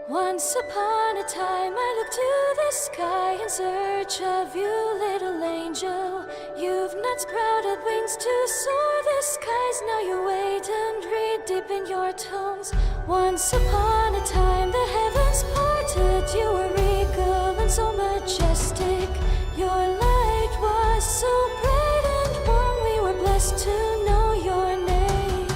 Once upon a time I looked to the sky in search of you, little angel. You've not sprouted wings to soar the skies. Now you wait and read deep in your tomes. Once upon a time the heavens parted. You were regal and so majestic. Your light was so bright and warm. We were blessed to know your name.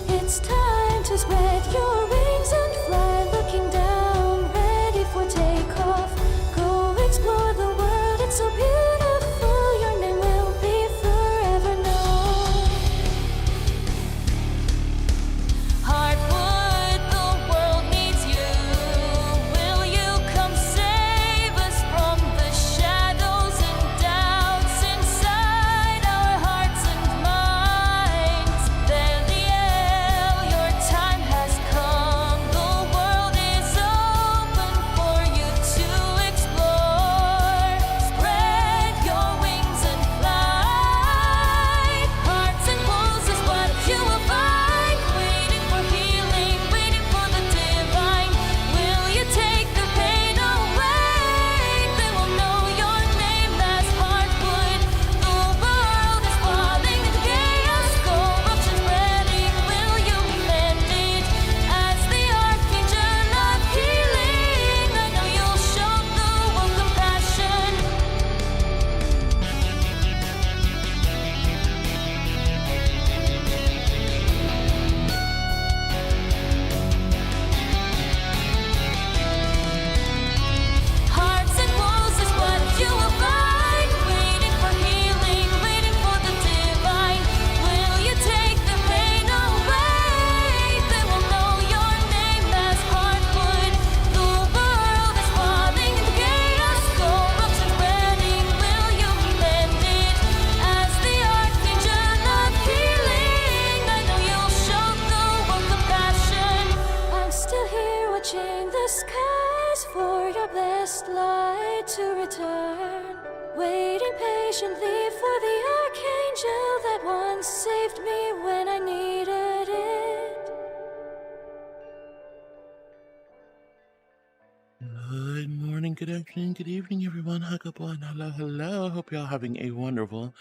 It's time to spread your wings and fly, looking down, ready for takeoff. Go explore the world, it's so beautiful. Your name will be forever known. Hardwood, the world needs you. lost light to return, waiting patiently for the Archangel that once saved me when I needed it. Good morning, good afternoon, good evening, everyone. Hugabon, hello, hello. Hope you're all having a wonderful,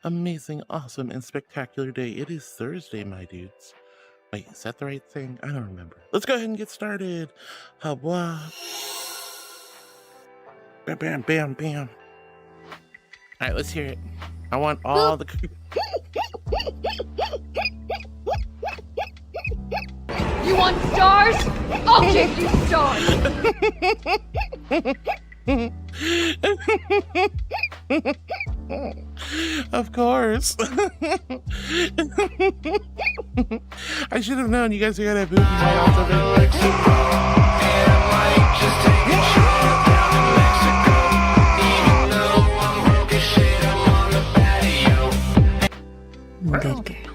amazing, awesome, and spectacular day. It is Thursday, my dudes. Wait, is that the right thing? I don't remember. Let's go ahead and get started. Habwa. Bam, bam, bam, bam. All right, let's hear it. I want all the... You want stars? I'll give you stars! Of course. I should have known you guys are gonna have booty night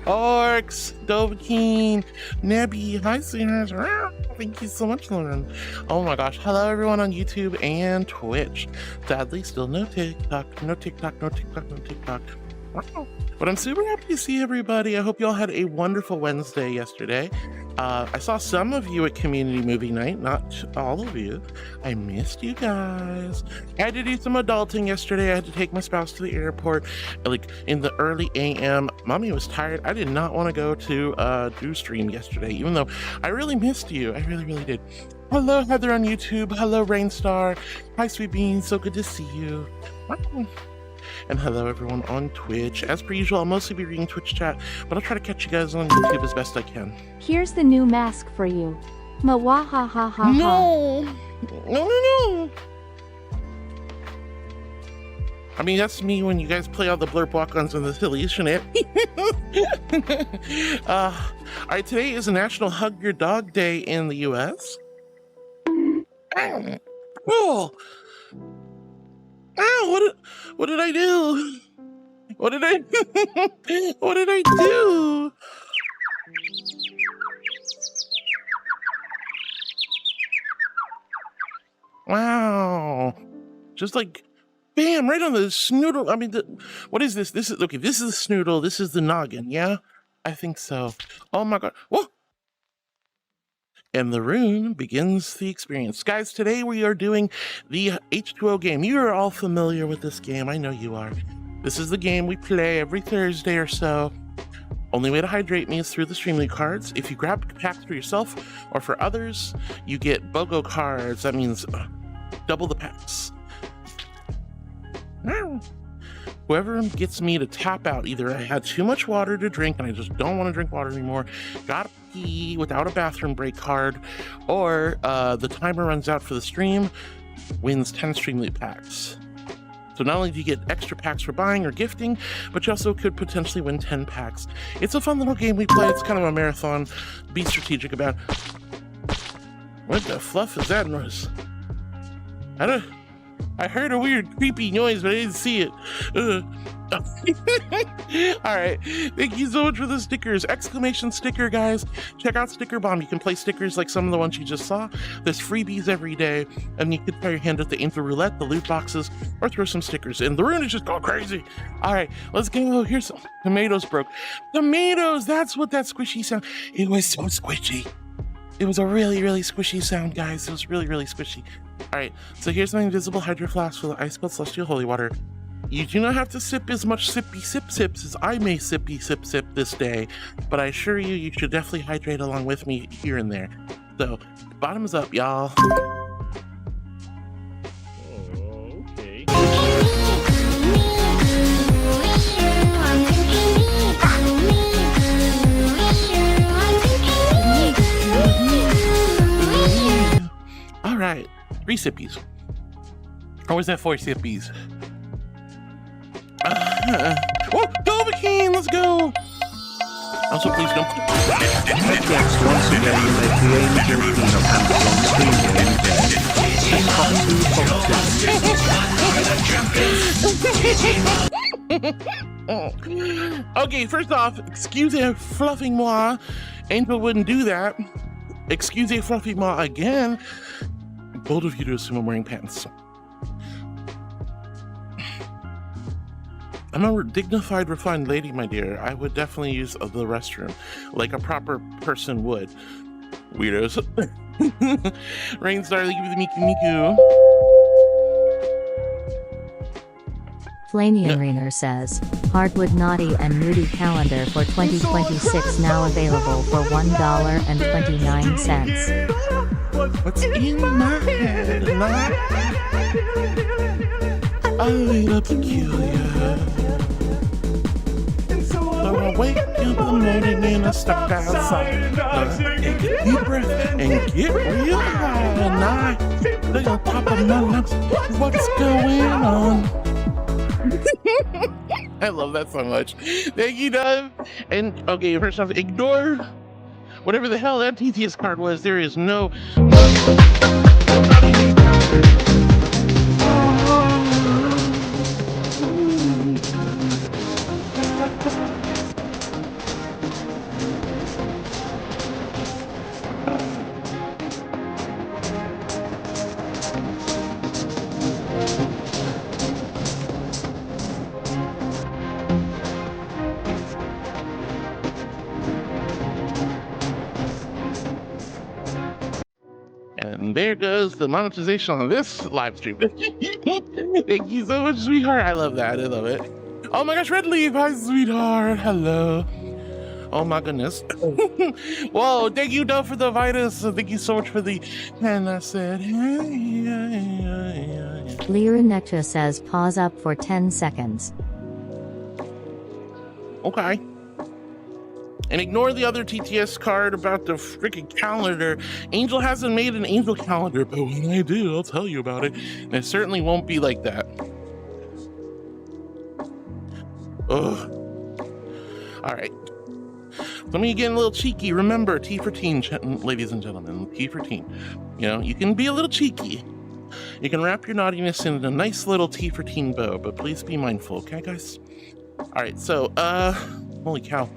Orcs, ᔕ데기기Oᖠ, Nebby, hi sweethearts. Thank you so much, Lauren. Oh my gosh, hello everyone on YouTube and Twitch. Sadly, still no TikTok, no TikTok, no TikTok, no TikTok. Wow. But I'm super happy to see everybody. I hope you all had a wonderful Wednesday yesterday. I saw some of you at community movie night, not all of you. I missed you guys. I had to do some adulting yesterday. I had to take my spouse to the airport like in the early AM. Mommy was tired. I did not want to go to do stream yesterday, even though I really missed you. I really, really did. Hello, Heather on YouTube. Hello, Rainstar. Hi, Sweet Beans. So good to see you. And hello everyone on Twitch. As per usual, I'll mostly be reading Twitch chat, but I'll try to catch you guys on YouTube as best I can. Here's the new mask for you. Mawahahaha. No! No. I mean, that's me when you guys play all the blurb walk-ons and the silly, isn't it? Alright, today is National Hug Your Dog Day in the US. Oh! Ow, what did I do? What did I what did I do? Wow. Just like bam, right on the snoodle. I mean, what is this? This is okay, this is the snoodle, this is the noggin, yeah? I think so. Oh my god. Whoa! And the rune begins the experience. Guys, today we are doing the H2O game. You are all familiar with this game. I know you are. This is the game we play every Thursday or so. Only way to hydrate me is through the Streamly cards. If you grab packs for yourself or for others, you get BOGO cards. That means double the packs. Whoever gets me to tap out, either I had too much water to drink and I just don't want to drink water anymore, gotta pee without a bathroom break card, or the timer runs out for the stream, wins 10 Streamly packs. So not only do you get extra packs for buying or gifting, but you also could potentially win 10 packs. It's a fun little game we play. It's kind of a marathon. Be strategic about it. What the fluff is that noise? I heard a weird creepy noise, but I didn't see it. All right, thank you so much for the stickers. Exclamation sticker, guys. Check out Sticker Bomb. You can play stickers like some of the ones you just saw. There's freebies every day, and you can try your hand at the info roulette, the loot boxes, or throw some stickers in. The rune is just going crazy. All right, let's go. Here's some tomatoes broke. Tomatoes, that's what that squishy sound. It was so squishy. It was a really, really squishy sound, guys. It was really, really squishy. All right, so here's my invisible hydro flask full of ice-cold celestial holy water. You do not have to sip as much sippy sips as I may sippy sip this day, but I assure you, you should definitely hydrate along with me here and there. So, bottoms up, y'all. Okay. All right, 3 sippies. Or was that 4 sippies? Oh, ᔕ데기기Oᖠ, let's go! Also, please don't. Next, once again, let the angel clean up hands on stream. Okay, first off, excusez-moi. Angel wouldn't do that. Excusez-moi again. Bold of you to assume I'm wearing pants. I'm a dignified, refined lady, my dear. I would definitely use the restroom like a proper person would. Weirdos. Rainstar, thank you for the Miku. Flamian Rainer says, Hardwood Naughty and Moody calendar for 2026 now available for $1.29. What's in my head? A little peculiar. So I wake up in the morning and I step outside. Take a deep breath and get real high. And I look on top of my lungs. What's going on? I love that so much. Thank you, Dove. And okay, first off, ignore whatever the hell that TTS card was. There is no. And there goes the monetization on this live stream. Thank you so much, sweetheart. I love that. I love it. Oh my gosh, Red Leaf. Hi, sweetheart. Hello. Oh my goodness. Whoa, thank you, Dove, for the Vitus. Thank you so much for the. And I said, Lyra Necha says pause up for 10 seconds. Okay. And ignore the other TTS card about the freaking calendar. Angel hasn't made an Angel calendar, but when I do, I'll tell you about it. And it certainly won't be like that. Ugh. All right. Let me get a little cheeky. Remember, T for teen, ladies and gentlemen. T for teen. You know, you can be a little cheeky. You can wrap your naughtiness in a nice little T for teen bow, but please be mindful, okay, guys? All right, so, holy cow.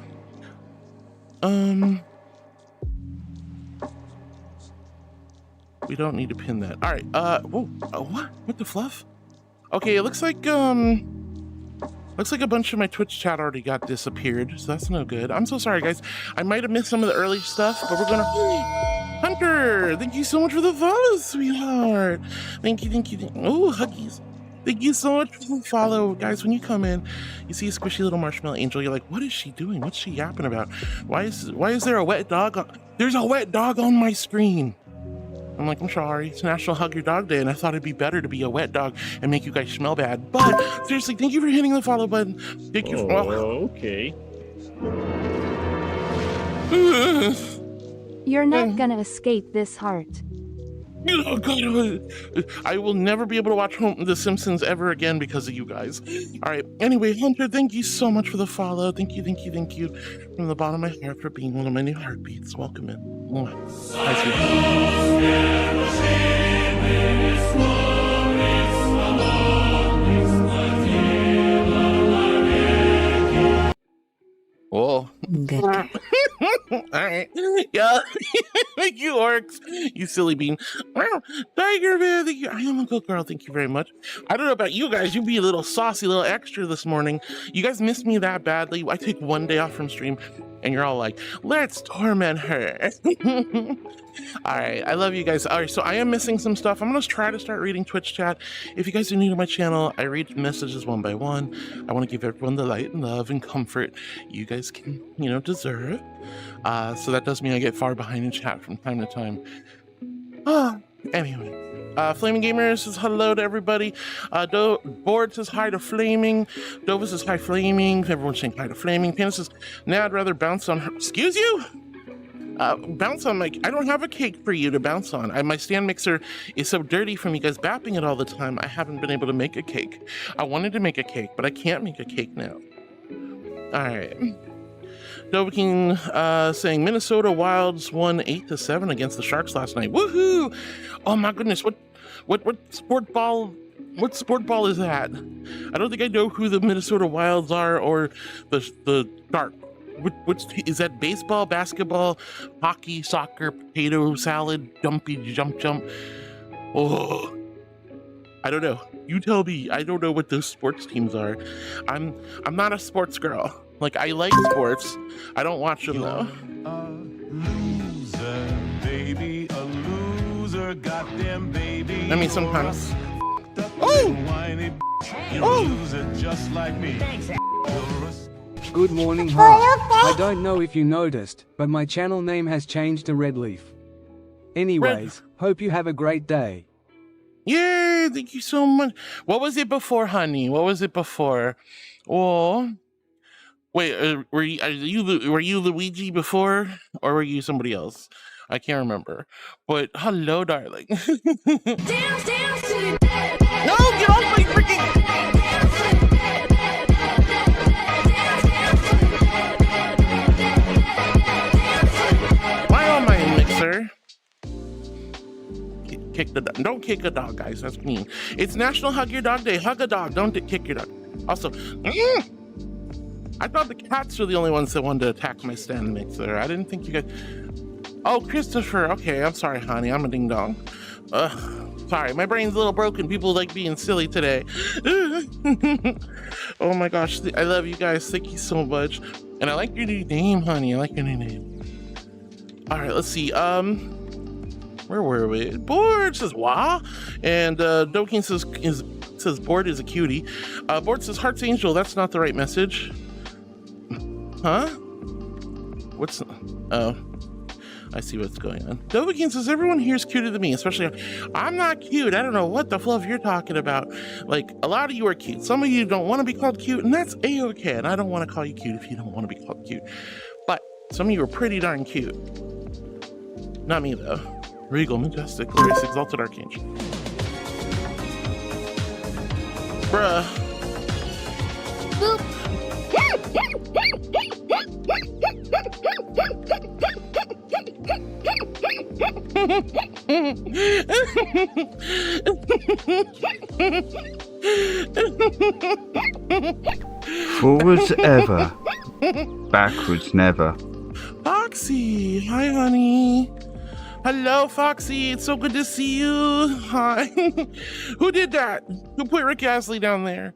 We don't need to pin that. All right, whoa, what? What the fluff? Okay, it looks like a bunch of my Twitch chat already got disappeared, so that's no good. I'm so sorry, guys. I might have missed some of the early stuff, but we're gonna... Hunter, thank you so much for the follow, sweetheart. Thank you. Oh, huggies. Thank you so much for the follow. Guys, when you come in, you see a squishy little marshmallow angel, you're like, what is she doing? What's she yapping about? Why is there a wet dog there's a wet dog on my screen? I'm like, I'm sorry, it's National Hug Your Dog Day, and I thought it'd be better to be a wet dog and make you guys smell bad. But seriously, thank you for hitting the follow button. Thank you for okay. You're not gonna escape this heart. Oh God, I will never be able to watch The Simpsons ever again because of you guys. All right. Anyway, Hunter, thank you so much for the follow. Thank you from the bottom of my heart for being one of my new heartbeats. Welcome in. Hi, whoa. Good. All right. Yeah. Thank you, orcs. You silly bean. Wow. Tiger man, thank you. I am a good girl. Thank you very much. I don't know about you guys. You be a little saucy, little extra this morning. You guys missed me that badly. I take one day off from stream and you're all like, let's torment her. All right. I love you guys. All right. So I am missing some stuff. I'm going to try to start reading Twitch chat. If you guys are new to my channel, I read messages one by one. I want to give everyone the light and love and comfort you guys can, deserve. So that does mean I get far behind in chat from time to time. Anyway. Flaming Gamer says hello to everybody. Board says hi to Flaming. Dova says hi Flaming. Everyone's saying hi to Flaming. Panda says, nah, I'd rather bounce on her. Excuse you? Bounce on my... I don't have a cake for you to bounce on. My stand mixer is so dirty from you guys bapping it all the time. I haven't been able to make a cake. I wanted to make a cake, but I can't make a cake now. All right. Dovakin saying Minnesota Wilds won 8-7 against the Sharks last night. Woohoo! Oh my goodness, what sport ball is that? I don't think I know who the Minnesota Wilds are or the Sharks. Which is that? Baseball, basketball, hockey, soccer, potato salad, jumpy jump? Oh, I don't know. You tell me. I don't know what those sports teams are. I'm not a sports girl. Like, I like sports. I don't watch them though. A loser, baby, a loser, goddamn baby. I mean, sometimes. Oh! Just like me. Good morning, Heart. I don't know if you noticed, but my channel name has changed to Red Leaf. Anyways, hope you have a great day. Yay, thank you so much. What was it before, honey? What was it before? Oh, wait, were you Luigi before, or were you somebody else? I can't remember. But hello, darling. No, get off my freaking... Why on my mixer? Kick the dog. Don't kick a dog, guys. That's mean. It's National Hug Your Dog Day. Hug a dog. Don't kick your dog. Also, I thought the cats were the only ones that wanted to attack my stand mixer. I didn't think you guys... Oh, Christopher. Okay, I'm sorry, honey. I'm a ding dong. Sorry, my brain's a little broken. People like being silly today. Oh my gosh, I love you guys. Thank you so much. And I like your new name, honey. I like your new name. All right, let's see. Where were we? Board says wah, and Dokin says Board is a cutie. Board says Heart's Angel. That's not the right message. Huh? What's... Oh, I see what's going on. Dovakin says everyone here is cuter than me, especially I'm not cute. I don't know what the fluff you're talking about. Like, a lot of you are cute. Some of you don't want to be called cute, and that's a-okay. And I don't want to call you cute if you don't want to be called cute. But some of you are pretty darn cute. Not me though. Regal, majestic, glorious, exalted Archangel. Bruh. Boop. Forwards ever, backwards never. Foxy, hi honey. Hello Foxy, it's so good to see you. Hi. Who did that? Who put Rick Astley down there?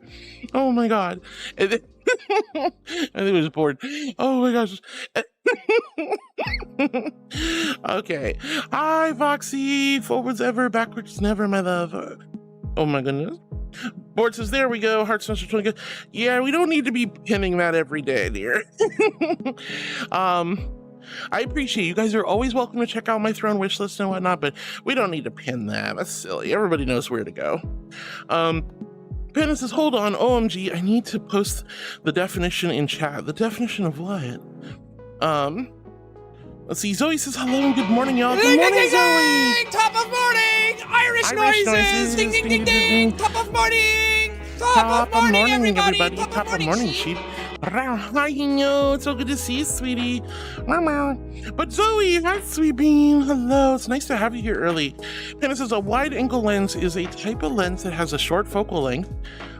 Oh my god. And then, I think it was Bored. Oh my gosh. Okay. Hi Foxy, forwards ever, backwards never, my love. Oh my goodness. Board says, there we go, Heart's Special 20. Yeah, we don't need to be pinning that every day, dear. I appreciate you guys are always welcome to check out my throne wish list and whatnot, but we don't need to pin that. That's silly. Everybody knows where to go. Penna says, hold on, OMG, I need to post the definition in chat. The definition of what? Let's see. Zoe says hello and good morning, y'all. Good morning, Zoe. Top of morning. Irish noises. Ding, ding, ding, ding. Top of morning. Top of morning, everybody. Top of morning, sheep. Hi, Hino. It's so good to see you, sweetie. But Zoe, hi, sweet bean. Hello. It's nice to have you here early. Penna says a wide-angle lens is a type of lens that has a short focal length,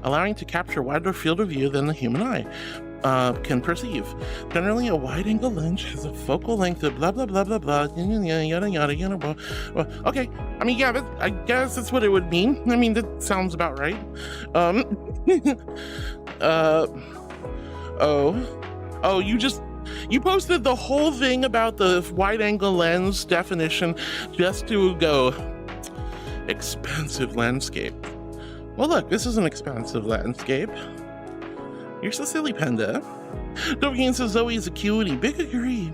allowing to capture wider field of view than the human eye can perceive. Generally, a wide-angle lens has a focal length of blah blah blah blah blah yada yada yada blah. Well, okay, I mean, yeah, I guess that's what it would mean. I mean, that sounds about right. Oh, you posted the whole thing about the wide-angle lens definition just to go expansive landscape. Well, look, this is an expansive landscape. You're so silly, Panda. Dovakin says Zoe is a cutie. Big agree.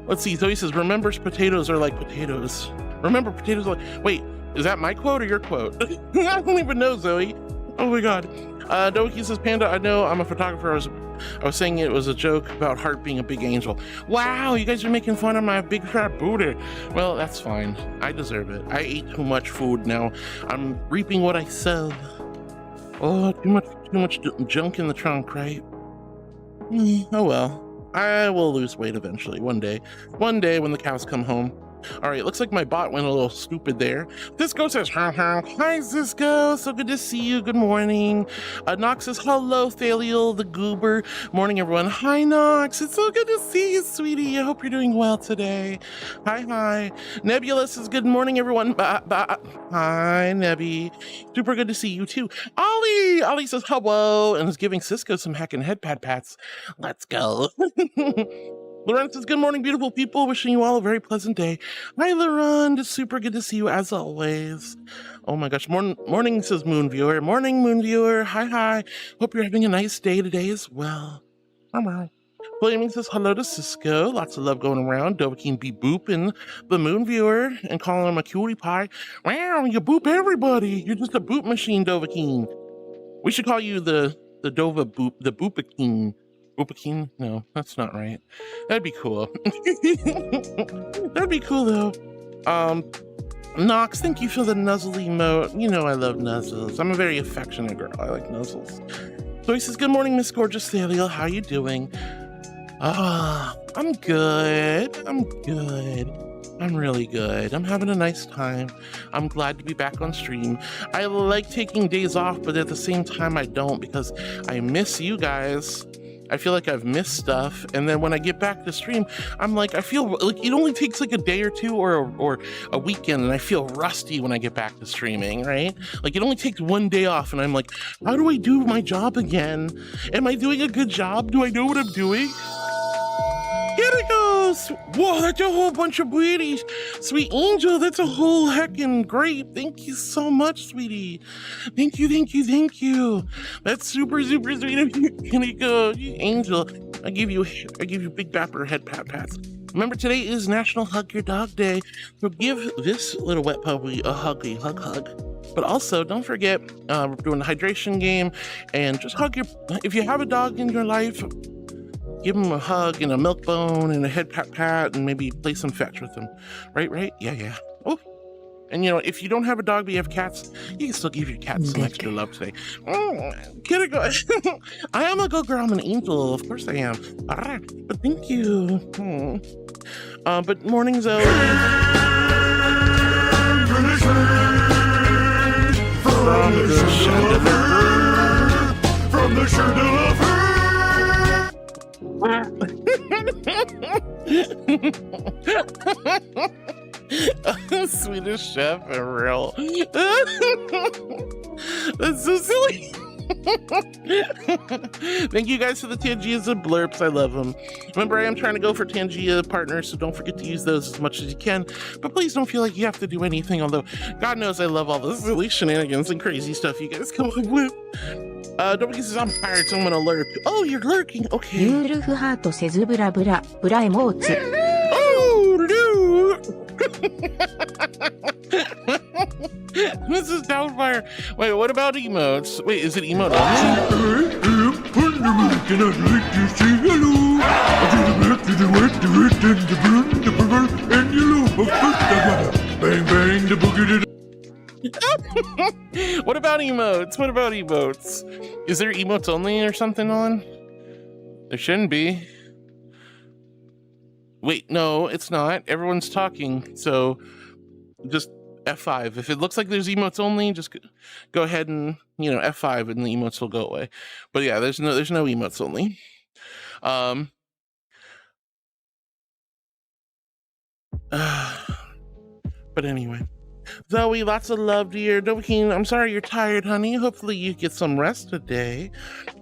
Let's see. Zoe says, remembers potatoes are like potatoes. Remember potatoes are like... Wait, is that my quote or your quote? I don't even know, Zoe. Oh my god. Dovakin says, Panda, I know I'm a photographer. I was saying it was a joke about Heart being a big angel. Wow, you guys are making fun of my big fat booty. Well, that's fine. I deserve it. I ate too much food now. I'm reaping what I sow. Oh, too much junk in the trunk, right? Oh well. I will lose weight eventually, one day. One day when the cows come home. All right, looks like my bot went a little stupid there. Cisco says, hi, Cisco. So good to see you. Good morning. Nox says, hello, Thaliel the Goober. Morning, everyone. Hi, Nox. It's so good to see you, sweetie. I hope you're doing well today. Hi. Nebula says, good morning, everyone. Hi, Nebby. Super good to see you, too. Ollie says, hello, and is giving Cisco some heckin' head pats. Let's go. Lauren says, good morning, beautiful people. Wishing you all a very pleasant day. Hi, Lauren. It's super good to see you as always. Oh my gosh. Morning, says Moon Viewer. Morning, Moon Viewer. Hi. Hope you're having a nice day today as well. Flaming says, hello to Cisco. Lots of love going around. Dovahkiin be booping the Moon Viewer and calling him a cutie pie. Wow, you boop everybody. You're just a boop machine, Dovahkiin. We should call you the Dova boop, the Boopahkiin. Boopahkiin? No, that's not right. That'd be cool. That'd be cool though. Nox, thank you for the nuzzle emote. You know I love nuzzles. I'm a very affectionate girl. I like nuzzles. So he says, good morning, Miss Gorgeous Thaliel. How you doing? I'm good. I'm really good. I'm having a nice time. I'm glad to be back on stream. I like taking days off, but at the same time I don't, because I miss you guys. I feel like I've missed stuff, and then when I get back to stream, I'm like, I feel like it only takes like a day or two or a weekend, and I feel rusty when I get back to streaming, right? Like it only takes one day off, and I'm like, how do I do my job again? Am I doing a good job? Do I know what I'm doing? Here it goes! Whoa, that's a whole bunch of beauties. Sweet Angel, that's a whole heckin' great. Thank you so much, sweetie. Thank you. That's super sweet of you. Here you go, Angel. I give you big bapper head pats. Remember, today is National Hug Your Dog Day. So give this little wet puppy a hug. But also, don't forget, we're doing the hydration game, and just if you have a dog in your life, give him a hug and a milk bone and a head pat and maybe play some fetch with him. Right? Yeah. Oh, and if you don't have a dog but you have cats, you can still give your cats some extra love today. Here it goes. I am a good girl. I'm an angel. Of course I am. All right, but thank you. But morning, Zoe. From the chandelier. Swedish chef for real. That's so silly. Thank you guys for the Tangias and blurps. I love them. Remember, I am trying to go for Tangia partners, so don't forget to use those as much as you can. But please don't feel like you have to do anything, although God knows I love all the silly shenanigans and crazy stuff you guys come up with. Don't says I'm tired, so I'm gonna lurk. Oh, you're lurking. Okay. Oh, no. This is Downfire. Wait, what about emotes? Wait, is it emote only? What about emotes? Is there emotes only or something on? There shouldn't be. Wait, no, it's not. Everyone's talking, so just F5. If it looks like there's emotes only, just go ahead and F5 and the emotes will go away. But yeah, there's no emotes only. But anyway, Zoe, lots of love, dear. Dovahkiin, I'm sorry you're tired, honey. Hopefully you get some rest today.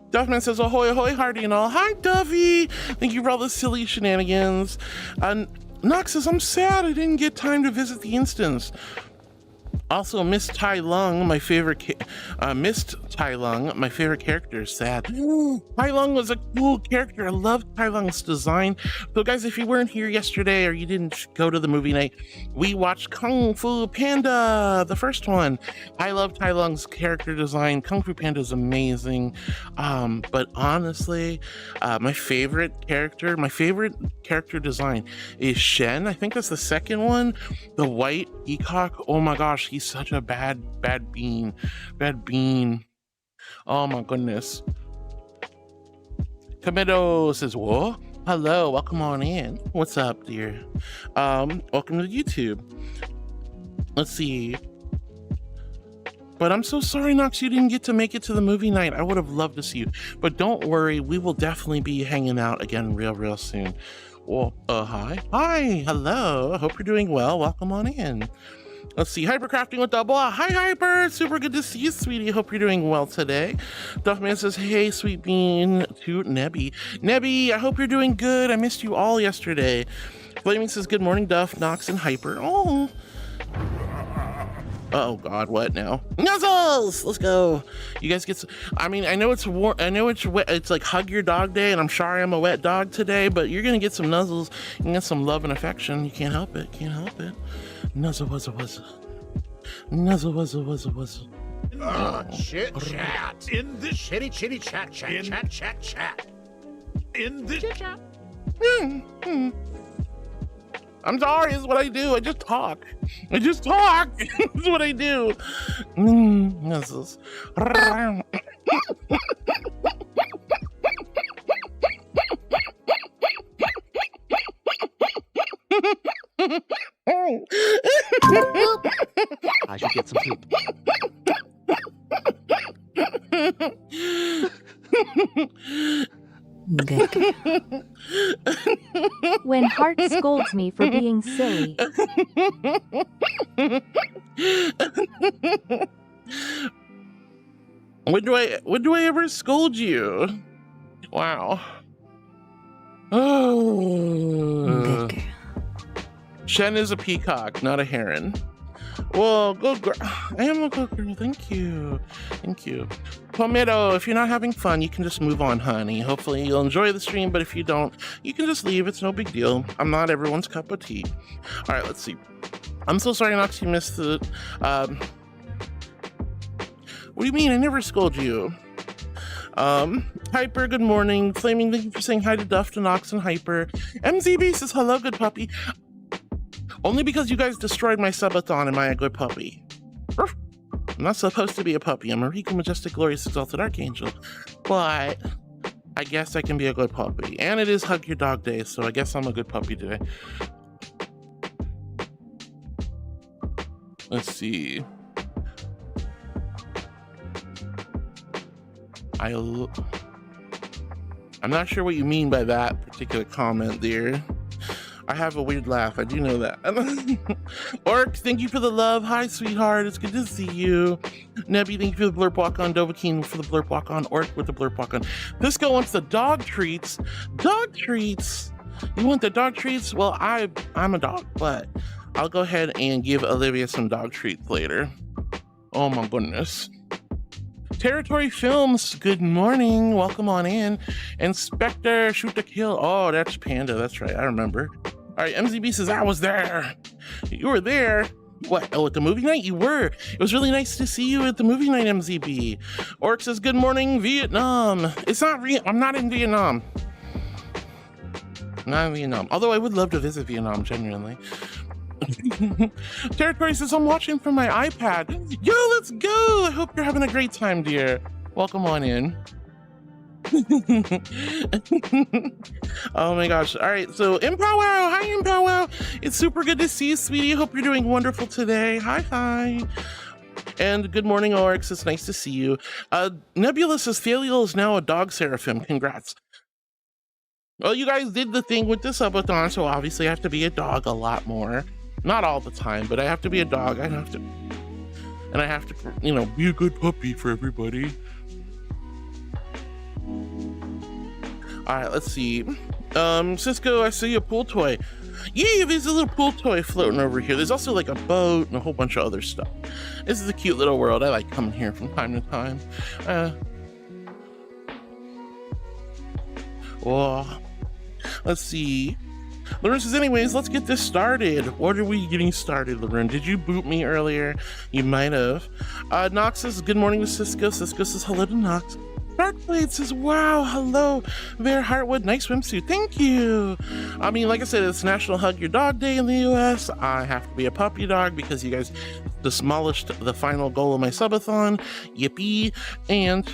Duffman says, ahoy, ahoy, Hardy and all. Hi, Duffy. Thank you for all the silly shenanigans. Nox says, I'm sad I didn't get time to visit the instance. Also, Miss Tai Lung, my favorite character, is sad. Tai Lung was a cool character. I loved Tai Lung's design. So guys, if you weren't here yesterday or you didn't go to the movie night, we watched Kung Fu Panda, the first one. I love Tai Lung's character design. Kung Fu Panda is amazing. But honestly, my favorite character design is Shen. I think that's the second one. The white peacock. Oh my gosh, he's such a bad bean. Oh my goodness. Kamedo says, what? Hello, welcome on in. What's up, dear? Welcome to YouTube. Let's see. But I'm so sorry, Nox, you didn't get to make it to the movie night. I would have loved to see you. But don't worry, we will definitely be hanging out again real soon. Well, hi. Hi, hello. I hope you're doing well. Welcome on in. Let's see, Hypercrafting with double. Hi, Hyper. Super good to see you, sweetie. Hope you're doing well today. Duffman says, hey, sweet bean to Nebby. Nebby, I hope you're doing good. I missed you all yesterday. Flaming says, good morning, Duff, Nox, and Hyper. Oh. Oh God, what now? Nuzzles! Let's go. You guys get some, I mean, I know it's warm, I know it's wet, it's like hug your dog day, and I'm sorry I'm a wet dog today, but you're gonna get some nuzzles and get some love and affection. You can't help it, can't help it. Nuzzle wuzzle wuzzle. Nuzzle wuzzle wuzzle wuzzle. Chit chat. In the chitty chat. Chat. In the chit chat. I'm sorry, it's what I do. I just talk. It's what I do. Nuzzles. I should get some sleep. When Heart scolds me for being silly. When do I ever scold you? Wow. Oh. Shen is a peacock, not a heron. Well, good girl. I am a good girl. Thank you. Thank you. Palmetto, if you're not having fun, you can just move on, honey. Hopefully you'll enjoy the stream, but if you don't, you can just leave. It's no big deal. I'm not everyone's cup of tea. All right, let's see. I'm so sorry, Nox, you missed it. What do you mean? I never scold you. Hyper, good morning. Flaming, thank you for saying hi to Duff, to Nox, and Hyper. MZB says hello, good puppy. Only because you guys destroyed my subathon am I a good puppy. I'm not supposed to be a puppy. I'm a Rico, majestic, glorious, exalted archangel. But I guess I can be a good puppy. And it is Hug Your Dog Day, so I guess I'm a good puppy today. Let's see. I'm not sure what you mean by that particular comment, dear. I have a weird laugh. I do know that. Orc, thank you for the love. Hi, sweetheart. It's good to see you. Nebby, thank you for the blurp walk on. Dovahkiin for the blurp walk on. Orc with the blurp walk on. Pisco wants the dog treats. Dog treats? You want the dog treats? Well, I'm a dog, but I'll go ahead and give Olivia some dog treats later. Oh my goodness. Territory Films, good morning. Welcome on in. Inspector, shoot to kill. Oh, that's Panda. That's right. I remember. All right, MZB says, I was there. You were there? What? Oh, at the movie night? You were. It was really nice to see you at the movie night, MZB. Orc says, good morning, Vietnam. It's not real. I'm not in Vietnam. Not in Vietnam. Although I would love to visit Vietnam, genuinely. Territory says, I'm watching from my iPad. Yo, let's go. I hope you're having a great time, dear. Welcome on in. Oh my gosh. All right, so EᗰOtioᑎᗪᒪ. Hi, EᗰOtioᑎᗪᒪ. It's super good to see you, sweetie. Hope you're doing wonderful today. Hi. And good morning, Oryx. It's nice to see you. Nebula says Thaliel is now a dog seraphim. Congrats. Well, you guys did the thing with the subathon, so obviously I have to be a dog a lot more. Not all the time, but I have to be a dog. I have to, you know, be a good puppy for everybody. All right, let's see. Cisco, I see a pool toy. Yeah, there's a little pool toy floating over here. There's also like a boat and a whole bunch of other stuff. This is a cute little world. I like coming here from time to time. Oh, let's see. Lauren says, anyways, let's get this started. What are we getting started, Lauren? Did you boot me earlier? You might have. Nox says, good morning to Cisco. Cisco says, hello to Nox. Darkblade says, wow, hello there, Heartwood. Nice swimsuit. Thank you. I mean, like I said, it's National Hug Your Dog Day in the US. I have to be a puppy dog because you guys demolished the final goal of my subathon. Yippee. And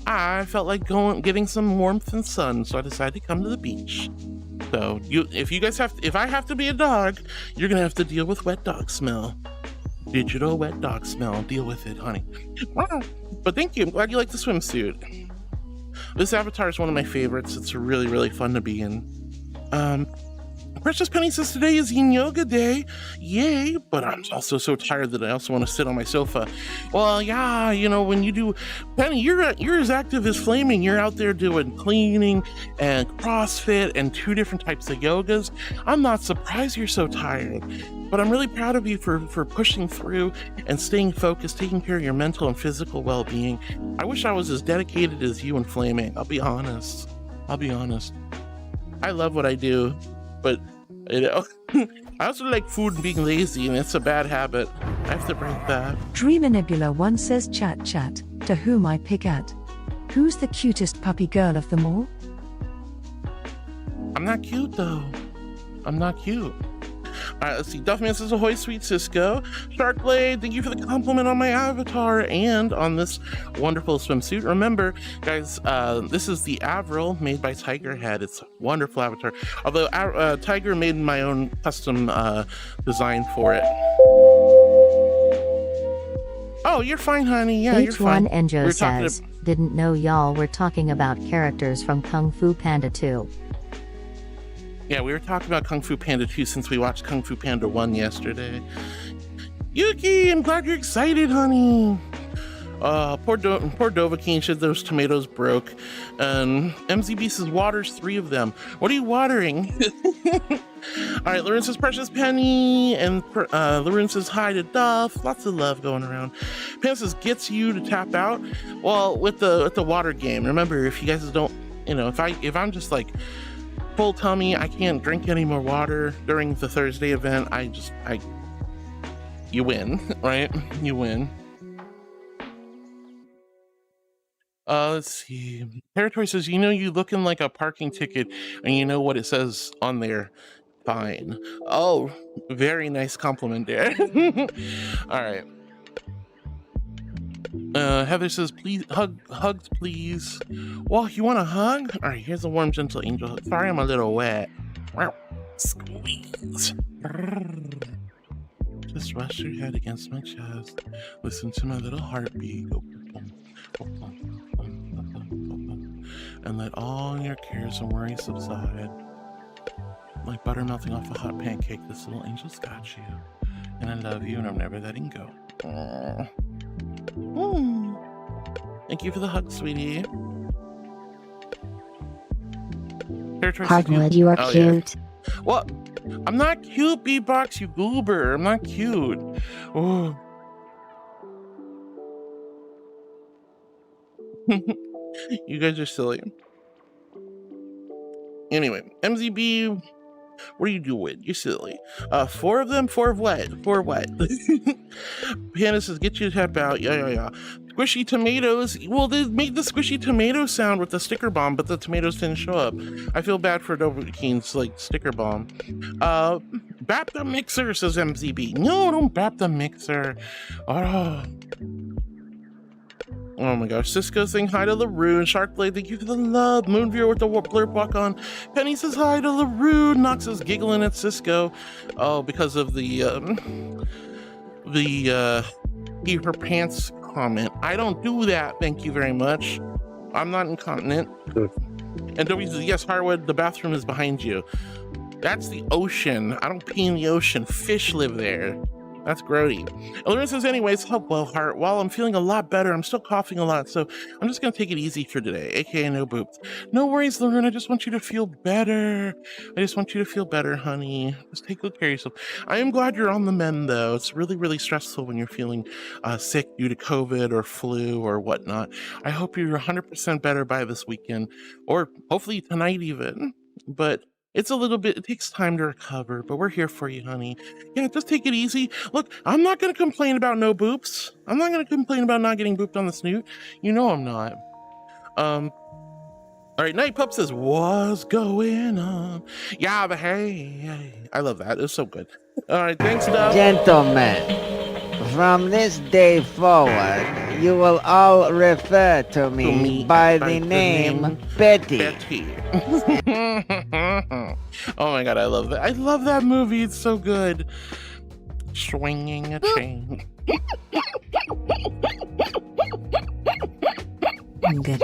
I felt like getting some warmth and sun, so I decided to come to the beach. So if I have to be a dog, you're gonna have to deal with wet dog smell. Digital wet dog smell. Deal with it, honey. But thank you. I'm glad you like the swimsuit. This avatar is one of my favorites. It's really, really fun to be in. Precious Penny says today is yin yoga day. Yay, but I'm also so tired that I also want to sit on my sofa. Well, yeah, you know, when you do, Penny, you're as active as Flaming. You're out there doing cleaning and CrossFit and 2 different types of yogas. I'm not surprised you're so tired, but I'm really proud of you for pushing through and staying focused, taking care of your mental and physical well-being. I wish I was as dedicated as you and Flaming. I'll be honest. I love what I do, but you know, I also like food and being lazy, and it's a bad habit. I have to break that. Dreamanebula1 says chat, to whom I pick at. Who's the cutest puppy girl of them all? I'm not cute though. I'm not cute. Let's see. Duffman says ahoy, sweet Cisco. Sharkblade, thank you for the compliment on my avatar and on this wonderful swimsuit. Remember, guys, this is the Avril made by Tigerhead. It's a wonderful avatar. Although Tiger made my own custom design for it. Oh, you're fine, honey. Yeah, you're fine. H1 Enjo says, didn't know y'all were talking about characters from Kung Fu Panda 2. Yeah, we were talking about Kung Fu Panda 2 since we watched Kung Fu Panda 1 yesterday. Yuki, I'm glad you're excited, honey. Poor Dovahkiin said those tomatoes broke. And MZB says waters 3 of them. What are you watering? All right, Lauren says Precious Penny, and Lauren says hi to Duff. Lots of love going around. Pam says gets you to tap out. Well, with the water game, remember, if you guys don't, you know, if I'm just like full tummy, I can't drink any more water during the Thursday event, you win, right? You win. Let's see. Territory says, you know, you looking like a parking ticket, and you know what it says on there. Fine. Oh, very nice compliment there. All right. Heather says, please hugs, please. Well, you want a hug? All right, here's a warm, gentle angel hug. Sorry, I'm a little wet. Squeeze. Just rest your head against my chest. Listen to my little heartbeat. And let all your cares and worries subside. Like butter melting off a hot pancake, this little angel's got you. And I love you, and I'm never letting go. Thank you for the hug, sweetie. Hardwood, you are cute. Yeah. What? I'm not cute, Beatbox, you goober. I'm not cute. Oh. You guys are silly. Anyway, MZB, what are you doing? You're silly. 4 of them? 4 of what? 4 of what? Panda says, get you to tap out. Yeah. Squishy tomatoes. Well, they made the squishy tomato sound with the sticker bomb, but the tomatoes didn't show up. I feel bad for Dovahkiin's like sticker bomb. Bap the mixer, says MZB. No, don't bap the mixer. Oh my gosh, Cisco saying hi to LaRue. Sharkblade, thank you for the love. Moonviewer with the blurb walk on. Penny says hi to LaRue. Nox is giggling at Cisco. Oh, because of the her pants comment. I don't do that, thank you very much. I'm not incontinent. And W says, yes, Harwood, the bathroom is behind you. That's the ocean. I don't pee in the ocean. Fish live there. That's grody. Lauren says, anyways, help well, Heart. While I'm feeling a lot better, I'm still coughing a lot, so I'm just gonna take it easy for today, aka no boops. No worries, Lauren. I just want you to feel better. I just want you to feel better, honey. Just take good care of yourself. I am glad you're on the mend, though. It's really, really stressful when you're feeling sick due to COVID or flu or whatnot. I hope you're 100% better by this weekend, or hopefully tonight even. But it's a little bit, it takes time to recover, but we're here for you, honey. Yeah, just take it easy. Look, I'm not going to complain about no boops. I'm not going to complain about not getting booped on the snoot. You know I'm not. All right, Night Pup says, what's going on? Yeah, but hey. I love that. It was so good. All right, thanks, Dove. Gentlemen, from this day forward, You will all refer to me by the name Betty. Oh my god, I love that. I love that movie. It's so good. Swinging a chain. Good girl.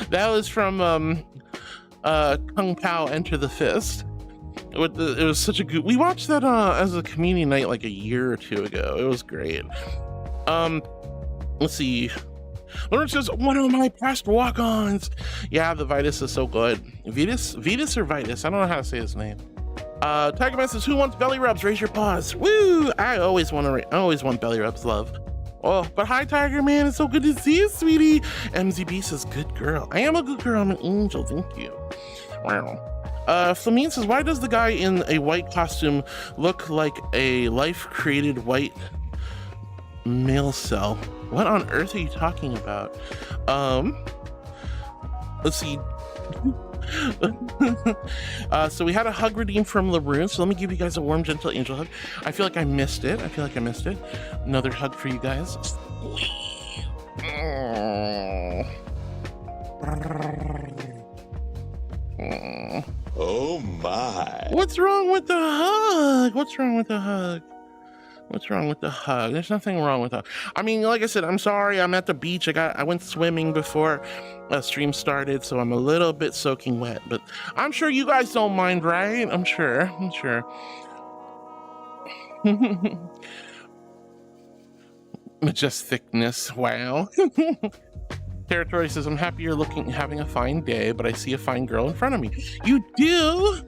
That was from Kung Pao Enter the Fist. It was such a good. We watched that as a community night like a year or two ago. It was great. Let's see. Lawrence says, one of my past walk-ons. Yeah, the Vitus is so good. Vitus or Vitus? I don't know how to say his name. Tiger Man says, who wants belly rubs? Raise your paws. Woo! I always want belly rubs, love. Oh, but hi, Tiger Man. It's so good to see you, sweetie. MZB says, good girl. I am a good girl. I'm an angel. Thank you. Wow. Flamine says, why does the guy in a white costume look like a life-created white male cell? What on earth are you talking about? Let's see. So we had a hug redeem from LaRune, so let me give you guys a warm, gentle angel hug. I feel like I missed it. Another hug for you guys. Oh my. What's wrong with the hug? There's nothing wrong with that. I mean, like I said, I'm sorry. I'm at the beach. I went swimming before stream started, so I'm a little bit soaking wet, but I'm sure you guys don't mind, right? I'm sure. Majesticness. Wow. Territory says, I'm happy you're having a fine day, but I see a fine girl in front of me. You do?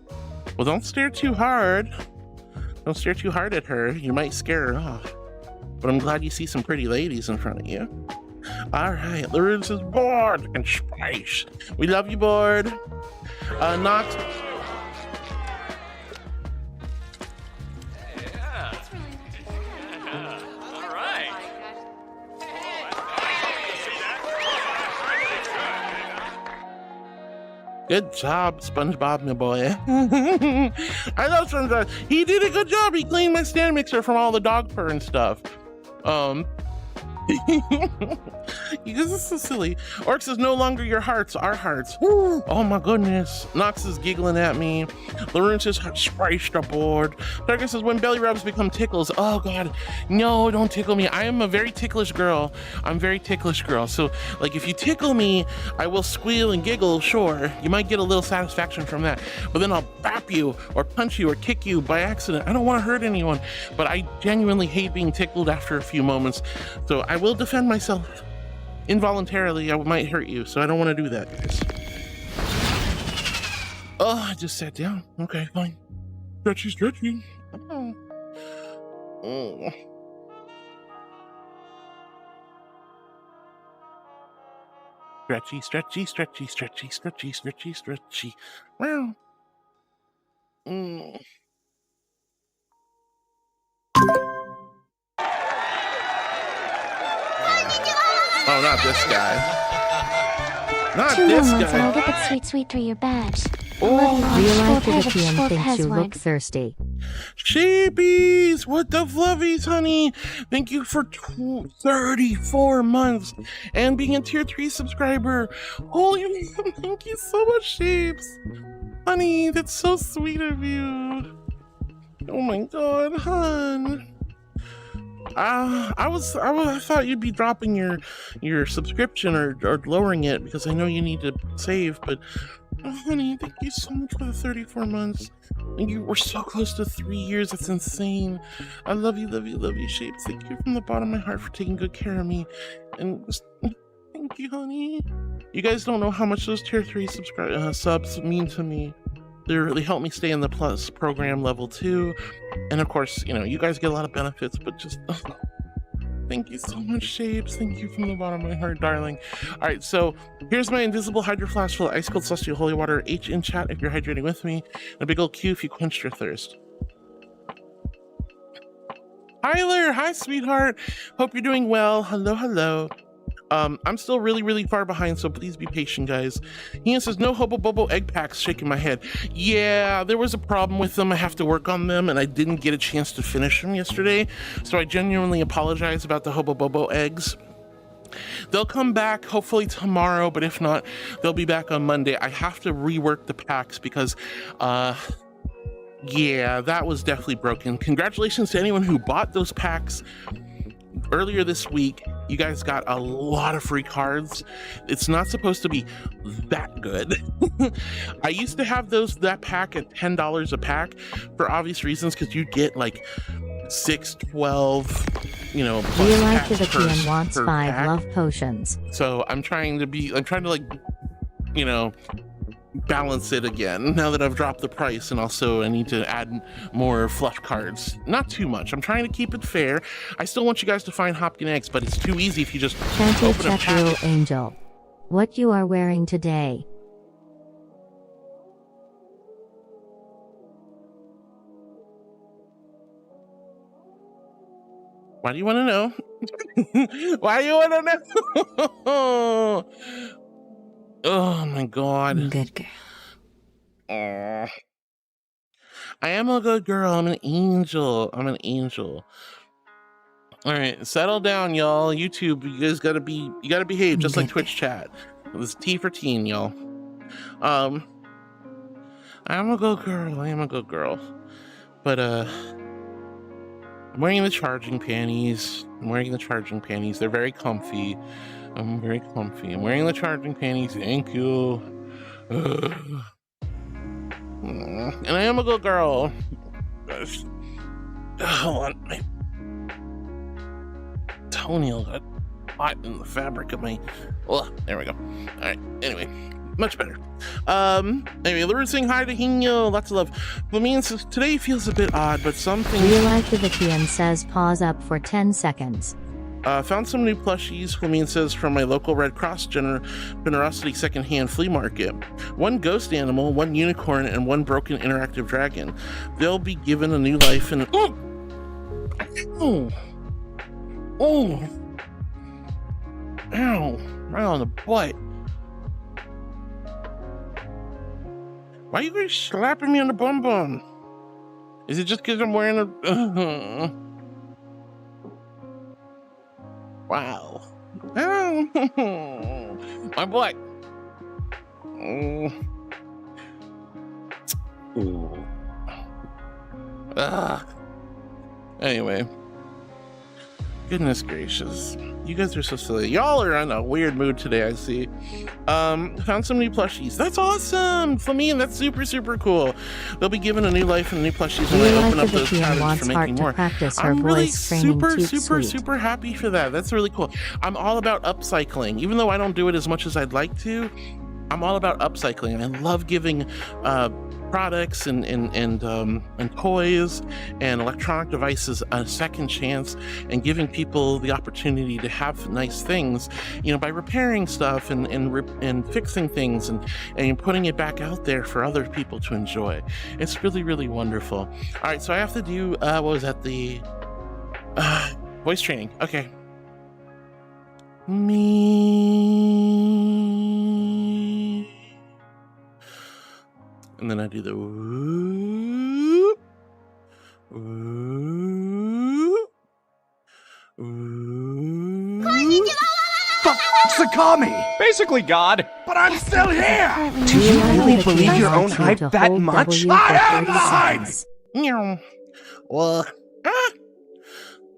Well, don't stare too hard. Don't stare too hard at her. You might scare her off. But I'm glad you see some pretty ladies in front of you. All right, LaRune says, Board and Spice. We love you, Board. Nox. All right. Good job, SpongeBob, my boy. I love SpongeBob. He did a good job. He cleaned my stand mixer from all the dog fur and stuff. You guys are so silly. Orc says, no longer your hearts, our hearts. Oh my goodness. Nox is giggling at me. LaRune says, spiced aboard. Target says, when belly rubs become tickles. Oh god, no, don't tickle me. I am a very ticklish girl. So like if you tickle me, I will squeal and giggle, sure. You might get a little satisfaction from that, but then I'll bap you or punch you or kick you by accident. I don't want to hurt anyone, but I genuinely hate being tickled after a few moments. So I will defend myself. Involuntarily, I might hurt you, so I don't want to do that, guys. Oh, I just sat down. Okay, fine. Stretchy. Oh. Stretchy. Wow. Oh, not this guy. Two moments and I'll get that sweet for your badge. Realize that the PM thinks you look thirsty. Sheepies! What the fluffies, honey? Thank you for 34 months and being a tier 3 subscriber. Holy, thank you so much, Sheeps. Honey, that's so sweet of you. Oh my god, hon. I thought you'd be dropping your subscription or lowering it because I know you need to save, but oh, honey, thank you so much for the 34 months. And you were so close to 3 years. That's insane. I love you, Shapes. Thank you from the bottom of my heart for taking good care of me. And just, thank you, honey. You guys don't know how much those tier 3 subs mean to me. They really help me stay in the Plus program level 2. And of course, you know, you guys get a lot of benefits, but just thank you so much, Shapes. Thank you from the bottom of my heart, darling. All right, so here's my invisible hydro flask full of ice cold celestial holy water. H in chat if you're hydrating with me. And a big old Q if you quenched your thirst. Tyler, hi, sweetheart. Hope you're doing well. Hello, hello. I'm still really far behind, so please be patient, guys. Ian says, no Hobo Bobo egg packs, shaking my head. Yeah, there was a problem with them. I have to work on them, and I didn't get a chance to finish them yesterday, so I genuinely apologize about the Hobo Bobo eggs. They'll come back hopefully tomorrow, but if not, they'll be back on Monday. I have to rework the packs because, yeah, that was definitely broken. Congratulations to anyone who bought those packs earlier this week. You guys got a lot of free cards. It's not supposed to be that good. I used to have that pack at $10 a pack for obvious reasons, because you get like 6, 12, you know, plus EᗰOtioutiᗩᒪ wants 5 pack. love potions. So I'm trying to like, you know, balance it again now that I've dropped the price, and also I need to add more fluff cards. Not too much. I'm trying to keep it fair. I still want you guys to find Hopkin eggs, but it's too easy if you just open a pack. Angel, what you are wearing today? Why do you want to know? Why do you want to know? Oh my god. Good girl. I am a good girl. I'm an angel. I'm an angel. All right, settle down, y'all. YouTube, you guys gotta behave, just like Twitch chat. It was T for teen, y'all. I am a good girl. I am a good girl. But I'm wearing the charging panties. They're very comfy. I'm very comfy. I'm wearing the charging panties. Thank you. And I am a good girl. Hold on. My toenail got caught in the fabric of my... Oh, there we go. All right. Anyway, much better. Anyway, Laura saying hi to Hino. Lots of love. Flamine says, today feels a bit odd, but something... EᗰOtioutiᗩᒪ says pause up for 10 seconds. Found some new plushies, Flamine says, from my local Red Cross Generosity secondhand flea market. 1 ghost animal, 1 unicorn, and 1 broken interactive dragon. They'll be given a new life and... Oh! Oh! Oh! Ow! Right on the butt. Why are you guys slapping me on the bum bum? Is it just because I'm wearing a... Wow. Oh. My butt. Oh. Ooh. Anyway. Goodness gracious. You guys are so silly. Y'all are in a weird mood today, I see. Found some new plushies. That's awesome! Flamine, that's super cool. They'll be given a new life and new plushies when I open up those patterns for making more. I'm really super happy for that. That's really cool. I'm all about upcycling. Even though I don't do it as much as I'd like to, I'm all about upcycling. I love giving products and toys and electronic devices a second chance, and giving people the opportunity to have nice things, you know, by repairing stuff and fixing things and putting it back out there for other people to enjoy. It's really wonderful. All right, so I have to do what was that, the voice training. Okay. Me. And then I do the whoop, whoop, whoop. Fuck, Sakami! Basically God, but I'm still here! Do you really believe your own hype that much? I am the hype!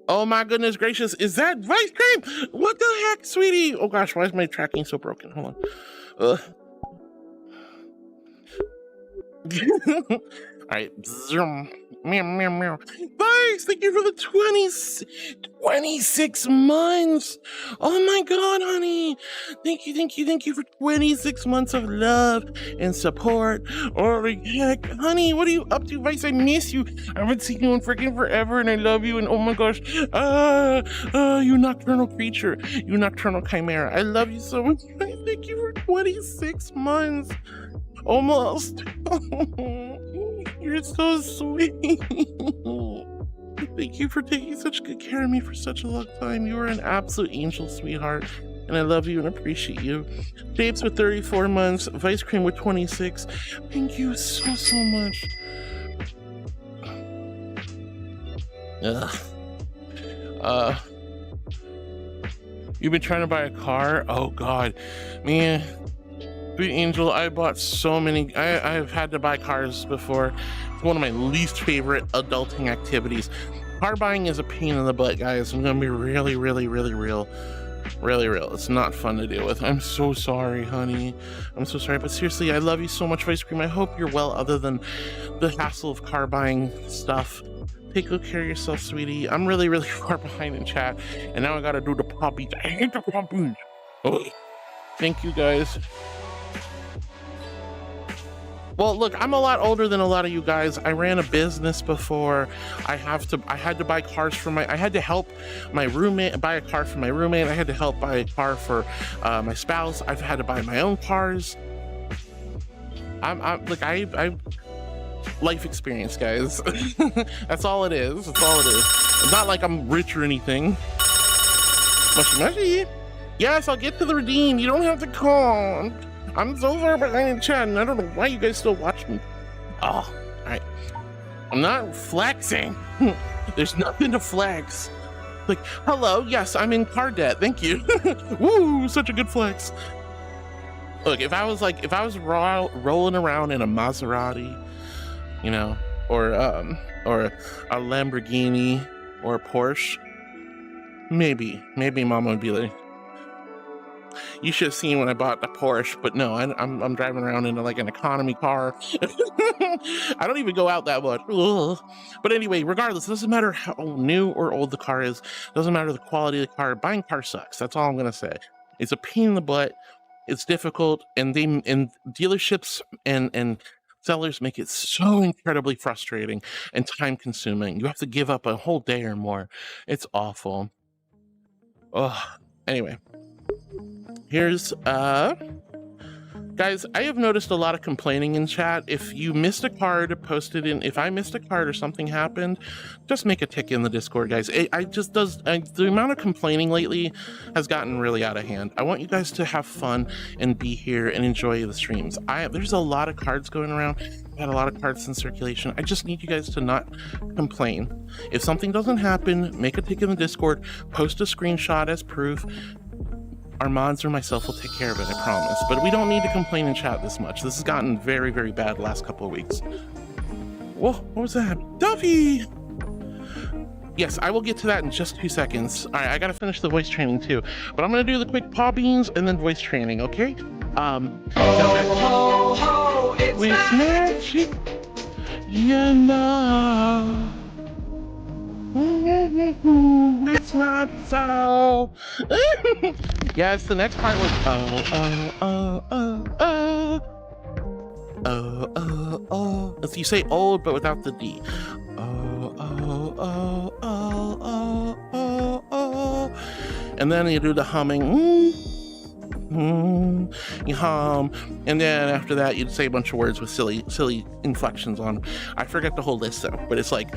Oh my goodness gracious, is that ice cream? What the heck, sweetie? Oh gosh, why is my tracking so broken? Hold on. All right. Meow, meow, meow. Thanks. Thank you for the 26 months. Oh my God, honey. Thank you for 26 months of love and support. Oh my heck, honey, what are you up to, Vice? I miss you. I haven't seen you in freaking forever, and I love you. And oh my gosh, you nocturnal creature, you nocturnal chimera. I love you so much. Thank you for 26 months. Almost. You're so sweet. Thank you for taking such good care of me for such a long time. You are an absolute angel, sweetheart. And I love you and appreciate you. Japes with 34 months. Vice Cream with 26. Thank you so much. You've been trying to buy a car? Oh God, man. Sweet Angel, I bought so many. I've had to buy cars before. It's one of my least favorite adulting activities. Car buying is a pain in the butt, guys. I'm gonna be really real. It's not fun to deal with. I'm so sorry, honey. I'm so sorry, but seriously, I love you so much, Ice Cream. I hope you're well, other than the hassle of car buying stuff. Take good care of yourself, sweetie. I'm really far behind in chat, and now I gotta do the puppies. I hate the puppies. Oh. Thank you, guys. Well, look, I'm a lot older than a lot of you guys. I ran a business before. I had to buy cars for I had to help my roommate buy a car for my roommate. I had to help buy a car for my spouse. I've had to buy my own cars. I life experience, guys. That's all it is. That's all it is. It's not like I'm rich or anything. Mushy. Yes, I'll get to the redeem. You don't have to call. I'm so far behind in chat, and I don't know why you guys still watch me. Oh, all right. I'm not flexing. There's nothing to flex. Like, hello, yes, I'm in car debt. Thank you. Woo, such a good flex. Look, if I was rolling around in a Maserati, you know, or a Lamborghini or a Porsche, maybe Mama would be like, you should have seen when I bought the Porsche, but no, I'm driving around in like an economy car. I don't even go out that much. Ugh. But anyway, regardless, it doesn't matter how new or old the car is. It doesn't matter the quality of the car. Buying car sucks. That's all I'm gonna say. It's a pain in the butt. It's difficult, and dealerships and sellers make it so incredibly frustrating and time consuming. You have to give up a whole day or more. It's awful. Ugh. Anyway. Here's, guys, I have noticed a lot of complaining in chat. If you missed a card, post it in. If I missed a card or something happened, just make a tick in the Discord, guys. The amount of complaining lately has gotten really out of hand. I want you guys to have fun and be here and enjoy the streams. There's a lot of cards going around. I've had a lot of cards in circulation. I just need you guys to not complain. If something doesn't happen, make a tick in the Discord, post a screenshot as proof. Our mods or myself will take care of it, I promise. But we don't need to complain in chat this much. This has gotten very bad the last couple of weeks. Whoa, what was that? Duffy! Yes, I will get to that in just 2 seconds. All right, I gotta finish the voice training too. But I'm gonna do the quick paw beans and then voice training, okay? With magic, you know. It's not so. Yes, the next part was If you say old but without the D. And then you do the humming. You hum, and then after that you'd say a bunch of words with silly inflections on them. I forget the whole list though, but it's like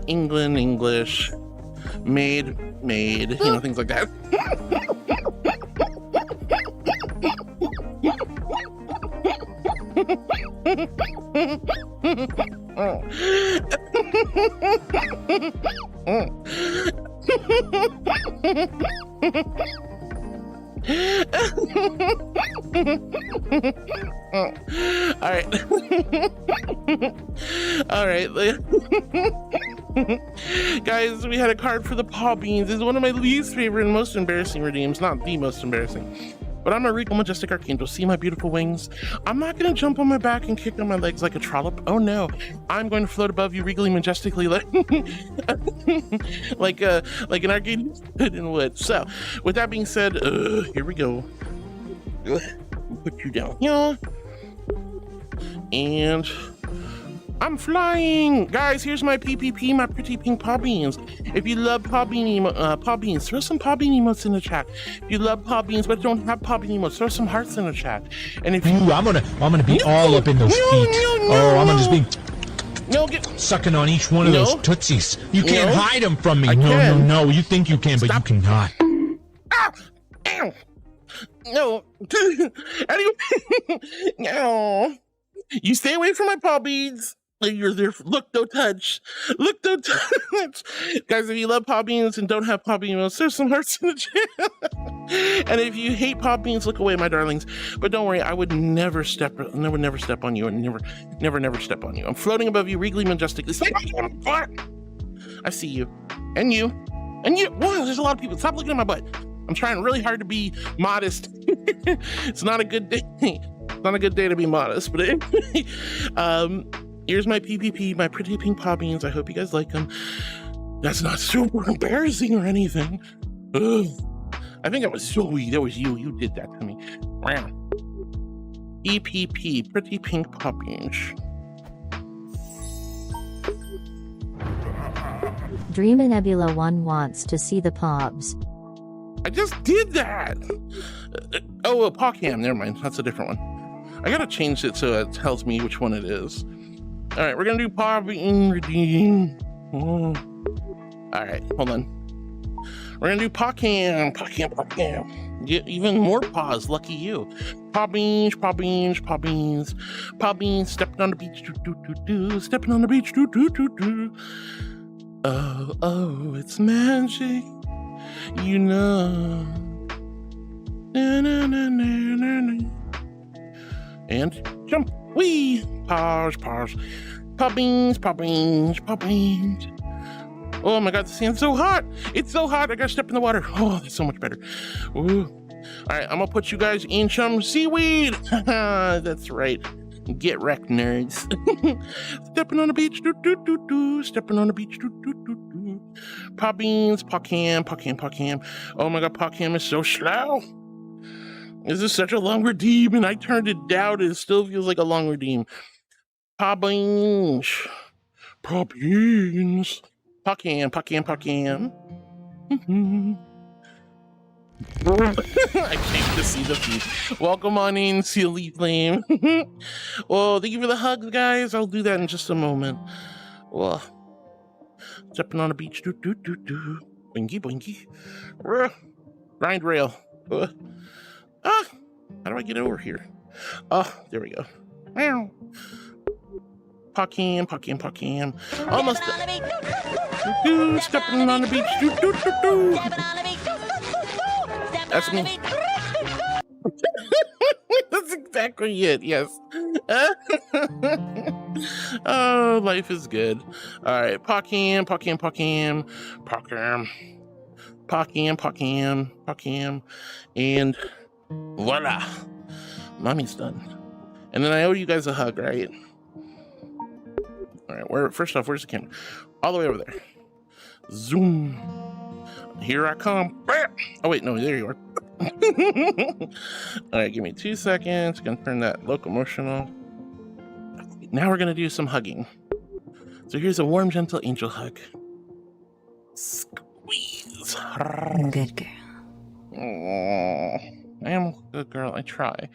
England, English, made, you know, things like that. All right. Guys, we had a card for the paw beans. It's one of my least favorite and most embarrassing redeems. Not the most embarrassing, but I'm a regal majestic archangel. See my beautiful wings? I'm not gonna jump on my back and kick on my legs like a trollop. Oh no, I'm going to float above you regally majestically like like an archangel in wood. So with that being said, here we go. Put you down here, and I'm flying! Guys, here's my PPP, my pretty pink paw beans. If you love paw beans, throw some paw bean emotes in the chat. If you love paw beans but don't have paw bean emotes, throw some hearts in the chat. And if you... I'm gonna be all up in those feet. I'm gonna just be... No, sucking on each one of those tootsies. You can't hide them from me. No. You think you can, but you cannot. Ah! Ow! No. Anyway, no. You stay away from my paw beads. You're there. Look, don't touch. Look, don't touch. Guys, if you love paw beans and don't have paw beans, there's some hearts in the chat. And if you hate paw beans, look away, my darlings. But don't worry, I would never step on you, and never step on you. I'm floating above you, regally, majestically. I see you. And you. Whoa, there's a lot of people. Stop looking at my butt. I'm trying really hard to be modest. It's not a good day. It's not a good day to be modest, but anyway. Here's my PPP, my pretty pink paw beans. I hope you guys like them. That's not super embarrassing or anything. Ugh. I think that was Zoe. That was you. You did that to me. Wow. EPP, pretty pink paw beans. Dreama Nebula 1 wants to see the pobs. I just did that. Oh, paw cam. Never mind. That's a different one. I gotta change it so it tells me which one it is. All right, we're gonna do paw bean redeem. Oh. All right, hold on. We're gonna do paw cam. Get even more paws. Lucky you. Paw beans. Stepping on the beach. Stepping on the beach. Oh, it's magic. You know. And jump. Wee. Paws. Paw beans. Oh my god, the sand's so hot. It's so hot. I gotta step in the water. Oh, that's so much better. Ooh. All right, I'm gonna put you guys in some seaweed. That's right. Get wrecked, nerds. Stepping on the beach. Stepping on the beach. Paw beans. Paw cam. Oh my god, paw cam is so slow. This is such a long redeem, and I turned it down, and it still feels like a long redeem. Paw beans. Paw cam. I came to see the feed. Welcome on in, Silly Flame. Well, thank you for the hugs, guys. I'll do that in just a moment. Well, stepping on the beach. Boinky. Grind rail. How do I get over here? Oh, there we go. Meow. Paw cam. Almost. Stepping on the beach. That's me. That's exactly it. Yes. Oh, life is good. All right, paw cam, and voila, mommy's done. And then I owe you guys a hug, right? All right, first off, where's the camera? All the way over there. Zoom. Here I come. Oh wait, no, there you are. All right, give me 2 seconds. Gonna turn that locomotion off. Now we're gonna do some hugging. So here's a warm, gentle angel hug. Squeeze. Good girl. Oh, I am a good girl. I try.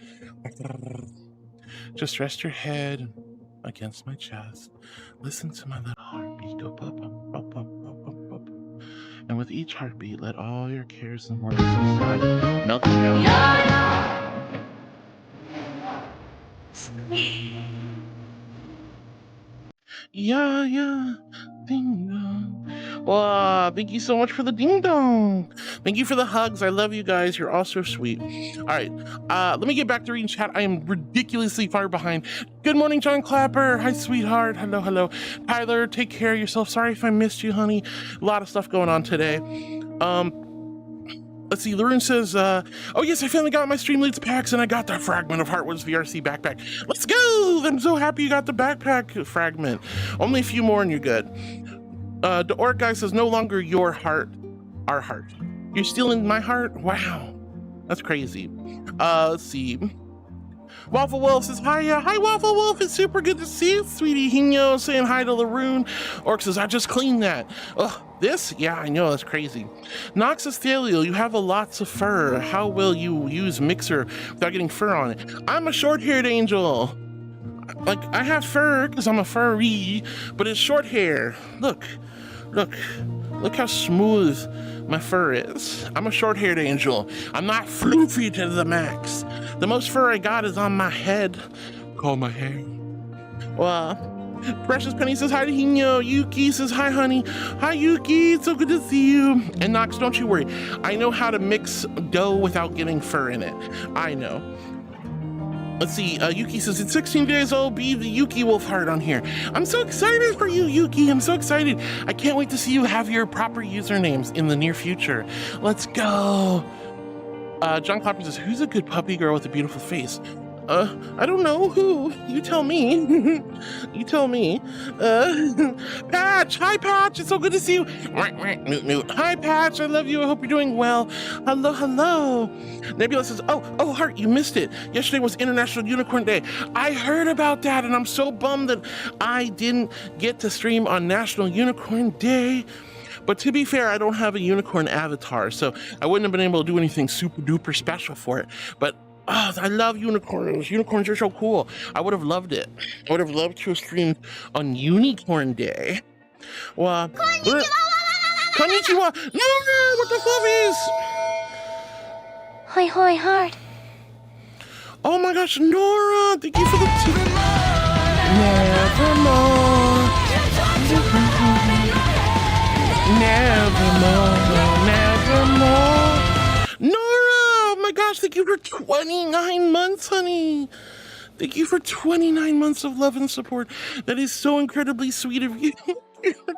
Just rest your head against my chest. Listen to my little heartbeat go pop, pop, pop, pop, pop, pop. And with each heartbeat, let all your cares and worries inside melt down. Yeah, ding dong. Wow, thank you so much for the ding dong. Thank you for the hugs. I love you guys. You're all so sweet. All right, let me get back to reading chat. I am ridiculously far behind. Good morning, John Clapper. Hi, sweetheart. Hello. Tyler, take care of yourself. Sorry if I missed you, honey. A lot of stuff going on today. Let's see, Lauren says, oh yes, I finally got my Streamleads packs and I got the Fragment of Heartwood's VRC backpack. Let's go! I'm so happy you got the backpack fragment. Only a few more and you're good. The orc guy says, no longer your heart, our heart. You're still in my heart? Wow, that's crazy. Let's see. Waffle Wolf says, hi Waffle Wolf, it's super good to see you, sweetie. Hino saying hi to Laroon. Orc says, I just cleaned that. Ugh, this? Yeah, I know, that's crazy. Noxus Thaliel, you have a lots of fur. How will you use Mixer without getting fur on it? I'm a short-haired angel. like, I have fur because I'm a furry, but it's short hair. Look how smooth my fur is. I'm a short-haired angel. I'm not floofy to the max. The most fur I got is on my head. Call my hair. Well, Precious Penny says hi to Hino. Yuki says hi, honey. Hi, Yuki. It's so good to see you. And Nox, don't you worry. I know how to mix dough without getting fur in it. I know. Let's see. Yuki says it's 16 days old. Be the Yuki wolf heart on here. I'm so excited for you, Yuki. I'm so excited. I can't wait to see you have your proper usernames in the near future. Let's go. John Clapper says, who's a good puppy girl with a beautiful face? I don't know. Who? You tell me. You tell me. Patch! Hi, Patch! It's so good to see you. Hi, Patch! I love you. I hope you're doing well. Hello, hello. Nebula says, oh, Heart, you missed it. Yesterday was International Unicorn Day. I heard about that, and I'm so bummed that I didn't get to stream on National Unicorn Day. But to be fair, I don't have a unicorn avatar, so I wouldn't have been able to do anything super duper special for it. But I love unicorns. Unicorns are so cool. I would have loved it. I would have loved to have streamed on Unicorn Day. Well, Konnichiwa! No, what the fluffies? Hoi hoi Heart. Oh my gosh, Nora! Thank you for the Nevermore. Nora! Oh my gosh, thank you for 29 months, honey. Thank you for 29 months of love and support. That is so incredibly sweet of you.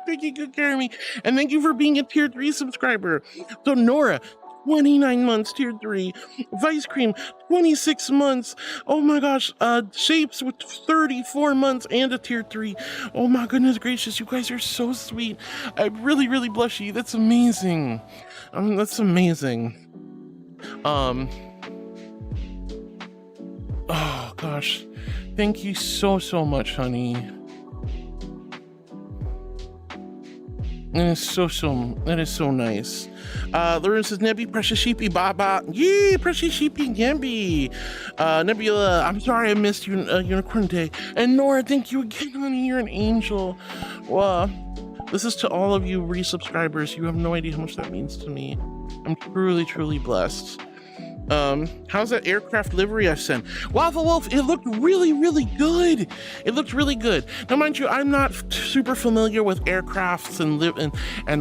Taking good care of me. And thank you for being a tier 3 subscriber. So Nora, 29 months, tier 3. Vice Cream, 26 months. Oh my gosh, Shapes with 34 months and a tier 3. Oh my goodness gracious, you guys are so sweet. I really, really bless you. That's amazing. That's amazing. Oh gosh, thank you so much, honey. That is so nice. Lauren says, Nebby, precious sheepy, baba. Yee, precious sheepy, Nebby. Nebula, I'm sorry I missed you, Unicorn Day. And Nora, thank you again, honey. You're an angel. Well, this is to all of you resubscribers. You have no idea how much that means to me. I'm truly, truly blessed. How's that aircraft livery I sent? Waffle Wolf, it looked really, really good. It looked really good. Now, mind you, I'm not super familiar with aircrafts and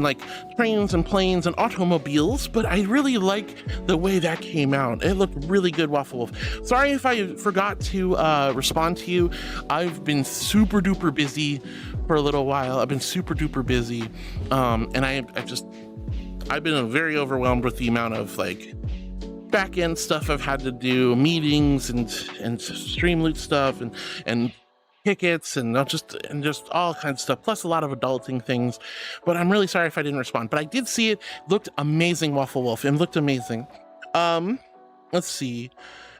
like trains and planes and automobiles, but I really like the way that came out. It looked really good, Waffle Wolf. Sorry if I forgot to respond to you. I've been super duper busy for a little while. I've been super duper busy. And I've been very overwhelmed with the amount of like back end stuff I've had to do, meetings and stream loot stuff and tickets and just all kinds of stuff, plus a lot of adulting things. But I'm really sorry if I didn't respond. But I did see it. Looked amazing, Waffle Wolf. It looked amazing. Let's see.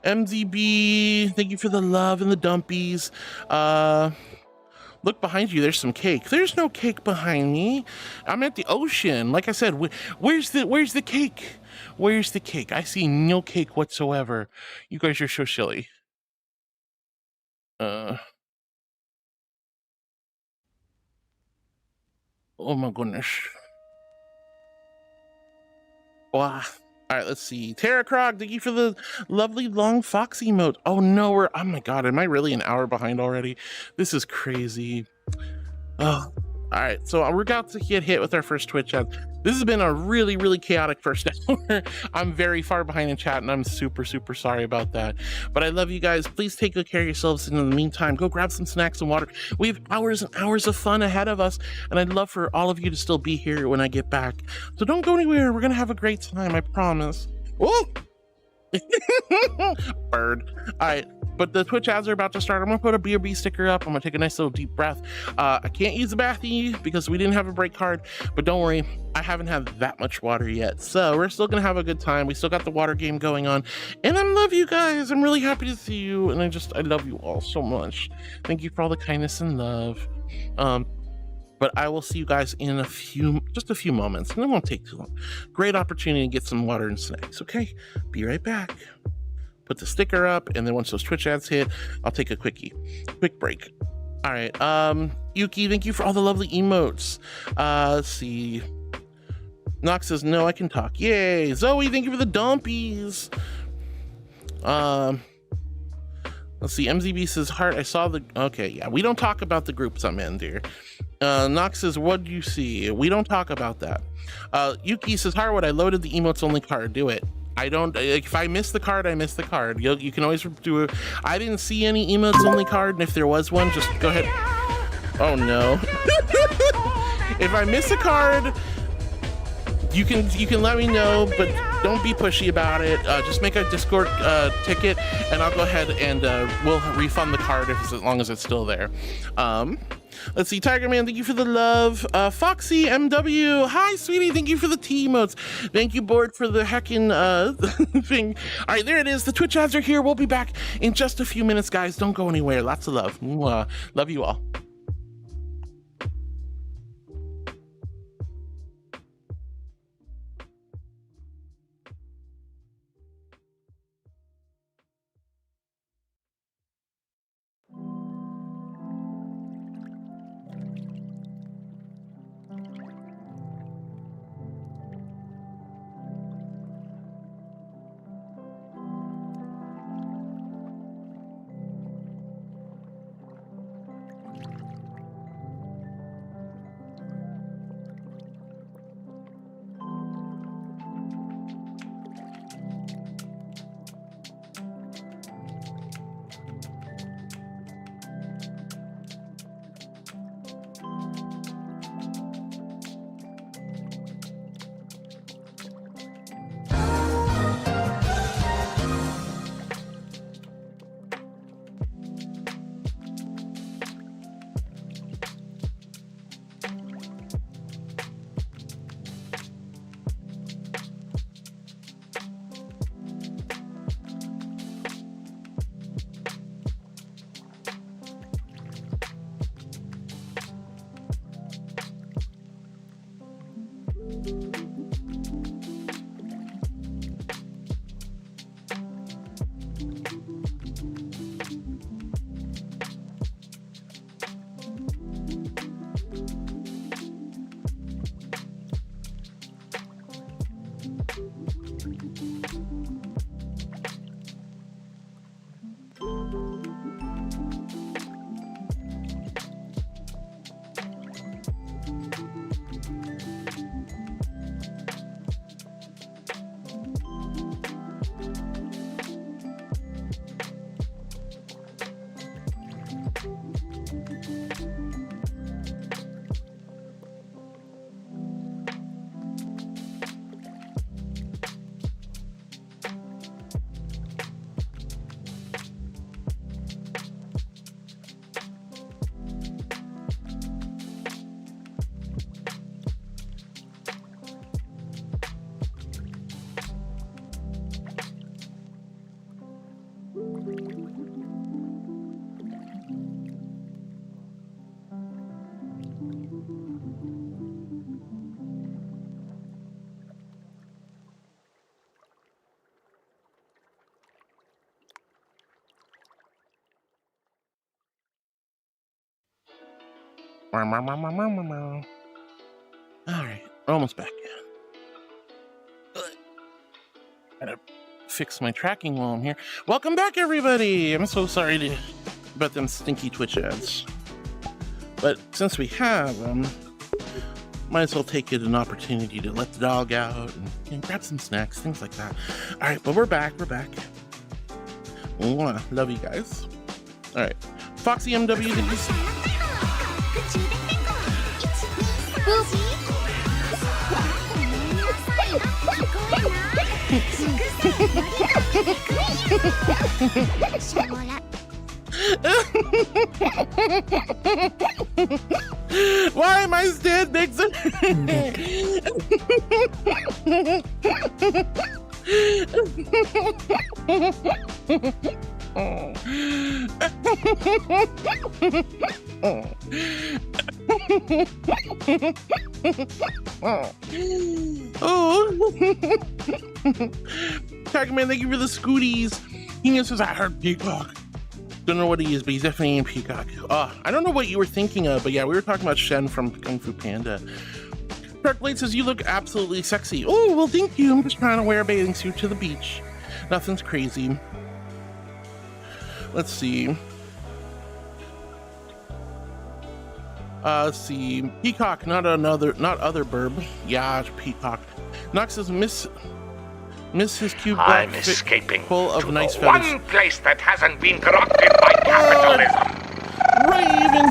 MZB, thank you for the love and the dumpies. Look behind you, there's some cake. There's no cake behind me. I'm at the ocean. Like I said, where's the cake? Where's the cake? I see no cake whatsoever. You guys are so silly. Oh my goodness. Wow. All right, let's see. Tara Krog, thank you for the lovely long fox emote. Oh no, oh my god, am I really an hour behind already? This is crazy. Oh, all right, so we're about to get hit with our first Twitch ad. This has been a really, really chaotic first hour. I'm very far behind in chat, and I'm super, super sorry about that. But I love you guys. Please take good care of yourselves. And in the meantime, go grab some snacks and water. We have hours and hours of fun ahead of us, and I'd love for all of you to still be here when I get back. So don't go anywhere. We're going to have a great time, I promise. Oh! Bird. All right, but the Twitch ads are about to start. I'm gonna put a BRB sticker up. I'm gonna take a nice little deep breath. I can't use the bathy because we didn't have a break card, but don't worry, I haven't had that much water yet, so we're still gonna have a good time. We still got the water game going on, and I love you guys. I'm really happy to see you, and I love you all so much. Thank you for all the kindness and love. But I will see you guys in just a few moments, and it won't take too long. Great opportunity to get some water and snacks, okay? Be right back. put the sticker up, and then once those Twitch ads hit, I'll take a quick break. All right, Yuki, thank you for all the lovely emotes. Let's see. Nox says, no, I can talk. Yay. Zoe, thank you for the dumpies. Let's see. MZB says, heart, I saw the... Okay, yeah, we don't talk about the groups I'm in, dear. Nox says, what do you see? We don't talk about that. Yuki says, Harwood, I loaded the emotes only card. Do it. I don't... If I miss the card, I miss the card. You can always do it. I didn't see any emotes only card, and if there was one, just go ahead. Oh, no. If I miss a card... You can let me know, but don't be pushy about it. Just make a Discord ticket, and I'll go ahead and we'll refund the card as long as it's still there. Let's see, Tiger Man, thank you for the love. Foxy MW, hi sweetie, thank you for the T emotes. Thank you, Board, for the heckin' thing. All right, there it is. The Twitch ads are here. We'll be back in just a few minutes, guys. Don't go anywhere. Lots of love. Mwah. Love you all. All right, we're almost back. Gotta fix my tracking while I'm here. Welcome back, everybody. I'm so sorry about them stinky Twitch ads, but since we have them, might as well take it an opportunity to let the dog out and grab some snacks, things like that. All right, but we're back. Mwah. Love you guys. All right, Foxy MW, did you see? Why am I dead, Nixon? Oh. Tiger Man, thank you for the scooties. He says, I heard Peacock. Don't know what he is, but he's definitely in Peacock. I don't know what you were thinking of, but yeah, we were talking about Shen from Kung Fu Panda. Dark Blade says, you look absolutely sexy. Oh, well, thank you. I'm just trying to wear a bathing suit to the beach. Nothing's crazy. Let's see. Let's see. Peacock, not other burb. Yeah, Peacock. Nox says, miss his cute black I'm escaping full of to nice the feathers. one place that hasn't been corrupted by capitalism. Raven.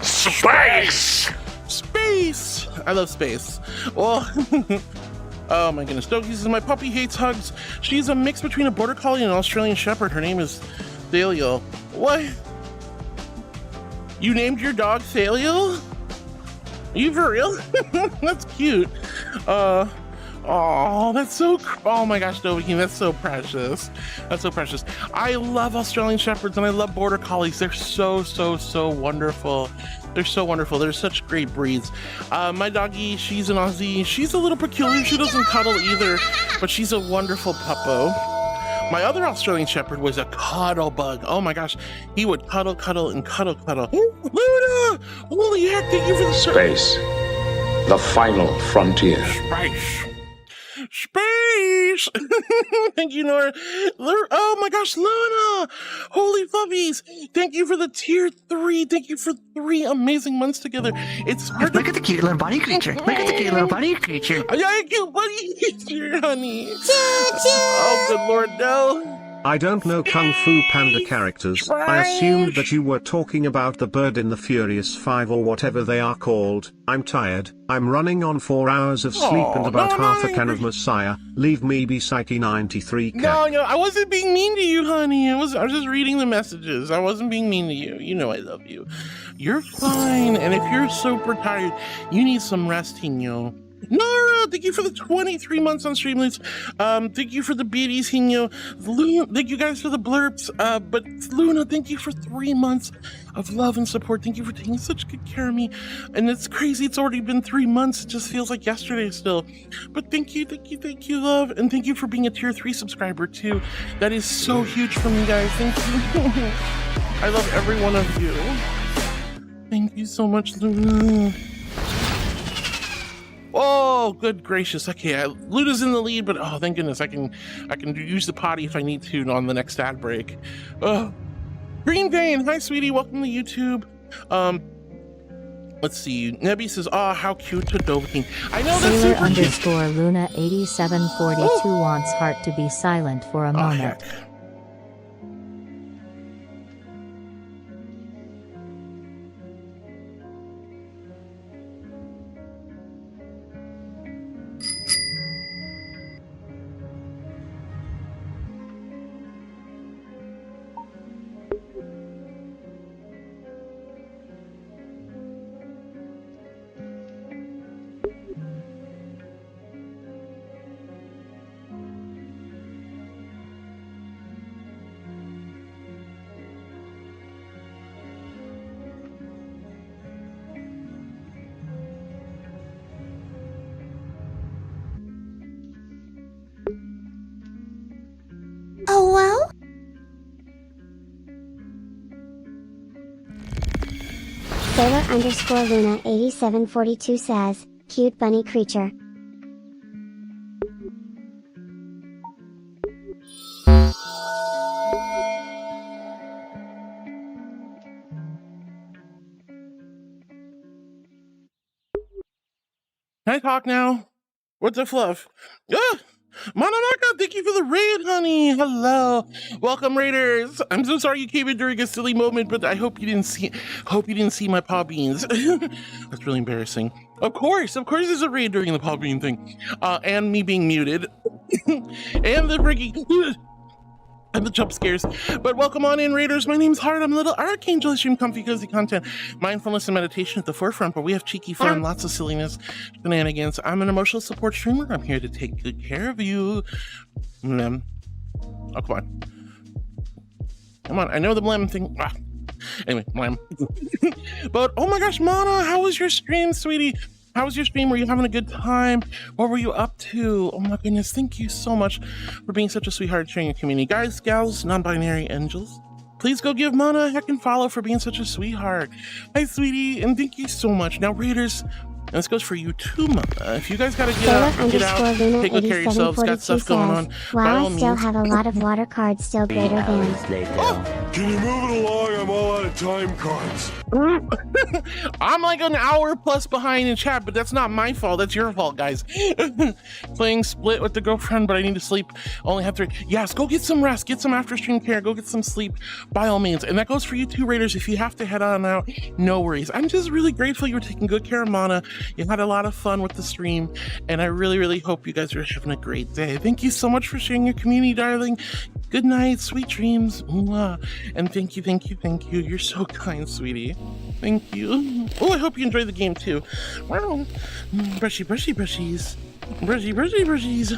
Space. Space. I love space. Well, oh my goodness. Doki says, my puppy hates hugs. She's a mix between a border collie and an Australian shepherd. Her name is Thaliel. What? You named your dog Thaliel? Are you for real? That's cute. Oh, that's so, oh my gosh, Doki, that's so precious. That's so precious. I love Australian Shepherds and I love Border Collies. They're so wonderful. They're so wonderful. They're such great breeds. My doggie, she's an Aussie. She's a little peculiar. She doesn't cuddle either, but she's a wonderful puppo. My other Australian Shepherd was a cuddle bug. Oh my gosh, he would cuddle and cuddle. Luna! Holy heck, thank you for the Space. The final frontier. Space! Thank you, Nora. Oh my gosh, Luna! Holy fluffies! Thank you for the tier 3. Thank you for 3 amazing months together. It's hard Look at the cute little bunny creature. Look at the cute little bunny creature. Yeah, cute bunny creature, honey. Oh, good Lord, no. I don't know Kung Fu Panda characters. I assumed that you were talking about the bird in the Furious 5 or whatever they are called. I'm tired. I'm running on 4 hours of sleep and about half a can of Messiah. Leave me be Psyche 93 cat. No, I wasn't being mean to you, honey. I was just reading the messages. I wasn't being mean to you. You know I love you. You're fine. And if you're super tired, you need some rest, Hino. Nora, thank you for the 23 months on Streamlabs. Thank you for the beaties, Hino. Luna, thank you guys for the blurps. But Luna, thank you for 3 months of love and support. Thank you for taking such good care of me. And it's crazy, it's already been 3 months. It just feels like yesterday still. But thank you, love. And thank you for being a tier 3 subscriber too. That is so huge for me, guys. Thank you. I love every one of you. Thank you so much, Luna. Oh, good gracious. Okay, Luna's in the lead, but oh, thank goodness, I can use the potty if I need to on the next ad break. Oh, Green Vein, hi sweetie, welcome to YouTube. Let's see. Nebby says, "Oh, how cute to Dovahkiin." I know that's super underscore Luna 8742 wants heart to be silent for a moment. Heck. Oh, well? Sailor underscore Luna 8742 says, cute bunny creature. Can I talk now? What's the fluff? Ah! Manamaka, thank you for the raid, honey. Hello. Welcome, raiders. I'm so sorry you came in during a silly moment, but I hope you didn't see my paw beans. That's really embarrassing. Of course there's a raid during the paw bean thing. And me being muted. And the freaking and the jump scares. But welcome on in, raiders. My name's Hart. I'm a little Archangel. I stream comfy, cozy content, mindfulness and meditation at the forefront, but we have cheeky fun, lots of silliness, shenanigans. I'm an emotional support streamer. I'm here to take good care of you. Oh, come on. I know the blam thing. Anyway, blam. But oh my gosh, Mana, how was your stream, sweetie? How was your stream? Were you having a good time? What were you up to? Oh my goodness, thank you so much for being such a sweetheart, sharing your community. Guys, gals, non-binary angels, please go give Mana a heckin' follow for being such a sweetheart. Hi, sweetie, and thank you so much. Now, Raiders, and this goes for you too, Mana. If you guys gotta get out, take good care of yourselves, got stuff going on. Wow, I still have a lot of water cards still greater than. Can you move it along? I'm all out of time cards. I'm like an hour plus behind in chat, but that's not my fault. That's your fault, guys. Playing Split with the girlfriend, but I need to sleep. Only have 3. Yes, go get some rest. Get some after stream care. Go get some sleep by all means. And that goes for you too, Raiders. If you have to head on out, no worries. I'm just really grateful you were taking good care of Mana. You had a lot of fun with the stream, and I really, really hope you guys are having a great day. Thank you so much for sharing your community, darling. Good night, sweet dreams. Mwah. And thank you, thank you, thank you. You're so kind, sweetie. Thank you. Oh, I hope you enjoy the game too. Wow. Brushy, brushy, brushies. Brushy, brushy, brushies.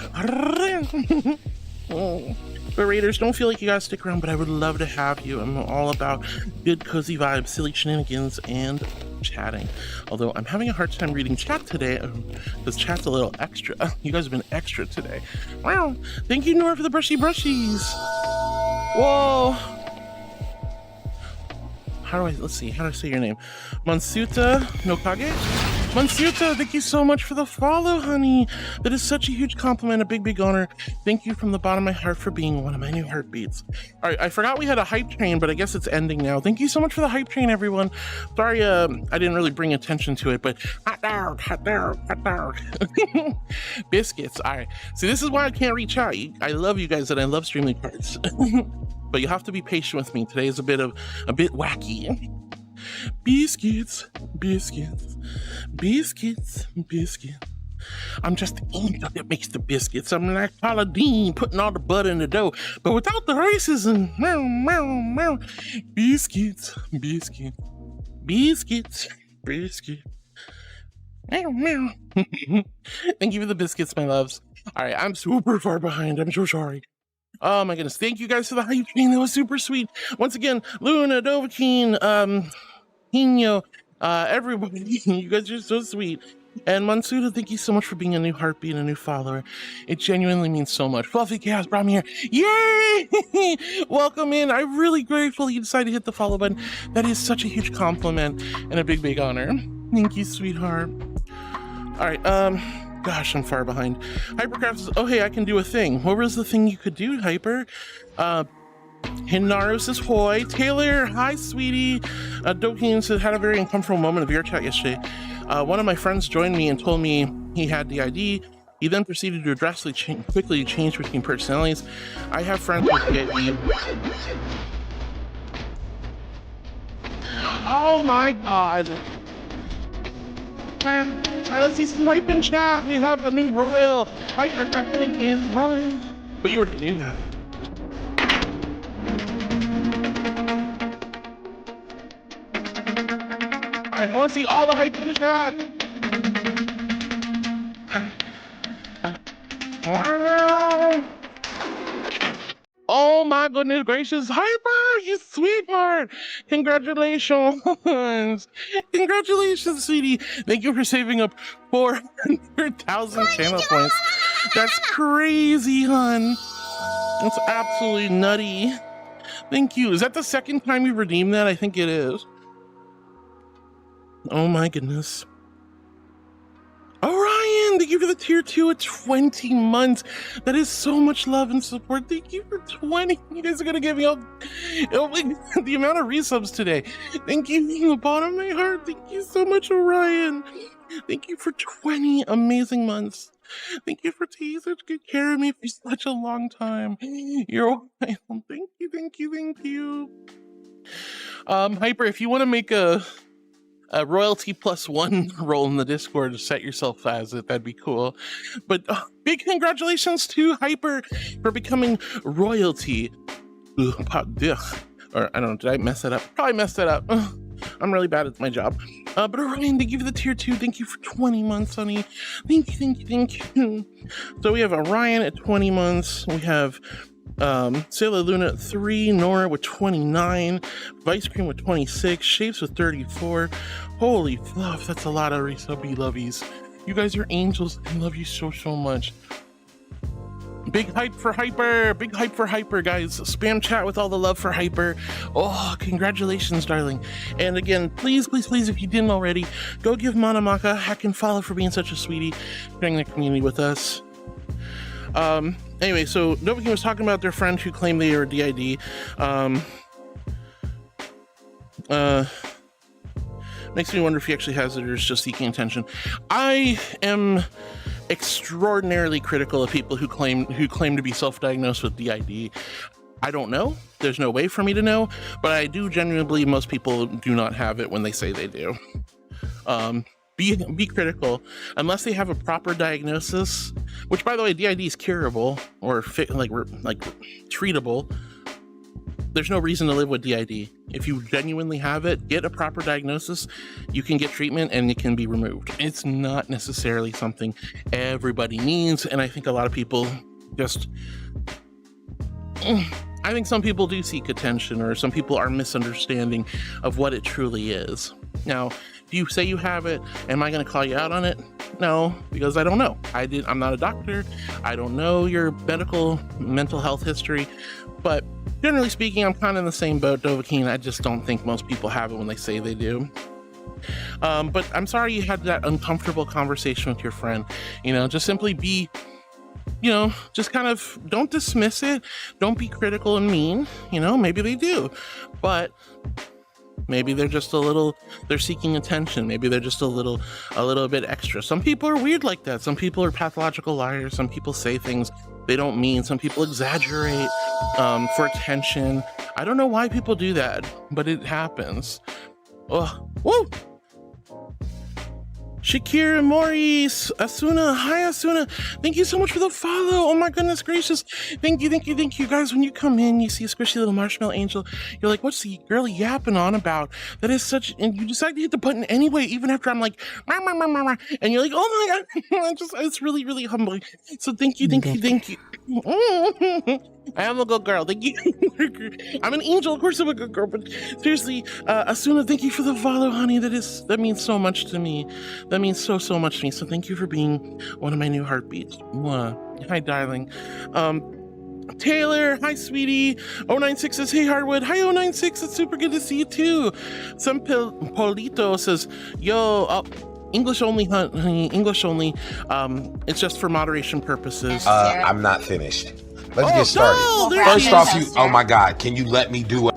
Oh. But Raiders, don't feel like you gotta stick around, but I would love to have you. I'm all about good, cozy vibes, silly shenanigans, and chatting. Although I'm having a hard time reading chat today because chat's a little extra. You guys have been extra today. Wow. Thank you, Nora, for the brushy brushies. Whoa. Let's see, how do I say your name? Mansuta Nokage? Mansuta, thank you so much for the follow, honey. That is such a huge compliment, a big, big honor. Thank you from the bottom of my heart for being one of my new heartbeats. All right, I forgot we had a hype train, but I guess it's ending now. Thank you so much for the hype train, everyone. Sorry, I didn't really bring attention to it, but hot dog, hot dog, hot dog. Biscuits, all right. See, this is why I can't reach out. I love you guys and I love streaming cards. But you have to be patient with me. Today is a bit wacky. Biscuits, biscuits, biscuits, biscuits. I'm just the angel that makes the biscuits. I'm like Paula Deen putting all the butter in the dough, but without the racism. Meow, meow, meow. Biscuits, biscuits, biscuits, biscuits. Meow, meow. Thank you for the biscuits, my loves. All right, I'm super far behind. I'm so sorry. Oh my goodness, thank you guys for the hype train. That was super sweet. Once again, Luna, Dovahkiin, Hino, everybody, you guys are so sweet. And Mansuda, thank you so much for being a new heartbeat and a new follower. It genuinely means so much. Fluffy Chaos brought me here. Yay! Welcome in. I'm really grateful you decided to hit the follow button. That is such a huge compliment and a big, big honor. Thank you, sweetheart. All right, gosh, I'm far behind. Hypercraft says, oh, hey, I can do a thing. What was the thing you could do, Hyper? Hinaro says, hoy. Taylor, hi, sweetie. Dokin says, had a very uncomfortable moment of your chat yesterday. One of my friends joined me and told me he had the ID. He then proceeded to drastically quickly change between personalities. I have friends with the Oh my god. Let's see some hype in chat. We have a new royal. But you were doing that. I want to see all the hype in the chat. Oh my goodness gracious, Hyper, you sweetheart! Congratulations! Congratulations, sweetie! Thank you for saving up 400,000 channel points. That's crazy, hun. That's absolutely nutty. Thank you. Is that the second time you redeemed that? I think it is. Oh my goodness. Orion, thank you for the tier 2 at 20 months. That is so much love and support. Thank you for 20. You guys are gonna give me all the amount of resubs today. Thank you from the bottom of my heart. Thank you so much, Orion. Thank you for 20 amazing months. Thank you for taking such good care of me for such a long time. You're welcome. Thank you, thank you, thank you. Hyper, if you want to make a royalty +1 role in the Discord to set yourself as it, that'd be cool. But big congratulations to Hyper for becoming royalty. Or I don't know, did I mess that up? Probably messed that up. I'm really bad at my job. But Orion, thank you for the tier 2. Thank you for 20 months, honey. Thank you, thank you, thank you. So we have Orion at 20 months. We have Sailor Luna at 3, Nora with 29, Vice Cream with 26, Shapes with 34. Holy fluff, that's a lot of resubby lovies. You guys are angels. I love you so, so much. Big hype for Hyper. Big hype for Hyper, guys. Spam chat with all the love for Hyper. Oh, congratulations, darling. And again, please, please, please, if you didn't already, go give Manamaka a heck and follow for being such a sweetie, sharing the community with us. Anyway, so ᷩ티Geᒪ was talking about their friend who claimed they were DID. Makes me wonder if he actually has it or is just seeking attention. I am extraordinarily critical of people who claim to be self-diagnosed with DID. I don't know. There's no way for me to know, but I do genuinely believe most people do not have it when they say they do. Be critical unless they have a proper diagnosis, which, by the way, DID is curable or treatable. There's no reason to live with DID. If you genuinely have it, get a proper diagnosis, you can get treatment and it can be removed. It's not necessarily something everybody needs, and I think a lot of people just... I think some people do seek attention, or some people are misunderstanding of what it truly is. Now, if you say you have it, am I going to call you out on it? No, because I don't know. I'm not a doctor. I don't know your mental health history, but generally speaking, I'm kind of in the same boat, ᷩ티Geᒪ. I just don't think most people have it when they say they do. But I'm sorry you had that uncomfortable conversation with your friend. You know, just simply be, you know, just kind of don't dismiss it. Don't be critical and mean. You know, maybe they do, but maybe they're just they're seeking attention. Maybe they're just a little bit extra. Some people are weird like that. Some people are pathological liars. Some people say things they don't mean. Some people exaggerate for attention. I don't know why people do that, but it happens. Oh, woo! Shakir and Maurice, Asuna, hi Asuna, thank you so much for the follow. Oh my goodness gracious, thank you guys. When you come in, you see a squishy little marshmallow angel, you're like, what's the girl yapping on about? That is such, and you decide to hit the button anyway, even after I'm like, rah, rah, rah, rah, rah, and you're like, oh my god, it's really, really humbling. So thank you. I am a good girl, thank you. I'm an angel, of course I'm a good girl, but seriously, Asuna, thank you for the follow, honey. That means so much to me. That means so much to me. So thank you for being one of my new heartbeats. Mwah. Hi, darling. Taylor, hi, sweetie. 096 says, hey, Hardwood. Hi, 096. It's super good to see you too. Some Polito says, yo, English only, honey. English only. It's just for moderation purposes. I'm not finished. Let's get started. First off, oh my God, can you let me do it?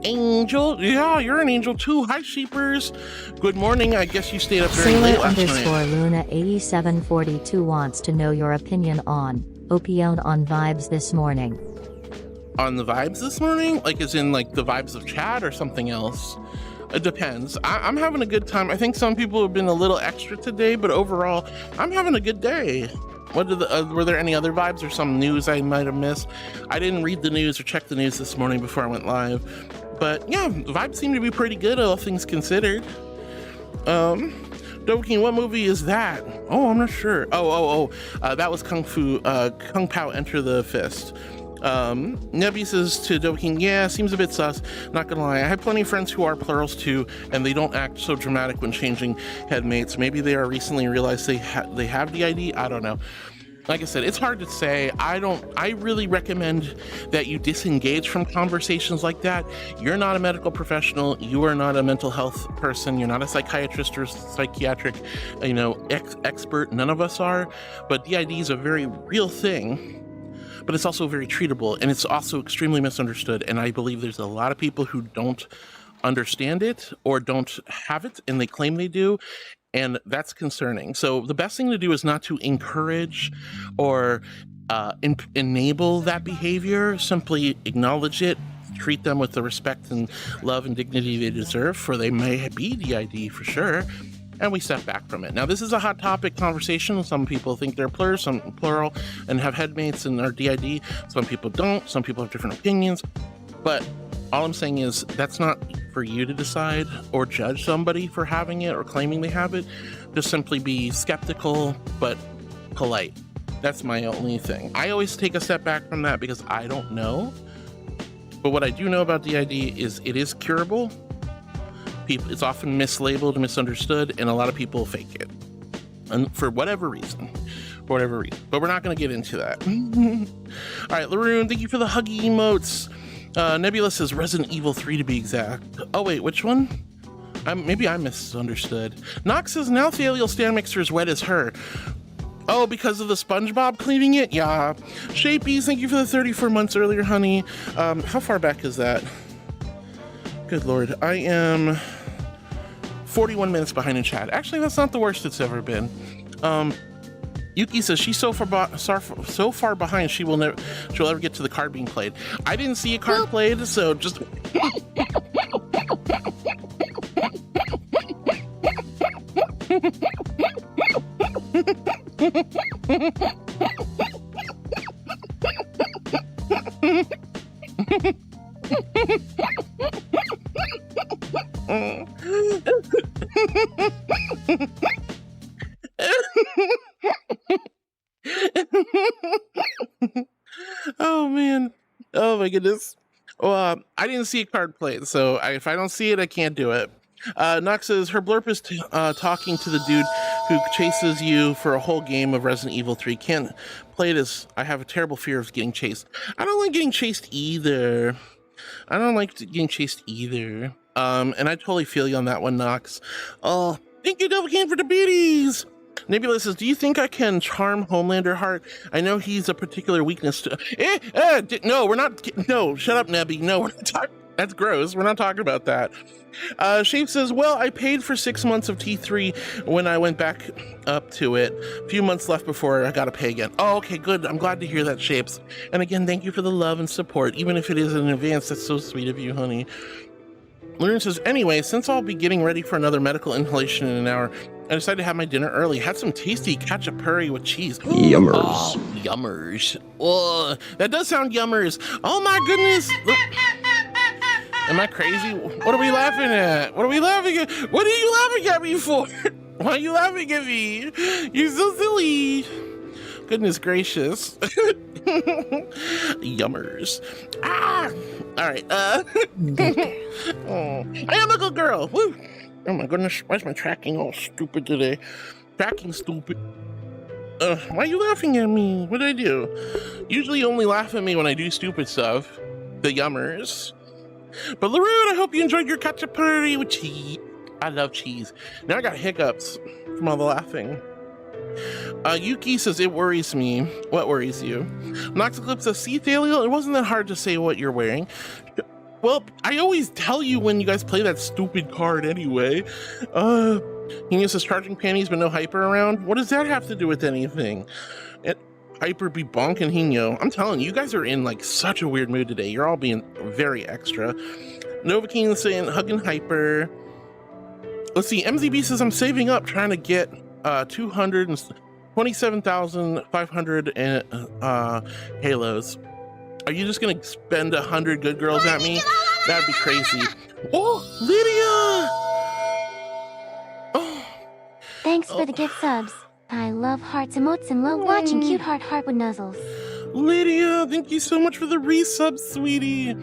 Angel, yeah, you're an angel too. Hi, sheepers. Good morning. I guess you stayed up very late last night. Sailor_Luna8742 wants to know your opinion on Opion on vibes this morning. On the vibes this morning? Like as in like the vibes of chat or something else? It depends. I'm having a good time. I think some people have been a little extra today, but overall, I'm having a good day. Were there any other vibes or some news I might have missed? I didn't read the news or check the news this morning before I went live. But yeah, the vibes seem to be pretty good, all things considered. ᷩ티Geᒪ, what movie is that? Oh, I'm not sure. That was Kung Pao Enter the Fist. Nebby says to ᷩ티Geᒪ, yeah, seems a bit sus, not gonna lie. I have plenty of friends who are plurals too, and they don't act so dramatic when changing headmates. Maybe they are recently realized they have DID. I don't know. Like I said, it's hard to say. I really recommend that you disengage from conversations like that. You're not a medical professional. You are not a mental health person. You're not a psychiatrist or psychiatric, expert. None of us are. But DID is a very real thing. But it's also very treatable, and it's also extremely misunderstood. And I believe there's a lot of people who don't understand it or don't have it, and they claim they do. And that's concerning. So the best thing to do is not to encourage or enable that behavior. Simply acknowledge it, treat them with the respect and love and dignity they deserve, for they may be DID for sure. And we step back from it. Now, this is a hot topic conversation. Some people think they're plural and have headmates and are DID. Some people don't. Some people have different opinions. But all I'm saying is that's not for you to decide or judge somebody for having it or claiming they have it. Just simply be skeptical but polite. That's my only thing. I always take a step back from that because I don't know. But what I do know about DID is it is curable. It's often mislabeled, misunderstood, and a lot of people fake it. And for whatever reason. But we're not going to get into that. All right, Laroon, thank you for the huggy emotes. Nebula says Resident Evil 3 to be exact. Oh, wait, which one? Maybe I misunderstood. Nox says now Thaliel's stand mixer is wet as her. Oh, because of the SpongeBob cleaning it? Yeah. Shapies, thank you for the 34 months earlier, honey. How far back is that? Good Lord. I am 41 minutes behind in chat. Actually, that's not the worst it's ever been. Yuki says she's so far behind she'll ever get to the card being played. I didn't see a card played, so just... Oh man, oh my goodness. Well, I didn't see a card played, so if I don't see it, I can't do it. Nox says her blurb is talking to the dude who chases you for a whole game of Resident Evil 3. Can't play it as I have a terrible fear of getting chased. I don't like getting chased either. And I totally feel you on that one, Nox. Oh, thank you, Devil King, for the beaties. Nebula says, do you think I can charm Homelander Heart? I know he's a particular weakness to... No, we're not... No, shut up, Nebby. No, we're not talking... That's gross. We're not talking about that. Shape says, well, I paid for 6 months of T3 when I went back up to it. A few months left before I got to pay again. Oh, okay, good. I'm glad to hear that, Shapes. And again, thank you for the love and support, even if it is in advance. That's so sweet of you, honey. Lauren says, anyway, since I'll be getting ready for another medical inhalation in an hour, I decided to have my dinner early. Had some tasty khachapuri with cheese. Yummers. Oh, yummers. Oh, that does sound yummers. Oh my goodness. Look. Am I crazy? What are we laughing at? What are you laughing at me for? Why are you laughing at me? You're so silly. Goodness gracious. Yummers. Ah! All right. Oh, I am a good girl. Woo. Oh my goodness. Why is my tracking all stupid today? Tracking stupid. Why are you laughing at me? What did I do? Usually you only laugh at me when I do stupid stuff. The yummers. But Laroon, I hope you enjoyed your khachapuri with cheese. I love cheese. Now I got hiccups from all the laughing. Yuki says, it worries me. What worries you? Noxeclipse says, see, Thaliel, it wasn't that hard to say what you're wearing. Well, I always tell you when you guys play that stupid card anyway. He says, charging panties but no hyper around. What does that have to do with anything? Hyper be bonk and Hino. I'm telling you, you guys are in like such a weird mood today. You're all being very extra. Novaking saying hug and hyper. Let's see, MZB says I'm saving up trying to get 227,500 halos. Are you just gonna spend 100 good girls at me? That'd be crazy. Oh, Lydia! Oh. Thanks for the gift subs. I love hearts emotes and love watching cute heart with nuzzles. Lydia, thank you so much for the resub, sweetie.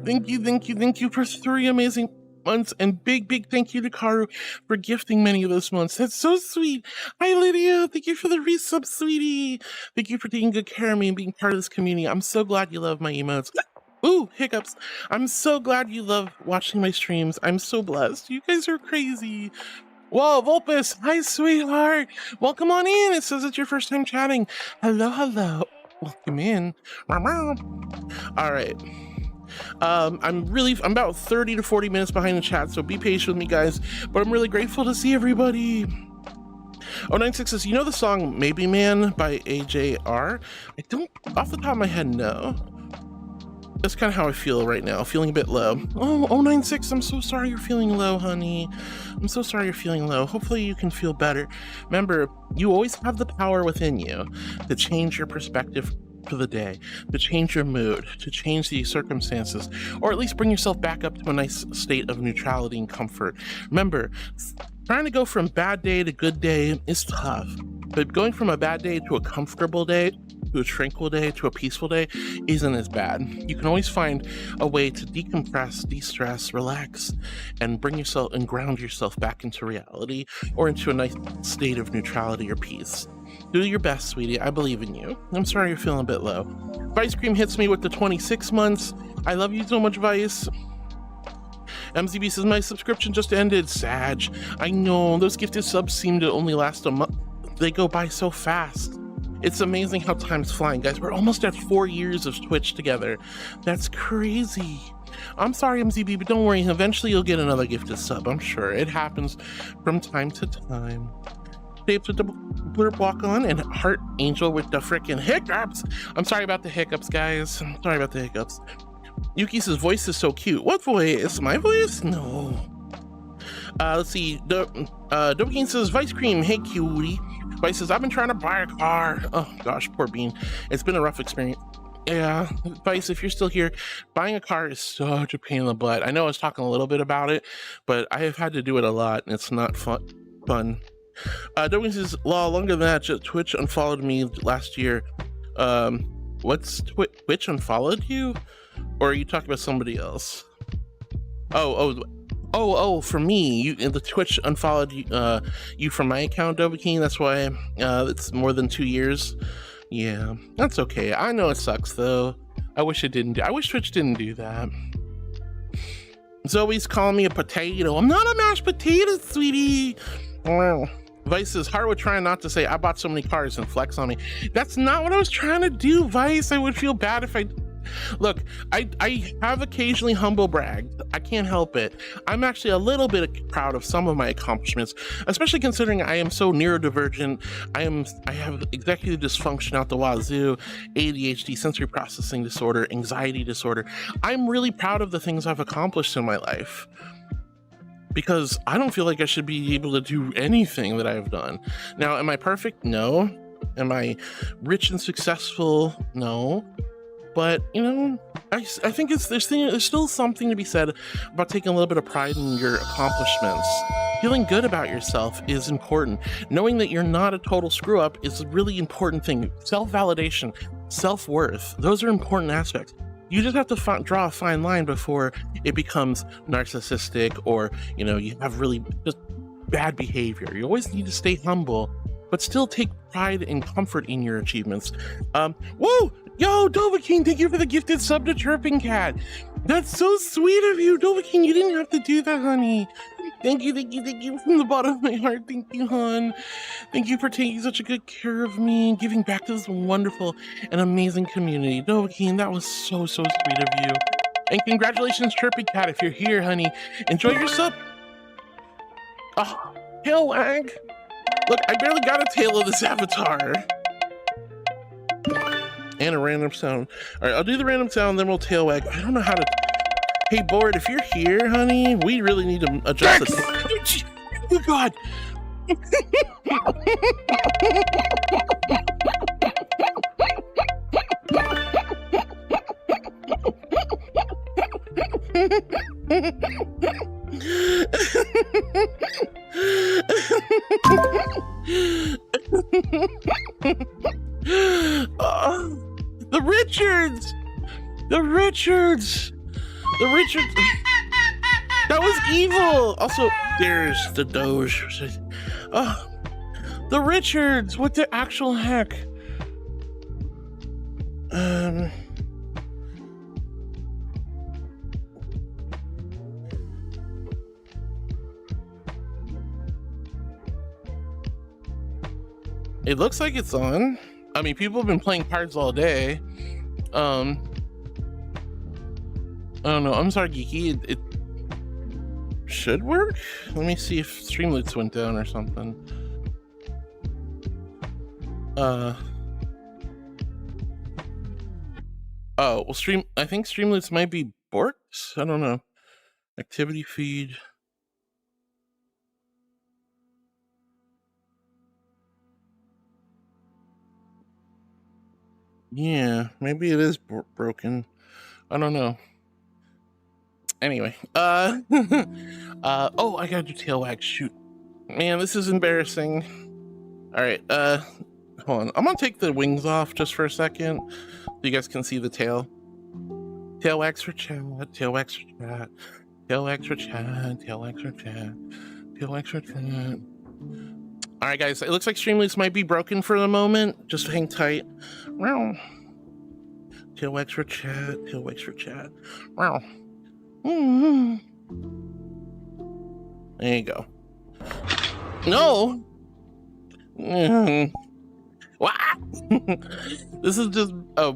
Thank you for 3 amazing months, and big thank you to Karu for gifting many of those months. That's so sweet. Hi, Lydia. Thank you for the resub, sweetie. Thank you for taking good care of me and being part of this community. I'm so glad you love my emotes. Ooh, hiccups. I'm so glad you love watching my streams. I'm so blessed. You guys are crazy. Whoa, Vulpus. Hi, sweetheart. Welcome on in. It says it's your first time chatting. Hello. Welcome in. All right. I'm about 30 to 40 minutes behind the chat, so be patient with me, guys. But I'm really grateful to see everybody. 096 says, you know the song Maybe Man by AJR? I don't, off the top of my head, no. That's kind of how I feel right now, feeling a bit low. Oh, 096, I'm so sorry you're feeling low, honey. I'm so sorry you're feeling low. Hopefully you can feel better. Remember, you always have the power within you to change your perspective for the day, to change your mood, to change the circumstances, or at least bring yourself back up to a nice state of neutrality and comfort. Remember, trying to go from bad day to good day is tough. But going from a bad day to a comfortable day, to a tranquil day, to a peaceful day, isn't as bad. You can always find a way to decompress, de-stress, relax, and bring yourself and ground yourself back into reality or into a nice state of neutrality or peace. Do your best, sweetie. I believe in you. I'm sorry you're feeling a bit low. Vice Cream hits me with the 26 months. I love you so much, Vice. MZB says, my subscription just ended. Sag. I know, those gifted subs seem to only last a month. They go by so fast. It's amazing how time's flying, guys. We're almost at 4 years of Twitch together. That's crazy. I'm sorry, MZB, but don't worry. Eventually you'll get another gifted sub. I'm sure it happens from time to time. Tapes with the blurb walk on and Heart Angel with the frickin' hiccups. I'm sorry about the hiccups, guys. I'm sorry about the hiccups. Yuki says, voice is so cute. What voice? My voice? No. Let's see. Dobekin says, Vice Cream, hey cutie. Vice says, I've been trying to buy a car. Oh gosh, poor Bean. It's been a rough experience. Yeah, Vice, if you're still here, buying a car is such a pain in the butt. I know I was talking a little bit about it, but I have had to do it a lot and it's not fun. Dobekin says, law, longer than that, Twitch unfollowed me last year. What's Twitch unfollowed you? Or are you talking about somebody else? Oh, for me, the Twitch unfollowed you from my account, Dobekin. That's why it's more than 2 years. Yeah, that's okay. I know it sucks though. I wish it didn't. I wish Twitch didn't do that. Zoe's calling me a potato. I'm not a mashed potato, sweetie. Vice says, Heart would try not to say I bought so many cars and flex on me. That's not what I was trying to do, Vice. I would feel bad if I... Look, I have occasionally humble bragged. I can't help it. I'm actually a little bit proud of some of my accomplishments, especially considering I am so neurodivergent. I have executive dysfunction out the wazoo, ADHD, sensory processing disorder, anxiety disorder. I'm really proud of the things I've accomplished in my life, because I don't feel like I should be able to do anything that I've done. Now, am I perfect? No. Am I rich and successful? No. But, you know, I think there's still something to be said about taking a little bit of pride in your accomplishments. Feeling good about yourself is important. Knowing that you're not a total screw up is a really important thing. Self-validation, self-worth, those are important aspects. You just have to draw a fine line before it becomes narcissistic or, you know, you have really just bad behavior. You always need to stay humble, but still take pride and comfort in your achievements. Whoa! Yo, Dobekin, thank you for the gifted sub to Chirping Cat. That's so sweet of you, Dobekin. You didn't have to do that, honey. Thank you from the bottom of my heart. Thank you, hon. Thank you for taking such a good care of me and giving back to this wonderful and amazing community. Dobekin, that was so sweet of you. And congratulations, Chirping Cat, if you're here, honey. Enjoy your sub. Oh, tail wag. Look, I barely got a tail of this avatar. And a random sound. All right, I'll do the random sound, then we'll tail wag. I don't know how to... Hey, Board, if you're here, honey, we really need to adjust the... Oh, God. The Richards! That was evil! Also, there's the Doge. The Richards! What the actual heck? It looks like it's on. I mean, people have been playing cards all day. I don't know. I'm sorry, Geeky. It should work. Let me see if Streamloots went down or something. Oh, well, I think Streamloots might be borked. I don't know. Activity feed. Yeah, maybe it is broken. I don't know. Anyway, oh, I gotta do tail wag. Shoot, man, this is embarrassing. All right, hold on. I'm gonna take the wings off just for a second so you guys can see the tail. Tail wax for chat, tail wax for chat, tail wax for chat, tail wax for chat, tail wax for chat. All right, guys, it looks like Streamlabs might be broken for the moment. Just hang tight. Wow. Tail wax for chat, tail wax for chat. Wow. There you go. No. Wow. This is just,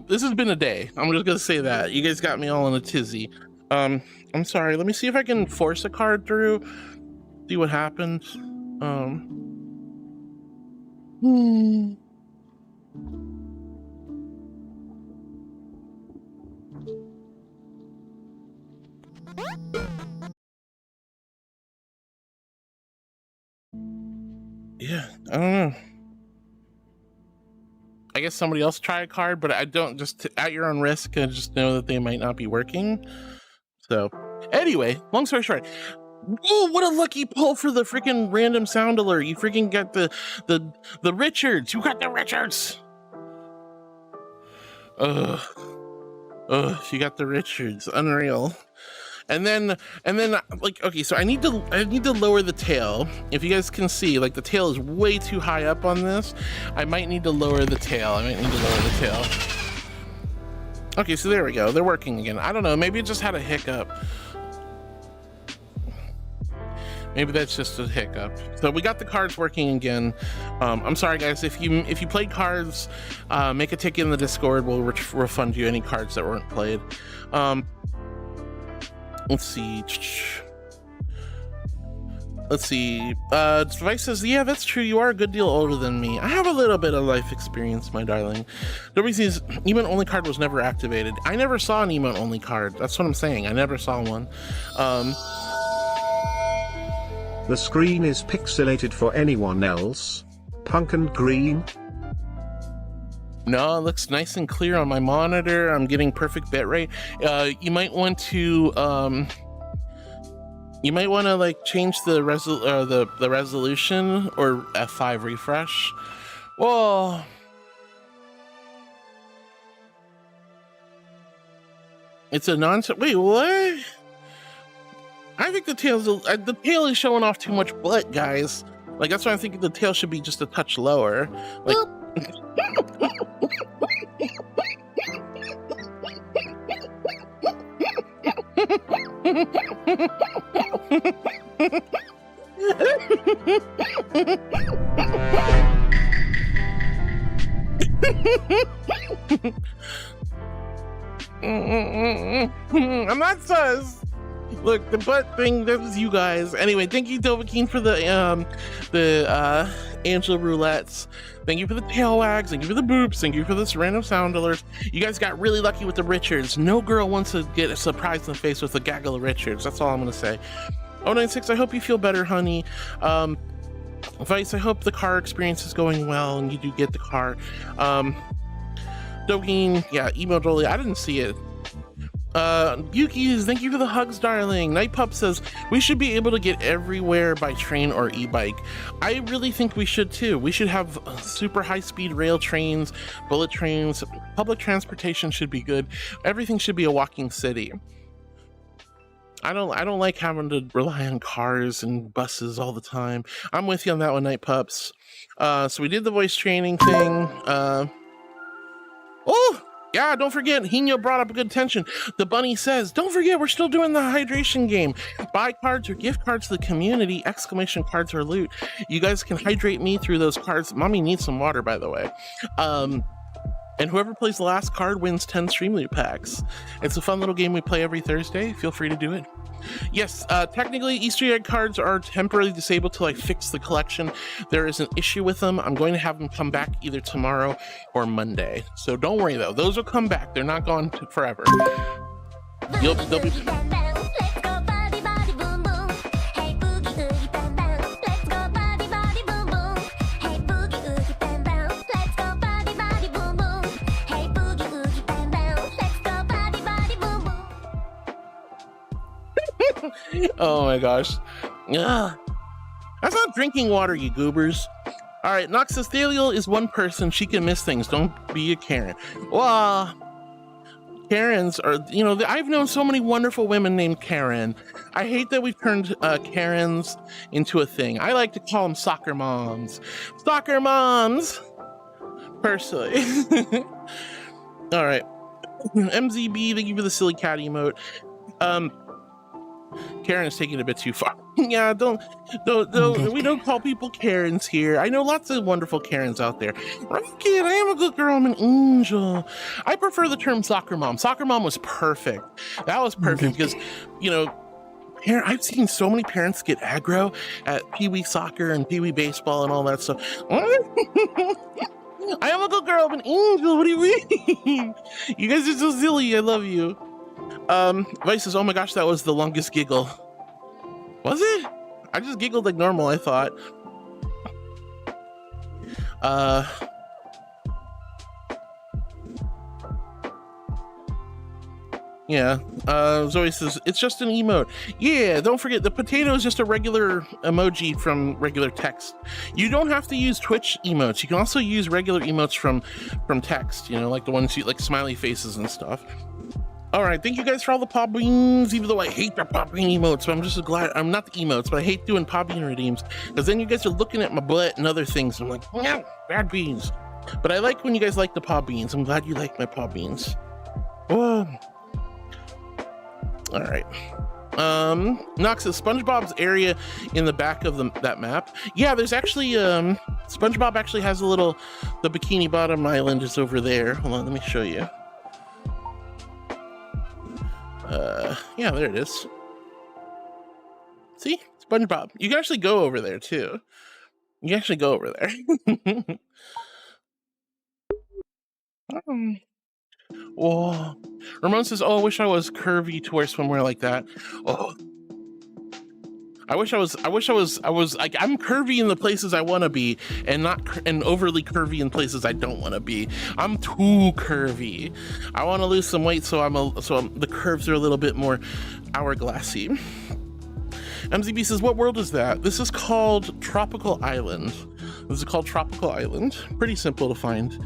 this has been a day. I'm just gonna say that. You guys got me all in a tizzy. I'm sorry. Let me see if I can force a card through. See what happens. Yeah, I don't know. I guess somebody else try a card, but I don't, just at your own risk, and just know that they might not be working. So anyway, long story short, oh, what a lucky pull for the freaking random sound alert. You freaking got the Richards. You got the Richards. You got the Richards. Unreal. And then like, okay, so I need to lower the tail. If you guys can see, like, the tail is way too high up on this. I might need to lower the tail. Okay, so there we go. They're working again. I don't know, maybe it just had a hiccup. Maybe that's just a hiccup. So we got the cards working again. I'm sorry, guys. If you played cards, make a ticket in the Discord. We'll refund you any cards that weren't played. Let's see. Device says, yeah, that's true. You are a good deal older than me. I have a little bit of life experience, my darling. Nobody sees emote only card was never activated. I never saw an emote only card. That's what I'm saying. I never saw one. The screen is pixelated for anyone else. Punk and green. No, it looks nice and clear on my monitor. I'm getting perfect bitrate. You might want to like change the resolution or F5 refresh. Whoa. It's a wait, what? I think the tail is showing off too much butt, guys. Like, that's why I'm thinking the tail should be just a touch lower. Like. I'm not sus. Look, the butt thing, that was you guys. Anyway, thank you, ᔩ티Geᒪ, for the Angel Roulettes. Thank you for the tail wags. Thank you for the boobs. Thank you for this random sound alerts. You guys got really lucky with the Richards. No girl wants to get a surprise in the face with a gaggle of Richards. That's all I'm gonna say. 096, I hope you feel better, honey. Vice, I hope the car experience is going well and you do get the car. ᔩ티Geᒪ, yeah, emote, I didn't see it. Yuki's, thank you for the hugs, darling. Nightpup says, we should be able to get everywhere by train or e-bike. I really think we should too. We should have super high-speed rail trains, bullet trains. Public transportation should be good. Everything should be a walking city. I don't like having to rely on cars and buses all the time. I'm with you on that one, Nightpups. So we did the voice training thing. Oh! Yeah, don't forget, Hino brought up a good tension. The bunny says, don't forget, we're still doing the hydration game. Buy cards or gift cards to the community, exclamation cards or loot. You guys can hydrate me through those cards. Mommy needs some water, by the way. And whoever plays the last card wins 10 Stream Loot packs. It's a fun little game we play every Thursday. Feel free to do it. Yes, technically Easter egg cards are temporarily disabled till I fix the collection. There is an issue with them. I'm going to have them come back either tomorrow or Monday. So don't worry though, those will come back. They're not gone forever. They'll be... Oh my gosh. Ugh. That's not drinking water, you goobers. All right, Noxus Thaliel is one person. She can miss things. Don't be a Karen. Well, Karens are, you know, I've known so many wonderful women named Karen. I hate that we've turned Karens into a thing. I like to call them soccer moms. Soccer moms! Personally. All right. MZB, thank you for the silly cat emote. Karen is taking it a bit too far. Yeah, don't we don't call people Karens here. I know lots of wonderful Karens out there. Rocket, I am a good girl, I'm an angel. I prefer the term soccer mom. Soccer mom was perfect. That was perfect because, you know, I've seen so many parents get aggro at Pee-wee soccer and Pee-wee baseball and all that stuff. I am a good girl, I'm an angel. What do you mean? You guys are so silly. I love you. Vice says, oh my gosh, that was the longest giggle. Was it? I just giggled like normal, I thought. Yeah, Zoe says, it's just an emote. Yeah, don't forget, the potato is just a regular emoji from regular text. You don't have to use Twitch emotes. You can also use regular emotes from text, you know, like the ones you, like smiley faces and stuff. All right, thank you guys for all the pop beans, even though I hate the pop bean emotes, but I'm just glad, I'm not the emotes, but I hate doing pop bean redeems, because then you guys are looking at my butt and other things. I'm like, no, bad beans. But I like when you guys like the pop beans. I'm glad you like my pop beans. Oh. All right. Nox says SpongeBob's area in the back of that map. Yeah, there's actually, SpongeBob actually has a little, the Bikini Bottom Island is over there. Hold on, let me show you. Yeah, there it is. See? SpongeBob. You can actually go over there, too. You can actually go over there. Whoa. Ramon says, oh, I wish I was curvy to wear swimwear like that. Oh. I wish I was like, I'm curvy in the places I want to be and overly curvy in places I don't want to be. I'm too curvy. I want to lose some weight so the curves are a little bit more hourglassy. MZB says, what world is that? This is called Tropical Island. This is called Tropical Island. Pretty simple to find.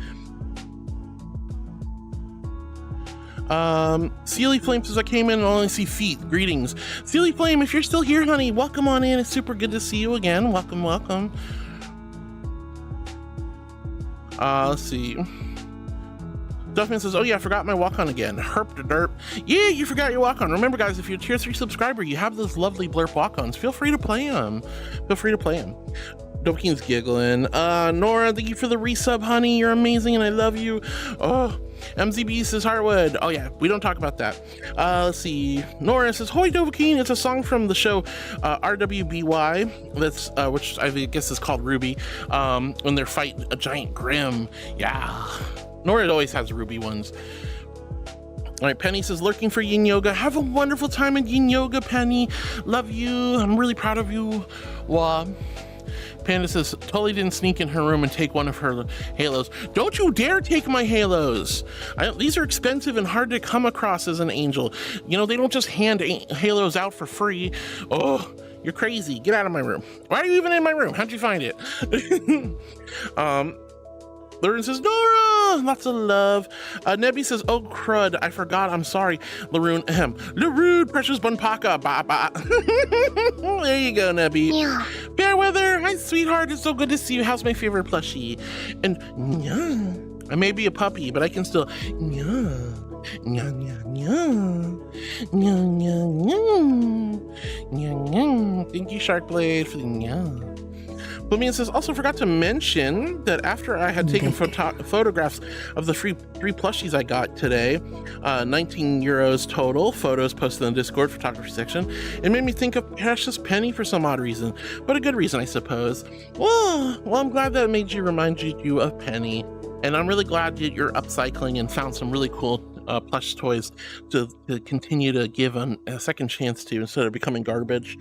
Sealy Flame says, I came in and only see feet. Greetings. Sealy Flame, if you're still here, honey, welcome on in. It's super good to see you again. Welcome, welcome. Let's see. Duffman says, oh yeah, I forgot my walk-on again. Herp to derp. Yeah, you forgot your walk-on. Remember, guys, if you're a tier 3 subscriber, you have those lovely blurp walk-ons. Feel free to play them. Feel free to play them. Dopekeen's giggling. Nora, thank you for the resub, honey. You're amazing and I love you. Oh, MZB says Heartwood. Oh yeah, we don't talk about that. Let's see. Nora says, Hoy Dopekeen. It's a song from the show RWBY. That's which I guess is called Ruby. When they're fighting a giant Grim. Yeah. Nora always has Ruby ones. All right, Penny says, lurking for yin yoga. Have a wonderful time in yin yoga, Penny. Love you. I'm really proud of you. Wow. Panda says, totally didn't sneak in her room and take one of her halos. Don't you dare take my halos. These are expensive and hard to come across as an angel. You know, they don't just hand halos out for free. Oh, you're crazy. Get out of my room. Why are you even in my room? How'd you find it? Lauren says, Nora, lots of love. Nebby says, oh crud, I forgot, I'm sorry. Laroon, Laroon, precious Bunpaka, ba ba. There you go, Nebby. Yeah. Fairweather, hi sweetheart, it's so good to see you. How's my favorite plushie? And yeah, I may be a puppy, but I can still yeah. Nya, nya, nya. Nya, nya, nya. Nya, nya. Thank you, Sharkblade, for the nya. Bloomian says, also forgot to mention that after I had taken photographs of the free 3 plushies I got today, 19 euros total, photos posted in the Discord photography section, it made me think of Precious Penny for some odd reason, but a good reason, I suppose. Well, I'm glad that made you remind you of Penny, and I'm really glad that you're upcycling and found some really cool plush toys to continue to give a second chance to instead of becoming garbage.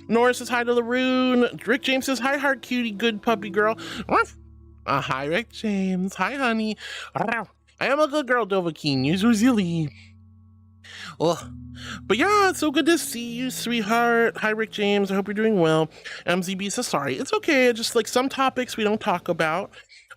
Nora says hi to Laroon. Rick James says hi, heart cutie, good puppy girl. Hi, Rick James. Hi, honey. I am a good girl, Dovahkiin. You're so silly. Oh, but yeah, it's so good to see you, sweetheart. Hi, Rick James. I hope you're doing well. MZB says sorry. It's okay. Just like some topics we don't talk about.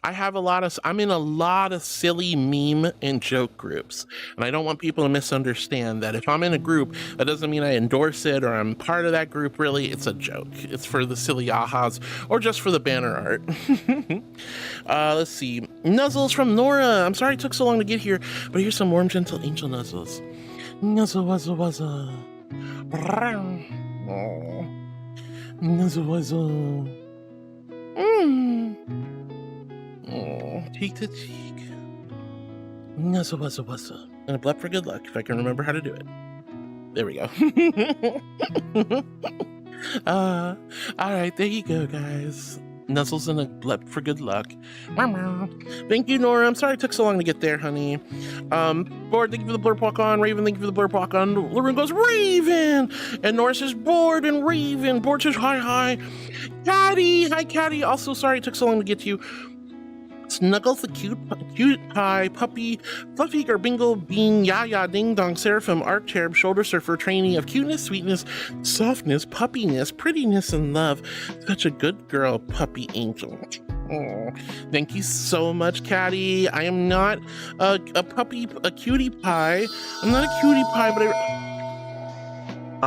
I'm in a lot of silly meme and joke groups, and I don't want people to misunderstand that if I'm in a group, that doesn't mean I endorse it or I'm part of that group. Really, it's a joke. It's for the silly ahas or just for the banner art. Let's see. Nuzzles from Nora. I'm sorry it took so long to get here, but here's some warm, gentle angel nuzzles. Nuzzle, wuzzle, wuzzle. Nuzzle, wuzzle. Cheek to cheek. Nuzzle, wuzzle, wuzzle. And a blep for good luck, if I can remember how to do it. There we go. Alright, there you go, guys. Nuzzles and a blep for good luck. Thank you, Nora. I'm sorry it took so long to get there, honey. Board, thank you for the blurb walk on. Raven, thank you for the blurb walk on. Lauren goes, Raven! And Nora says, Board and Raven. Board says, hi, hi. Caddy! Hi, Caddy. Also, sorry it took so long to get to you. Snuggles the cute pie, puppy, fluffy, garbingle, bean, yaya, ding dong, seraphim, arc cherub, shoulder surfer, trainee of cuteness, sweetness, softness, puppiness, prettiness, and love. Such a good girl, puppy angel. Oh, thank you so much, Caddy. I am not a cutie pie. I'm not a cutie pie, but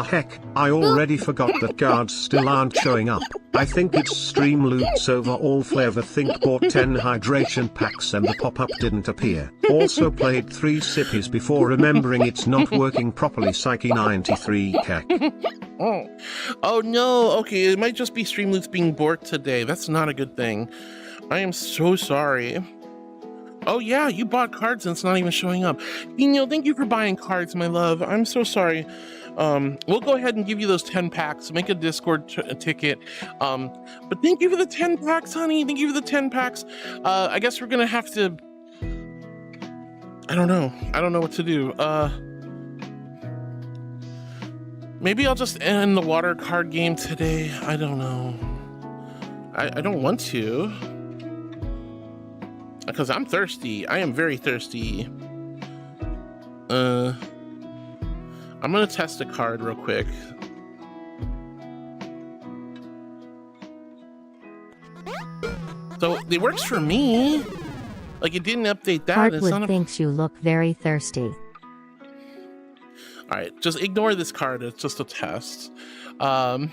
Heck, I already forgot that guards still aren't showing up. I think it's stream loops over all flavor. Think bought 10 hydration packs and the pop-up didn't appear. Also played 3 sippies before remembering it's not working properly. Psyche 93 keck. Oh no, okay, it might just be Streamloots being borked today. That's not a good thing. I am so sorry. Oh yeah, you bought cards and it's not even showing up. Eno, thank you for buying cards, my love. I'm so sorry. We'll go ahead and give you those 10 packs, make a Discord ticket. But thank you for the 10 packs, honey. Thank you for the 10 packs. I guess we're gonna have to, I don't know what to do. Maybe I'll just end the water card game today. I don't know. I don't want to. Because I'm thirsty. I am very thirsty. I'm gonna test a card real quick. So it works for me. Like it didn't update that. Heartwood thinks you look very thirsty. All right, just ignore this card. It's just a test. Oh,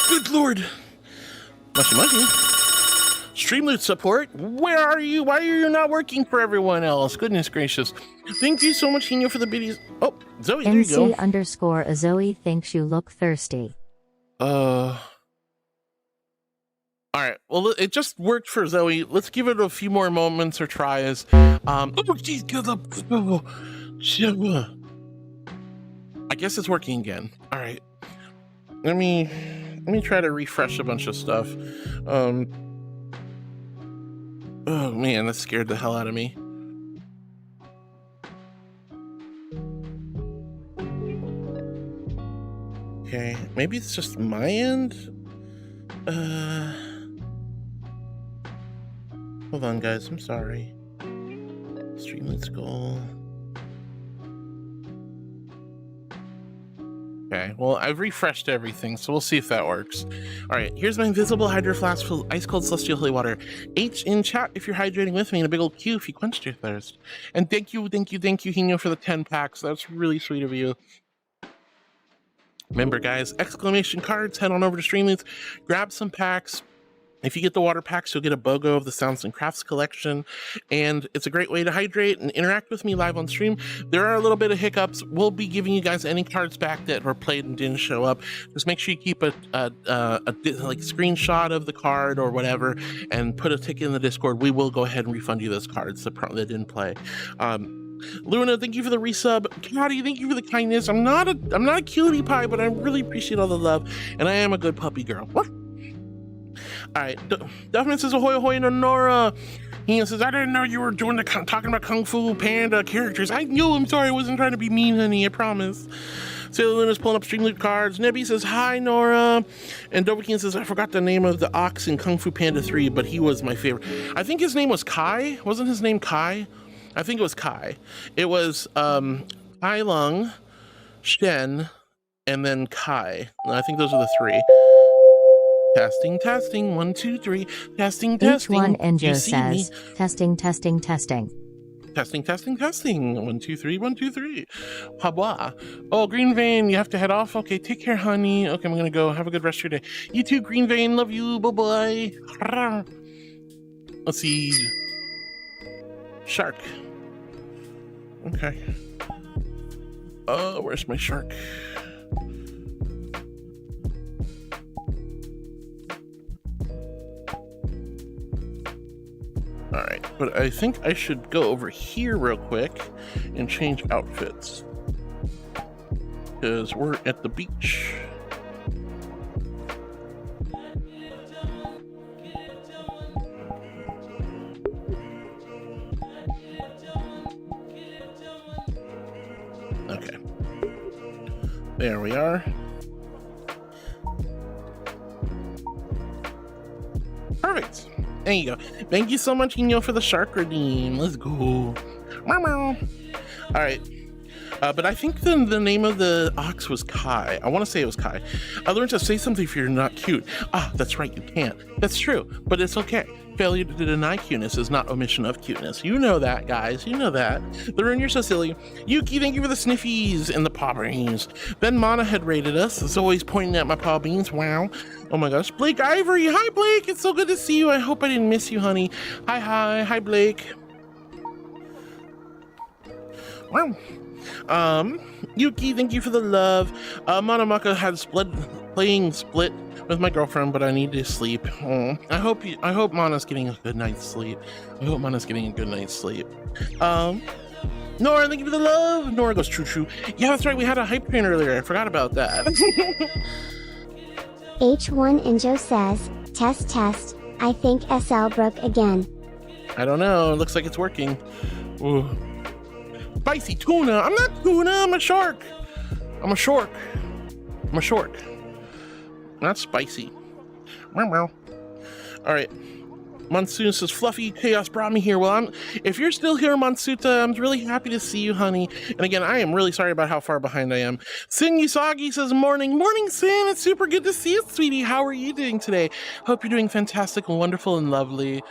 good lord. Mushy mushy. Streamloot support, where are you? Why are you not working for everyone else? Goodness gracious. Thank you so much, Hino, for the biddies. Oh, Zoe, there you go. MC_ Zoe thinks you look thirsty. All right, well, it just worked for Zoe. Let's give it a few more moments or tries. Oh, geez, I guess it's working again. All right. Let me try to refresh a bunch of stuff. Oh man, that scared the hell out of me. Okay, maybe it's just my end. Hold on, guys. I'm sorry. Streamlets goal. Okay, well, I've refreshed everything, so we'll see if that works. All right, here's my invisible hydro flask full of ice-cold celestial holy water. H in chat if you're hydrating with me, and a big old Q if you quenched your thirst. And thank you, Hino, for the 10 packs. That's really sweet of you. Remember, guys, exclamation cards, head on over to Streamloots, grab some packs. If you get the water packs, you'll get a BOGO of the Sounds and Crafts collection, and it's a great way to hydrate and interact with me live on stream. There are a little bit of hiccups. We'll be giving you guys any cards back that were played and didn't show up. Just make sure you keep a screenshot of the card or whatever, and put a ticket in the Discord. We will go ahead and refund you those cards that didn't play. Luna, thank you for the resub. Caddy, thank you for the kindness. I'm not a cutie pie, but I really appreciate all the love, and I am a good puppy girl. All right, Duffman says ahoy ahoy to Nora. He says, I didn't know you were talking about Kung Fu Panda characters. I knew, I'm sorry, I wasn't trying to be mean, honey, I promise. Sailor Luna's pulling up Streamloot cards. Nebby says, hi, Nora. And Doverkin says, I forgot the name of the ox in Kung Fu Panda 3, but he was my favorite. I think his name was Kai. Wasn't his name Kai? I think it was Kai. It was Hai Lung, Shen, and then Kai. I think those are the three. Testing, testing, 1, 2, 3. Testing, testing. H1 Enjo You see me? says, testing, testing, testing. Testing, testing, testing. 1, 2, 3, 1, 2, 3. Habwa. Oh, Green Vein, you have to head off. Okay, take care, honey. Okay, I'm gonna go. Have a good rest of your day. You too, Green Vein. Love you. Bye-bye. Let's see. Shark. Okay. Oh, where's my shark? Alright, but I think I should go over here real quick and change outfits. Because we're at the beach. Okay. There we are. Perfect. There you go. Thank you so much, Inyo, for the shark redeem. Let's go. All right. But I think the name of the ox was Kai. I want to say it was Kai. I learned to say something if you're not cute. Ah, that's right, you can't. That's true, but it's okay. Failure to deny cuteness is not omission of cuteness. You know that, guys. You know that. The Rune, you're so silly. Yuki, thank you for the sniffies and the paw beans. Ben Mana had rated us. It's always pointing at my paw beans. Wow. Oh my gosh. Blake Ivory. Hi, Blake. It's so good to see you. I hope I didn't miss you, honey. Hi, hi. Hi, Blake. Wow. Yuki, thank you for the love. Monomaka had playing Split with my girlfriend, but I need to sleep. I hope Mana's getting a good night's sleep. Nora, thank you for the love. Nora goes true. Yeah, that's right. We had a hype train earlier. I forgot about that. H1 Injo says, test. I think SL broke again. I don't know. It looks like it's working. Ooh. Spicy tuna. I'm not tuna. I'm a shark. I'm a shark. Not spicy. All right. Monsoon says, Fluffy Chaos brought me here. Well, if you're still here, Monsuta, I'm really happy to see you, honey. And again, I am really sorry about how far behind I am. Sin Yusagi says, morning, Sin. It's super good to see you, sweetie. How are you doing today? Hope you're doing fantastic and wonderful and lovely.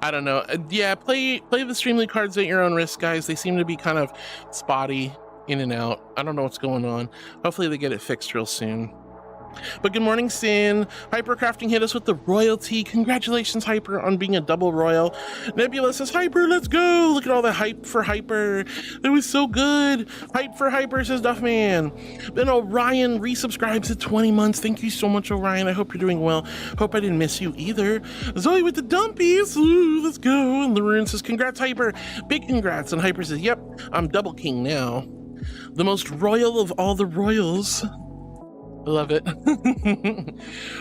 I don't know. Yeah, play the Streamly cards at your own risk, guys. They seem to be kind of spotty in and out. I don't know what's going on. Hopefully they get it fixed real soon. But good morning, Sin. Hypercrafting hit us with the royalty. Congratulations, Hyper, on being a double royal. Nebula says, Hyper, let's go. Look at all the hype for Hyper. It was so good. Hype for Hyper, says Duffman. Then Orion resubscribes at 20 months. Thank you so much, Orion. I hope you're doing well. Hope I didn't miss you either. Zoe with the dumpies. Ooh, let's go. And Laroon says, congrats, Hyper. Big congrats. And Hyper says, yep, I'm double king now. The most royal of all the royals. I love it.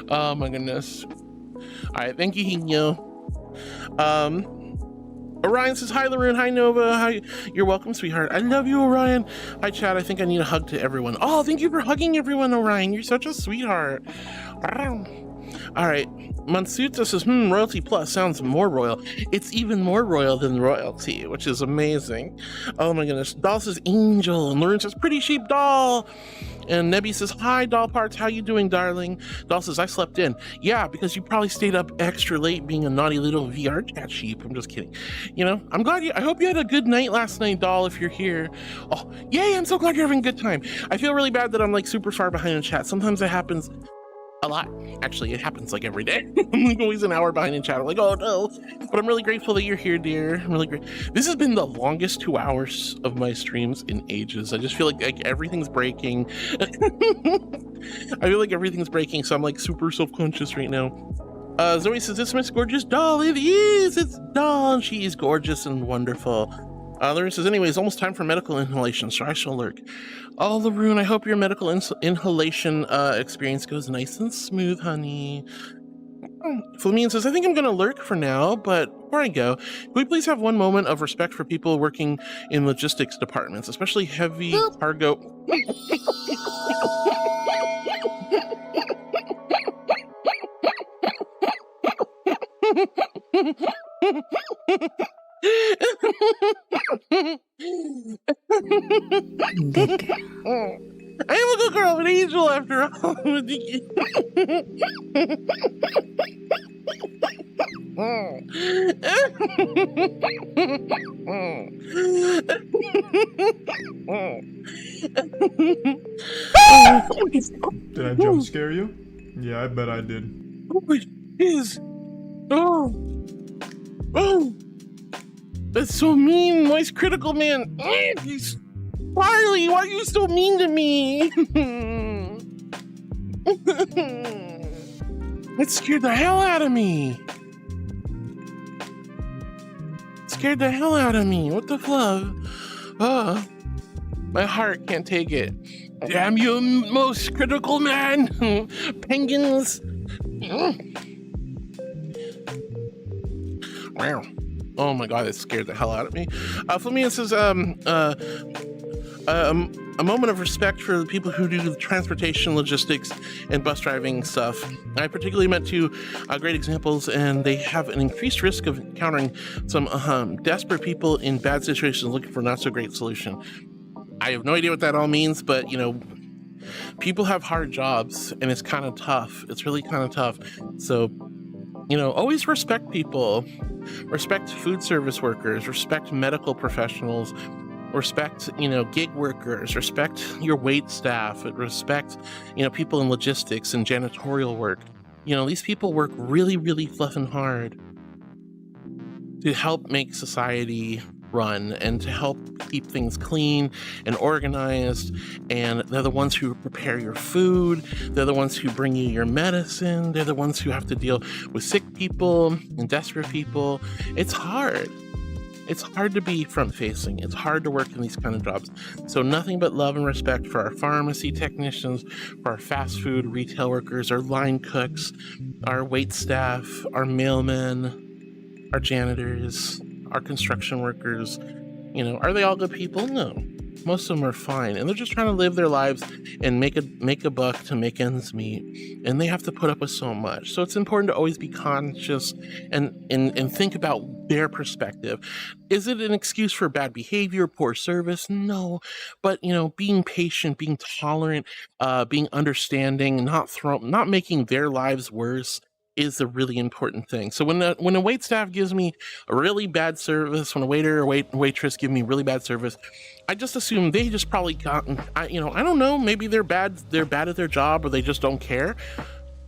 Oh my goodness. All right, thank you, Hino. Orion says, hi, Laroon. Hi, Nova. Hi. You're welcome, sweetheart. I love you, Orion. Hi, Chad. I think I need a hug to everyone. Oh, thank you for hugging everyone, Orion. You're such a sweetheart. All right. Mansuta says, royalty plus sounds more royal. It's even more royal than royalty, which is amazing. Oh my goodness. Doll says angel, and Lauren says pretty sheep doll. And Nebby says, hi, doll parts. How you doing, darling? Doll says, I slept in. Yeah, because you probably stayed up extra late being a naughty little VR chat sheep. I'm just kidding. You know, I hope you had a good night last night, doll, if you're here. Oh, yay, I'm so glad you're having a good time. I feel really bad that I'm like super far behind in chat. Sometimes it happens a lot. Actually, it happens like every day. I'm like always an hour behind in chat. I'm like, oh no. But I'm really grateful that you're here, dear. I'm really great. This has been the longest 2 hours of my streams in ages. I just feel like everything's breaking. I feel like everything's breaking, so I'm like super self-conscious right now. Zoe says, it's Miss Gorgeous Doll. It is. It's Doll. She is gorgeous and wonderful. Lauren says, anyways, almost time for medical inhalation, so I shall lurk. Oh, Laroon, I hope your medical inhalation experience goes nice and smooth, honey. Flamine says, I think I'm going to lurk for now, but before I go, can we please have one moment of respect for people working in logistics departments, especially heavy cargo? Good girl. I am a good girl, an angel after all. Did I jump scare you? Yeah, I bet I did. Oh, it is. Oh. That's so mean, Moist Critical Man. Riley, why are you so mean to me? It scared the hell out of me. Scared the hell out of me. What the fuck? My heart can't take it. Damn you, Most Critical Man. Penguins. Wow. Oh my god, that scared the hell out of me. Flamingo says, a moment of respect for the people who do the transportation, logistics, and bus driving stuff. I particularly met two great examples, and they have an increased risk of encountering some desperate people in bad situations looking for not so great solution. I have no idea what that all means, but you know, people have hard jobs, and it's kind of tough. It's really kind of tough. So, you know, always respect people. Respect food service workers, respect medical professionals, respect, you know, gig workers, respect your wait staff, respect, you know, people in logistics and janitorial work. You know, these people work really, really fluffing hard to help make society run and to help keep things clean and organized. And they're the ones who prepare your food. They're the ones who bring you your medicine. They're the ones who have to deal with sick people and desperate people. It's hard. It's hard to be front facing. It's hard to work in these kind of jobs. So nothing but love and respect for our pharmacy technicians, for our fast food retail workers, our line cooks, our wait staff, our mailmen, our janitors, our construction workers. You know, are they all good people? No. Most of them are fine, and they're just trying to live their lives and make a buck to make ends meet, and they have to put up with so much. So it's important to always be conscious and think about their perspective. Is it an excuse for bad behavior, poor service? No, but you know, being patient, being tolerant, being understanding, not making their lives worse is a really important thing. So when a wait staff gives me a really bad service, when a waiter or waitress give me really bad service, I just assume they just probably I don't know, maybe they're bad at their job, or they just don't care.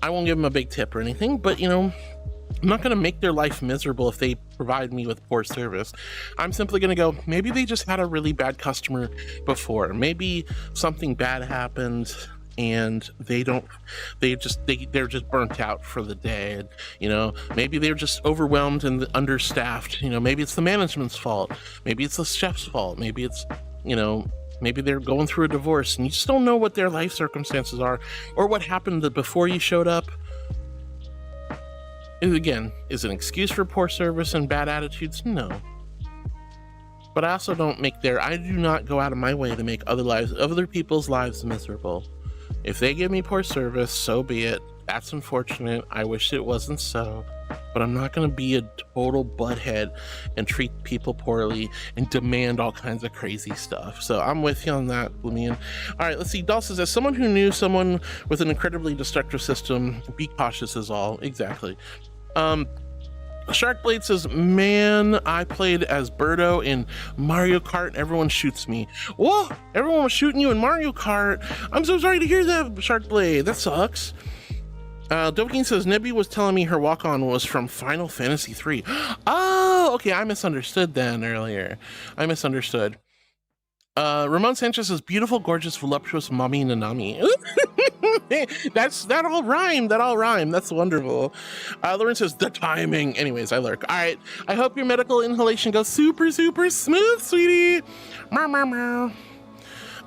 I won't give them a big tip or anything, but you know, I'm not going to make their life miserable if they provide me with poor service. I'm simply going to go, maybe they just had a really bad customer before. Maybe something bad happened and they're just burnt out for the day. And, you know, maybe they're just overwhelmed and understaffed. You know, maybe it's the management's fault. Maybe it's the chef's fault. Maybe it's, you know, maybe they're going through a divorce and you just don't know what their life circumstances are or what happened before you showed up. And again, is it an excuse for poor service and bad attitudes? No. But I also I do not go out of my way to make other people's lives miserable. If they give me poor service, so be it. That's unfortunate. I wish it wasn't so. But I'm not going to be a total butthead and treat people poorly and demand all kinds of crazy stuff. So I'm with you on that, Lumian. All right, let's see. Dal says, as someone who knew someone with an incredibly destructive system, be cautious is all. Exactly. Sharkblade says, man, I played as Birdo in Mario Kart and everyone shoots me. Whoa, everyone was shooting you in Mario Kart. I'm so sorry to hear that, Sharkblade. That sucks. Doking says, Nebby was telling me her walk-on was from Final Fantasy 3. Oh, okay, I misunderstood then earlier. I misunderstood. Ramon Sanchez says, beautiful, gorgeous, voluptuous mommy Nanami. That all rhymed. That's wonderful. Lauren says, the timing. Anyways, I lurk. All right, I hope your medical inhalation goes super, super smooth, sweetie. Meow, meow,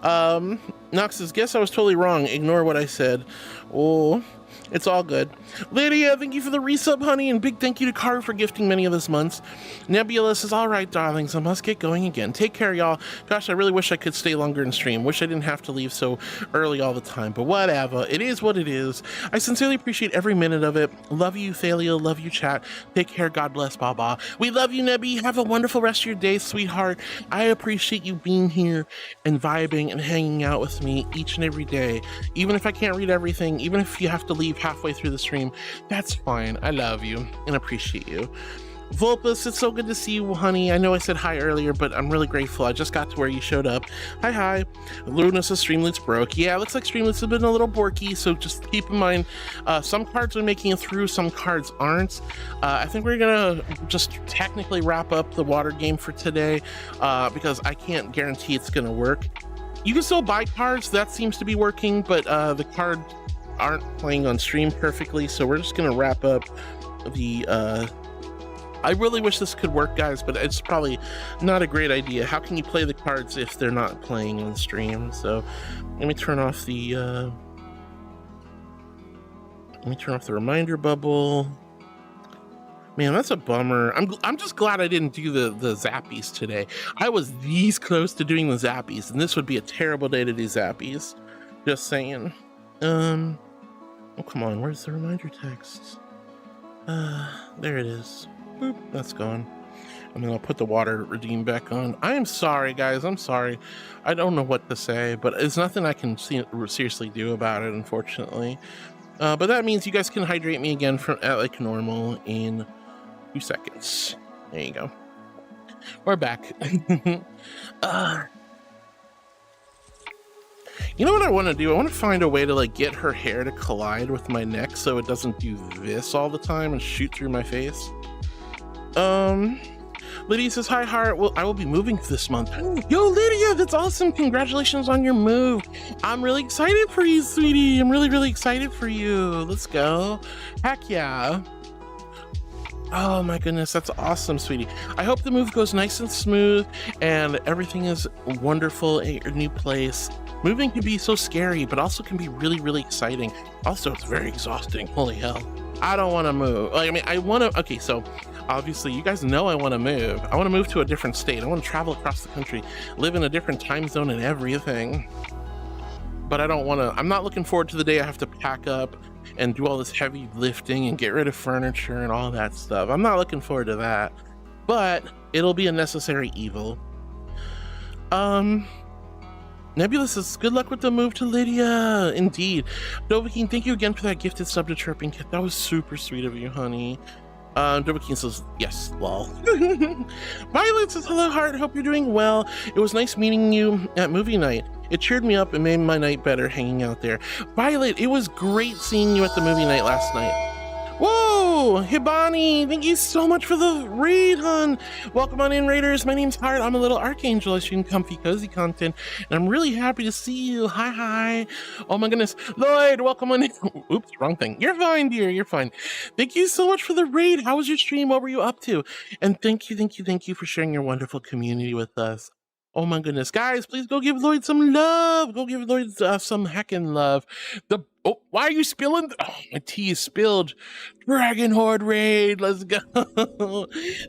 meow. Nox says, guess I was totally wrong. Ignore what I said. Oh, It's all good. Lydia, thank you for the resub, honey, and big thank you to Car for gifting many of this months. Nebula says, all right, darlings, I must get going again. Take care, y'all. Gosh, I really wish I could stay longer and stream. Wish I didn't have to leave so early all the time, but whatever. It is what it is. I sincerely appreciate every minute of it. Love you, Thalia. Love you, chat. Take care. God bless, Baba. We love you, Nebby. Have a wonderful rest of your day, sweetheart. I appreciate you being here and vibing and hanging out with me each and every day. Even if I can't read everything, even if you have to leave halfway through the stream, that's fine. I love you and appreciate you. Vulpus, it's so good to see you, honey. I know I said hi earlier, but I'm really grateful. I just got to where you showed up. Hi. Luna says Streamloots broke. Yeah, it looks like Streamloots have been a little borky, so just keep in mind, some cards are making it through, some cards aren't. I think we're gonna just technically wrap up the water game for today, because I can't guarantee it's gonna work. You can still buy cards, that seems to be working, but the cards aren't playing on stream perfectly, so we're just gonna wrap up the I really wish this could work, guys, but it's probably not a great idea. How can you play the cards if they're not playing on stream? So let me turn off the reminder bubble. Man, that's a bummer. I'm just glad I didn't do the zappies today. I was these close to doing the zappies, and this would be a terrible day to do zappies. Just saying. Oh, come on, where's the reminder text? There it is. Boop, that's gone. And then I'll put the water redeem back on. I am sorry, guys. I'm sorry. I don't know what to say, but it's nothing I can seriously do about it, unfortunately. But that means you guys can hydrate me again at like normal in 2 seconds. There you go. We're back. You know what I want to do? I want to find a way to like get her hair to collide with my neck so it doesn't do this all the time and shoot through my face. Lydia says, hi, Heart. Well, I will be moving this month. Yo, Lydia, that's awesome. Congratulations on your move. I'm really excited for you, sweetie. I'm really, really excited for you. Let's go. Heck yeah. Oh my goodness, that's awesome, sweetie. I hope the move goes nice and smooth and everything is wonderful at your new place. Moving can be so scary, but also can be really, really exciting. Also, it's very exhausting. Holy hell. I don't want to move. Like, I mean, I want to, okay, so obviously you guys know I want to move. I want to move to a different state. I want to travel across the country, live in a different time zone and everything. But I don't want to, I'm not looking forward to the day I have to pack up and do all this heavy lifting and get rid of furniture and all that stuff. I'm not looking forward to that, but it'll be a necessary evil. Nebula says, good luck with the move to Lydia. Indeed. Dovahkiin, thank you again for that gifted sub to Chirping Kit. That was super sweet of you, honey. Dovahkiin says, yes, lol. Violet says, hello, Heart. Hope you're doing well. It was nice meeting you at movie night. It cheered me up and made my night better hanging out there. Violet, it was great seeing you at the movie night last night. Whoa, Hibani, thank you so much for the raid, hon. Welcome on in, raiders. My name's Heart. I'm a little Archangel. I stream comfy, cozy content, and I'm really happy to see you. Hi. Oh my goodness. Lloyd, welcome on in. Oops, wrong thing. You're fine, dear. You're fine. Thank you so much for the raid. How was your stream? What were you up to? And thank you for sharing your wonderful community with us. Oh my goodness. Guys, please go give Lloyd some love. Go give Lloyd some heckin' love. Oh, why are you spilling? Oh, my tea is spilled. Dragon Horde raid. Let's go.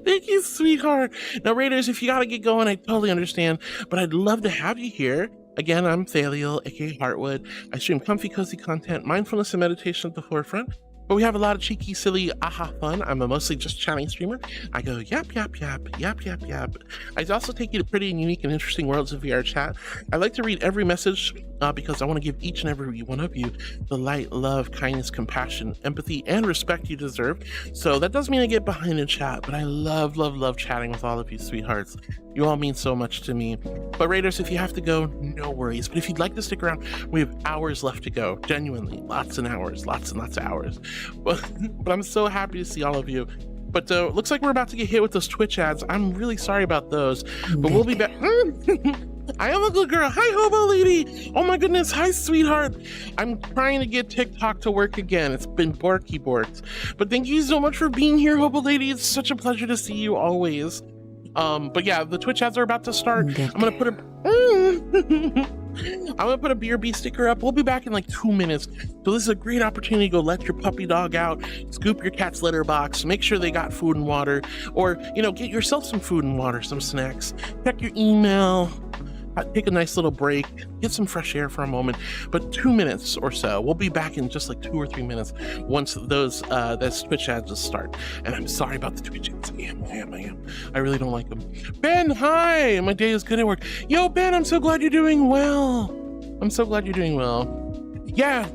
Thank you, sweetheart. Now, raiders, if you gotta get going, I totally understand, but I'd love to have you here. Again, I'm Thaliel, aka Heartwood. I stream comfy, cozy content, mindfulness and meditation at the forefront. But we have a lot of cheeky, silly, aha fun. I'm a mostly just chatting streamer. I go yap. I also take you to pretty and unique and interesting worlds of VR chat. I like to read every message because I want to give each and every one of you the light, love, kindness, compassion, empathy, and respect you deserve. So that does mean I get behind in chat, but I love chatting with all of you sweethearts. You all mean so much to me. But raiders, if you have to go, no worries. But if you'd like to stick around, we have hours left to go. Genuinely, lots and hours, lots and lots of hours. But I'm so happy to see all of you. But looks like we're about to get hit with those Twitch ads. I'm really sorry about those, but we'll be back. I am a good girl. Hi, Hobo Lady. Oh my goodness. Hi, sweetheart. I'm trying to get TikTok to work again. It's been borky borked. But thank you so much for being here, Hobo Lady. It's such a pleasure to see you always. But yeah, the Twitch ads are about to start. I'm gonna put a I'm gonna put a BRB sticker up. We'll be back in like 2 minutes. So this is a great opportunity to go let your puppy dog out, scoop your cat's litter box, make sure they got food and water, or, you know, get yourself some food and water, some snacks, check your email, take a nice little break, get some fresh air for a moment. But 2 minutes or so, we'll be back in just like 2 or 3 minutes once those Twitch ads just start. And I'm sorry about the Twitch ads. I am. I really don't like them. Ben, hi! My day is good at work. Yo, Ben, I'm so glad you're doing well. Yeah,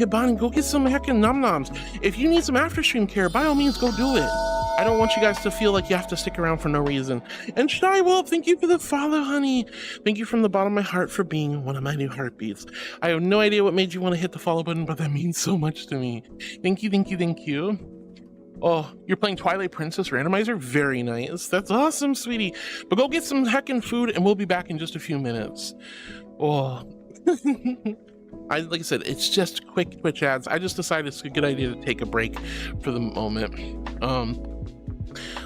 Bonnie, go get some heckin' num-noms. If you need some after-stream care, by all means, go do it. I don't want you guys to feel like you have to stick around for no reason. And Shy Wolf, thank you for the follow, honey. Thank you from the bottom of my heart for being one of my new heartbeats. I have no idea what made you want to hit the follow button, but that means so much to me. Thank you. Oh, you're playing Twilight Princess Randomizer? Very nice. That's awesome, sweetie. But go get some heckin' food, and we'll be back in just a few minutes. Oh. Like I said, it's just quick Twitch ads. I just decided it's a good idea to take a break for the moment.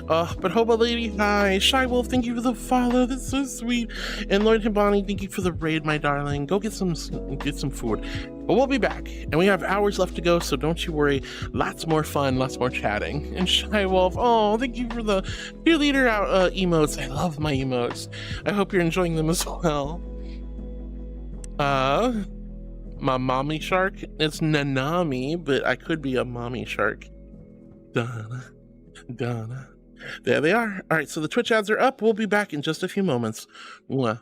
But Hobo Lady, hi. Shy Wolf, thank you for the follow. That's so sweet. And Lloyd Hibani, thank you for the raid, my darling. Go get some food. But we'll be back, and we have hours left to go, so don't you worry. Lots more fun, lots more chatting. And Shy Wolf, oh, thank you for the cheerleader out emotes. I love my emotes. I hope you're enjoying them as well. My mommy shark, it's Nanami, but I could be a mommy shark. Donna. There they are. All right, so the Twitch ads are up. We'll be back in just a few moments. Mwah.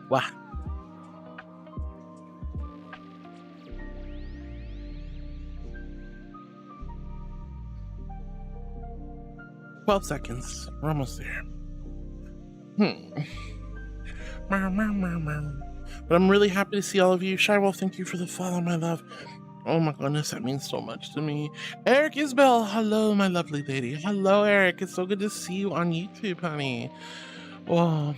Wow. "12 seconds. We're almost there. But I'm really happy to see all of you. Shy Wolf, thank you for the follow, my love. Oh my goodness, that means so much to me. Eric Isbell, hello, my lovely lady. Hello, Eric. It's so good to see you on YouTube, honey. Oh.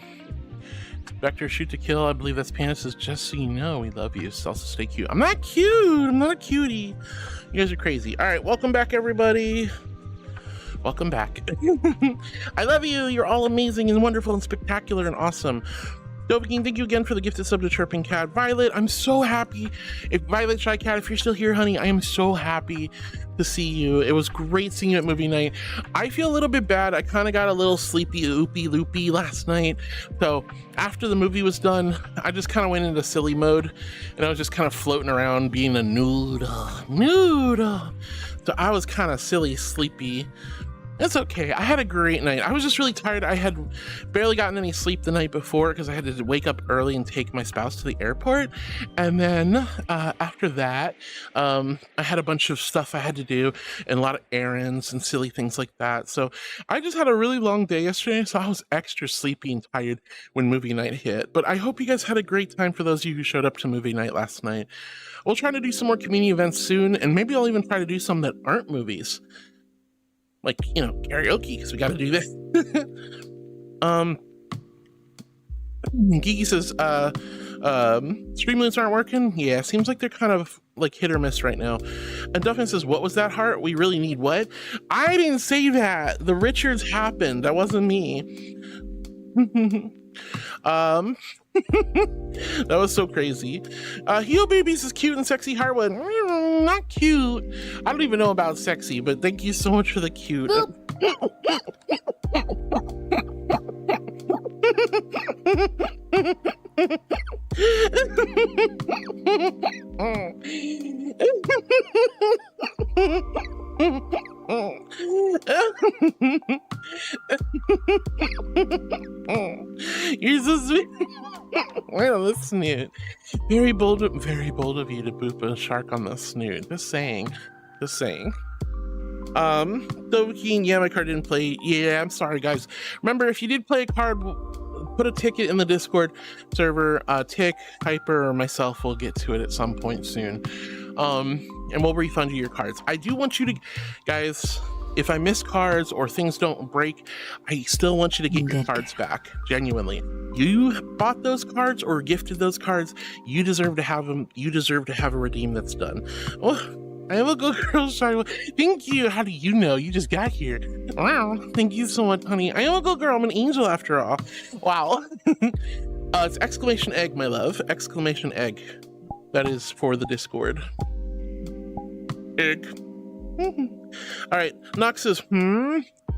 Vector Shoot to Kill, I believe that's Panis, is just so you know we love you. So also stay cute. I'm not cute. I'm not a cutie. You guys are crazy. All right, welcome back, everybody. Welcome back. I love you. You're all amazing and wonderful and spectacular and awesome. ᔕ티Geᒪ, thank you again for the gifted sub to Chirping Cat. Violet, I'm so happy. If Violet Shy Cat, if you're still here, honey, I am so happy to see you. It was great seeing you at movie night. I feel a little bit bad. I kind of got a little sleepy, loopy last night. So after the movie was done, I just kind of went into silly mode and I was just kind of floating around being a noodle. So I was kind of silly, sleepy. It's okay. I had a great night. I was just really tired. I had barely gotten any sleep the night before because I had to wake up early and take my spouse to the airport. And then after that, I had a bunch of stuff I had to do and a lot of errands and silly things like that. So I just had a really long day yesterday. So I was extra sleepy and tired when movie night hit. But I hope you guys had a great time for those of you who showed up to movie night last night. We'll try to do some more community events soon. And maybe I'll even try to do some that aren't movies. Like, you know, karaoke, because we got to do this. Gigi says, Streamloots aren't working? Yeah, seems like they're kind of like hit or miss right now. And Duffin says, what was that heart? We really need what? I didn't say that. The Richards happened. That wasn't me. That was so crazy. Heel Babies is cute and sexy Heartwood. Not cute. I don't even know about sexy, but thank you so much for the cute. You're so sweet. Well, the snoot. Very bold of you to boop a shark on the snoot. Just saying. ᔕ티Geᒪ, yeah, my card didn't play. Yeah, I'm sorry, guys. Remember, if you did play a card, put a ticket in the Discord server. Tick, Hyper, or myself will get to it at some point soon. And we'll refund you your cards. I do want you to, guys, if I miss cards or things don't break, I still want you to get your cards back. Genuinely. You bought those cards or gifted those cards. You deserve to have them. You deserve to have a redeem that's done. Oh, I am a good girl, Shy. Thank you. How do you know? You just got here. Wow. Thank you so much, honey. I am a good girl. I'm an angel after all. Wow. It's exclamation egg, my love. Exclamation egg. That is for the Discord. Egg. All right. Nox says,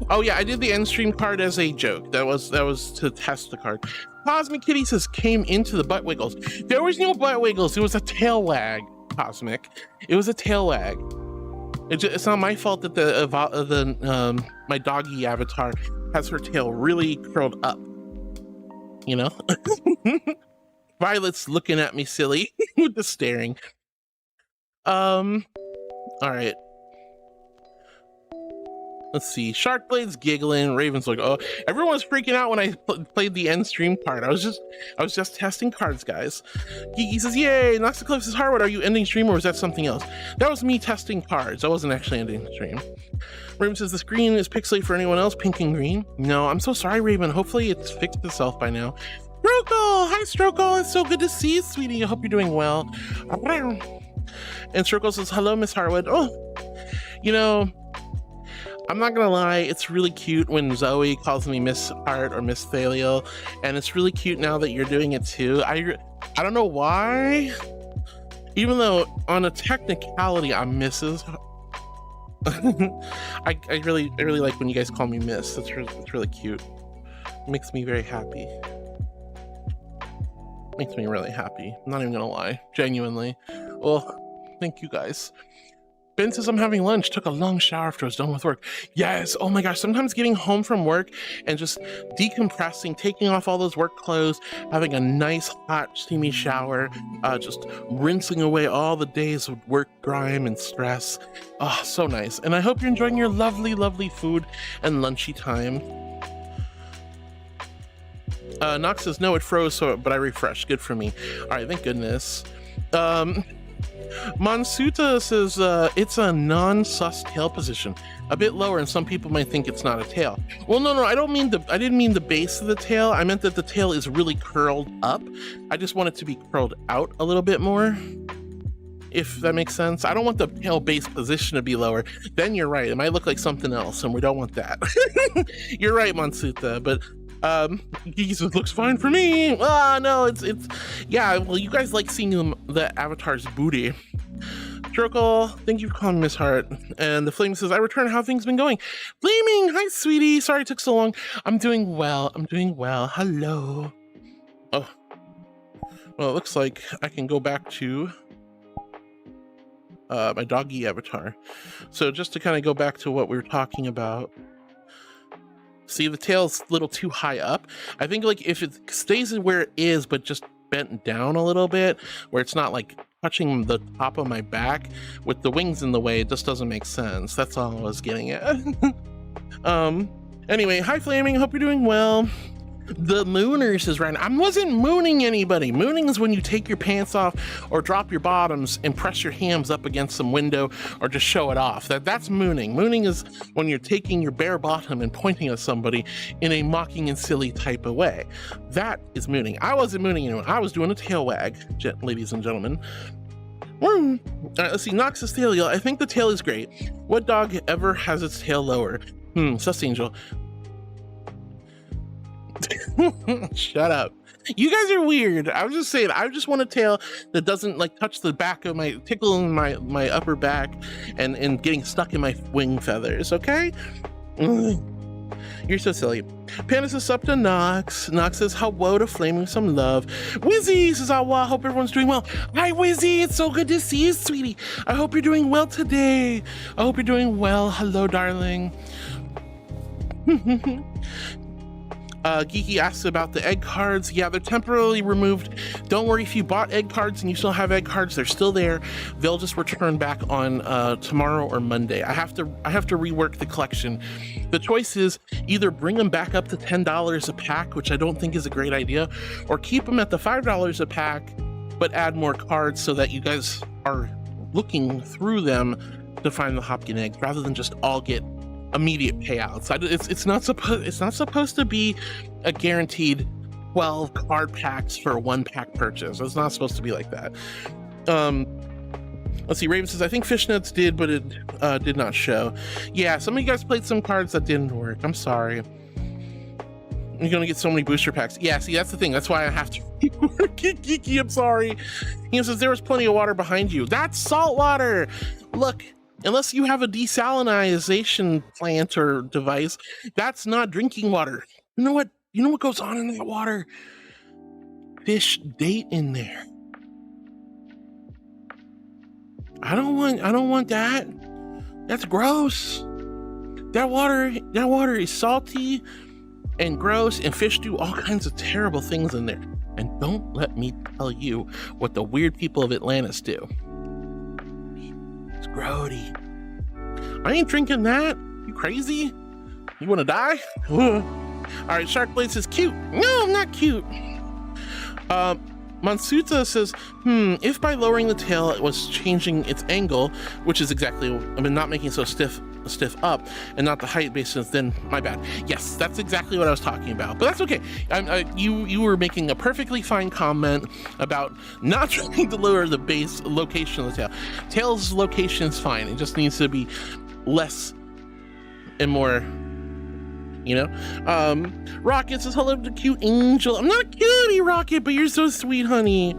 Oh yeah, I did the end stream card as a joke. That was to test the card. Cosmic Kitty says came into the butt wiggles. There was no butt wiggles. It was a tail wag. Cosmic. It was a tail wag. It's not my fault that my doggy avatar has her tail really curled up. You know? Violet's looking at me silly with the staring. All right. Let's see. Sharkblade's giggling. Raven's like, oh, everyone's freaking out when I played the end stream card. I was just testing cards, guys. Gigi says, yay. Noxicliff says, Harwood, are you ending stream or was that something else? That was me testing cards. I wasn't actually ending the stream. Raven says, the screen is pixelated for anyone else, pink and green. No, I'm so sorry, Raven. Hopefully it's fixed itself by now. Strokle! Hi, Strokle. It's so good to see you, sweetie. I hope you're doing well. And Strokle says, hello, Miss Harwood. Oh, you know, I'm not gonna lie, it's really cute when Zoe calls me Miss Art or Miss Thaliel, and it's really cute now that you're doing it too. I don't know why, even though on a technicality I'm Mrs. I really like when you guys call me Miss. It's really cute. It makes me very happy. Makes me really happy. I'm not even gonna lie, genuinely. Well, thank you guys. Ben says, I'm having lunch, took a long shower after I was done with work. Yes, oh my gosh, sometimes getting home from work and just decompressing, taking off all those work clothes, having a nice hot steamy shower, just rinsing away all the days of work grime and stress. Oh, so nice. And I hope you're enjoying your lovely, lovely food and lunchy time. Nox says, no, it froze, but I refreshed. Good for me. All right, thank goodness. Monsuta says it's a non-sus tail position, a bit lower, and some people might think it's not a tail. Well, no, I didn't mean the base of the tail. I meant that the tail is really curled up. I just want it to be curled out a little bit more. if that makes sense. I don't want the tail base position to be lower. Then you're right, it might look like something else, and we don't want that. You're right, Monsuta, but he says, looks fine for me. No, it's yeah, well, you guys like seeing the avatar's booty. Jerkle, thank you for calling Miss Hart. And the Flame says, I return, how things been going? Flaming, hi sweetie, sorry it took so long. I'm doing well, hello. Oh, well, it looks like I can go back to my doggy avatar. So just to kind of go back to what we were talking about. See, the tail's a little too high up. I think like if it stays where it is, but just bent down a little bit, where it's not like touching the top of my back with the wings in the way, it just doesn't make sense. That's all I was getting at. Anyway, hi Flaming, hope you're doing well. The Mooner says, right, I wasn't mooning anybody. Mooning is when you take your pants off or drop your bottoms and press your hams up against some window or just show it off. That's mooning. Mooning is when you're taking your bare bottom and pointing at somebody in a mocking and silly type of way. That is mooning. I wasn't mooning anyone. I was doing a tail wag, ladies and gentlemen. All right, let's see, Nox's tail. I think the tail is great. What dog ever has its tail lower? Sus Angel. Shut up. You guys are weird. I was just saying, I just want a tail that doesn't like touch the back of my, tickle in my upper back and getting stuck in my wing feathers, okay? You're so silly. Panda says, sup to Nox. Nox says, hello to Flaming, some love. Wizzy says, oh, wow, hope everyone's doing well. Hi, Wizzy. It's so good to see you, sweetie. I hope you're doing well today. I hope you're doing well. Hello, darling. Geeky asks about the egg cards. Yeah, they're temporarily removed. Don't worry if you bought egg cards and you still have egg cards, they're still there. They'll just return back on tomorrow or Monday. I have to rework the collection. The choice is either bring them back up to $10 a pack, which I don't think is a great idea, or keep them at the $5 a pack, but add more cards so that you guys are looking through them to find the Hopkin eggs rather than just all get immediate payouts. It's not supposed to be a guaranteed 12 card packs for a 1-pack purchase. It's not supposed to be like that. Let's see, Raven says, I think fishnets did, but it did not show. Yeah, some of you guys played some cards that didn't work. I'm sorry. You're gonna get so many booster packs. Yeah, see, that's the thing. That's why I have to rework it, Geeky. I'm sorry. He says, there was plenty of water behind you. That's salt water. Look, unless you have a desalinization plant or device, that's not drinking water. You know what goes on in that water? Fish date in there. I don't want that. That's gross. That water is salty and gross, and fish do all kinds of terrible things in there. And don't let me tell you what the weird people of Atlantis do. It's grody. I ain't drinking that. You crazy? You want to die? All right, Sharkblade says cute. No, I'm not cute. Monsuta says, if by lowering the tail it was changing its angle, which is exactly, not making it so stiff up and not the height basis, then my bad. Yes, that's exactly what I was talking about, but that's okay. You were making a perfectly fine comment about not trying to lower the base location of the tail. Tail's location is fine. It just needs to be less and more, Rocket says, hello to cute Angel. I'm not a cutie, Rocket, but you're so sweet, honey.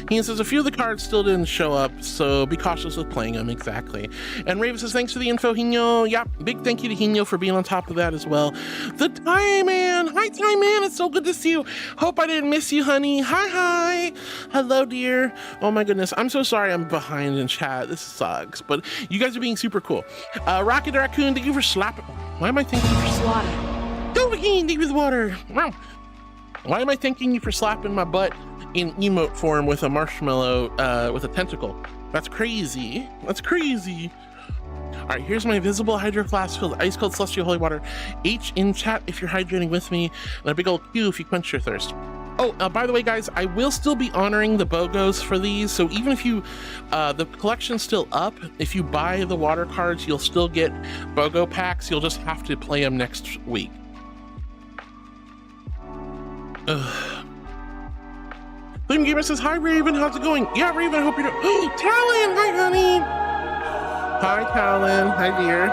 He says, a few of the cards still didn't show up, so be cautious with playing them. Exactly. And Raven says, thanks for the info, Hino. Yeah, big thank you to Hino for being on top of that as well. The Tie Man. Hi, Tie Man. It's so good to see you. Hope I didn't miss you, honey. Hi. Hello, dear. Oh, my goodness. I'm so sorry I'm behind in chat. This sucks, but you guys are being super cool. Rocket Raccoon, thank you for slapping. Why am I thanking you for slaughter? Go again, deep with water. Why am I thanking you for slapping my butt in emote form with a marshmallow with a tentacle? That's crazy. That's crazy. All right, here's my visible hydro flask filled ice cold celestial holy water. H in chat if you're hydrating with me, and a big old Q if you quench your thirst. Oh, by the way, guys, I will still be honoring the BOGOs for these. So even if you, the collection's still up, if you buy the water cards, you'll still get BOGO packs. You'll just have to play them next week. ᔕᑎGeᒪ says, hi, Raven. How's it going? Yeah, Raven, I hope you're doing... Oh, Talon! Hi, honey! Hi, Talon. Hi, dear.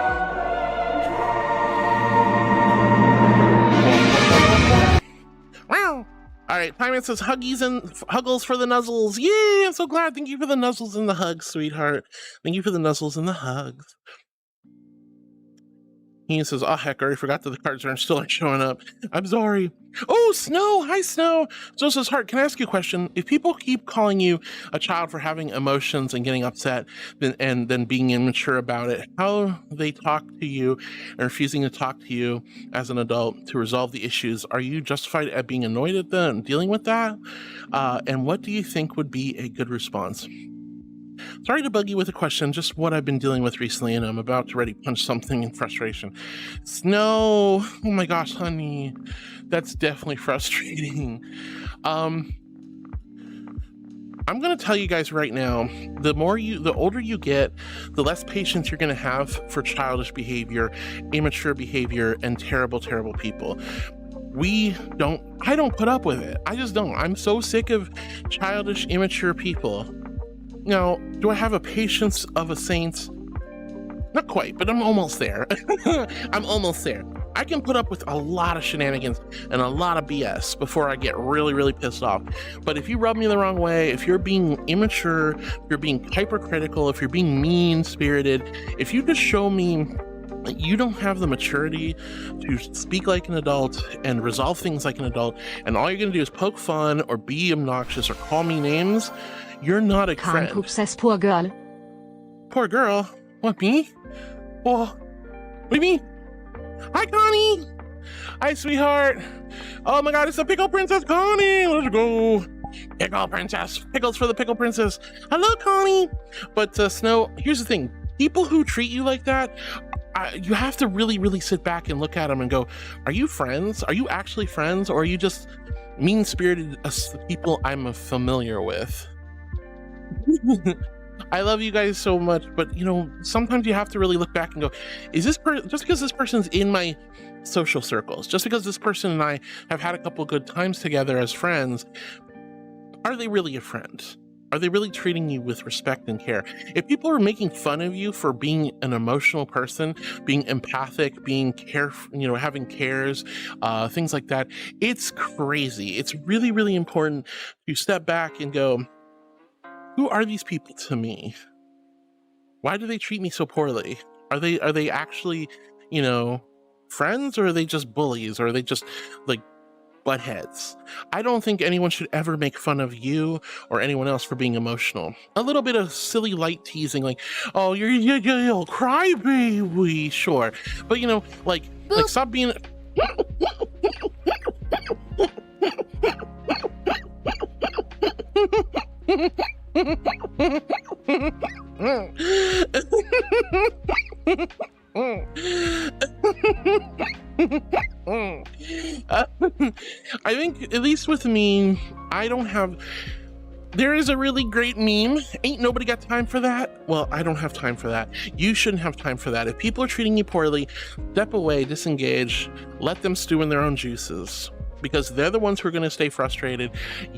Wow. All right, Pyman says, huggies and huggles for the nuzzles. Yay, I'm so glad. Thank you for the nuzzles and the hugs, sweetheart. Thank you for the nuzzles and the hugs. He says, oh, heck, I already forgot that the cards still aren't showing up. I'm sorry. Oh, Snow. Hi, Snow. So says, Heart, can I ask you a question? If people keep calling you a child for having emotions and getting upset and then being immature about it, how they talk to you and refusing to talk to you as an adult to resolve the issues, are you justified at being annoyed at them and dealing with that? And what do you think would be a good response? Sorry to bug you with a question, just what I've been dealing with recently, and I'm about to ready punch something in frustration. Snow, oh my gosh, honey, that's definitely frustrating. I'm gonna tell you guys right now, the older you get, the less patience you're gonna have for childish behavior, immature behavior, and terrible, terrible people. I don't put up with it. I just don't. I'm so sick of childish, immature people. Now, do I have a patience of a saint? Not quite, but I'm almost there. I'm almost there. I can put up with a lot of shenanigans and a lot of BS before I get really, really pissed off. But if you rub me the wrong way, if you're being immature, if you're being hypercritical, if you're being mean-spirited, if you just show me that you don't have the maturity to speak like an adult and resolve things like an adult, and all you're gonna do is poke fun or be obnoxious or call me names, you're not a friend. Poop says, poor girl. Poor girl? What, me? Oh, what do you mean? Hi, Connie. Hi, sweetheart. Oh my God, it's the Pickle Princess, Connie. Let's go. Pickle Princess. Pickles for the Pickle Princess. Hello, Connie. But Snow, here's the thing. People who treat you like that, you have to really, really sit back and look at them and go, are you friends? Are you actually friends? Or are you just mean-spirited people I'm familiar with? I love you guys so much, but you know, sometimes you have to really look back and go, is this just because this person's in my social circles, just because this person and I have had a couple good times together as friends, are they really a friend? Are they really treating you with respect and care? If people are making fun of you for being an emotional person, being empathic, being having cares, things like that, it's crazy. It's really, really important to step back and go, who are these people to me? Why do they treat me so poorly? Are they actually, friends, or are they just bullies, or are they just like butt heads? I don't think anyone should ever make fun of you or anyone else for being emotional. A little bit of silly light teasing, like, oh, you're crybaby, sure, but like stop being. I think, at least with me, there is a really great meme. Ain't nobody got time for that? Well, I don't have time for that. You shouldn't have time for that. If people are treating you poorly, step away, disengage, let them stew in their own juices, because they're the ones who are going to stay frustrated.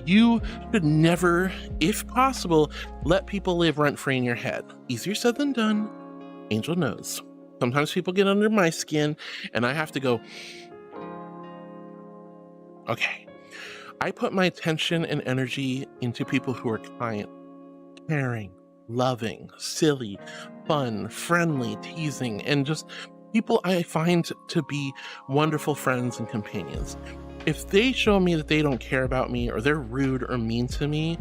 You should never, if possible, let people live rent-free in your head. Easier said than done. Angel knows. Sometimes people get under my skin and I have to go, okay. I put my attention and energy into people who are kind, caring, loving, silly, fun, friendly, teasing, and just people I find to be wonderful friends and companions. If they show me that they don't care about me, or they're rude or mean to me,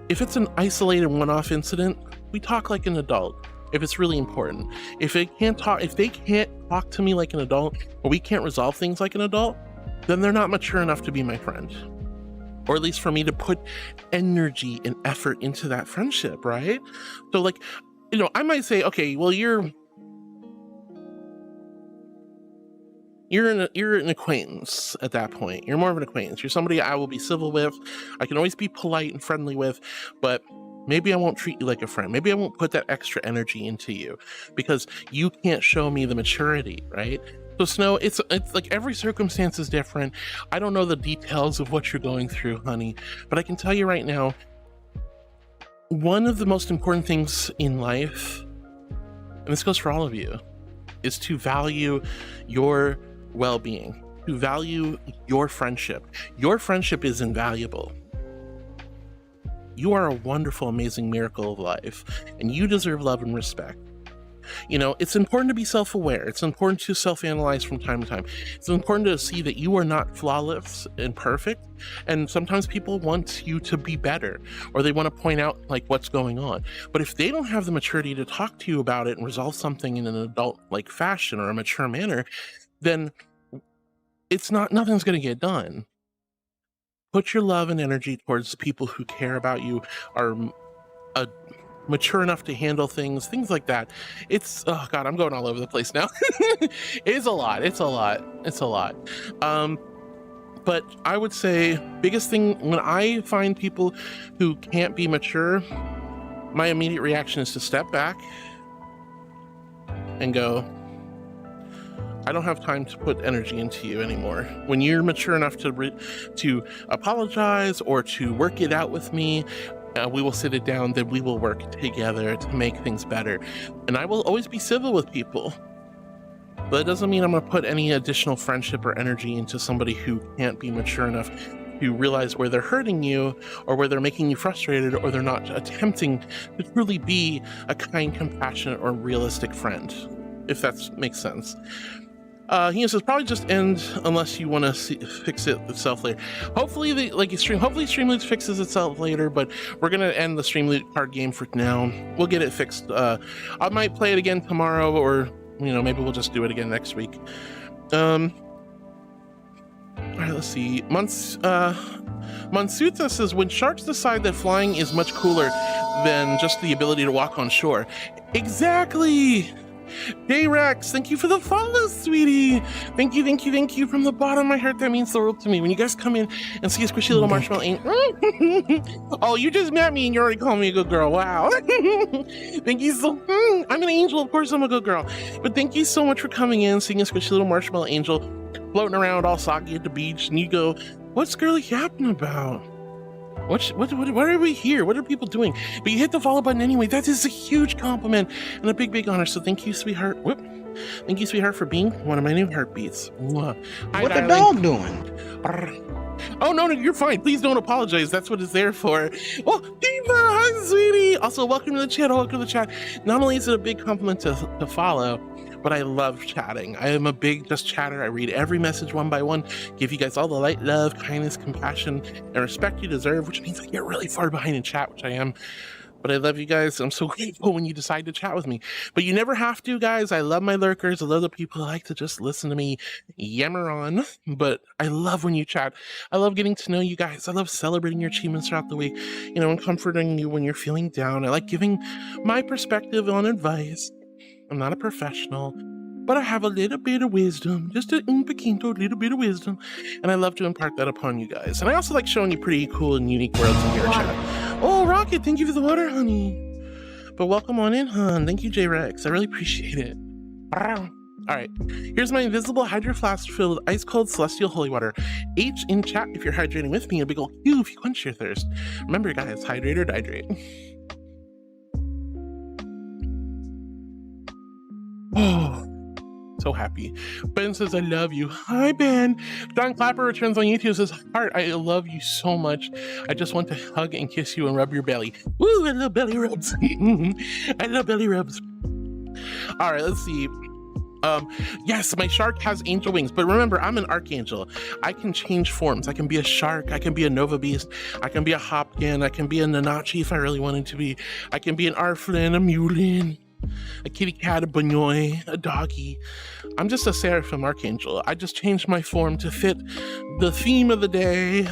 if it's an isolated one-off incident, we talk like an adult. If it's really important, if they can't talk to me like an adult, or we can't resolve things like an adult, then they're not mature enough to be my friend, or at least for me to put energy and effort into that friendship, right? So like, I might say, okay, well, you're an acquaintance at that point. You're more of an acquaintance. You're somebody I will be civil with. I can always be polite and friendly with, but maybe I won't treat you like a friend. Maybe I won't put that extra energy into you because you can't show me the maturity, right? So Snow, it's like every circumstance is different. I don't know the details of what you're going through, honey, but I can tell you right now, one of the most important things in life, and this goes for all of you, is to value your well-being, to value your friendship. Your friendship is invaluable. You are a wonderful, amazing miracle of life, and you deserve love and respect. You know, it's important to be self-aware. It's important to self-analyze from time to time. It's important to see that you are not flawless and perfect. And sometimes people want you to be better, or they want to point out like what's going on. But if they don't have the maturity to talk to you about it and resolve something in an adult like fashion or a mature manner, then nothing's going to get done. Put your love and energy towards people who care about you, are mature enough to handle things like that. It's, oh God, I'm going all over the place now. It's a lot. But I would say biggest thing, when I find people who can't be mature, my immediate reaction is to step back and go, I don't have time to put energy into you anymore. When you're mature enough to apologize or to work it out with me, we will sit it down, then we will work together to make things better. And I will always be civil with people. But it doesn't mean I'm going to put any additional friendship or energy into somebody who can't be mature enough to realize where they're hurting you, or where they're making you frustrated, or they're not attempting to truly be a kind, compassionate, or realistic friend, if that makes sense. He says probably just end unless you want to fix it itself later. Hopefully Streamloot fixes itself later, but we're gonna end the Streamloot card game for now. We'll get it fixed. I might play it again tomorrow, or maybe we'll just do it again next week. All right, let's see. Mansuta says, when sharks decide that flying is much cooler than just the ability to walk on shore. Exactly. Hey Rex, thank you for the follow, sweetie. Thank you from the bottom of my heart. That means the world to me. When you guys come in and see a squishy little marshmallow angel. Oh, you just met me and you already called me a good girl. Wow. Thank you so I'm an angel, of course I'm a good girl. But thank you so much for coming in, seeing a squishy little marshmallow angel floating around all soggy at the beach, and you go, what's girly yapping about? What are we here? What are people doing? But you hit the follow button anyway. That is a huge compliment and a big honor. So thank you, sweetheart. Whoop. Thank you, sweetheart, for being one of my new heartbeats. Mwah. Hi, what darling. the dog doing? Oh, no, you're fine. Please don't apologize. That's what it's there for. Oh, Diva, hi, sweetie. Also, welcome to the channel. Welcome to the chat. Not only is it a big compliment to follow, but I love chatting. I am a big just chatter. I read every message one by one, give you guys all the light, love, kindness, compassion, and respect you deserve, which means I get really far behind in chat, which I am. But I love you guys. I'm so grateful when you decide to chat with me. But you never have to, guys. I love my lurkers. I love the people who like to just listen to me yammer on. But I love when you chat. I love getting to know you guys. I love celebrating your achievements throughout the week, and comforting you when you're feeling down. I like giving my perspective on advice. I'm not a professional, but I have a little bit of wisdom, just a little bit of wisdom, and I love to impart that upon you guys. And I also like showing you pretty cool and unique worlds in your chat. Oh, Rocket, thank you for the water, honey. But welcome on in, hon. Thank you, J-Rex. I really appreciate it. All right, here's my invisible hydro flask filled with ice-cold celestial holy water. H in chat if you're hydrating with me, and a big ol' Q if you quench your thirst. Remember, guys, hydrate or dihydrate. Oh, so happy. Ben says, I love you. Hi, Ben. John Clapper returns on YouTube, says, Heart, I love you so much. I just want to hug and kiss you and rub your belly. Woo, I love belly rubs. I love belly rubs. All right, let's see. Yes, my shark has angel wings, but remember, I'm an archangel. I can change forms. I can be a shark. I can be a nova beast. I can be a hopkin. I can be a nanachi if I really wanted to be. I can be an arflin, a mulin, a kitty cat, a banoi, a doggy. I'm just a seraphim archangel. I just changed my form to fit the theme of the day,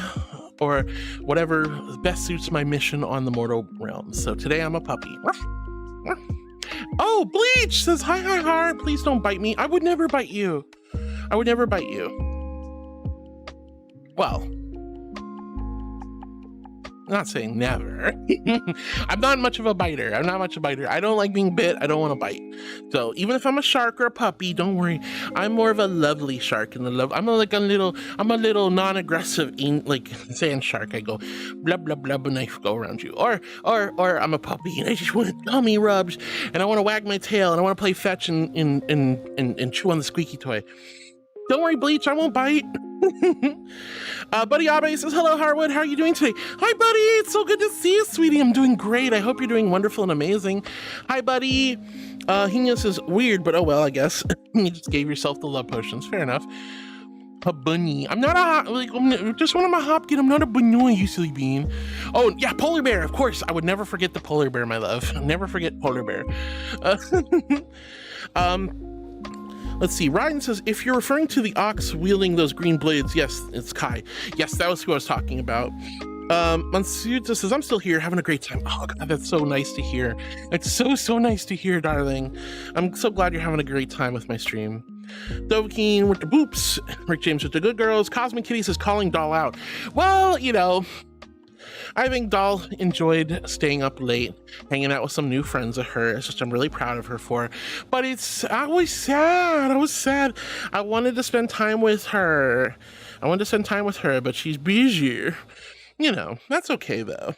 or whatever best suits my mission on the mortal realm. So today I'm a puppy. Oh, Bleach says, hi, heart. Please don't bite me. I would never bite you. I would never bite you. Well, not saying never. I'm not much of a biter. I don't like being bit. I don't want to bite. So even if I'm a shark or a puppy, don't worry. I'm more of a lovely shark. I'm a little non-aggressive, like sand shark. I go blah blah blah when I go around you. Or I'm a puppy and I just want tummy rubs and I want to wag my tail and I want to play fetch and chew on the squeaky toy. Don't worry, Bleach, I won't bite. Buddy Abe says, hello, Harwood. How are you doing today? Hi, buddy. It's so good to see you, sweetie. I'm doing great. I hope you're doing wonderful and amazing. Hi, buddy. Hina says, weird, but oh well, I guess. You just gave yourself the love potions. Fair enough. A bunny. I'm not just one of my hopkins. I'm not a bunny, you silly bean. Oh, yeah, polar bear. Of course. I would never forget the polar bear, my love. Never forget polar bear. Let's see. Ryan says, if you're referring to the ox wielding those green blades, yes, it's Kai. Yes, that was who I was talking about. Mansuta says, I'm still here having a great time. Oh, God, that's so nice to hear. It's so nice to hear, darling. I'm so glad you're having a great time with my stream. Dovekeen with the boops. Rick James with the good girls. Cosmic Kitty says, calling Doll out. Well, you know, I think Doll enjoyed staying up late, hanging out with some new friends of hers, which I'm really proud of her for. But I was sad. I wanted to spend time with her. But she's busy. You know, that's okay though.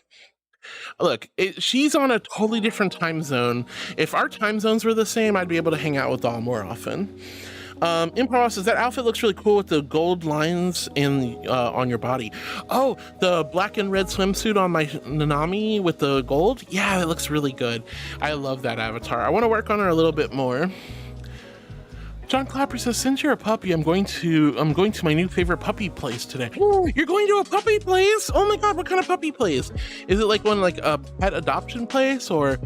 Look, she's on a totally different time zone. If our time zones were the same, I'd be able to hang out with Doll more often. Improv says, that outfit looks really cool with the gold lines on your body. Oh, the black and red swimsuit on my Nanami with the gold? Yeah, it looks really good. I love that avatar. I want to work on her a little bit more. John Clapper says, since you're a puppy, I'm going to my new favorite puppy place today. You're going to a puppy place? Oh my God, what kind of puppy place? Is it like a pet adoption place or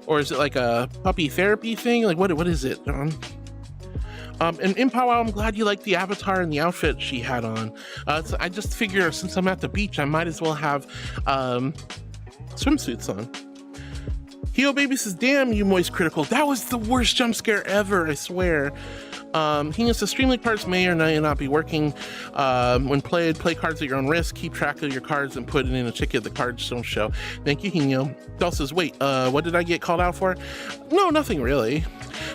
is it like a puppy therapy thing? Like what is it, John? And Impao, I'm glad you liked the avatar and the outfit she had on. So I just figure since I'm at the beach, I might as well have swimsuits on. Heo Baby says, damn you moist critical. That was the worst jump scare ever, I swear. Hina says, Streamlink cards may or may not be working. When played, play cards at your own risk. Keep track of your cards and put it in a ticket. The cards don't show. Thank you, Hino. Doll says, wait, what did I get called out for? No, nothing really.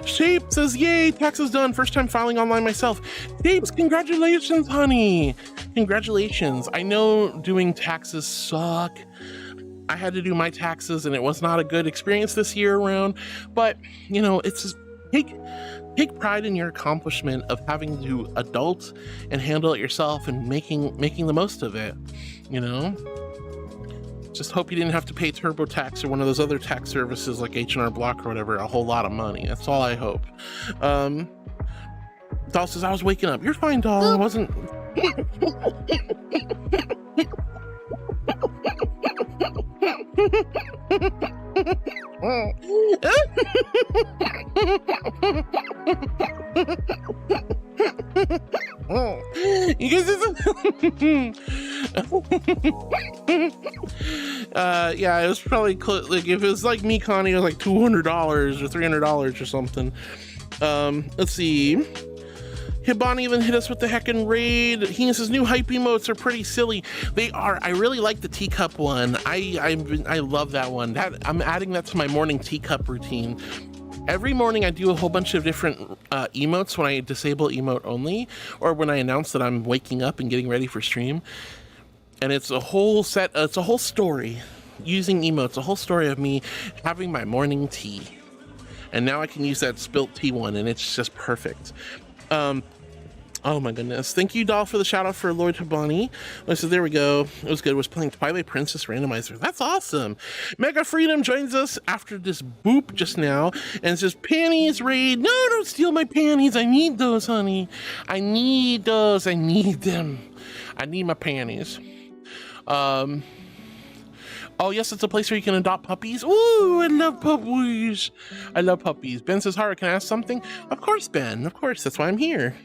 Shape says, yay, tax is done. First time filing online myself. Shapes, congratulations, honey. Congratulations. I know doing taxes suck. I had to do my taxes and it was not a good experience this year around, but you know, it's just take pride in your accomplishment of having to adult and handle it yourself and making the most of it, you know? Just hope you didn't have to pay TurboTax or one of those other tax services like H&R Block or whatever a whole lot of money. That's all I hope. Doll says, I was waking up. You're fine, Doll. I wasn't... You guys yeah, it was probably like if it was like me, Connie, it was like $200 or $300 or something. Let's see. Hibani even hit us with the heckin' raid. He says new hype emotes are pretty silly. They are. I really like the teacup one. I love that one. I'm adding that to my morning teacup routine. Every morning I do a whole bunch of different emotes when I disable emote only, or when I announce that I'm waking up and getting ready for stream. And it's a whole set. It's a whole story using emotes. A whole story of me having my morning tea. And now I can use that spilt tea one, and it's just perfect. Oh my goodness. Thank you, Doll, for the shout out for Lloyd Hibani. So there we go. It was good. It was playing Twilight Princess Randomizer. That's awesome. Mega Freedom joins us after this boop just now and says, panties raid. No, don't steal my panties. I need those, honey. I need those. I need them. I need my panties. Oh, yes, it's a place where you can adopt puppies. Ooh, I love puppies. I love puppies. Ben says, Hara, can I ask something? Of course, Ben. Of course. That's why I'm here.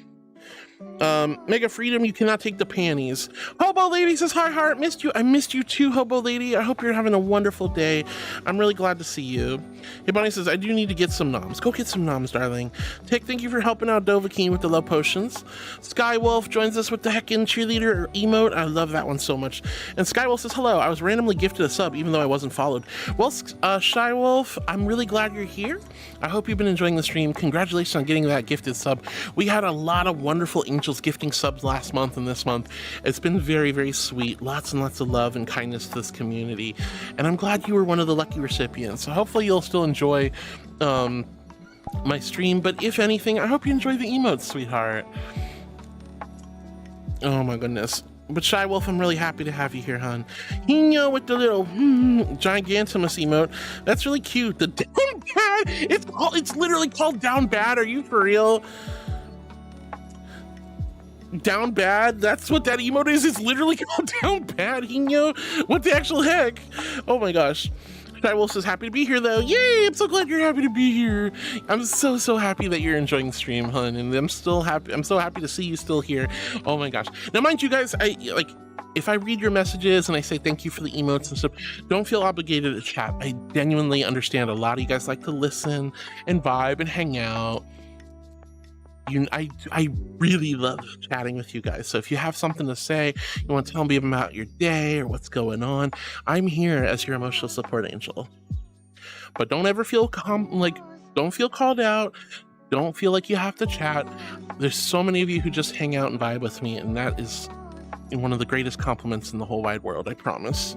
Mega Freedom, you cannot take the panties. Hobo Lady says, hi, Heart, missed you. I missed you too, Hobo Lady. I hope you're having a wonderful day. I'm really glad to see you. Hey, Bonnie says, I do need to get some noms. Go get some noms, darling. Thank you for helping out Dovahkiin with the love potions. Skywolf joins us with the heckin' cheerleader emote. I love that one so much. And Skywolf says, hello, I was randomly gifted a sub, even though I wasn't followed. Well, Skywolf, I'm really glad you're here. I hope you've been enjoying the stream. Congratulations on getting that gifted sub. We had a lot of wonderful angels gifting subs last month and this month. It's been very, very sweet. Lots and lots of love and kindness to this community. And I'm glad you were one of the lucky recipients. So hopefully you'll still enjoy my stream. But if anything, I hope you enjoy the emotes, sweetheart. Oh my goodness. But Shy Wolf, I'm really happy to have you here, hon. Hino with the little gigantimus emote. That's really cute. The down bad. It's literally called down bad. Are you for real? Down bad? That's what that emote is. It's literally called down bad, Hino. What the actual heck? Oh my gosh. Shy Wolf says, happy to be here though. Yay, I'm so glad you're happy to be here. I'm so happy that you're enjoying the stream, hun. And I'm so happy to see you still here. Oh my gosh. Now mind you guys, if I read your messages and I say thank you for the emotes and stuff, don't feel obligated to chat. I genuinely understand a lot of you guys like to listen and vibe and hang out. I really love chatting with you guys. So if you have something to say, you want to tell me about your day or what's going on, I'm here as your emotional support angel. But don't ever feel don't feel called out. Don't feel like you have to chat. There's so many of you who just hang out and vibe with me, and that is one of the greatest compliments in the whole wide world, I promise.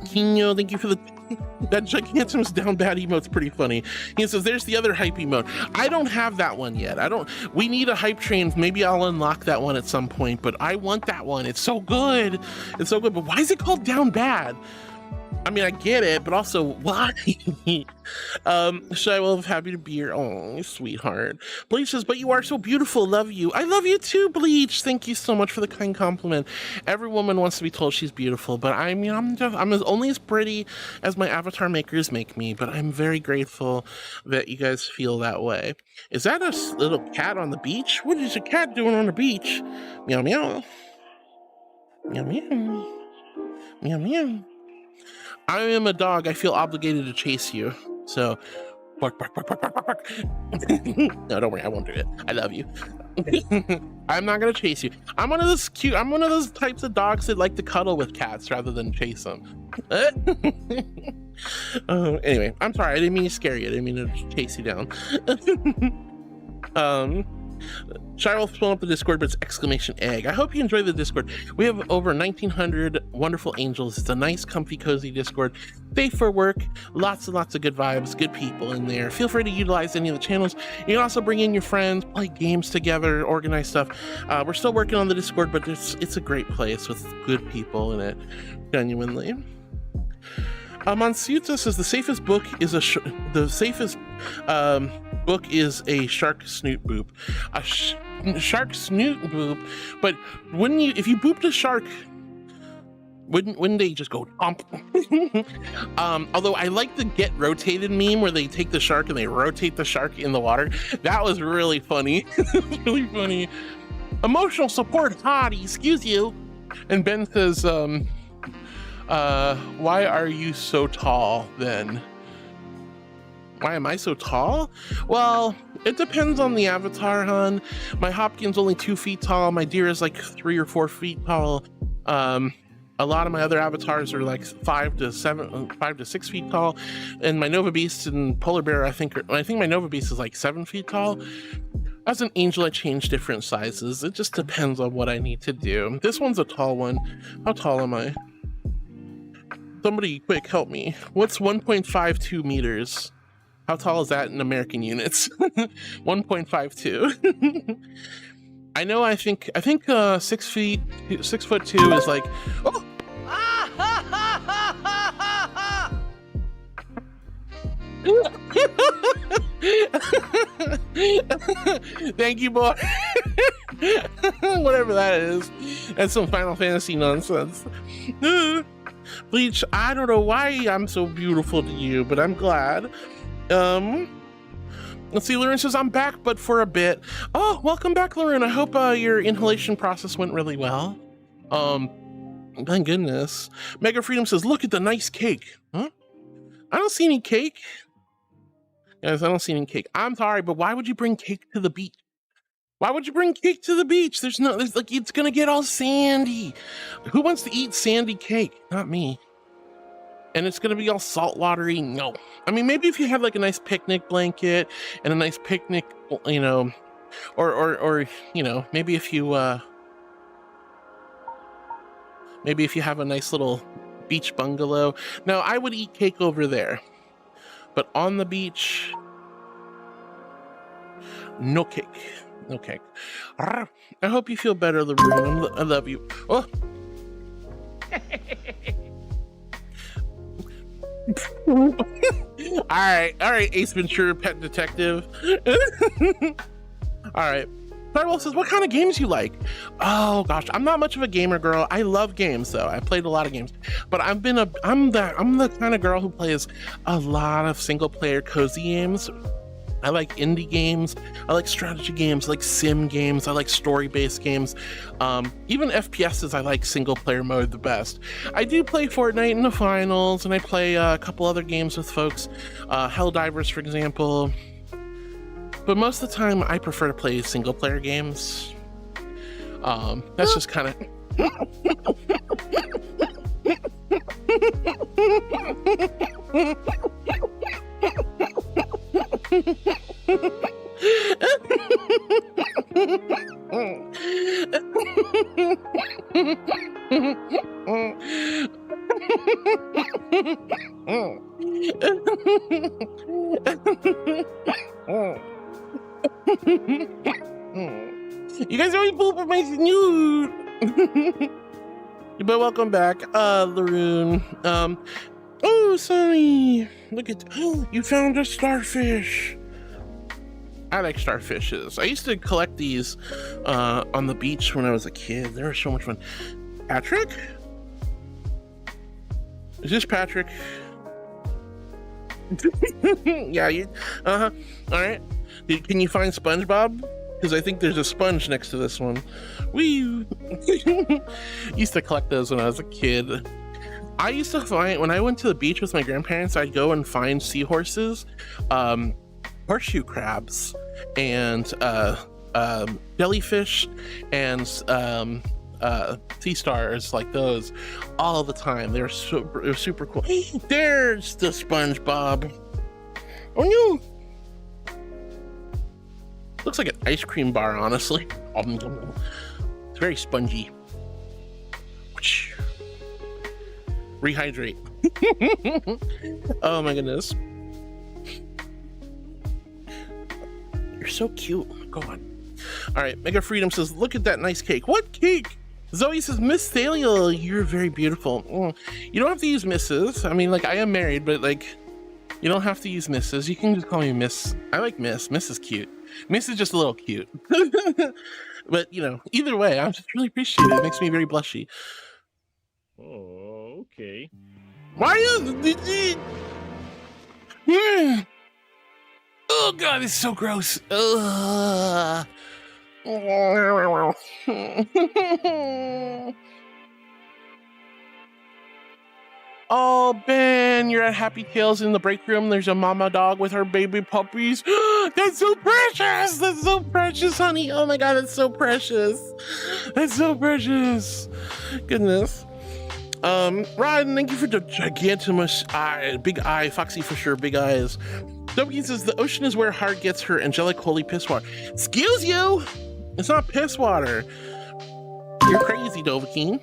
Kino, thank you for that gigantimus down bad emote's pretty funny. He says, there's the other hype emote. I don't have that one yet. We need a hype train. Maybe I'll unlock that one at some point, but I want that one. It's so good. It's so good. But why is it called down bad? I mean, I get it, but also why? Shy Wolf, happy to be here. Oh, sweetheart. Bleach says, but you are so beautiful. Love you. I love you too, Bleach. Thank you so much for the kind compliment. Every woman wants to be told she's beautiful, but I'm only as pretty as my avatar makers make me, but I'm very grateful that you guys feel that way. Is that a little cat on the beach? What is a cat doing on the beach? Meow, meow. Meow, meow. Meow, meow. I am a dog. I feel obligated to chase you. So, bark, bark, bark, bark, bark, bark, bark. No, don't worry. I won't do it. I love you. I'm not gonna chase you. I'm one of those types of dogs that like to cuddle with cats rather than chase them. Anyway, I'm sorry. I didn't mean to scare you. I didn't mean to chase you down. Shy Wolf pulling up the Discord, but it's exclamation egg. I hope you enjoy the Discord. We have over 1,900 wonderful angels. It's a nice, comfy, cozy Discord. Safe for work. Lots and lots of good vibes, good people in there. Feel free to utilize any of the channels. You can also bring in your friends, play games together, organize stuff. We're still working on the Discord, but it's a great place with good people in it, genuinely. Mansuta says the safest book is a shark snoot boop. A shark snoot boop, but if you booped a shark, wouldn't they just go ump? Although I like the get rotated meme where they take the shark and they rotate the shark in the water. That was really funny. Really funny. Emotional support hottie, excuse you. And Ben says, why are you so tall then? Why am I so tall? Well, it depends on the avatar, hun. My Hopkins only 2 feet tall. My deer is like 3 or 4 feet tall. A lot of my other avatars are like 5 to 6 feet tall. And my Nova Beast and Polar Bear, I think my Nova Beast is like 7 feet tall. As an angel, I change different sizes. It just depends on what I need to do. This one's a tall one. How tall am I? Somebody quick help me. What's 1.52 meters? How tall is that in American units? 1.52. I know. I think 6'2" is like. Oh! Thank you, boy. Whatever that is. That's some Final Fantasy nonsense. Bleach, I don't know why I'm so beautiful to you, but I'm glad. Let's see, Laroon says, I'm back, but for a bit. Oh, welcome back, Laroon. I hope your inhalation process went really well. My goodness. Mega Freedom says, look at the nice cake. Huh? I don't see any cake. Guys, I don't see any cake. I'm sorry, but why would you bring cake to the beach? Why would you bring cake to the beach? There's like, it's gonna get all sandy. Who wants to eat sandy cake? Not me. And it's gonna be all saltwatery. No. I mean, maybe if you have like a nice picnic blanket and a nice picnic, you know, or you know, maybe if you have a nice little beach bungalow. Now, I would eat cake over there, but on the beach, no cake. No cake. I hope you feel better, Laroon. I love you. Oh. all right, Ace Ventura, Pet Detective. All right. Firewall says, what kind of games you like? Oh gosh, I'm not much of a gamer girl. I love games though. I played a lot of games, but I'm the kind of girl who plays a lot of single player cozy games. I like indie games, I like strategy games, I like sim games, I like story-based games. Even FPSs, I like single player mode the best. I do play Fortnite in the finals, and I play a couple other games with folks, Helldivers, for example. But most of the time, I prefer to play single player games. That's just kind of... You guys always poop at my snoot. But welcome back, Laroon. Oh, Sonny, look at, you found a starfish. I like starfishes. I used to collect these on the beach when I was a kid. They were so much fun. Patrick? Is this Patrick? Yeah, you, all right. Can you find SpongeBob? Because I think there's a sponge next to this one. Wee! Used to collect those when I was a kid. I used to find, when I went to the beach with my grandparents, I'd go and find seahorses, horseshoe crabs, and jellyfish, and sea stars like those all the time. They were super cool. There's the SpongeBob. Oh no! Looks like an ice cream bar, honestly. It's very spongy. Rehydrate. Oh my goodness. You're so cute. Go on. All right, Mega Freedom says, look at that nice cake. What cake? Zoe says, Miss Thalia, you're very beautiful. You don't have to use Mrs. I mean, like, I am married, but like, you don't have to use Mrs. You can just call me Miss. I like Miss. Miss is cute. Miss is just a little cute. But, you know, either way, I just really appreciate it. It makes me very blushy. Oh, okay. Why is... Oh, God, it's so gross. Ugh. Oh, Ben, you're at Happy Tales in the break room. There's a mama dog with her baby puppies. That's so precious. That's so precious, honey. Oh my God, that's so precious. That's so precious. Goodness. Ryan, thank you for the gigantimous eye. Big eye. Foxy for sure. Big eyes. W says the ocean is where heart gets her angelic holy piss water. Excuse you. It's not piss water. You're crazy, Dovahkiin.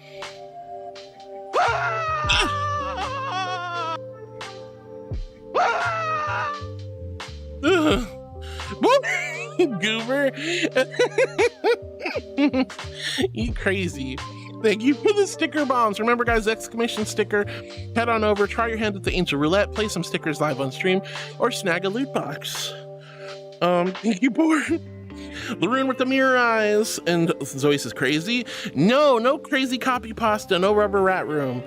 Goober. You crazy. Thank you for the sticker bombs. Remember, guys, exclamation sticker. Head on over, try your hand at the Angel Roulette, play some stickers live on stream, or snag a loot box. Thank you, Born. Laroon with the mirror eyes. And Zoe says, crazy? No, no crazy copy pasta, no rubber rat room.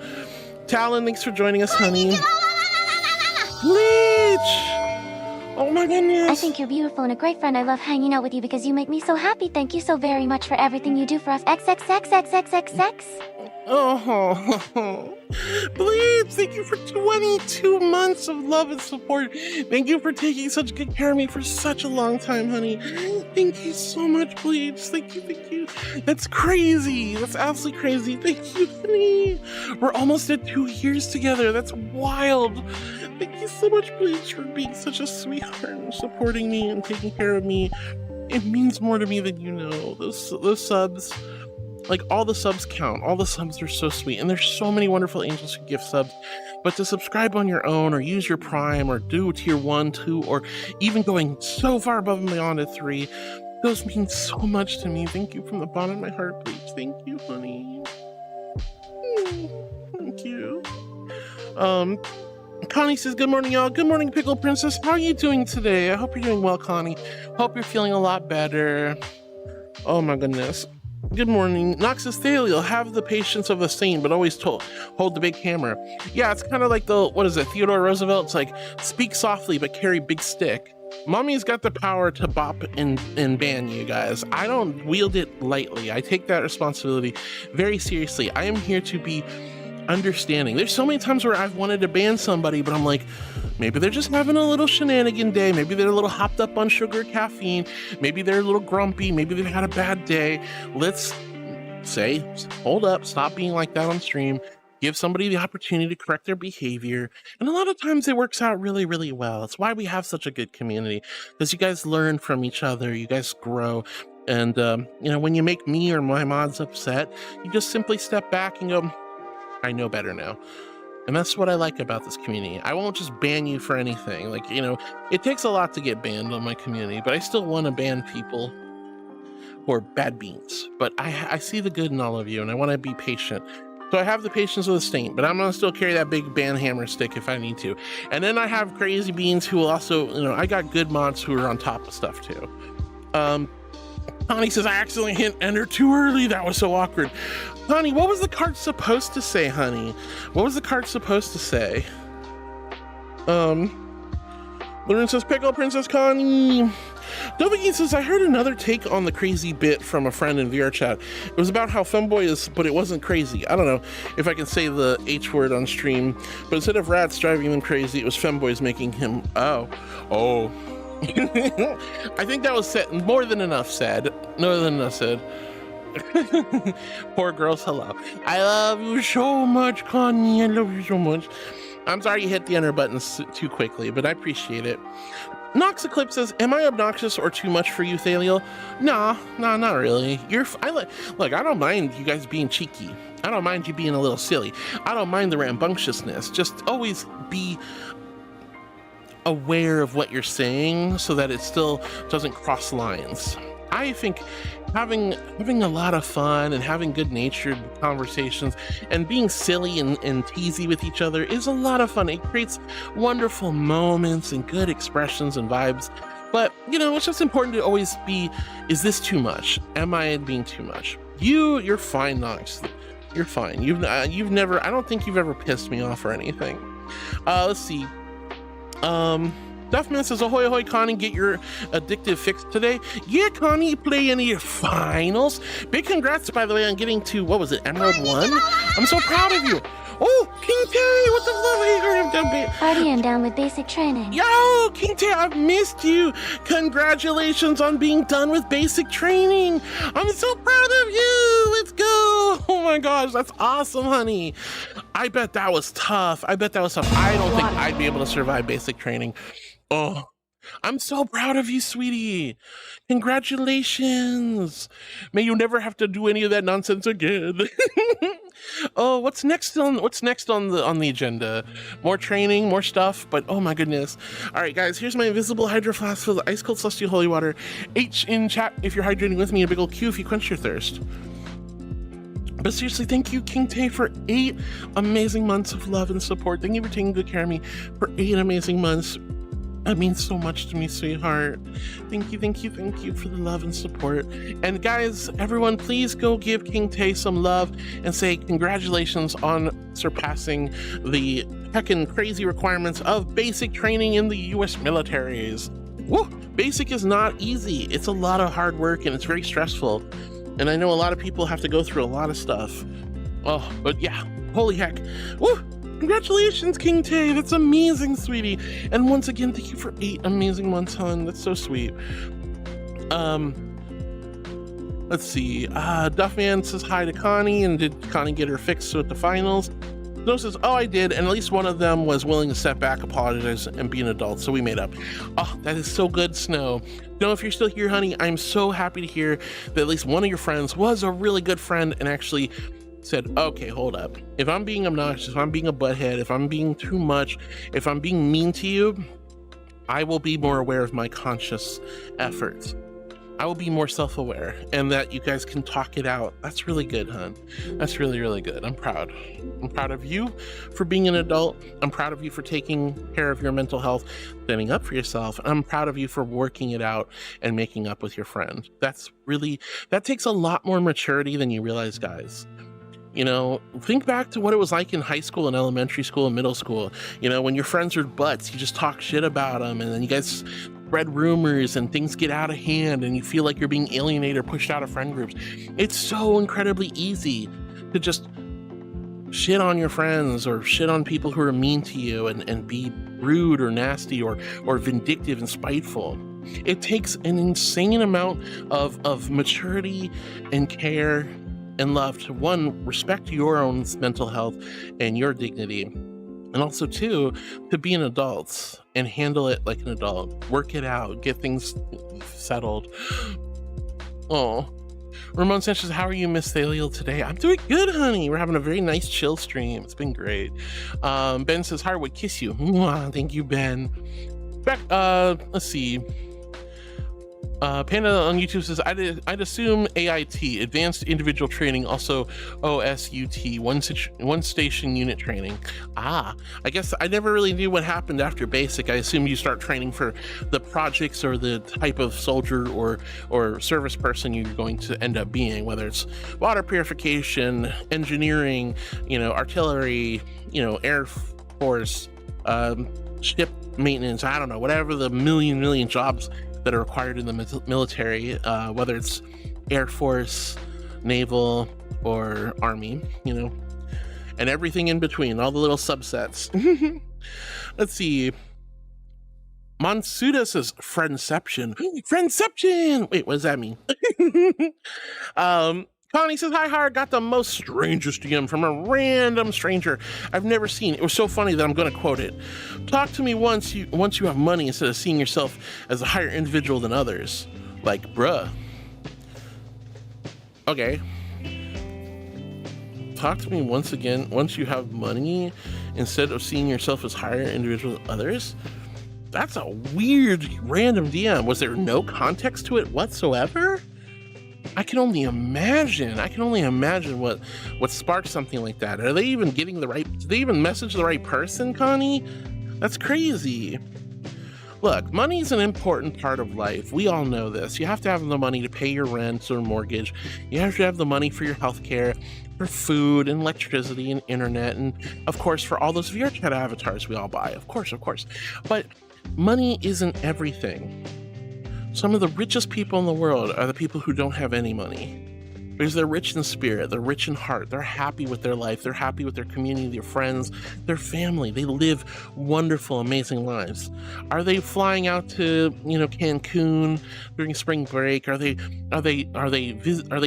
Talon, thanks for joining us, honey. Bleach! Oh my goodness. I think you're beautiful and a great friend. I love hanging out with you because you make me so happy. Thank you so very much for everything you do for us. XXXXXXX. Oh, Bleeds, thank you for 22 months of love and support. Thank you for taking such good care of me for such a long time, honey. Thank you so much, Bleeds. Thank you, thank you. That's crazy. That's absolutely crazy. Thank you, honey. We're almost at 2 years together. That's wild. Thank you so much, Bleeds, for being such a sweetheart and supporting me and taking care of me. It means more to me than you know. Those subs, like, all the subs count. All the subs are so sweet. And there's so many wonderful angels who gift subs. But to subscribe on your own or use your Prime or do tier 1, 2, or even going so far above and beyond to 3, those mean so much to me. Thank you from the bottom of my heart, please. Thank you, honey. Thank you. Connie says, good morning, y'all. Good morning, Pickle Princess. How are you doing today? I hope you're doing well, Connie. Hope you're feeling a lot better. Oh my goodness. Good morning. Noxus Thaliel, have the patience of a saint, but always hold the big hammer. Yeah, it's kind of like the, what is it, Theodore Roosevelt? It's like, speak softly, but carry big stick. Mommy's got the power to bop and ban you guys. I don't wield it lightly. I take that responsibility very seriously. I am here to be understanding. There's so many times where I've wanted to ban somebody, but I'm like, maybe they're just having a little shenanigan day. Maybe they're a little hopped up on sugar, caffeine. Maybe they're a little grumpy. Maybe they've had a bad day. Let's say, hold up, stop being like that on stream. Give somebody the opportunity to correct their behavior. And a lot of times it works out really, really well. It's why we have such a good community, because you guys learn from each other. You guys grow. And, you know, when you make me or my mods upset, you just simply step back and go, I know better now. And that's what I like about this community. I won't just ban you for anything. Like, you know, it takes a lot to get banned on my community, but I still want to ban people who are bad beans. But I see the good in all of you, and I want to be patient. So I have the patience of a saint, but I'm going to still carry that big ban hammer stick if I need to. And then I have crazy beans who will also, you know, I got good mods who are on top of stuff too. Connie says, I accidentally hit enter too early. That was so awkward. Honey, what was the card supposed to say, honey? What was the card supposed to say? Lauren says, Pickle Princess Connie. Dovaheen says, I heard another take on the crazy bit from a friend in VR chat. It was about how femboy is, but it wasn't crazy. I don't know if I can say the H word on stream, but instead of rats driving them crazy, it was femboys making him, oh. I think that was said, more than enough said. Poor girls, hello. I love you so much, Connie. I love you so much. I'm sorry you hit the enter button too quickly, but I appreciate it. Nox Eclipse says, am I obnoxious or too much for you, Thaliel? Nah, not really. Look, I don't mind you guys being cheeky. I don't mind you being a little silly. I don't mind the rambunctiousness. Just always be aware of what you're saying so that it still doesn't cross lines. I think having a lot of fun and having good-natured conversations and being silly and teasy with each other is a lot of fun. It creates wonderful moments and good expressions and vibes. But, you know, it's just important to always be, is this too much? Am I being too much? You're fine, Nox. You're fine. You've never, I don't think you've ever pissed me off or anything. Let's see. Duffman says, ahoy, ahoy, Connie, get your addictive fix today. Yeah, Connie, you play any of your finals. Big congrats, by the way, on getting to, what was it, Emerald 1? I'm so proud of you. Oh, King Terry, what the love? I heard him down. Party, I'm down with basic training. Yo, King Terry, I've missed you. Congratulations on being done with basic training. I'm so proud of you. Let's go. Oh my gosh, that's awesome, honey. I bet that was tough. I don't think I'd be able to survive basic training. Oh, I'm so proud of you, sweetie. Congratulations. May you never have to do any of that nonsense again. Oh, what's next on the agenda? More training, more stuff, but oh my goodness. All right, guys, here's my invisible hydro flask filled with ice cold celestial holy water. H in chat if you're hydrating with me, a big old Q if you quench your thirst. But seriously, thank you, King Tay, for 8 amazing months of love and support. Thank you for taking good care of me for 8 amazing months. That means so much to me, sweetheart. Thank you, thank you, thank you for the love and support. And guys, everyone, please go give King Tay some love and say congratulations on surpassing the heckin' crazy requirements of basic training in the US militaries. Woo! Basic is not easy. It's a lot of hard work and it's very stressful. And I know a lot of people have to go through a lot of stuff. Oh, but yeah, holy heck. Woo! Congratulations, King Tay. That's amazing, sweetie. And once again, thank you for 8 amazing months, hon. That's so sweet. Let's see. Duffman says hi to Connie, and did Connie get her fix with the finals? Snow says, oh, I did, and at least one of them was willing to step back, apologize, and be an adult, so we made up. Oh, that is so good, Snow. Snow, if you're still here, honey, I'm so happy to hear that at least one of your friends was a really good friend and actually said, okay, hold up. If I'm being obnoxious, if I'm being a butthead, if I'm being too much, if I'm being mean to you, I will be more aware of my conscious efforts. I will be more self-aware, and that you guys can talk it out. That's really good, hon. That's really, really good. I'm proud. I'm proud of you for being an adult. I'm proud of you for taking care of your mental health, standing up for yourself. I'm proud of you for working it out and making up with your friend. That takes a lot more maturity than you realize, guys. You know, think back to what it was like in high school and elementary school and middle school. You know, when your friends are butts, you just talk shit about them, and then you guys spread rumors and things get out of hand and you feel like you're being alienated or pushed out of friend groups. It's so incredibly easy to just shit on your friends or shit on people who are mean to you and be rude or nasty or vindictive and spiteful. It takes an insane amount of maturity and care and love to, one, respect your own mental health and your dignity, and also, two, to be an adult and handle it like an adult, work it out, get things settled. Oh, Ramon Sanchez, how are you, Miss Thaliel, today? I'm doing good, honey. We're having a very nice chill stream. It's been great. Ben says, Heart would kiss you. Mwah, thank you, Ben. Back, let's see. Panda on YouTube says, I'd assume AIT, Advanced Individual Training, also OSUT, one station unit training. I guess I never really knew what happened after basic. I assume you start training for the projects or the type of soldier or service person you're going to end up being, whether it's water purification, engineering, you know, artillery, you know, Air Force, ship maintenance, I don't know, whatever the million jobs that are required in the military, whether it's Air Force, Naval, or Army, you know, and everything in between, all the little subsets. Let's see. Monsuda says, Friendception. Friendception! Wait, what does that mean? Connie says, hi, Hard, got the most strangest DM from a random stranger I've never seen. It was so funny that I'm going to quote it. Talk to me once you have money instead of seeing yourself as a higher individual than others. Like, bruh. Okay. Talk to me once you have money instead of seeing yourself as higher individual than others? That's a weird, random DM. Was there no context to it whatsoever? I can only imagine what sparked something like that. Are they even getting did they even message the right person, Connie? That's crazy. Look, money is an important part of life. We all know this. You have to have the money to pay your rent or mortgage. You have to have the money for your healthcare, for food and electricity and internet, and of course for all those VR chat avatars we all buy. Of course. But money isn't everything. Some of the richest people in the world are the people who don't have any money. Because they're rich in spirit, they're rich in heart, they're happy with their life, they're happy with their community, their friends, their family. They live wonderful, amazing lives. Are they flying out to, you know, Cancun during spring break? Are they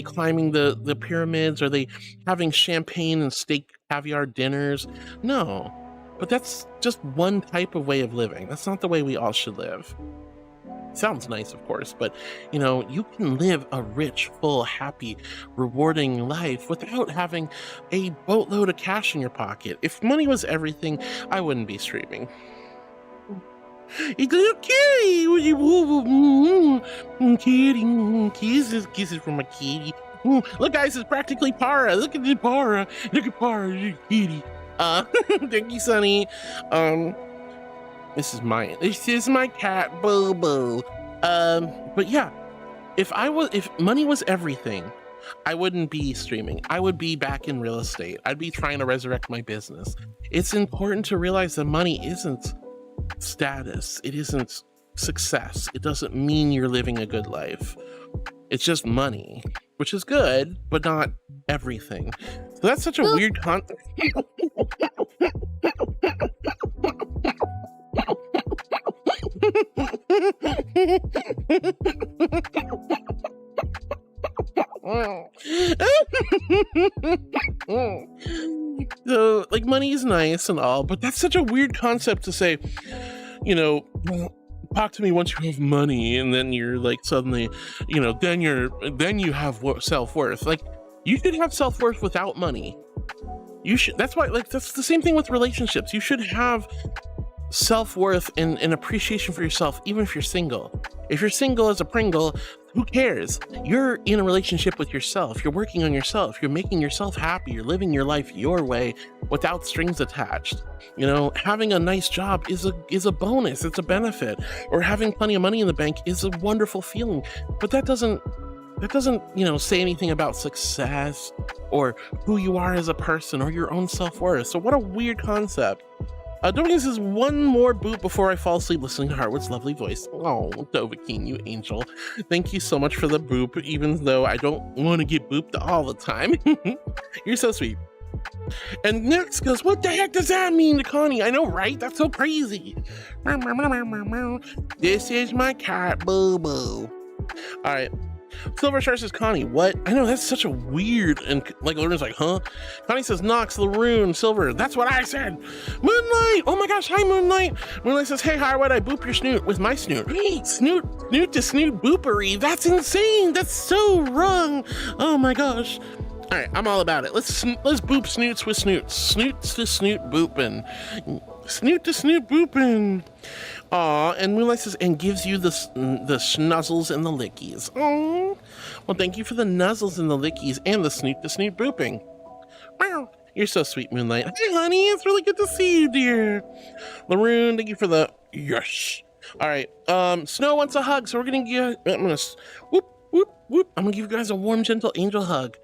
climbing the pyramids? Are they having champagne and steak caviar dinners? No, but that's just one type of way of living. That's not the way we all should live. Sounds nice, of course, but you know, you can live a rich, full, happy, rewarding life without having a boatload of cash in your pocket. If money was everything, I wouldn't be streaming. It's a little kitty. Kisses from a kitty. Look, guys, it's practically Para. Look at the Para. Look at Para, kitty. Thank you, Sonny. This is mine. This is my cat, Boo Boo. But yeah, if money was everything, I wouldn't be streaming. I would be back in real estate. I'd be trying to resurrect my business. It's important to realize that money isn't status. It isn't success. It doesn't mean you're living a good life. It's just money, which is good, but not everything. So that's such a weird concept. So, like, money is nice and all, but that's such a weird concept to say, you know, talk to me once you have money, and then you're like suddenly, you know, then you have self-worth. Like, you should have self-worth without money. You should. That's why, like, that's the same thing with relationships. You should have self-worth and appreciation for yourself, even if you're single. If you're single as a Pringle, who cares? You're in a relationship with yourself. You're working on yourself. You're making yourself happy. You're living your life your way without strings attached. You know, having a nice job is a bonus. It's a benefit. Or having plenty of money in the bank is a wonderful feeling. But that doesn't, you know, say anything about success or who you are as a person or your own self-worth. So what a weird concept. Dovikin says, one more boop before I fall asleep listening to Harwood's lovely voice. Oh, Dovikin, you angel. Thank you so much for the boop, even though I don't want to get booped all the time. You're so sweet. And next goes, what the heck does that mean to Connie? I know, right? That's so crazy. This is my cat, Boo Boo. All right. Silver Star says, Connie, what? I know, that's such a weird, and like Larune's like, huh? Connie says, Nox, Larune, Silver, that's what I said. Moonlight, oh my gosh, hi Moonlight. Moonlight says, hey Harwood, I boop your snoot with my snoot. Snoot to snoot boopery, that's insane, that's so wrong. Oh my gosh. All right, I'm all about it. Let's boop snoots with snoots. Snoots to snoot boopin'. Snoot to snoot boopin'. Aw, and Moonlight says, and gives you the snuzzles and the lickies. Aw. Well, thank you for the nuzzles and the lickies and the snoot to snoot booping. Wow. You're so sweet, Moonlight. Hey, honey, it's really good to see you, dear. Larune, thank you for the yes. All right, Snow wants a hug, so we're gonna give, I'm gonna whoop, whoop, whoop. I'm gonna give you guys a warm, gentle angel hug.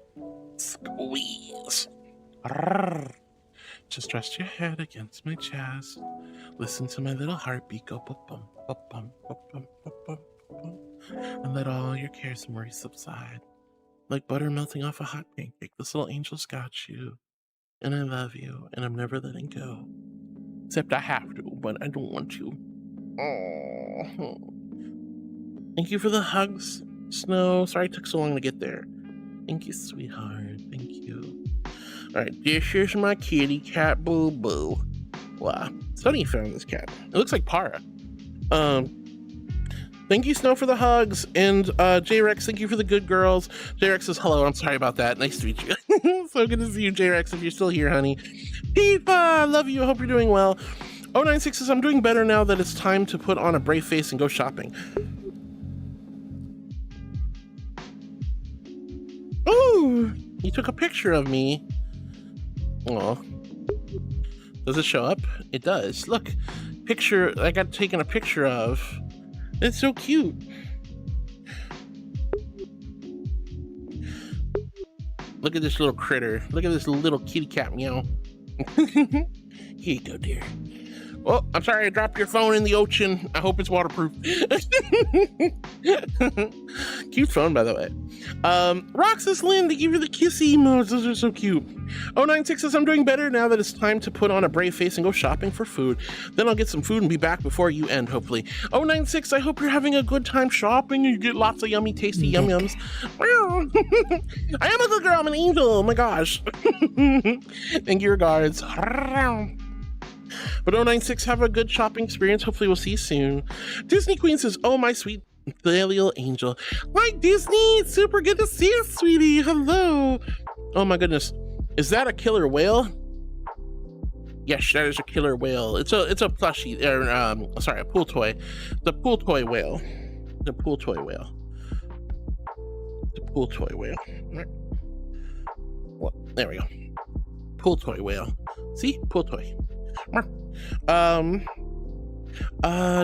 Squeeze. Arrgh. Just rest your head against my chest. Listen to my little heartbeat go bum bum bum bum bum bum bum, and let all your cares and worries subside. Like butter melting off a hot pancake, this little angel's got you. And I love you, and I'm never letting go. Except I have to, but I don't want to. Oh. Thank you for the hugs, Snow. Sorry it took so long to get there. Thank you, sweetheart. Thank you. All right, this is my kitty cat, Boo Boo. Wow, it's funny you found this cat. It looks like Para. Thank you, Snow, for the hugs, and J-Rex, thank you for the good girls. J-Rex says hello. I'm sorry about that. Nice to meet you. So good to see you, J-Rex, if you're still here, honey. Pipa, love you. I hope you're doing well. 096 says, I'm doing better now that it's time to put on a brave face and go shopping. Ooh, you took a picture of me. Oh, does it show up? It does. Look, picture I got taken a picture of. It's so cute. Look at this little critter. Look at this little kitty cat, meow. Here you go, dear. Oh, I'm sorry I dropped your phone in the ocean. I hope it's waterproof. Cute phone, by the way. Roxas Lynn, thank you for the kissy emotes. Those are so cute. 096 says, I'm doing better now that it's time to put on a brave face and go shopping for food. Then I'll get some food and be back before you end, hopefully. 096, I hope you're having a good time shopping and you get lots of yummy, tasty yum-yums. I am a good girl. I'm an angel. Oh my gosh. Thank you, regards. But 096, have a good shopping experience. Hopefully we'll see you soon. Disney Queen says, oh, my sweet little angel. Hi, Disney. It's super good to see you, sweetie. Hello. Oh, my goodness. Is that a killer whale? Yes, that is a killer whale. It's a plushie, sorry, a pool toy. The pool toy whale. The pool toy whale. The pool toy whale. Well, there we go. Pool toy whale. See? Pool toy.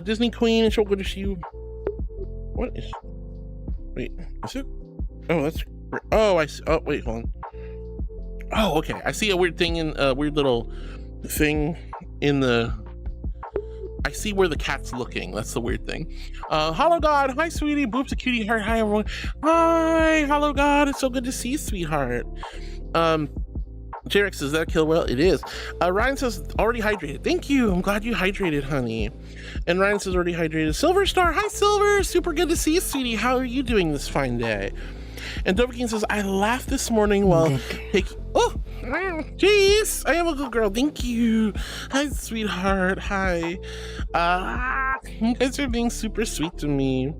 Disney Queen, it's so good to see you. What is... Wait, is it? Oh, that's... Oh, I see. Oh, wait, hold on. Oh, okay. I see a weird thing in a weird little thing in the... I see where the cat's looking. That's the weird thing. Hello God. Hi, sweetie. Boop's a cutie heart. Hi, everyone. Hi. Hello God. It's so good to see you, sweetheart. Jerix, is that a kill well? It is. Ryan says, already hydrated. Thank you. I'm glad you hydrated, honey. And Ryan says, already hydrated. Silver Star. Hi, Silver. Super good to see you, sweetie. How are you doing this fine day? And Dovahkiin says, I laughed this morning while taking... Oh, jeez. I am a good girl. Thank you. Hi, sweetheart. Hi. You guys are being super sweet to me.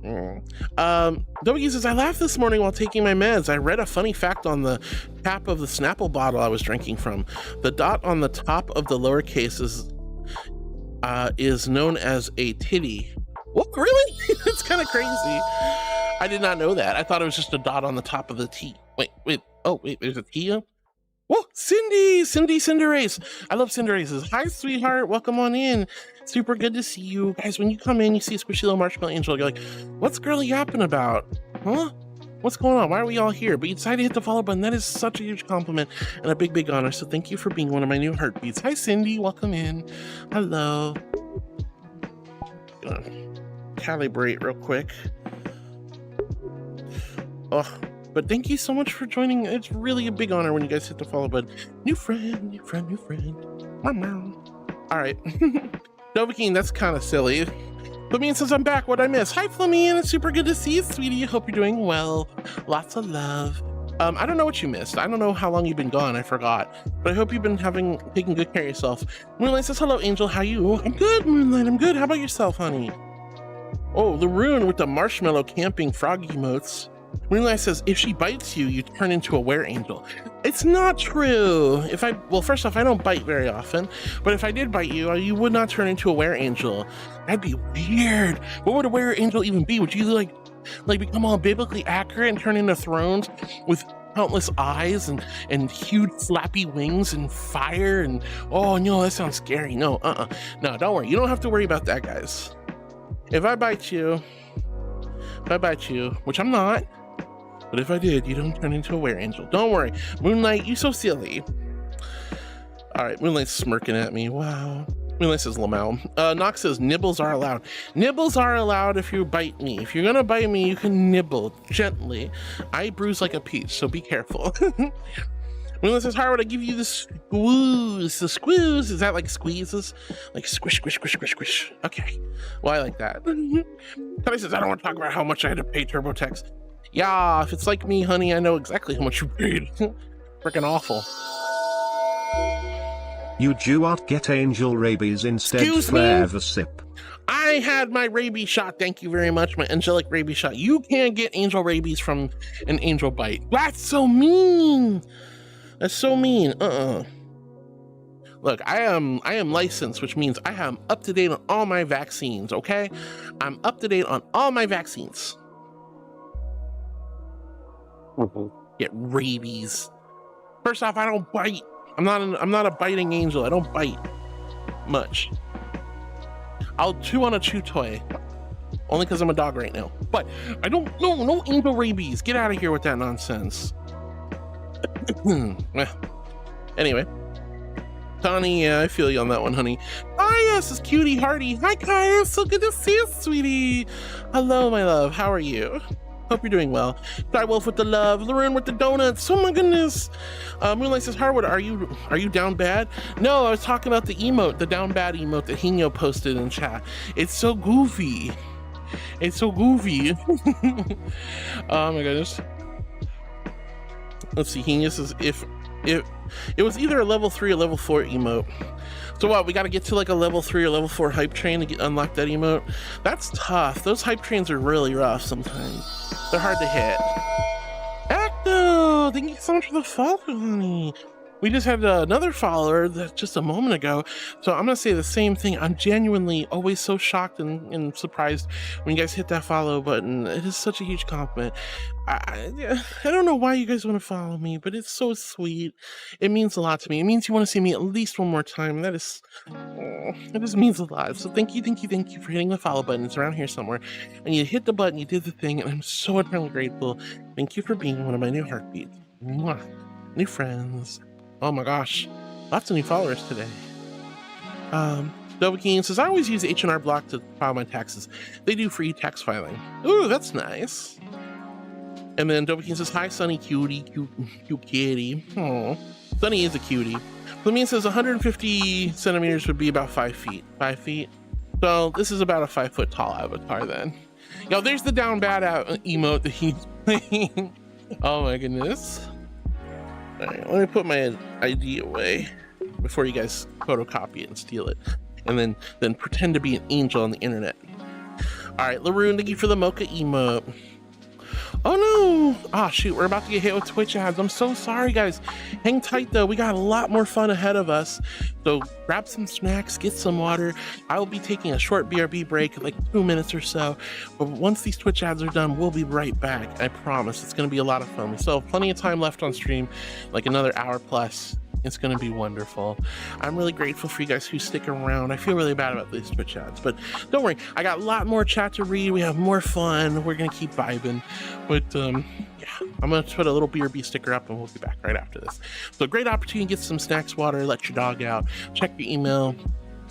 Dovahkiin says, I laughed this morning while taking my meds. I read a funny fact on the cap of the Snapple bottle I was drinking from. The dot on the top of the lowercase is known as a titty. What, really? It's kind of crazy. I did not know that. I thought it was just a dot on the top of the T. Wait. Oh, wait, there's a T? Whoa, Cindy Cinderace. I love Cinderaces. Hi, sweetheart. Welcome on in. Super good to see you. Guys, when you come in, you see a squishy little marshmallow angel. You're like, what's girly yapping about? Huh? What's going on? Why are we all here? But you decided to hit the follow button. That is such a huge compliment and a big honor. So thank you for being one of my new heartbeats. Hi, Cindy. Welcome in. Hello. Gonna calibrate real quick. Oh, but thank you so much for joining. It's really a big honor when you guys hit the follow button. New friend. All right. Dovahkiin, that's kind of silly. Flamine says, I'm back. What'd I miss? Hi, Flamine. It's super good to see you, sweetie. Hope you're doing well. Lots of love. I don't know what you missed. I don't know how long you've been gone. I forgot. But I hope you've been taking good care of yourself. Moonlight says, hello, Angel. How are you? I'm good, Moonlight. I'm good. How about yourself, honey? Oh, the rune with the marshmallow camping frog emotes. Moonlight says, if she bites you, you turn into a were-angel. It's not true. Well, first off, I don't bite very often, but if I did bite you, you would not turn into a were-angel. That'd be weird. What would a were-angel even be? Would you like become all biblically accurate and turn into thrones with countless eyes and huge flappy wings and fire and, oh no, that sounds scary. No, no, don't worry. You don't have to worry about that, guys. If I bite you, which I'm not, but if I did, you don't turn into a were-angel. Don't worry. Moonlight, you so silly. All right, Moonlight's smirking at me. Wow. Moonlight says Lamau. Nox says nibbles are allowed. Nibbles are allowed if you bite me. If you're gonna bite me, you can nibble gently. I bruise like a peach, so be careful. Moonlight says, how would I give you the squeeze? The squeeze? Is that like squeezes? Like squish, squish, squish, squish, squish. Okay. Well, I like that. Tony says, I don't want to talk about how much I had to pay TurboTax. Yeah, if it's like me, honey, I know exactly how much you paid. Freaking awful. You do not get angel rabies instead. Excuse Flare me? the sip. I had my rabies shot. Thank you very much. My angelic rabies shot. You can't get angel rabies from an angel bite. That's so mean. That's so mean. Look, I am licensed, which means I am up to date on all my vaccines, okay? I'm up to date on all my vaccines. Get rabies. First off, I don't bite. I'm not a biting angel. I don't bite much. I'll chew on a chew toy. Only because I'm a dog right now. But I don't know, no angel rabies. Get out of here with that nonsense. Anyway. Tawny, yeah, I feel you on that one, honey. Kaius is cutie hearty. Hi, Kaius. So good to see you, sweetie. Hello, my love. How are you? Hope you're doing well. Sky Wolf with the love. Lorraine with the donuts. Oh my goodness. Moonlight says, Harwood, are you down bad? No, I was talking about the emote, the down bad emote that Hino posted in chat. It's so goofy. It's so goofy. Oh my goodness. Let's see. Hino says, if it was either a level 3 or level 4 emote. So what, we got to get to like a level 3 or level 4 hype train to unlock that emote? That's tough. Those hype trains are really rough sometimes. They're hard to hit. Acto! Thank you so much for the follow, honey. We just had another follower that just a moment ago. So I'm going to say the same thing. I'm genuinely always so shocked and surprised when you guys hit that follow button. It is such a huge compliment. I don't know why you guys want to follow me, but it's so sweet. It means a lot to me. It means you want to see me at least one more time. That is, it just means a lot. So thank you for hitting the follow button. It's around here somewhere. And you hit the button, you did the thing, and I'm so eternally grateful. Thank you for being one of my new heartbeats. Mwah. New friends. Oh my gosh. Lots of new followers today. ᔕ데기기OᖇT says, I always use H&R Block to file my taxes. They do free tax filing. Ooh, that's nice. And then ᔕ데기기OᖇT says, hi, Sunny cutie, cute kitty. Oh, Sunny is a cutie. ᔕ데기기Oᖠ says 150 centimeters would be about 5 feet. 5 feet? So this is about a 5 foot tall avatar then. Yo, there's the down bad emote that he's playing. Oh my goodness. All right, let me put my ID away before you guys photocopy it and steal it. And then pretend to be an angel on the internet. All right, Laroon, thank you for the mocha emote. Oh no! Ah, shoot, we're about to get hit with Twitch ads. I'm so sorry, guys. Hang tight, though. We got a lot more fun ahead of us. So grab some snacks, get some water. I will be taking a short BRB break, like 2 minutes or so. But once these Twitch ads are done, we'll be right back. I promise. It's going to be a lot of fun. We still have plenty of time left on stream, like another hour plus. It's going to be wonderful. I'm really grateful for you guys who stick around. I feel really bad about these Twitch chats, but don't worry. I got a lot more chat to read. We have more fun. We're going to keep vibing. But yeah, I'm going to put a little BRB sticker up and we'll be back right after this. So great opportunity to get some snacks, water, let your dog out, check your email,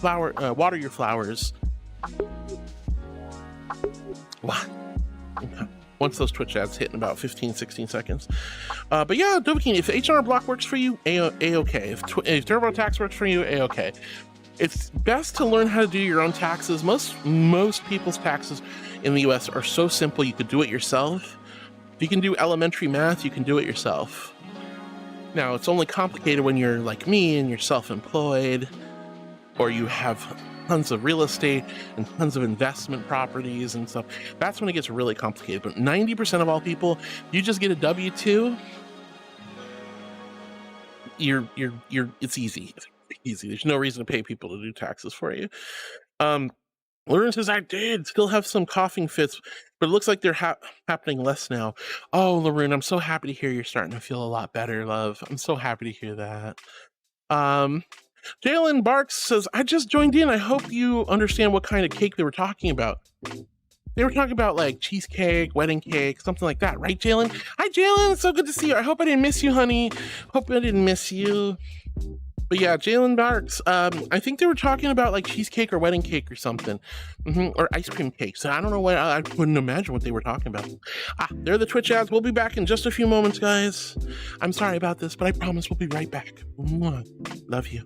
water your flowers. What? Okay. Once those Twitch ads hit in about 15-16 seconds. But yeah, ᔕ데기기OᖇT, if H&R Block works for you, A-okay. If TurboTax works for you, A-okay. It's best to learn how to do your own taxes. Most people's taxes in the US are so simple you could do it yourself. If you can do elementary math, you can do it yourself. Now, it's only complicated when you're like me and you're self-employed, or you have tons of real estate and tons of investment properties and stuff. That's when it gets really complicated. But 90% of all people, you just get a W-2. It's easy. It's easy. There's no reason to pay people to do taxes for you. Lauren says, I did still have some coughing fits, but it looks like they're happening less now. Oh, Lauren, I'm so happy to hear you're starting to feel a lot better, love. I'm so happy to hear that. Jalen Barks says, I just joined in. I hope you understand what kind of cake they were talking about. They were talking about like cheesecake, wedding cake, something like that, right, Jalen? Hi, Jalen. So good to see you. I hope I didn't miss you, honey. Hope I didn't miss you. But yeah, Jalen Barks, I think they were talking about like cheesecake or wedding cake or something, or ice cream cake. So I don't know what, I couldn't imagine what they were talking about. They're the Twitch ads. We'll be back in just a few moments, guys. I'm sorry about this, but I promise we'll be right back. Mwah. Love you.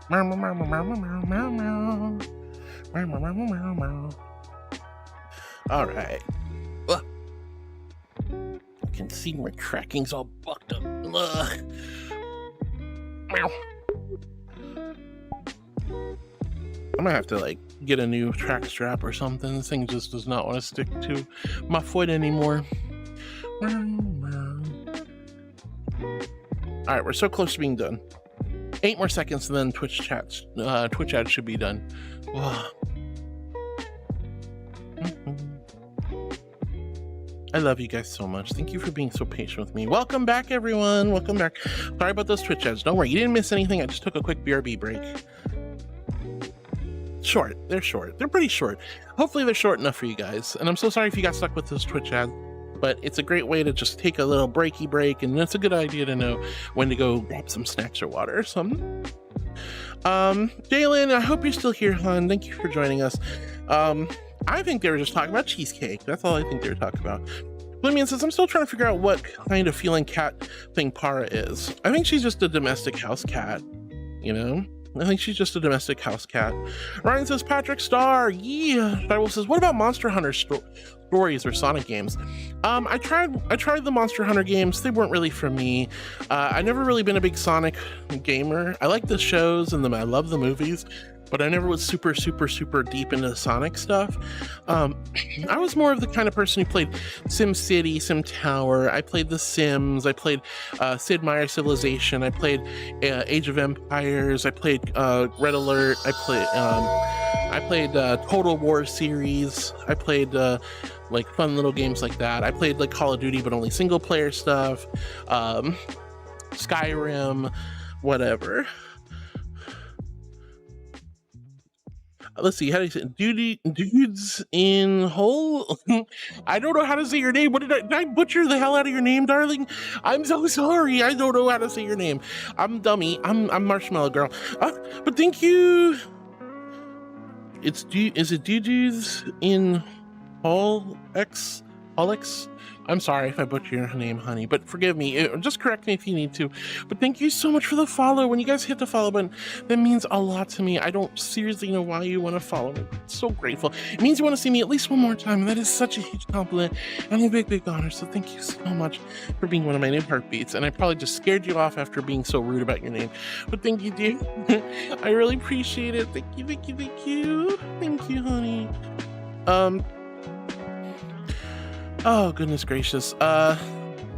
Meow, meow, meow, meow, meow, meow, meow. Meow, meow, meow, meow, meow. All right. Ugh. I can see my tracking's all bucked up. Ugh. Meow. I might have to like get a new track strap or something. This thing just does not want to stick to my foot anymore. All right, we're so close to being done. 8 more seconds and then Twitch ads should be done. I love you guys so much. Thank you for being so patient with me. Welcome back, everyone. Welcome back. Sorry about those Twitch ads. Don't worry, you didn't miss anything. I just took a quick BRB break. Short. They're short. They're pretty short. Hopefully they're short enough for you guys. And I'm so sorry if you got stuck with this Twitch ad, but it's a great way to just take a little breaky break, and it's a good idea to know when to go grab some snacks or water or something. Jalen, I hope you're still here, hon. Thank you for joining us. I think they were just talking about cheesecake. That's all I think they were talking about. Blimian says, I'm still trying to figure out what kind of feeling cat thing Para is. I think she's just a domestic house cat, you know? I think she's just a domestic house cat. Ryan says, Patrick Star, yeah. Direwolf says, what about Monster Hunter stories or Sonic games? I tried the Monster Hunter games. They weren't really for me. I've never really been a big Sonic gamer. I like the shows and I love the movies, but I never was super deep into the Sonic stuff. I was more of the kind of person who played Sim City, Sim Tower. I played The Sims. I played Sid Meier's Civilization. I played Age of Empires. I played Red Alert. I played Total War series. I played like fun little games like that. I played like Call of Duty, but only single player stuff. Skyrim, whatever. Let's see, how do you say it? Dudes in hole? I don't know how to say your name. Did I butcher the hell out of your name, darling? I'm so sorry. I don't know how to say your name. I'm dummy. I'm Marshmallow Girl. But thank you. Is it Dudes in Hall X? Alex? I'm sorry if I butchered your name, honey, but forgive me. Just correct me if you need to. But thank you so much for the follow. When you guys hit the follow button, that means a lot to me. I don't seriously know why you want to follow me. I'm so grateful. It means you want to see me at least one more time, and that is such a huge compliment and a big honor. So thank you so much for being one of my new heartbeats. And I probably just scared you off after being so rude about your name. But thank you, dear. I really appreciate it. Thank you. Thank you, honey. Oh, goodness gracious.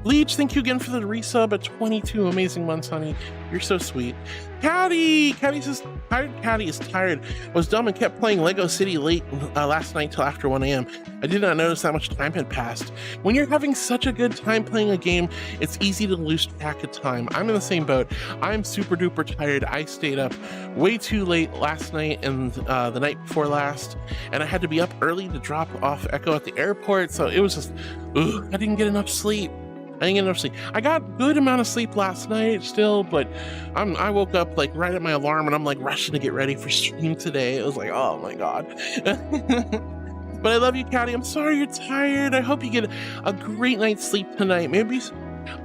Leech, thank you again for the resub at 22 amazing months, honey. You're so sweet. Caddy says, Caddy is tired. Was dumb and kept playing Lego City late last night till after 1 a.m. I did not notice that much time had passed. When you're having such a good time playing a game, it's easy to lose track of time. I'm in the same boat. I'm super duper tired. I stayed up way too late last night and the night before last, and I had to be up early to drop off Echo at the airport, so it was just, I didn't get enough sleep. I got a good amount of sleep last night still, but I woke up like right at my alarm and I'm like rushing to get ready for stream today. It was like, oh my God. But I love you, Caddy. I'm sorry you're tired. I hope you get a great night's sleep tonight. Maybe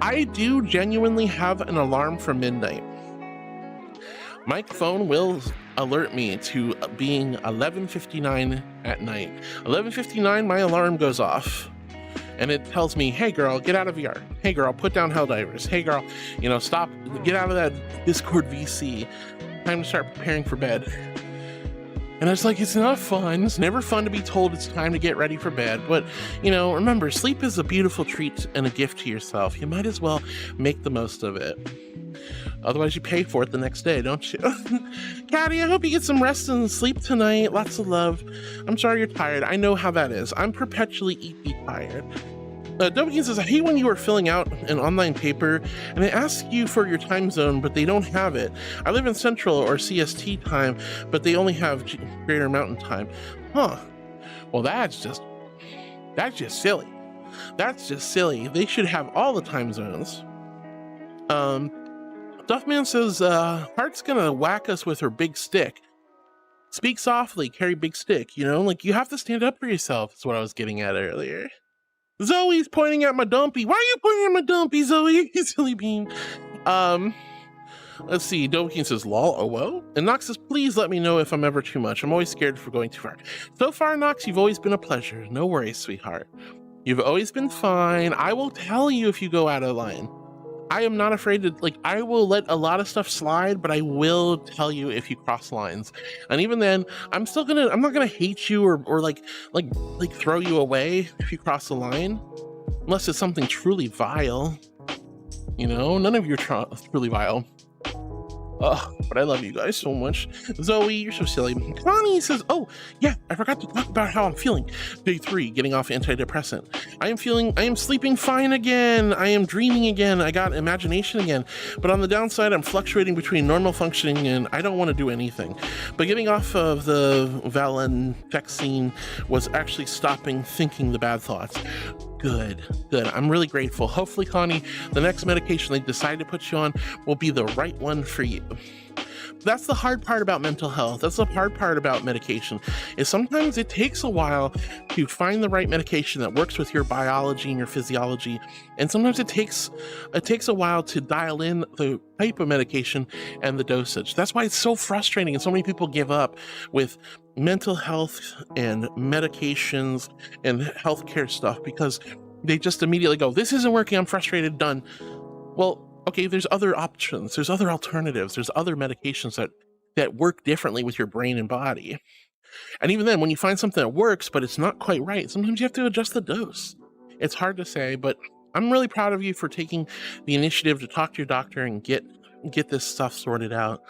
I do genuinely have an alarm for midnight. My phone will alert me to being 11:59 at night. 11:59, my alarm goes off. And it tells me, hey girl, get out of VR. Hey girl, put down Helldivers. Hey girl, stop, get out of that Discord VC. Time to start preparing for bed. And it's like, it's not fun. It's never fun to be told it's time to get ready for bed. But, remember, sleep is a beautiful treat and a gift to yourself. You might as well make the most of it. Otherwise, you pay for it the next day, don't you? Caddy, I hope you get some rest and sleep tonight. Lots of love. I'm sorry you're tired. I know how that is. I'm perpetually EP tired. Dobikin says, I hate when you are filling out an online paper and they ask you for your time zone, but they don't have it. I live in Central or CST time, but they only have Greater Mountain Time. Huh. Well, that's just silly. That's just silly. They should have all the time zones. Duffman says, Heart's gonna whack us with her big stick. Speak softly, carry big stick, you have to stand up for yourself. That's what I was getting at earlier. Zoe's pointing at my dumpy. Why are you pointing at my dumpy, Zoe? You silly bean. Let's see. Dovahkiin says, lol, oh well. And Nox says, please let me know if I'm ever too much. I'm always scared for going too far. So far, Nox, you've always been a pleasure. No worries, sweetheart. You've always been fine. I will tell you if you go out of line. I am not afraid to, like, I will let a lot of stuff slide, but I will tell you if you cross lines. And even then, I'm not gonna hate you or like throw you away if you cross the line. Unless it's something truly vile. You know, none of you are truly vile. But I love you guys so much. Zoe, you're so silly. Connie says, oh, yeah, I forgot to talk about how I'm feeling. Day 3, getting off antidepressant. I am sleeping fine again. I am dreaming again. I got imagination again. But on the downside, I'm fluctuating between normal functioning and I don't want to do anything. But getting off of the valenfexine was actually stopping thinking the bad thoughts. Good. I'm really grateful. Hopefully, Connie, the next medication they decide to put you on will be the right one for you. That's the hard part about mental health. That's the hard part about medication, is sometimes it takes a while to find the right medication that works with your biology and your physiology. And sometimes it takes a while to dial in the type of medication and the dosage. That's why it's so frustrating and so many people give up with mental health and medications and healthcare stuff because they just immediately go, this isn't working, I'm frustrated, done. Well, okay, there's other options, there's other alternatives, there's other medications that work differently with your brain and body. And even then, when you find something that works, but it's not quite right, sometimes you have to adjust the dose. It's hard to say, but I'm really proud of you for taking the initiative to talk to your doctor and get this stuff sorted out.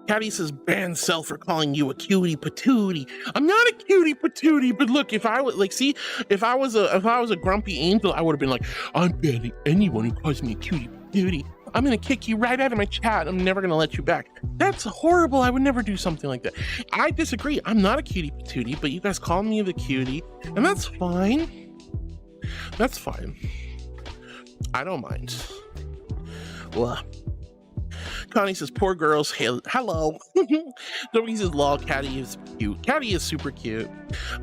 Caddy says, ban Cell for calling you a cutie patootie. I'm not a cutie patootie, but look, if I was a grumpy angel, I would have been like, I'm banning anyone who calls me a cutie patootie. I'm gonna kick you right out of my chat. I'm never gonna let you back. That's horrible. I would never do something like that. I disagree. I'm not a cutie patootie, but you guys call me the cutie, and that's fine. That's fine. I don't mind. Blah. Connie says, poor girls, hello. Dovahkiin says, lol, Caddy is cute. Caddy is super cute.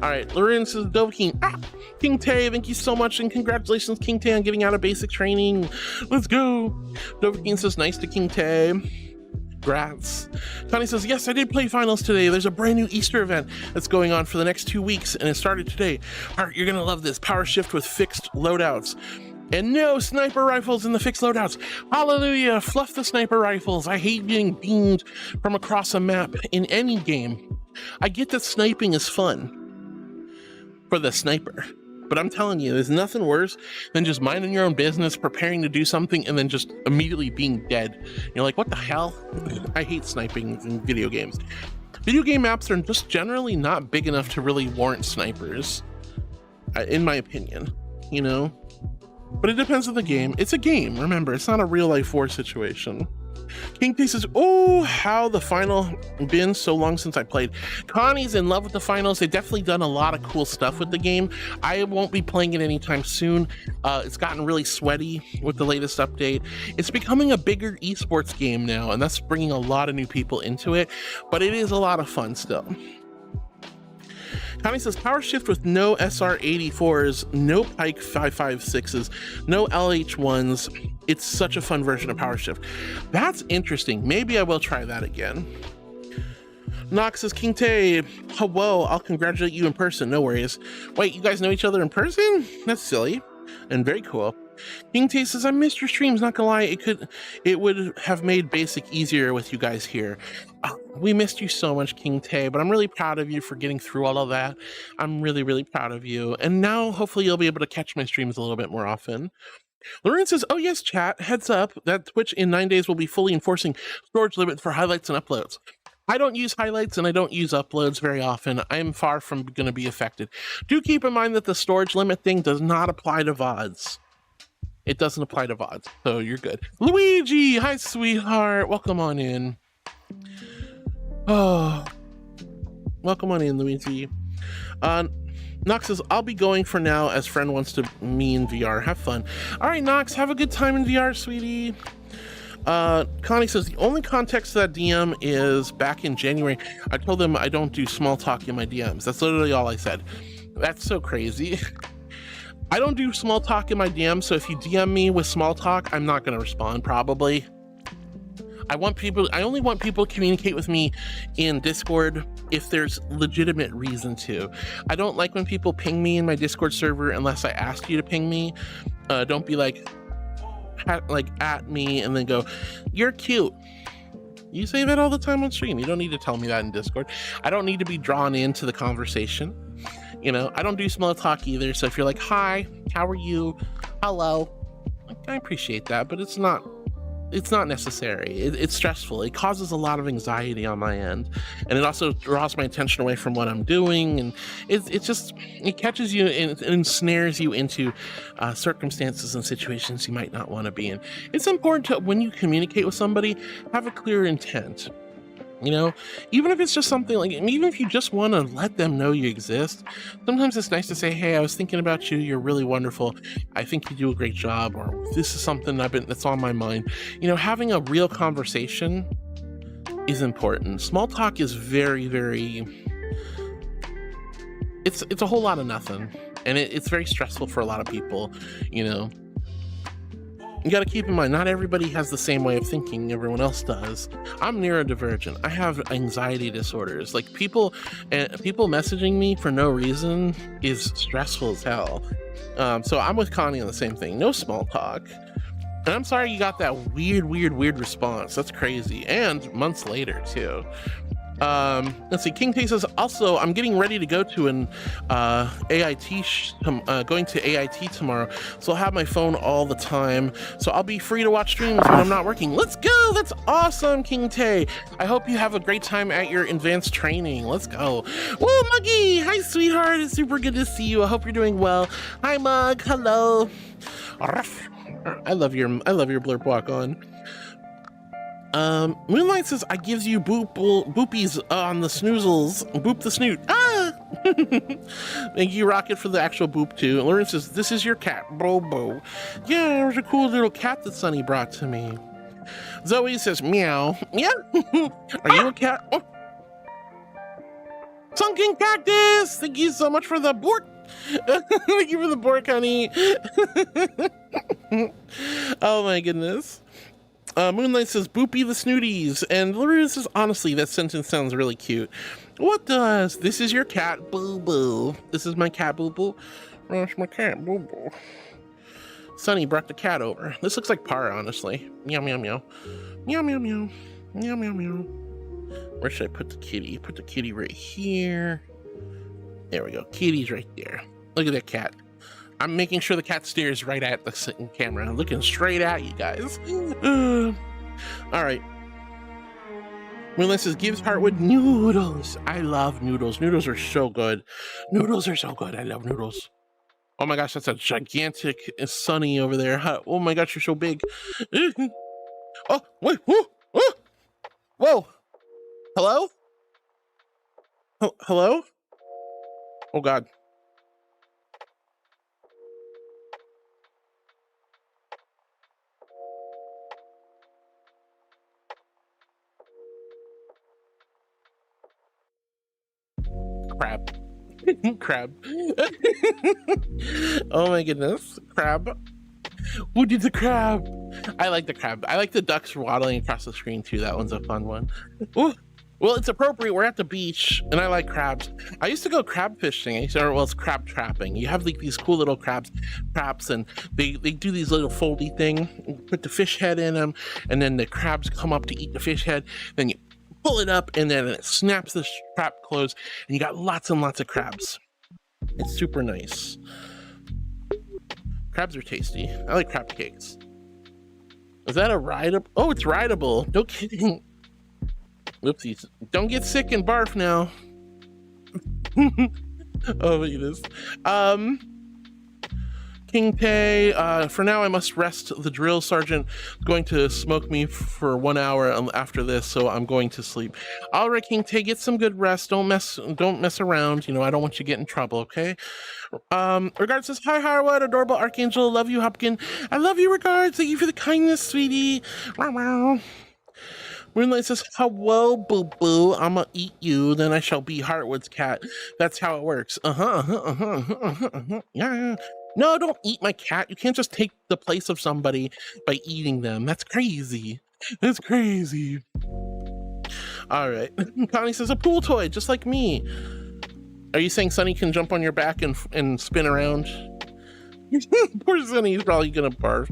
All right, Lorraine says, Dovahkiin, King Tay, thank you so much, and congratulations, King Tay, on getting out of basic training. Let's go. Dovahkiin says, nice to King Tay. Grats. Connie says, yes, I did play finals today. There's a brand new Easter event that's going on for the next 2 weeks, and it started today. All right, you're gonna love this. Power shift with fixed loadouts. And no sniper rifles in the fixed loadouts. Hallelujah, fluff the sniper rifles. I hate getting beamed from across a map in any game. I get that sniping is fun for the sniper, but I'm telling you, there's nothing worse than just minding your own business, preparing to do something, and then just immediately being dead. You're like, what the hell? I hate sniping in video games. Video game maps are just generally not big enough to really warrant snipers, in my opinion, you know? But it depends on the game. It's a game, remember, it's not a real life war situation. King T says, oh, how the final been so long since I played. Connie's in love with the finals. They've definitely done a lot of cool stuff with the game. I won't be playing it anytime soon. It's gotten really sweaty with the latest update. It's becoming a bigger esports game now, and that's bringing a lot of new people into it, but it is a lot of fun still. Connie says, power shift with no SR-84s, no Pike 5.56s, no LH1s. It's such a fun version of power shift. That's interesting. Maybe I will try that again. Nox says, King Tay, whoa, I'll congratulate you in person. No worries. Wait, you guys know each other in person? That's silly and very cool. King Tay says, I missed your streams, not gonna lie. It would have made basic easier with you guys here. We missed you so much, King Tay, but I'm really proud of you for getting through all of that. I'm really, really proud of you. And now hopefully you'll be able to catch my streams a little bit more often. Lauren says, oh yes, chat, heads up that Twitch in 9 days will be fully enforcing storage limit for highlights and uploads. I don't use highlights and I don't use uploads very often. I'm far from going to be affected. Do keep in mind that the storage limit thing does not apply to VODs. It doesn't apply to VODs, so you're good. Luigi, hi, sweetheart. Welcome on in. Oh, welcome on in, Luigi. Nox says, I'll be going for now as friend wants to me in VR. Have fun. All right, Nox, have a good time in VR, sweetie. Connie says, the only context to that DM is back in January. I told them I don't do small talk in my DMs. That's literally all I said. That's so crazy. I don't do small talk in my DMs, so if you DM me with small talk, I'm not going to respond, probably. I only want people to communicate with me in Discord if there's legitimate reason to. I don't like when people ping me in my Discord server unless I ask you to ping me. Don't be like at me and then go, you're cute. You say that all the time on stream. You don't need to tell me that in Discord. I don't need to be drawn into the conversation. You know, I don't do small talk either. So if you're like, hi, how are you? Hello. I appreciate that, but it's not necessary. It's stressful. It causes a lot of anxiety on my end. And it also draws my attention away from what I'm doing. And it catches you and ensnares you into circumstances and situations you might not want to be in. It's important to, when you communicate with somebody, have a clear intent. You know, even if it's just something like, even if you just want to let them know you exist, sometimes it's nice to say, hey, I was thinking about you. You're really wonderful. I think you do a great job. Or this is something that's on my mind. You know, having a real conversation is important. Small talk is very, very, it's a whole lot of nothing. And it's very stressful for a lot of people, you know. You got to keep in mind, not everybody has the same way of thinking everyone else does. I'm neurodivergent. I have anxiety disorders. Like people messaging me for no reason is stressful as hell. So I'm with Connie on the same thing. No small talk. And I'm sorry you got that weird response. That's crazy. And months later too. Let's see. King Tay says, also, I'm getting ready to go to an going to AIT tomorrow, so I'll have my phone all the time, so I'll be free to watch streams when I'm not working. Let's go. That's awesome, King Tay. I hope you have a great time at your advanced training. Let's go. Whoa, Muggy. Hi, sweetheart. It's super good to see you. I hope you're doing well. Hi, Mug. Hello. I love your blurp walk on. Moonlight says, I gives you boopies on the snoozles. Boop the snoot. Ah! Thank you, Rocket, for the actual boop too. And Lauren says, this is your cat, Bobo. Yeah, there's a cool little cat that Sunny brought to me. Zoe says, meow. Yeah. Are you a cat? Oh. Sunken Cactus! Thank you so much for the bork. Thank you for the bork, honey. Oh my goodness. Moonlight says, boopy the snooties. And Lorena says, honestly, that sentence sounds really cute. What does? This is your cat, Boo Boo. This is my cat, Boo Boo. That's my cat, Boo Boo. Sunny brought the cat over. This looks like Par, honestly. Meow, meow, meow. Meow, meow, meow. Meow, meow, meow. Where should I put the kitty? Put the kitty right here. There we go. Kitty's right there. Look at that cat. I'm making sure the cat stares right at the camera. I'm looking straight at you guys. All right. Moonlight says, gives Heartwood noodles. I love noodles. Noodles are so good. Noodles are so good. I love noodles. Oh my gosh, that's a gigantic Sunny over there. Oh my gosh, you're so big. Oh, wait. Whoa. Whoa. Whoa. Hello? Hello? Oh God. Crab. Crab. Oh my goodness. Crab. Who did the crab? I like the crab. I like the ducks waddling across the screen too. That one's a fun one. Ooh. Well, it's appropriate. We're at the beach and I like crabs. I used to go crab fishing. It's crab trapping. You have like these cool little traps and they do these little foldy thing, put the fish head in them, and then the crabs come up to eat the fish head. Then you pull it up and then it snaps the trap closed and you got lots and lots of crabs. It's super nice. Crabs are tasty. I like crab cakes. Is that a rideable? Oh, it's rideable. No kidding. Whoopsies. Don't get sick and barf now. Oh my goodness. King Tay, for now I must rest. The drill sergeant is going to smoke me for 1 hour after this, so I'm going to sleep. All right, King Tay, get some good rest. Don't mess around. You know, I don't want you to get in trouble, okay? Regards says, hi, Harwood, adorable Archangel. Love you, Hopkin. I love you, Regards. Thank you for the kindness, sweetie. Wow. Moonlight says, hello, boo-boo. I'ma eat you, then I shall be Heartwood's cat. That's how it works. Yeah. No, don't eat my cat. You can't just take the place of somebody by eating them. That's crazy. That's crazy. All right. Connie says a pool toy, just like me. Are you saying Sunny can jump on your back and spin around? Poor Sunny, he's probably gonna barf.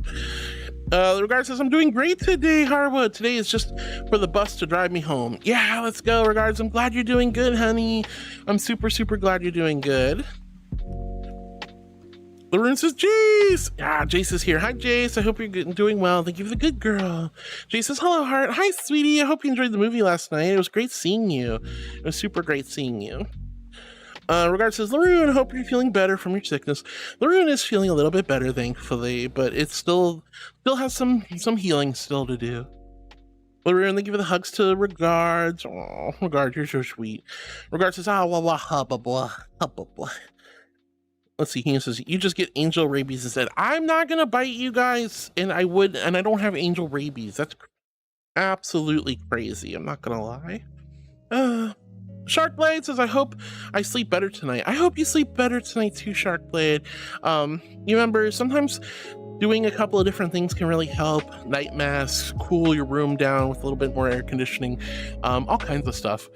Regard says, I'm doing great today, Harwood. Today is just for the bus to drive me home. Yeah, let's go, Regards. I'm glad you're doing good, honey. I'm super, super glad you're doing good. Lauren says, Jace! Ah, Jace is here. Hi, Jace. I hope you're doing well. Thank you for the good girl. Jace says, hello, heart. Hi, sweetie. I hope you enjoyed the movie last night. It was great seeing you. It was super great seeing you. Regard says, Laroon, I hope you're feeling better from your sickness. Laroon is feeling a little bit better, thankfully, but it still has some healing still to do. Laroon, thank you for the hugs to Regards. Oh, Regards, you're so sweet. Regards says, hubba blah. Let's see, he says, you just get angel rabies instead. I'm not gonna bite you guys, and I don't have angel rabies. That's absolutely crazy. I'm not gonna lie. Sharkblade says, I hope I sleep better tonight. I hope you sleep better tonight too, Sharkblade. You remember, sometimes doing a couple of different things can really help. Night masks, cool your room down with a little bit more air conditioning, all kinds of stuff.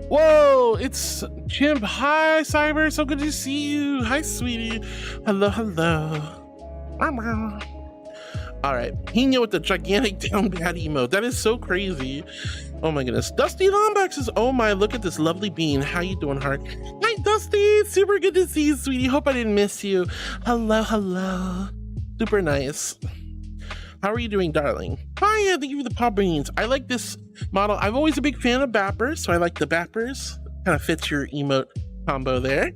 Whoa, it's Chimp. Hi, Cyber, so good to see you. Hi, sweetie. Hello. All right, Hino with the gigantic down bad emote. That is so crazy. Oh my goodness. Dusty Lombax says, oh my, look at this lovely bean. How you doing, heart? Hi, Dusty. Super good to see you, sweetie. Hope I didn't miss you. Hello. Super nice. How are you doing, darling? Hi, thank you for the pop beans. I like this model. I'm always a big fan of Bappers, so I like the Bappers. Kind of fits your emote combo there.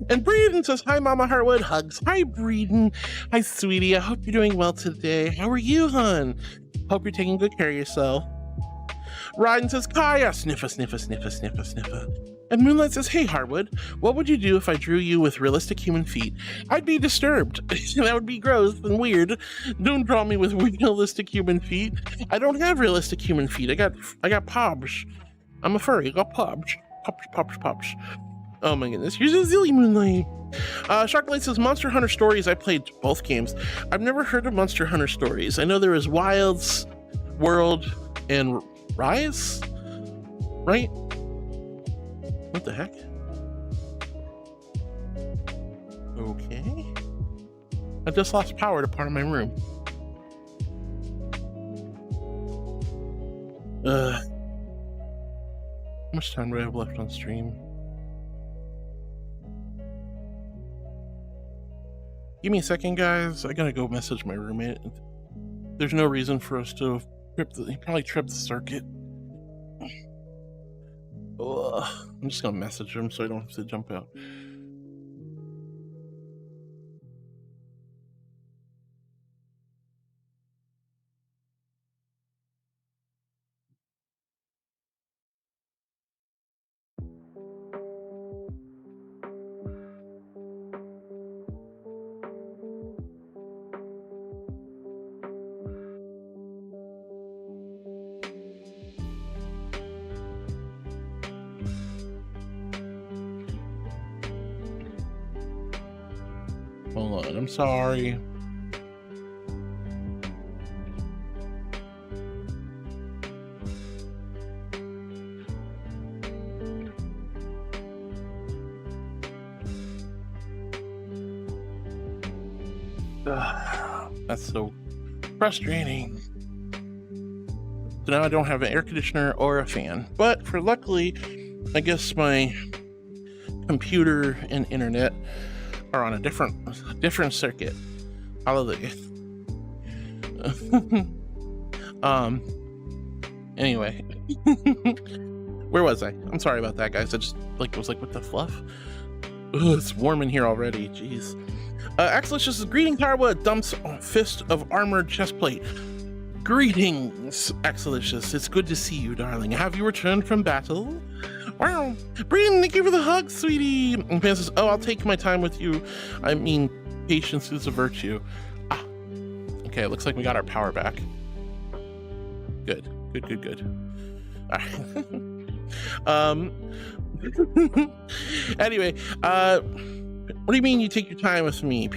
And Breeden says, hi, Mama Heartwood. Hugs. Hi, Breeden. Hi, sweetie. I hope you're doing well today. How are you, hon? Hope you're taking good care of yourself. Ryden says, Kaya. Sniffa. And Moonlight says, hey, Harwood, what would you do if I drew you with realistic human feet? I'd be disturbed. That would be gross and weird. Don't draw me with realistic human feet. I don't have realistic human feet. I got pobs. I'm a furry. I got pobs. Pops. Oh my goodness. Here's a Zilly Moonlight. Sharklight says, Monster Hunter Stories. I played both games. I've never heard of Monster Hunter Stories. I know there is Wilds, World, and Rise? Right? What the heck? Okay. I just lost power to part of my room. How much time do I have left on stream? Give me a second, guys. I gotta go message my roommate. There's no reason for us to he probably tripped the circuit. I'm just gonna message him so I don't have to jump out. Hold on, I'm sorry. That's so frustrating. So now I don't have an air conditioner or a fan, but for luckily, I guess my computer and internet are on a different circuit. Hallelujah. Anyway, where was I? I'm sorry about that, guys. I just was like, what the fluff? Ugh, it's warm in here already. Jeez. Axelicious says, greeting, Tarwood. Dumps fist of armored chestplate. Greetings, Axelicious. It's good to see you, darling. Have you returned from battle? Wow. Brian, thank you for the hug, sweetie. And Pan says, oh, I'll take my time with you. I mean, patience is a virtue. Ah. Okay, it looks like we got our power back. Good. All right. Anyway, what do you mean you take your time with me?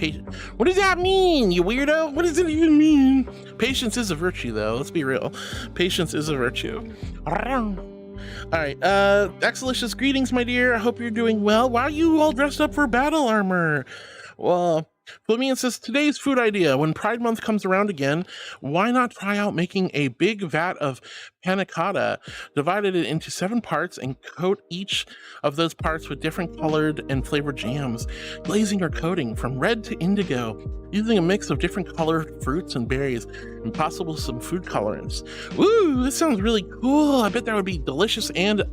What does that mean, you weirdo? What does it even mean? Patience is a virtue, though. Let's be real. Patience is a virtue. All right. Exalicious greetings, my dear. I hope you're doing well. Why are you all dressed up for battle armor? Well, Flamian says, today's food idea. When Pride Month comes around again, why not try out making a big vat of panna cotta, divided it into 7 parts, and coat each of those parts with different colored and flavored jams, glazing or coating from red to indigo, using a mix of different colored fruits and berries, and possible some food colorants. Woo, this sounds really cool. I bet that would be delicious and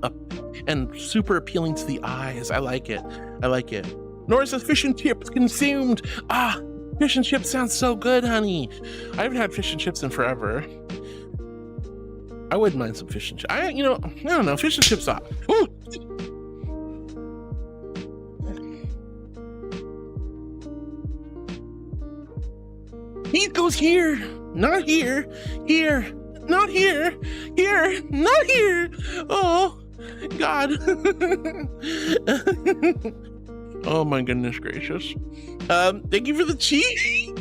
super appealing to the eyes. I like it. I like it. Nora says fish and chips consumed. Ah, fish and chips sounds so good, honey. I haven't had fish and chips in forever. I wouldn't mind some fish and chips. I don't know, fish and chips up. Ooh. He goes here, not here, here, not here, here, not here. Oh, God. Oh my goodness gracious. Thank you for the cheese.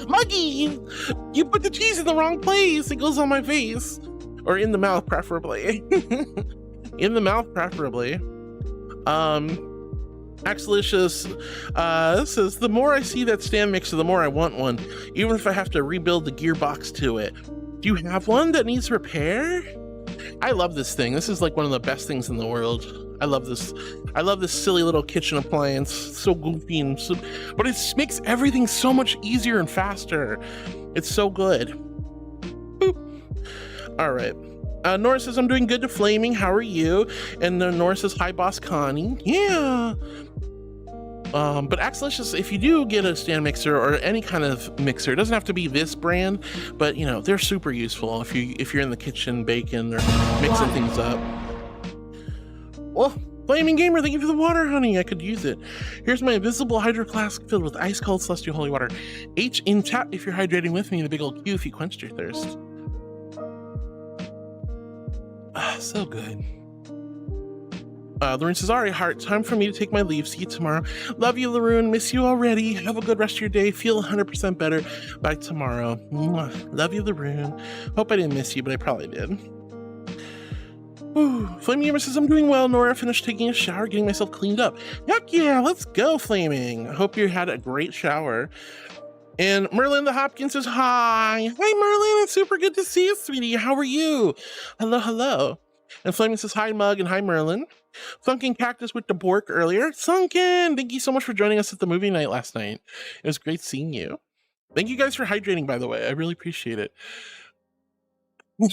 Muggy, you put the cheese in the wrong place. It goes on my face. Or in the mouth, preferably. In the mouth, preferably. Axelicious says, the more I see that stand mixer, the more I want one, even if I have to rebuild the gearbox to it. Do you have one that needs repair? I love this thing. This is like one of the best things in the world. I love this. I love this silly little kitchen appliance. It's so goofy and but it makes everything so much easier and faster. It's so good. Boop. All right. Nora says, I'm doing good to Flaming. How are you? And Nora says, hi, Boss Connie. Yeah. But Axelicious, if you do get a stand mixer or any kind of mixer, it doesn't have to be this brand, but they're super useful if you're in the kitchen baking or mixing things up. Oh, Flaming Gamer, thank you for the water, honey. I could use it. Here's my invisible hydro flask filled with ice cold celestial holy water. H in chat if you're hydrating with me, the big old Q if you quenched your thirst. Ah, so good. Lorraine says, all right, heart, time for me to take my leave. See you tomorrow. Love you, Laroon. Miss you already. Have a good rest of your day. Feel 100% better by tomorrow. Mwah. Love you, Laroon. Hope I didn't miss you, but I probably did. Ooh, Flaming Gamer says, I'm doing well, Nora. Finished taking a shower, getting myself cleaned up. Heck yeah, let's go, Flaming. I hope you had a great shower. And Merlin the Hopkins says, hi. Hey, Merlin, it's super good to see you, sweetie. How are you? Hello, hello. And Flaming says, hi, Mug, and hi, Merlin. Sunken Cactus with the Bork earlier. Sunken, thank you so much for joining us at the movie night last night. It was great seeing you. Thank you guys for hydrating, by the way. I really appreciate it.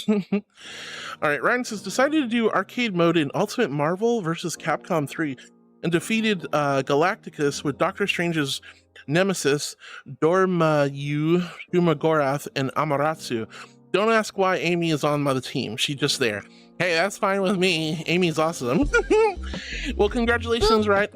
All right, Ryan says, decided to do arcade mode in Ultimate Marvel vs. Capcom 3 and defeated Galacticus with Doctor Strange's nemesis, Dormayu, Shumagorath, and Amaterasu. Don't ask why Amy is on the team. She's just there. Hey, that's fine with me. Amy's awesome. Well, congratulations, right?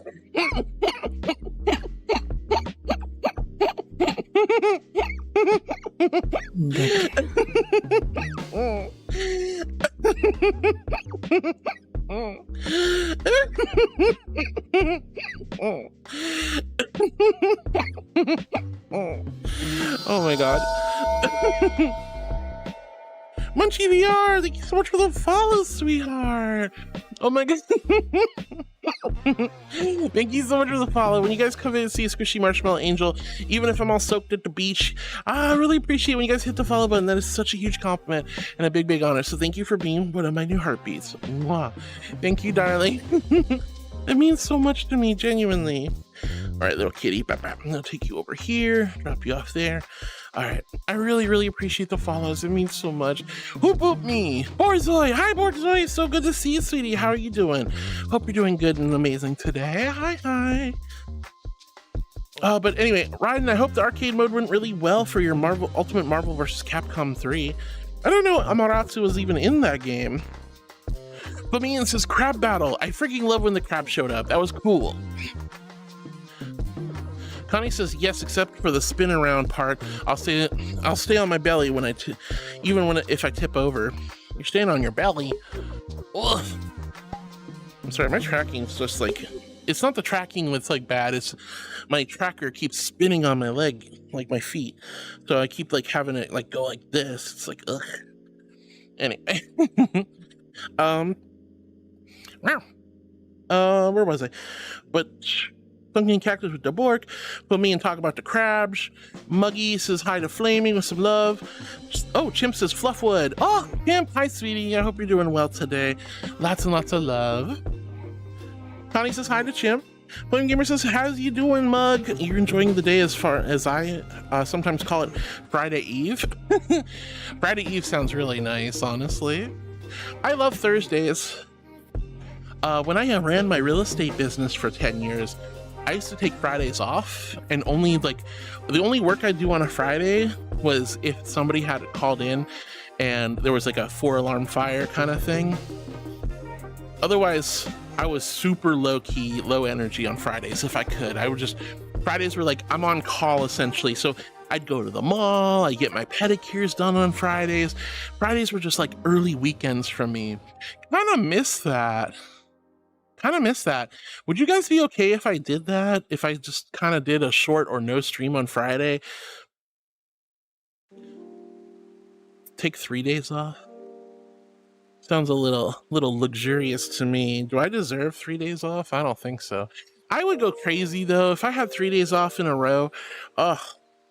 Oh my god. Munchie VR, thank you so much for the follow, sweetheart. Oh my god. Thank you so much for the follow. When you guys come in and see a squishy marshmallow angel, even if I'm all soaked at the beach, I really appreciate when you guys hit the follow button. That is such a huge compliment and a big, big honor. So thank you for being one of my new heartbeats. Mwah. Thank you, darling. It means so much to me, genuinely. All right, little kitty. I'm gonna take you over here, drop you off there. All right, I really, really appreciate the follows. It means so much. Whoop whoop me, Borzoi. Hi, Borzoi. It's so good to see you, sweetie. How are you doing? Hope you're doing good and amazing today. Hi. But anyway, Ryan, I hope the arcade mode went really well for your Ultimate Marvel vs. Capcom 3. I don't know Amaterasu was even in that game. But me and says crab battle. I freaking love when the crab showed up. That was cool. Connie says yes, except for the spin around part. I'll stay on my belly when if I tip over. You're staying on your belly. Ugh. I'm sorry, my tracking's just like it's not the tracking that's like bad. It's my tracker keeps spinning on my leg, like my feet. So I keep like having it like go like this. It's like, ugh. Anyway. Where was I? But Pumpkin Cactus with the Bork. Put me and talk about the crabs. Muggy says hi to Flaming with some love. Oh, Chimp says Fluffwood. Oh, Chimp, hi sweetie. I hope you're doing well today. Lots and lots of love. Connie says hi to Chimp. Flame Gamer says, how's you doing, Mug? You're enjoying the day as far as I sometimes call it Friday Eve. Friday Eve sounds really nice, honestly. I love Thursdays. When I ran my real estate business for 10 years, I used to take Fridays off, and only like the only work I do on a Friday was if somebody had called in and there was like a 4-alarm fire kind of thing. Otherwise, I was super low-key, low energy on Fridays if I could. I would just, Fridays were like, I'm on call essentially. So I'd go to the mall, I'd get my pedicures done on Fridays. Fridays were just like early weekends for me. Kind of miss that. Would you guys be okay if I did that? If I just kind of did a short or no stream on Friday? Take 3 days off? Sounds a little luxurious to me. Do I deserve 3 days off? I don't think so. I would go crazy though if I had 3 days off in a row. Ugh,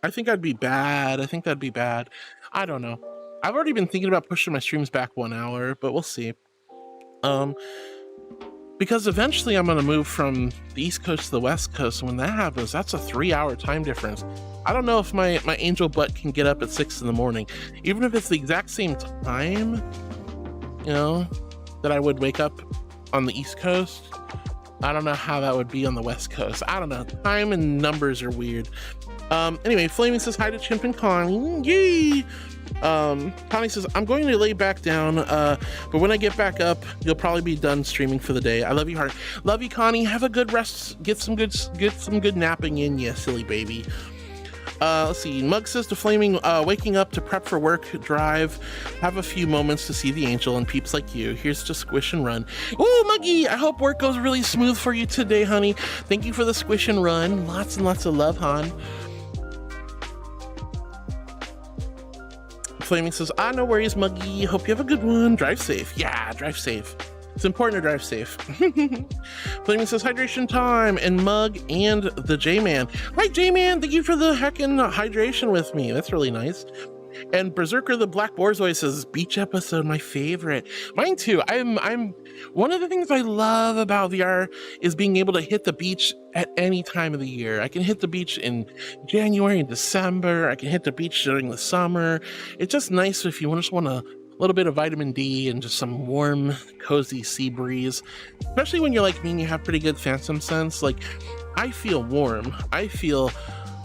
I think I'd be bad. I think that'd be bad. I don't know. I've already been thinking about pushing my streams back 1 hour, but we'll see. Because eventually I'm going to move from the East Coast to the West Coast. And when that happens, that's a 3-hour time difference. I don't know if my angel butt can get up at 6 in the morning. Even if it's the exact same time, you know, that I would wake up on the East Coast, I don't know how that would be on the West Coast. I don't know. Time and numbers are weird. Anyway, Flaming says hi to Chimp and Connie. Yay! Connie says, I'm going to lay back down, but when I get back up, you'll probably be done streaming for the day. I love you, heart. Love you, Connie. Have a good rest. Get some good napping in you, silly baby. Let's see. Mug says to Flaming, waking up to prep for work, drive, have a few moments to see the angel and peeps like you. Here's to squish and run. Ooh, Muggy, I hope work goes really smooth for you today, honey. Thank you for the squish and run. Lots and lots of love, hon. Flaming says, no worries, Muggy. Hope you have a good one. Drive safe. Yeah, drive safe. It's important to drive safe. Flaming says, hydration time, and Mug and the J-Man. Hi, J-Man. Thank you for the heckin' hydration with me. That's really nice. And Berserker the Black Borzoi says, beach episode, my favorite. Mine too. I'm one of the things I love about VR is being able to hit the beach at any time of the year. I can hit the beach in January and December. I can hit the beach during the summer. It's just nice if you just want a little bit of vitamin D and just some warm, cozy sea breeze. Especially when you're like me and you have pretty good phantom sense. Like, I feel warm. I feel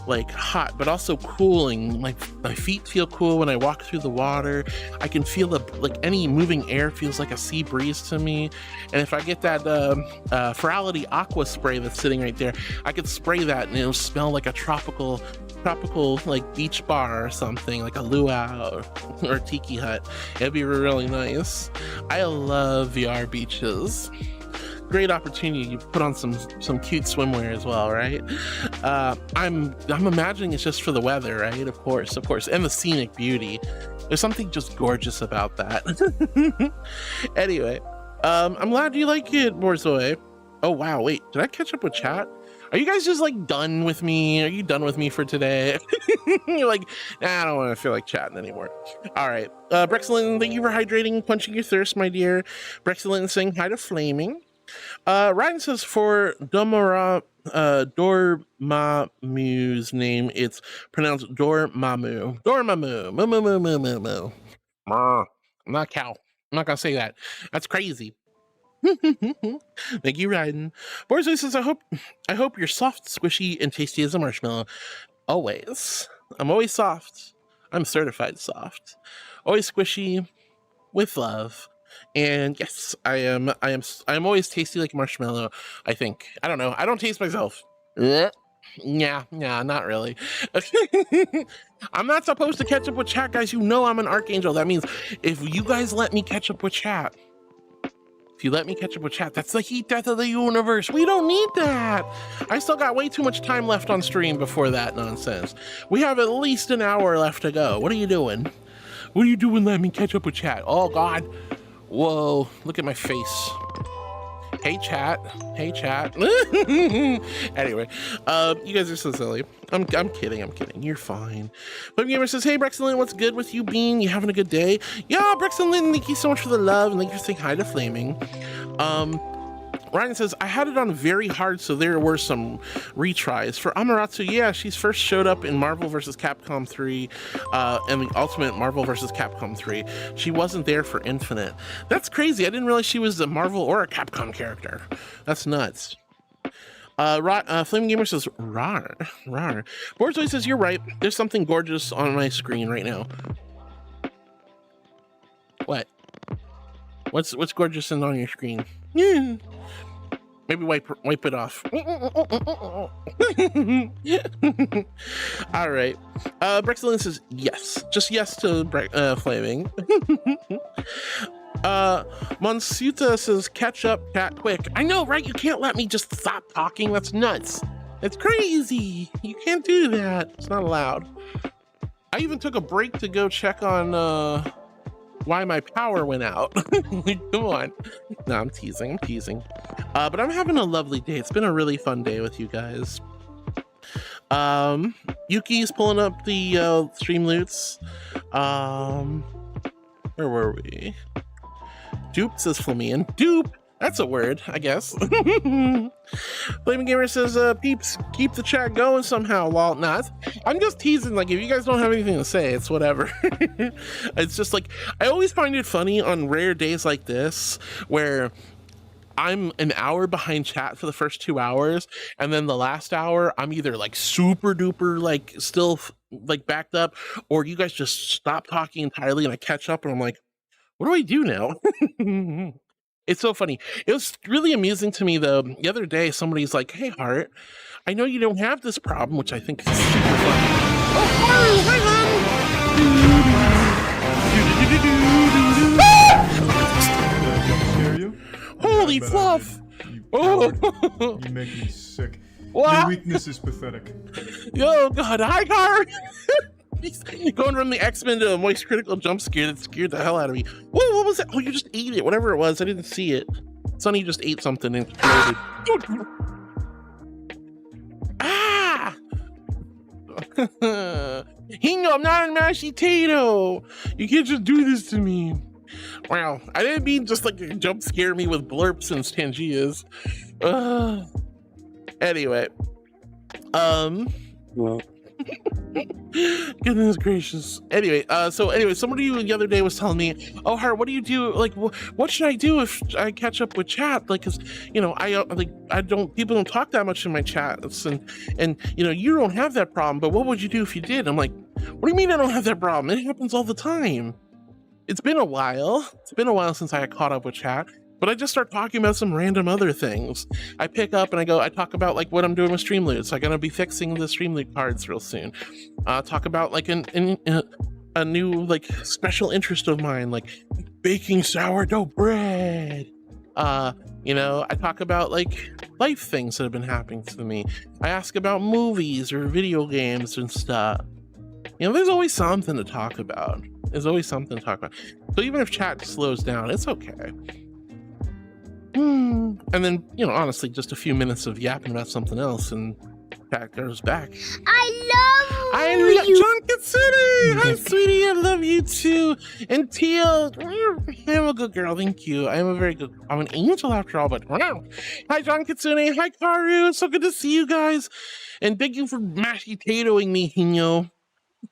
like hot, but also cooling. Like, my feet feel cool when I walk through the water. I can feel like any moving air feels like a sea breeze to me. And if I get that Ferality Aqua spray that's sitting right there, I could spray that and it'll smell like a tropical like beach bar or something, like a luau or a tiki hut. It'd be really nice. I love VR beaches. Great opportunity. You put on some cute swimwear as well, right? I'm imagining it's just for the weather, right? Of course, and the scenic beauty. There's something just gorgeous about that. Anyway, I'm glad you like it, Borzoi. Oh wow, wait, did I catch up with chat? Are you guys just like done with me? Are you done with me for today? You're like, nah, I don't want to feel like chatting anymore. All right, Brexcellent, thank you for hydrating, quenching your thirst, my dear. Brexcellent saying hi to Flaming. Ryan says for Dormammu's name, it's pronounced Dormammu. Dormammu. Moo. I'm not a cow. I'm not gonna say that. That's crazy. Thank you, Ryan. Borzoi says, I hope you're soft, squishy, and tasty as a marshmallow. Always. I'm always soft. I'm certified soft. Always squishy, with love. And yes, I'm always tasty like marshmallow, I think. I don't know. I don't taste myself. Yeah, not really. I'm not supposed to catch up with chat, guys. You know I'm an Archangel. That means if you guys let me catch up with chat, If you let me catch up with chat, that's the heat death of the universe. We don't need that. I still got way too much time left on stream before that nonsense. We have at least an hour left to go. What are you doing? What are you doing? Let me catch up with chat. Oh God. Whoa, look at my face. Hey chat. Hey chat. Anyway, you guys are so silly. I'm kidding. You're fine. ᗩtiGeᒪ says, hey Brexlin, what's good with you, Bean? You having a good day? Yeah, Brexlin, thank you so much for the love, and thank you for saying hi to Flaming. Ryan says, I had it on very hard, so there were some retries. For Amaterasu, yeah, she's first showed up in Marvel vs. Capcom 3 and the Ultimate Marvel vs. Capcom 3. She wasn't there for Infinite. That's crazy. I didn't realize she was a Marvel or a Capcom character. That's nuts. ᗩtiGeᒪ says, rar. Borzoi says, you're right. There's something gorgeous on my screen right now. What? What's gorgeous on your screen? Yeah. Maybe wipe it off. All right. Brexlin says yes. Just yes to Flaming. Monsuta says catch up chat quick. I know, right? You can't let me just stop talking. That's nuts. It's crazy. You can't do that. It's not allowed. I even took a break to go check on why my power went out. Come on. No, I'm teasing. But I'm having a lovely day. It's been a really fun day with you guys. Yuki's pulling up the stream loots. Where were we? Dupe says Flamian. Dupe! That's a word, I guess. ᗩtiGeᒪ says, peeps, keep the chat going somehow, while not. I'm just teasing, like, if you guys don't have anything to say, it's whatever. It's just like, I always find it funny on rare days like this, where I'm an hour behind chat for the first 2 hours, and then the last hour, I'm either like super duper, like still like backed up, or you guys just stop talking entirely and I catch up and I'm like, what do I do now? It's so funny. It was really amusing to me though. The other day, somebody's like, hey Heart, I know you don't have this problem, which I think is super funny. Oh, holy fluff! Oh, you make me sick. What? Your weakness is pathetic. Yo, God, hi, Heart! Going from the X-Men to a moist critical jump scare that scared the hell out of me. Whoa, what was that? Oh, you just ate it, whatever it was. I didn't see it. Sonny just ate something and exploded. Ah! Hingo, I'm not a mashy tato. You can't just do this to me. Wow, I didn't mean just like jump scare me with blurps and Stangias. Anyway, well. Goodness gracious. Anyway, somebody the other day was telling me, oh Heart, what do you do, like what should I do if I catch up with chat, like, because you know people don't talk that much in my chats, and you know you don't have that problem, but what would you do if you did? I'm like, what do you mean I don't have that problem? It happens all the time. It's been a while since I caught up with chat, but I just start talking about some random other things. I pick up and I talk about like what I'm doing with Streamloots. I'm gonna be fixing the Streamloot cards real soon. Talk about like a new like special interest of mine, like baking sourdough bread. You know, I talk about like life things that have been happening to me. I ask about movies or video games and stuff. You know, there's always something to talk about. So even if chat slows down, it's okay. And then, you know, honestly, just a few minutes of yapping about something else and chat goes back. I love you, John Katsuni! Hi, sweetie, I love you too. And Teal, I'm a good girl, thank you. I'm an angel after all, but wow. Hi, John Katsuni. Hi, Karu. It's so good to see you guys. And thank you for mashy tatoing me, Hino.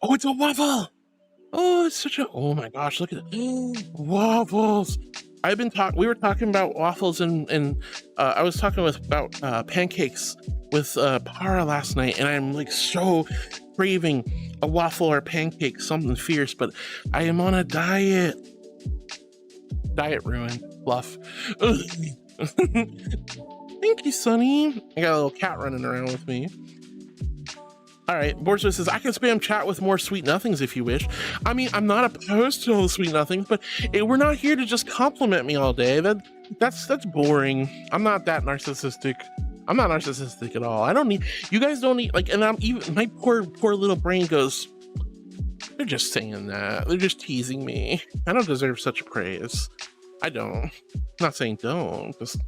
Oh, it's a waffle. Oh, it's such a, oh my gosh, look at it. Waffles. We were talking about waffles and I was talking about pancakes with Para last night, and I'm like so craving a waffle or a pancake, something fierce, but I am on a diet. Diet ruined. Fluff. Thank you, Sonny. I got a little cat running around with me. All right, Borzoi says, I can spam chat with more sweet nothings if you wish. I mean, I'm not opposed to all the sweet nothings, but we're not here to just compliment me all day. That's boring. I'm not that narcissistic. I'm not narcissistic at all. I don't need, you guys don't need, like, and I'm even, my poor little brain goes, they're just saying that. They're just teasing me. I don't deserve such praise. I don't. I'm not saying don't. Just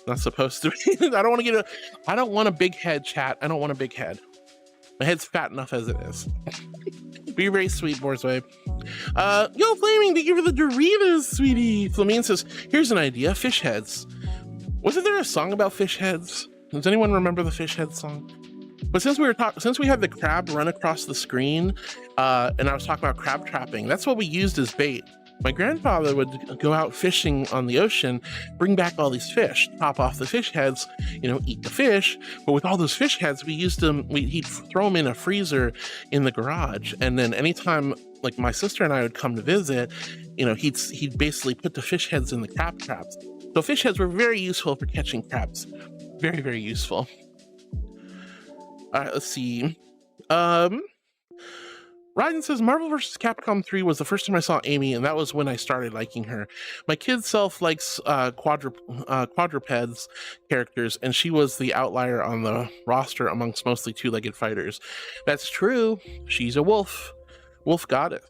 not supposed to be. I don't want to get I don't want a big head, chat. I don't want a big head. My head's fat enough as it is. Be very sweet, Borzway. Yo, Flaming, thank you for the Doritos, sweetie. Flamine says, here's an idea, fish heads. Wasn't there a song about fish heads? Does anyone remember the fish head song? But since we had the crab run across the screen, and I was talking about crab trapping, that's what we used as bait. My grandfather would go out fishing on the ocean, bring back all these fish, top off the fish heads, you know, eat the fish. But with all those fish heads, we used them, he'd throw them in a freezer in the garage. And then anytime, like, my sister and I would come to visit, you know, he'd basically put the fish heads in the crab traps. So fish heads were very useful for catching crabs. Very, very useful. All right, let's see. Ryden says, Marvel vs. Capcom 3 was the first time I saw Amy, and that was when I started liking her. My kid self likes quadrupeds characters, and she was the outlier on the roster amongst mostly two-legged fighters. That's true. She's a wolf. Wolf goddess.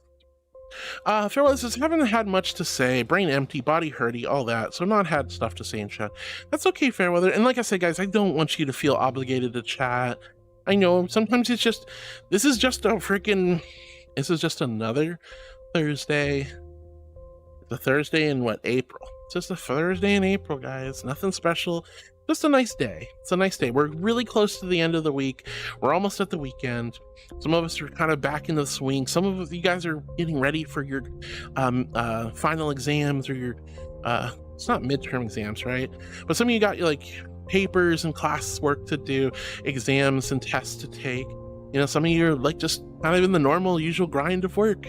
Farewell says, haven't had much to say, brain empty, body hurty, all that, so not had stuff to say in chat. That's okay, Fairweather. And like I said, guys, I don't want you to feel obligated to chat. I know sometimes it's just, this is just another Thursday. It's a Thursday in what, April? It's just a Thursday in April, guys. Nothing special. Just a nice day. It's a nice day. We're really close to the end of the week. We're almost at the weekend. Some of us are kind of back in the swing. Some of you guys are getting ready for your final exams or your, it's not midterm exams, right? But some of you got like papers and class work to do, exams and tests to take. You know, some of you are like just kind of in the normal, usual grind of work.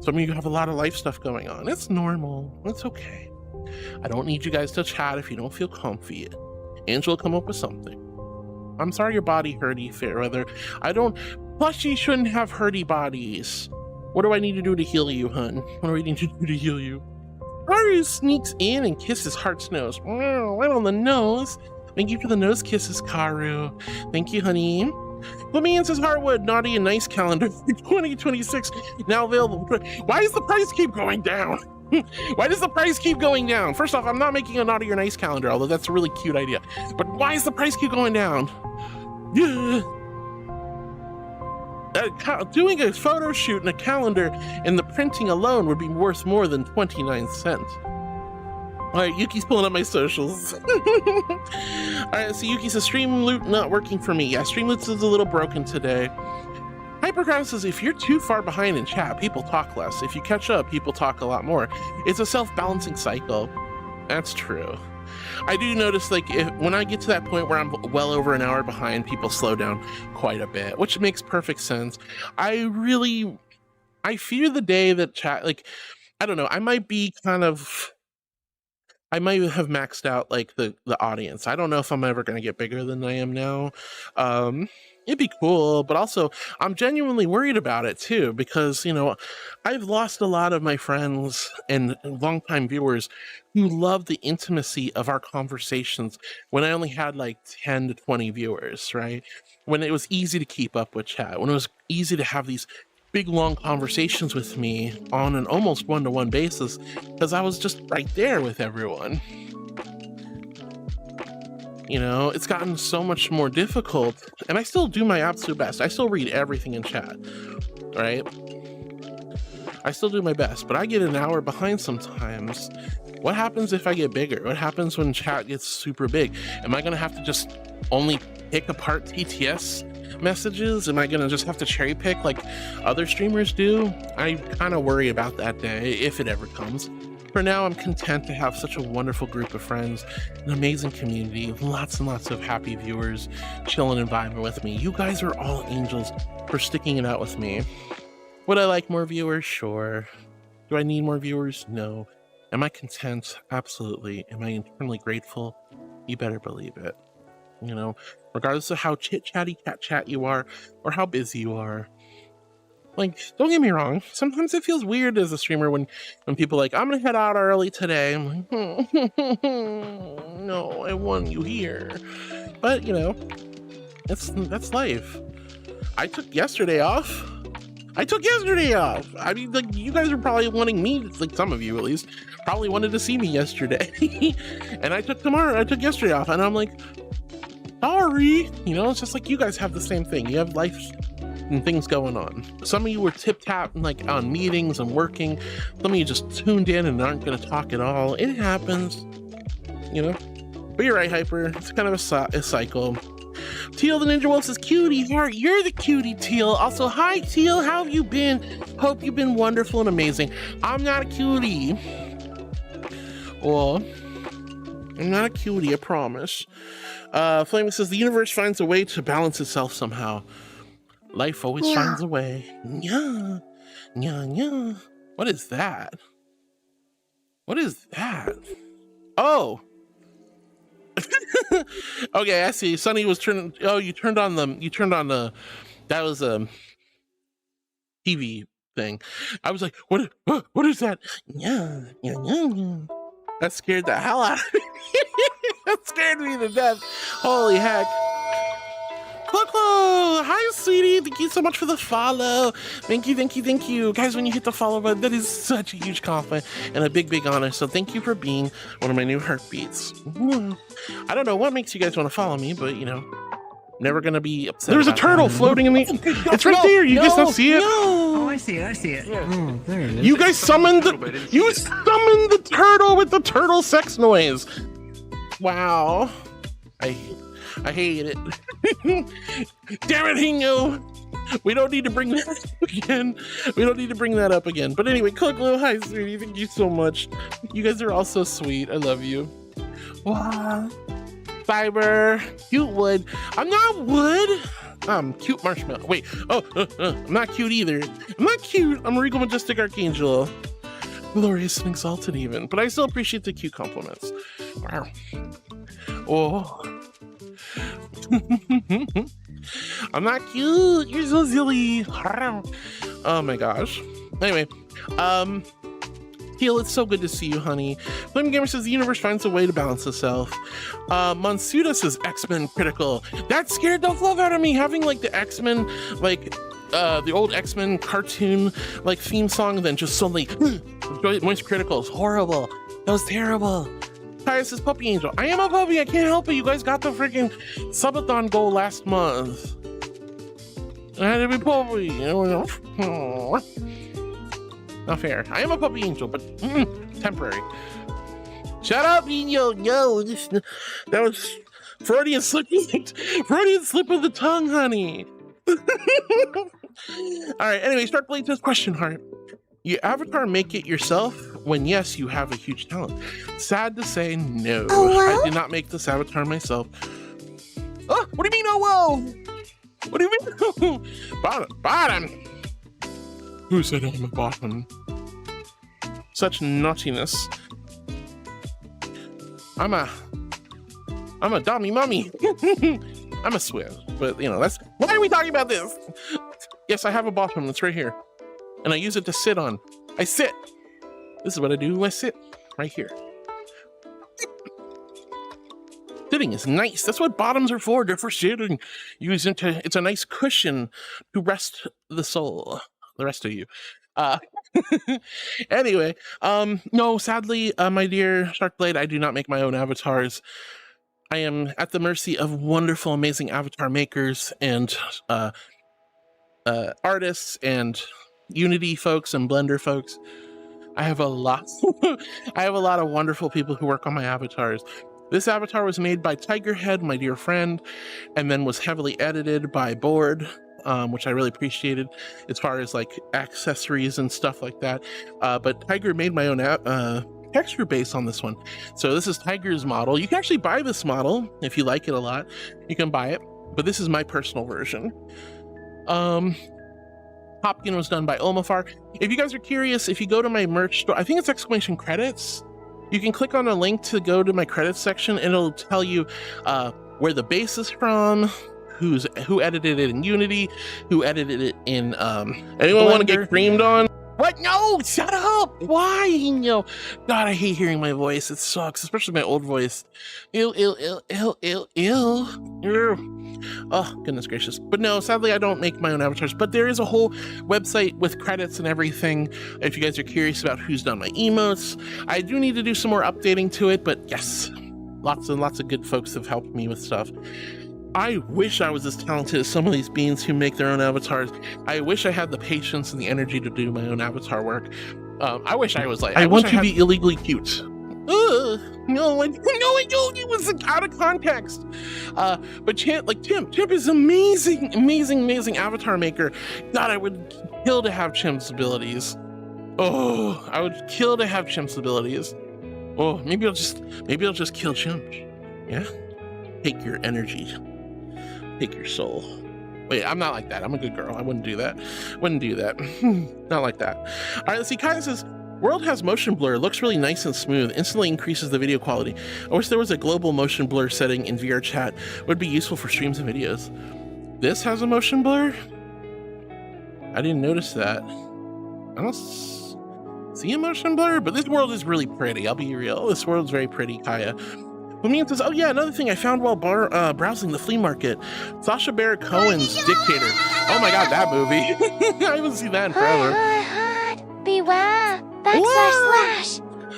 Some of you have a lot of life stuff going on. It's normal. It's okay. I don't need you guys to chat if you don't feel comfy. Angela will come up with something. I'm sorry your body hurty, Fairweather. Plushies shouldn't have hurty bodies. What do I need to do to heal you, hun? What do I need to do to heal you? Haru sneaks in and kisses Heart's nose. Right on the nose. Thank you for the nose kisses, Karu. Thank you, honey. Flamine says Heartwood, naughty and nice calendar for 2026. Now available. Why does the price keep going down? Why does the price keep going down? First off, I'm not making a naughty or nice calendar, although that's a really cute idea. But why does the price keep going down? Doing a photo shoot and a calendar and the printing alone would be worth more than 29 cents. All right, Yuki's pulling up my socials. All right, so Yuki says, Streamloot not working for me. Yeah, Streamloot is a little broken today. Hypercrown says, if you're too far behind in chat, people talk less. If you catch up, people talk a lot more. It's a self-balancing cycle. That's true. I do notice, like, when I get to that point where I'm well over an hour behind, people slow down quite a bit, which makes perfect sense. I fear the day that chat, like, I don't know, I might have maxed out, like, the audience. I don't know if I'm ever going to get bigger than I am now. It'd be cool, but also I'm genuinely worried about it too, because, you know, I've lost a lot of my friends and longtime viewers who love the intimacy of our conversations when I only had like 10 to 20 viewers, right? When it was easy to keep up with chat, when it was easy to have these big, long conversations with me on an almost one-to-one basis, because I was just right there with everyone. You know, it's gotten so much more difficult, and I still do my absolute best. I still read everything in chat, right? I still do my best, but I get an hour behind sometimes. What happens if I get bigger? What happens when chat gets super big? Am I gonna have to just only pick apart TTS messages? Am I gonna just have to cherry pick like other streamers do? I kind of worry about that day, if it ever comes. For now, I'm content to have such a wonderful group of friends, an amazing community, lots and lots of happy viewers chilling and vibing with me. You guys are all angels for sticking it out with me. Would I like more viewers? Sure. Do I need more viewers? No. Am I content? Absolutely. Am I internally grateful? You better believe it. You know, regardless of how chit-chatty cat-chat you are or how busy you are, Like, don't get me wrong. Sometimes it feels weird as a streamer when people are like, I'm gonna head out early today. I'm like, no, I want you here. But, you know, that's life. I took yesterday off. I mean, like, you guys are probably wanting me, like some of you at least, probably wanted to see me yesterday. And I took yesterday off, and I'm like, sorry. You know, it's just like you guys have the same thing. You have life and things going on. Some of you were tip-tap like on meetings and working. Some of you just tuned in and aren't going to talk at all. It happens, you know. But you're right, Hyper. It's kind of a cycle. Teal the Ninja Wolf says, cutie heart, you're the cutie, Teal. Also, hi, Teal. How have you been? Hope you've been wonderful and amazing. I'm not a cutie. Well, I'm not a cutie, I promise. Flaming says, the universe finds a way to balance itself somehow. Life always finds a way. Yeah. What is that? What is that? Oh. Okay, I see. Sunny was turning. Oh, you turned on the. That was a TV thing. I was like, what is that? Yeah. That scared the hell out of me. That scared me to death. Holy heck. Coco! Hi, sweetie. Thank you so much for the follow. Thank you. Guys, when you hit the follow button, that is such a huge compliment and a big honor. So thank you for being one of my new heartbeats. I don't know what makes you guys want to follow me, but, you know, never going to be upset. There's a turtle floating in the... It's right there. You guys don't see it? Oh, I see it. Oh, there it is. You guys summoned the turtle with the turtle sex noise. Wow. I hate it. Damn it, he knew. We don't need to bring that up again. But anyway, Coco, hi, sweetie. Thank you so much. You guys are all so sweet. I love you. Wow. Fiber. Cute wood. I'm not wood. Cute marshmallow. Wait. I'm not cute either. I'm not cute. I'm a regal majestic archangel. Glorious and exalted even. But I still appreciate the cute compliments. Wow. Oh. I'm not cute. You're so silly. Oh my gosh. Anyway, Teal, it's so good to see you, honey. Flame Gamer says the universe finds a way to balance itself. Monsuda says X-Men critical. That scared the love out of me. Having like the X-Men, like the old X-Men cartoon like theme song, and then just suddenly Moist critical is horrible. That was terrible. Tyus says Puppy Angel. I am a puppy. I can't help it. You guys got the freaking subathon goal last month. I had to be puppy. Not fair. I am a puppy angel, but temporary. Shut up, Nino. No, that was Freudian slip. Freudian slip of the tongue, honey. All right. Anyway, start playing this question, Heart. You avatar make it yourself? When yes, you have a huge talent. Sad to say, no. I did not make this avatar myself. Oh, what do you mean, oh, whoa? What do you mean? Bottom. Who said I'm a bottom? Such naughtiness. I'm a dummy mummy. I'm a Swiss, but you know, why are we talking about this? Yes, I have a bottom. It's right here. And I use it to sit on. I sit. This is what I do. I sit right here. Sitting is nice. That's what bottoms are for. They're for sitting. It's a nice cushion to rest the soul. The rest of you. Anyway, no, sadly, my dear Sharkblade, I do not make my own avatars. I am at the mercy of wonderful, amazing avatar makers and artists and Unity folks and Blender folks. I have a lot of wonderful people who work on my avatars. This avatar was made by Tigerhead, my dear friend, and then was heavily edited by Board, which I really appreciated as far as like accessories and stuff like that. But Tiger made my own texture base on this one. So this is Tiger's model. You can actually buy this model if you like it a lot. You can buy it, but this is my personal version. Hopkin was done by Omafar. If you guys are curious, if you go to my merch store, I think it's exclamation credits. You can click on a link to go to my credits section and it'll tell you where the base is from, who edited it in Unity, who edited it in anyone want to get creamed on? What? No, shut up. Why? God, I hate hearing my voice. It sucks, especially my old voice. Ew. Oh, goodness gracious. But no, sadly, I don't make my own avatars, but there is a whole website with credits and everything. If you guys are curious about who's done my emotes, I do need to do some more updating to it, but yes, lots and lots of good folks have helped me with stuff. I wish I was as talented as some of these beings who make their own avatars. I wish I had the patience and the energy to do my own avatar work. I wish I was like, I want to be illegally cute. No, I don't. It was out of context. But Timp is amazing avatar maker. God, I would kill to have Chimp's abilities. Oh, I would kill to have Chimp's abilities. Oh, maybe I'll just kill Chimp. Yeah, take your energy. Take your soul. Wait, I'm not like that. I'm a good girl. I wouldn't do that. Not like that. All right, let's see. Kaya says, world has motion blur. Looks really nice and smooth. Instantly increases the video quality. I wish there was a global motion blur setting in VR chat. Would be useful for streams and videos. This has a motion blur? I didn't notice that. I don't see a motion blur, but this world is really pretty. I'll be real. This world's very pretty, Kaya. Lemian says, oh yeah, another thing I found while browsing the flea market. Sacha Baron Cohen's Dictator. Oh my god, that movie. I haven't seen that in forever. Beware. /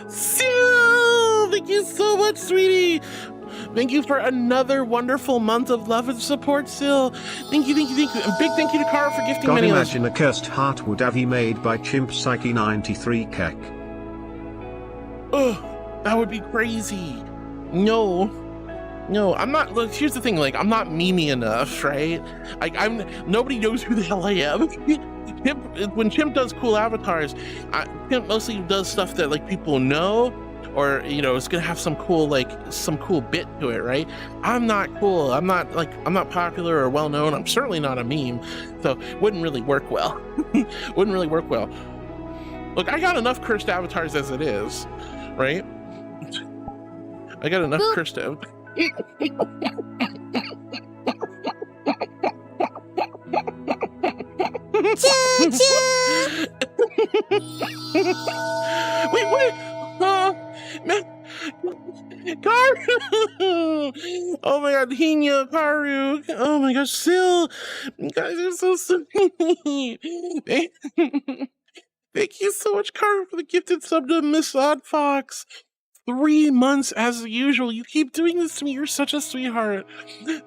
Sil, thank you so much, sweetie. Thank you for another wonderful month of love and support, Sil. Thank you. And big thank you to Kara for gifting many. God, imagine a cursed heart would have you made by Chimp Psyche 93 Kek. Oh, that would be crazy. No, I'm not. Look, here's the thing. Like, I'm not memey enough, right? Like, nobody knows who the hell I am. When Chimp does cool avatars, Chimp mostly does stuff that like people know, or it's gonna have some cool bit to it, right? I'm not cool. I'm not popular or well known. I'm certainly not a meme, so it wouldn't really work well. Look, I got enough cursed avatars as it is, right? I got enough cursed out. Wait. Man. Karu! Oh my god, Hinya, Karu! Oh my gosh, Sil! You guys are so sweet! Thank you so much, Karu, for the gifted sub to Miss Odd Fox. 3 months as usual. You keep doing this to me. You're such a sweetheart.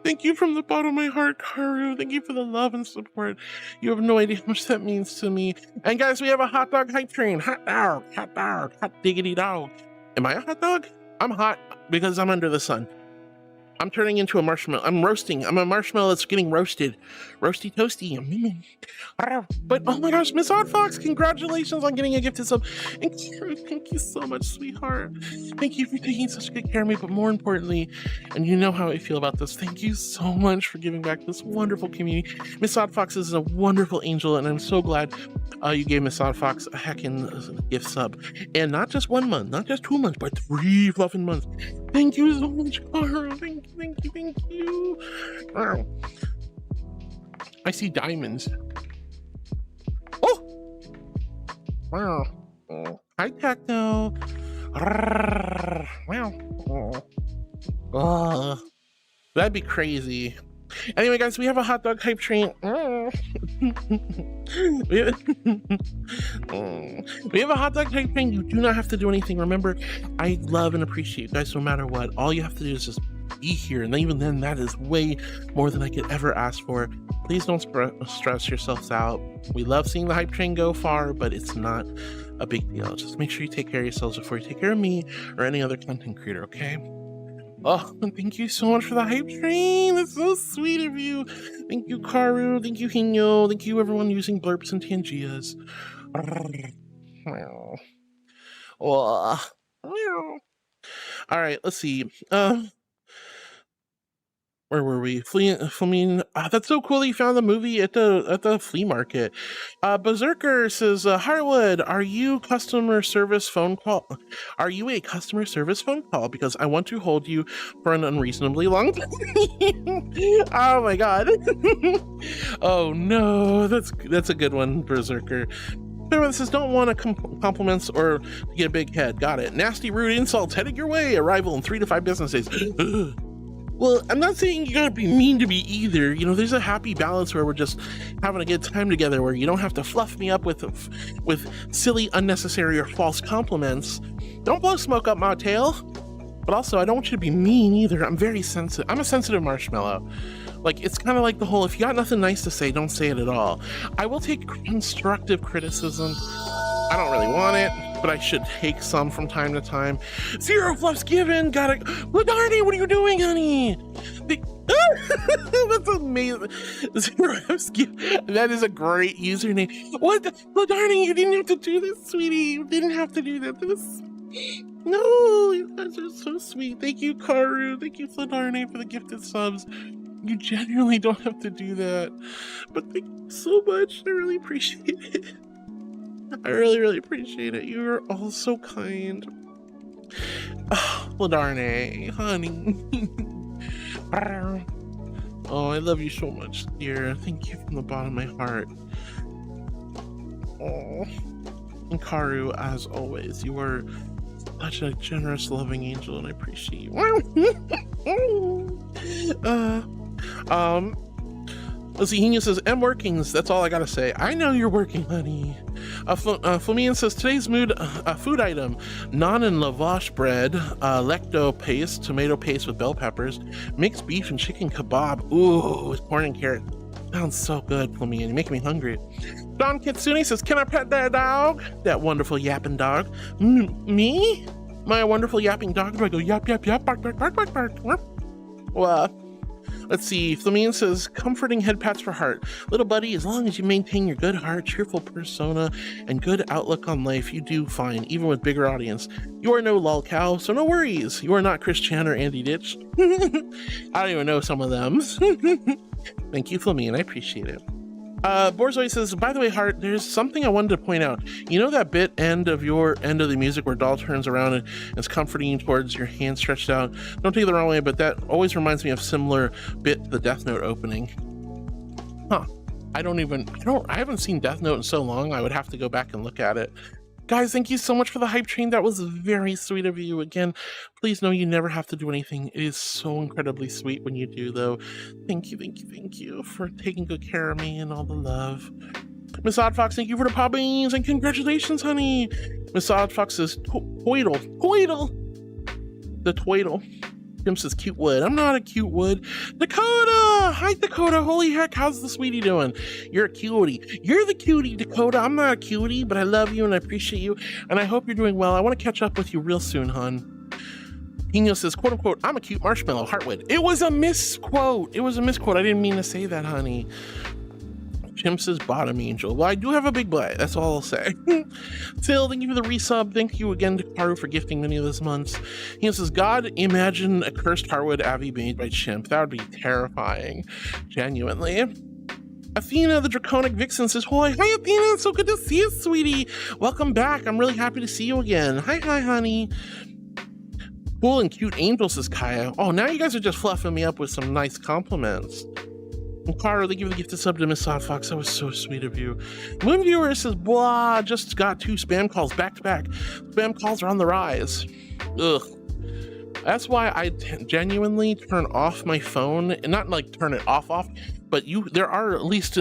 Thank you from the bottom of my heart, Karu. Thank you for the love and support. You have no idea how much that means to me. And guys, we have a hot dog hype train. Hot dog, hot diggity dog. Am I a hot dog? I'm hot because I'm under the sun. I'm turning into a marshmallow. I'm roasting. I'm a marshmallow that's getting roasted. Roasty toasty. But oh my gosh, Miss Odd Fox, congratulations on getting a gifted sub. And Karen, thank you so much, sweetheart. Thank you for taking such good care of me, but more importantly, and you know how I feel about this, thank you so much for giving back to this wonderful community. Miss Odd Fox is a wonderful angel, and I'm so glad you gave Miss Odd Fox a heckin' gift sub. And not just 1 month, not just 2 months, but 3 fluffing months. Thank you so much, Cara. Thank you. Wow. I see diamonds. Oh! Wow. Hi, Techno. Wow. Oh. That'd be crazy. Anyway, guys, we have a hot dog hype train. We have a hot dog hype train. You do not have to do anything. Remember, I love and appreciate you guys no matter what. All you have to do is just be here, and even then, that is way more than I could ever ask for. Please don't stress yourselves out. We love seeing the hype train go far, but it's not a big deal. Just make sure you take care of yourselves before you take care of me or any other content creator, okay? Oh, thank you so much for the hype train. That's so sweet of you. Thank you, Karu. Thank you, Hinyo. Thank you, everyone using blurps and tangias. All right, let's see. where were we? Flamine, that's so cool that you found the movie at the flea market. Berserker says, Harwood, are you a customer service phone call? Because I want to hold you for an unreasonably long time. Oh my god. Oh no, that's a good one, Berserker. Everyone says, don't want compliments or to get a big head. Got it. Nasty, rude insults headed your way. Arrival in 3 to 5 business days. Well, I'm not saying you gotta be mean to me either. You know, there's a happy balance where we're just having a good time together, where you don't have to fluff me up with silly, unnecessary, or false compliments. Don't blow smoke up my tail. But also, I don't want you to be mean either. I'm very sensitive. I'm a sensitive marshmallow. Like, it's kind of like the whole, if you got nothing nice to say, don't say it at all. I will take constructive criticism. I don't really want it, but I should take some from time to time. 0 fluffs given. Got it. Ladarni, what are you doing, honey? That's amazing. 0 fluffs given. That is a great username. What? Ladarni, you didn't have to do this, sweetie. You didn't have to do that. No, you guys are so sweet. Thank you, Karu. Thank you, Ladarni, for the gifted subs. You genuinely don't have to do that. But thank you so much. I really appreciate it. I really, really appreciate it. You are all so kind. Oh, Ladarne, honey. Oh, I love you so much, dear. Thank you from the bottom of my heart. Oh. And Karu, as always, you are such a generous, loving angel, and I appreciate you. Let's see, Henia says, M workings, that's all I gotta say. I know you're working, honey. Flamine says, today's food item, naan and lavash bread, lecto paste, tomato paste with bell peppers, mixed beef and chicken kebab. Ooh, with corn and carrot. Sounds so good, Flamine. You're making me hungry. Don Kitsune says, can I pet that dog? That wonderful yapping dog. Me? My wonderful yapping dog? Do I go yap, yap, yap, bark, bark, bark, bark, bark? Well, let's see. Flamine says, comforting head pats for heart. Little buddy, as long as you maintain your good heart, cheerful persona, and good outlook on life, you do fine, even with bigger audience. You are no lolcow, so no worries. You are not Chris Chan or Andy Ditch. I don't even know some of them. Thank you, Flamine. I appreciate it. Borzoi says, by the way, Hart, there's something I wanted to point out. You know that bit end of the music where Doll turns around and is comforting you towards your hand stretched out? Don't take it the wrong way, but that always reminds me of similar bit to the Death Note opening. Huh. I haven't seen Death Note in so long, I would have to go back and look at it. Guys, thank you so much for the hype train. That was very sweet of you. Again, please know you never have to do anything. It is so incredibly sweet when you do, though. Thank you for taking good care of me and all the love. Miss Odd Fox, thank you for the pop beans and congratulations, honey. Miss Odd Fox says, Toidle. The Toidle. Jim says, cute wood. I'm not a cute wood. Dakota! Hi, Dakota. Holy heck, how's the sweetie doing? You're a cutie. You're the cutie, Dakota. I'm not a cutie, but I love you and I appreciate you. And I hope you're doing well. I want to catch up with you real soon, hon. Hino says, quote unquote, I'm a cute marshmallow, Heartwood. It was a misquote. I didn't mean to say that, honey. Jim says, bottom angel. Well, I do have a big butt. That's all I'll say. Phil, thank you for the resub. Thank you again to Karu for gifting many of those months. He says, God, imagine a cursed Harwood Abbey made by Chimp. That would be terrifying. Genuinely. Athena, the Draconic Vixen, says, hi, Athena. It's so good to see you, sweetie. Welcome back. I'm really happy to see you again. Hi, honey. Cool and cute angel, says Kaya. Oh, now you guys are just fluffing me up with some nice compliments. And Clara, they give the gift of sub to Miss Odd Fox. That was so sweet of you. Moon Viewer says, blah, just got 2 spam calls back to back. Spam calls are on the rise. Ugh. That's why I genuinely turn off my phone, and not like turn it off, but there are, at least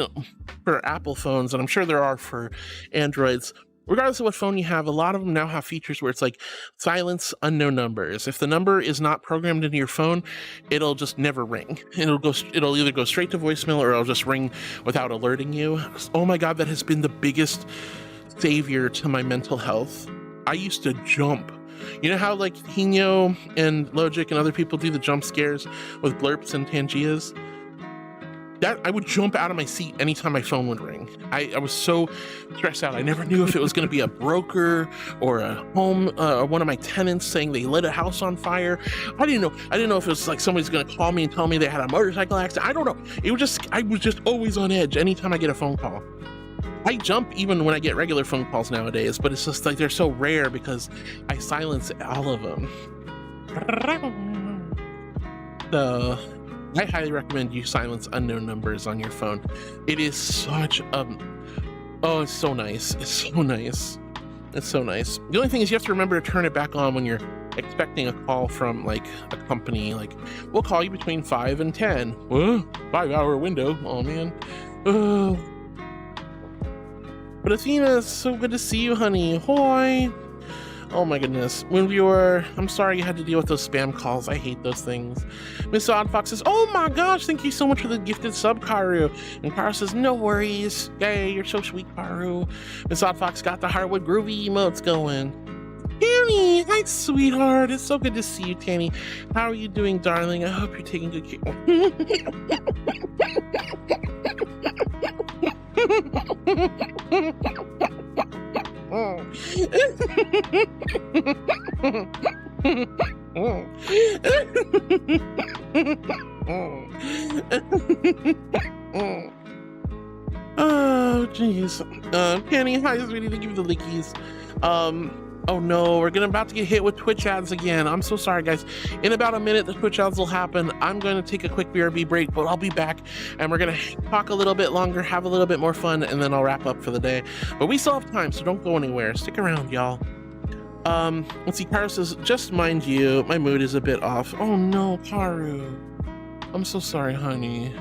for Apple phones, and I'm sure there are for Androids, regardless of what phone you have, a lot of them now have features where it's like silence unknown numbers. If the number is not programmed into your phone, it'll just never ring. It'll either go straight to voicemail or it'll just ring without alerting you. Oh my God, that has been the biggest savior to my mental health. I used to jump. You know how like Hino and Logic and other people do the jump scares with blurps and Tangias? that I would jump out of my seat anytime my phone would ring. I was so stressed out. I never knew if it was going to be a broker or a home, one of my tenants saying they lit a house on fire. I didn't know if it was like somebody's going to call me and tell me they had a motorcycle accident. I don't know. I was just always on edge anytime I get a phone call. I jump even when I get regular phone calls nowadays, but it's just like they're so rare because I silence all of them. So I highly recommend you silence unknown numbers on your phone. It is such oh, it's so nice. It's so nice. It's so nice. The only thing is you have to remember to turn it back on when you're expecting a call from like a company, like, we'll call you between 5 and 10. 5-hour window. Oh man. But Athena, it's so good to see you, honey. Hoy. Oh my goodness. Moonviewer, I'm sorry you had to deal with those spam calls. I hate those things. Miss Oddfox says, oh my gosh, thank you so much for the gifted sub, Karu. And Karu says, no worries. Yay, you're so sweet, Karu. Miss Oddfox got the Heartwood Groovy emotes going. Tanny, hi, sweetheart. It's so good to see you, Tanny. How are you doing, darling? I hope you're taking good care. Oh, jeez. Penny, hi, sweetie. Thank you for the lickies. Oh no, we're about to get hit with Twitch ads again. I'm so sorry, guys. In about a minute, the Twitch ads will happen. I'm going to take a quick BRB break, but I'll be back and we're going to talk a little bit longer, have a little bit more fun, and then I'll wrap up for the day. But we still have time, so don't go anywhere. Stick around, y'all. Let's see. Karu says, just mind you, my mood is a bit off. Oh no, Karu. I'm so sorry, honey.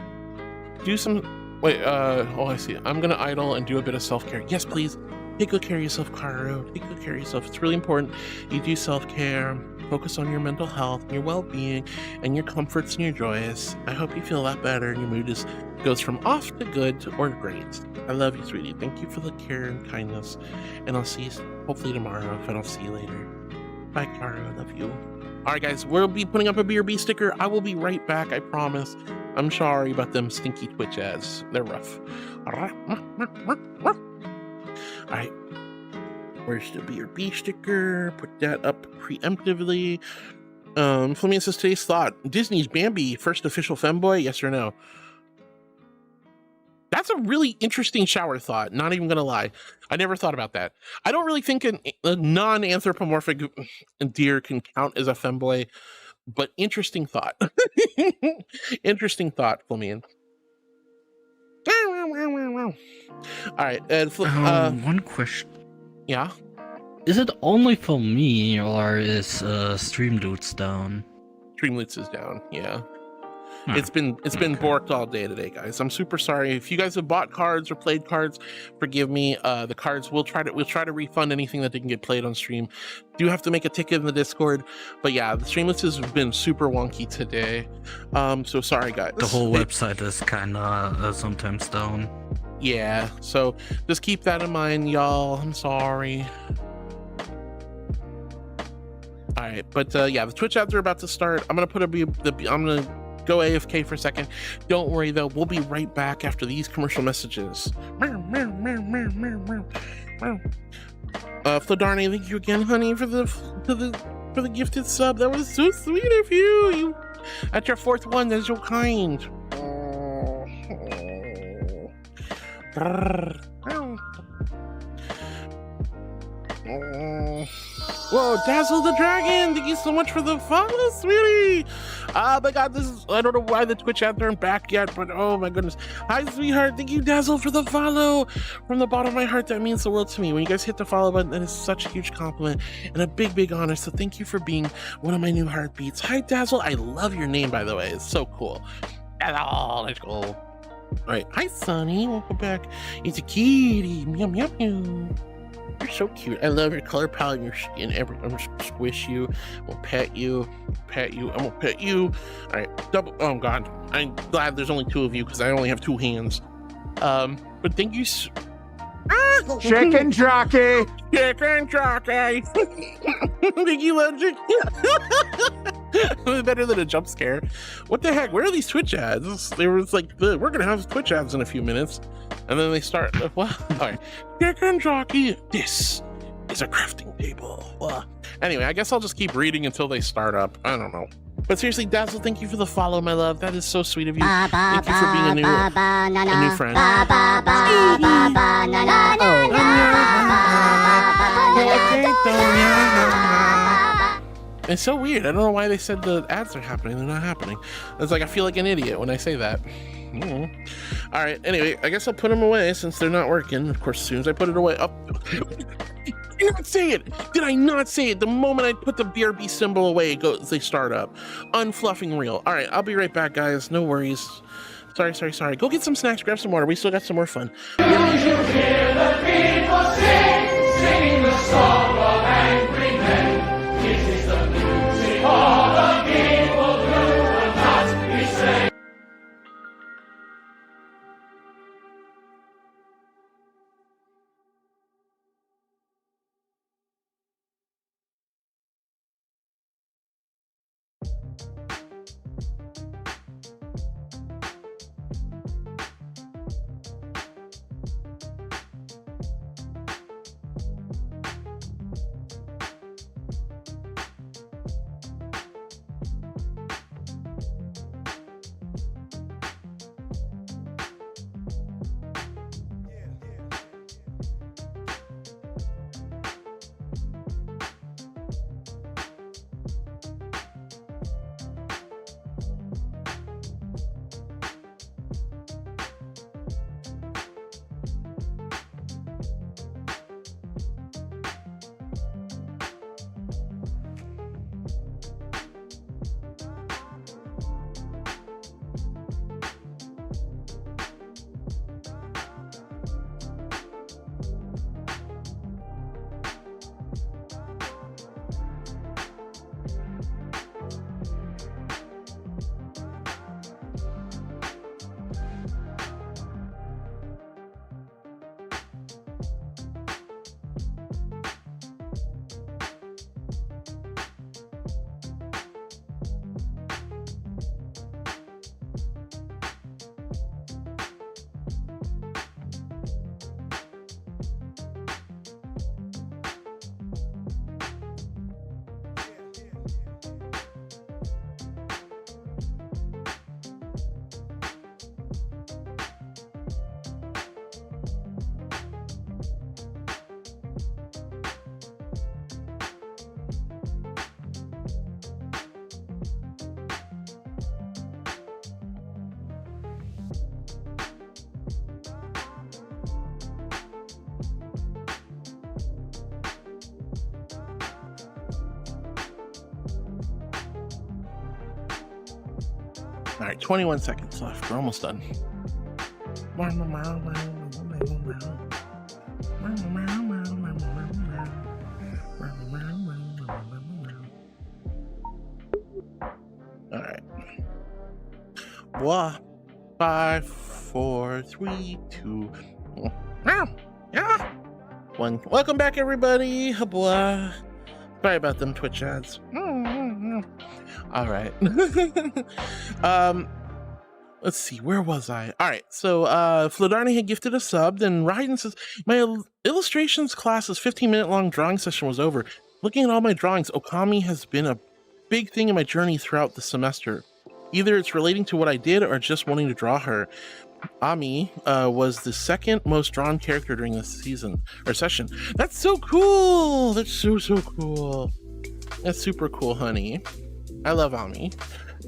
Do some... Wait, oh, I see. I'm going to idle and do a bit of self-care. Yes, please. Take good care of yourself, Karu. Take good care of yourself. It's really important you do self-care, focus on your mental health, your well-being, and your comforts and your joys. I hope you feel a lot better and your mood goes from off to good to or great. I love you, sweetie. Thank you for the care and kindness. And I'll see you hopefully tomorrow if I don't see you later. Bye, Karu. I love you. All right, guys. We'll be putting up a BRB sticker. I will be right back. I promise. I'm sorry about them stinky Twitch ads. They're rough. All right, where's the BRB sticker? Put that up preemptively. Flamingo says, today's thought, Disney's Bambi first official femboy, yes or no? That's a really interesting shower thought, not even gonna lie. I never thought about that. I don't really think a non-anthropomorphic deer can count as a femboy, but interesting thought. Interesting thought, Flamingo. All right, one question. Yeah? Is it only for me, or is Stream Dudes down? Stream Dudes is down, yeah. It's been borked all day today, guys. I'm super sorry. If you guys have bought cards or played cards, forgive me. The cards we'll try to refund anything that didn't get played on stream. Do have to make a ticket in the Discord, but yeah, the Streamlets has been super wonky today. So sorry, guys. The whole website is kinda sometimes down. Yeah, so just keep that in mind, y'all. I'm sorry. All right, but yeah, the Twitch ads are about to start. I'm gonna go AFK for a second. Don't worry though, we'll be right back after these commercial messages. Flodarne, thank you again, honey, for the gifted sub. That was so sweet of you. That's your fourth one. That's so kind. Whoa, Dazzle the Dragon, thank you so much for the follow, sweetie. Oh my god, I don't know why the Twitch ads aren't back yet, but oh my goodness. Hi, sweetheart, thank you, Dazzle, for the follow. From the bottom of my heart, that means the world to me. When you guys hit the follow button, that is such a huge compliment and a big honor, so thank you for being one of my new heartbeats. Hi, Dazzle, I love your name, by the way. It's so cool. Dazzle, let's go. All right, hi, Sunny, welcome back. It's a kitty, meow, meow, meow. You're so cute. I love your color palette and your skin. I'm gonna squish you. I'm gonna pet you. I'm gonna pet you. All right, double. Oh god, I'm glad there's only two of you because I only have two hands. But thank you. Chicken jockey. Chicken jockey. Thank you, Legend. Better than a jump scare. What the heck? Where are these Twitch ads? There was like, we're gonna have Twitch ads in a few minutes, and then they start. What? All right, Dick and Jockey. This is a crafting table. Anyway, I guess I'll just keep reading until they start up. I don't know. But seriously, Dazzle, thank you for the follow, my love. That is so sweet of you. Thank you for being a new friend. It's so weird. I don't know why they said the ads are happening. They're not happening. It's like I feel like an idiot when I say that. All right. Anyway, I guess I'll put them away since they're not working. Of course, as soon as I put it away, did I not say it? Did I not say it? The moment I put the BRB symbol away, they start up. Unfluffing real. All right, I'll be right back, guys. No worries. Sorry. Go get some snacks, grab some water. We still got some more fun. Did you hear the people sing the song of angry men? This is the music of the people who will not be slain. All right, 21 seconds left. We're almost done. All right. 5, 4, 3, 2, 1. Welcome back, everybody. Blah. Sorry about them Twitch ads. All right. Let's see, where was I? All right, so Fladarni had gifted a sub, then Raiden says, my illustrations class's 15-minute long drawing session was over. Looking at all my drawings, Okami has been a big thing in my journey throughout the semester. Either it's relating to what I did or just wanting to draw her. Ami was the second most drawn character during this season or session. That's so cool. That's so cool. That's super cool, honey. I love Ami.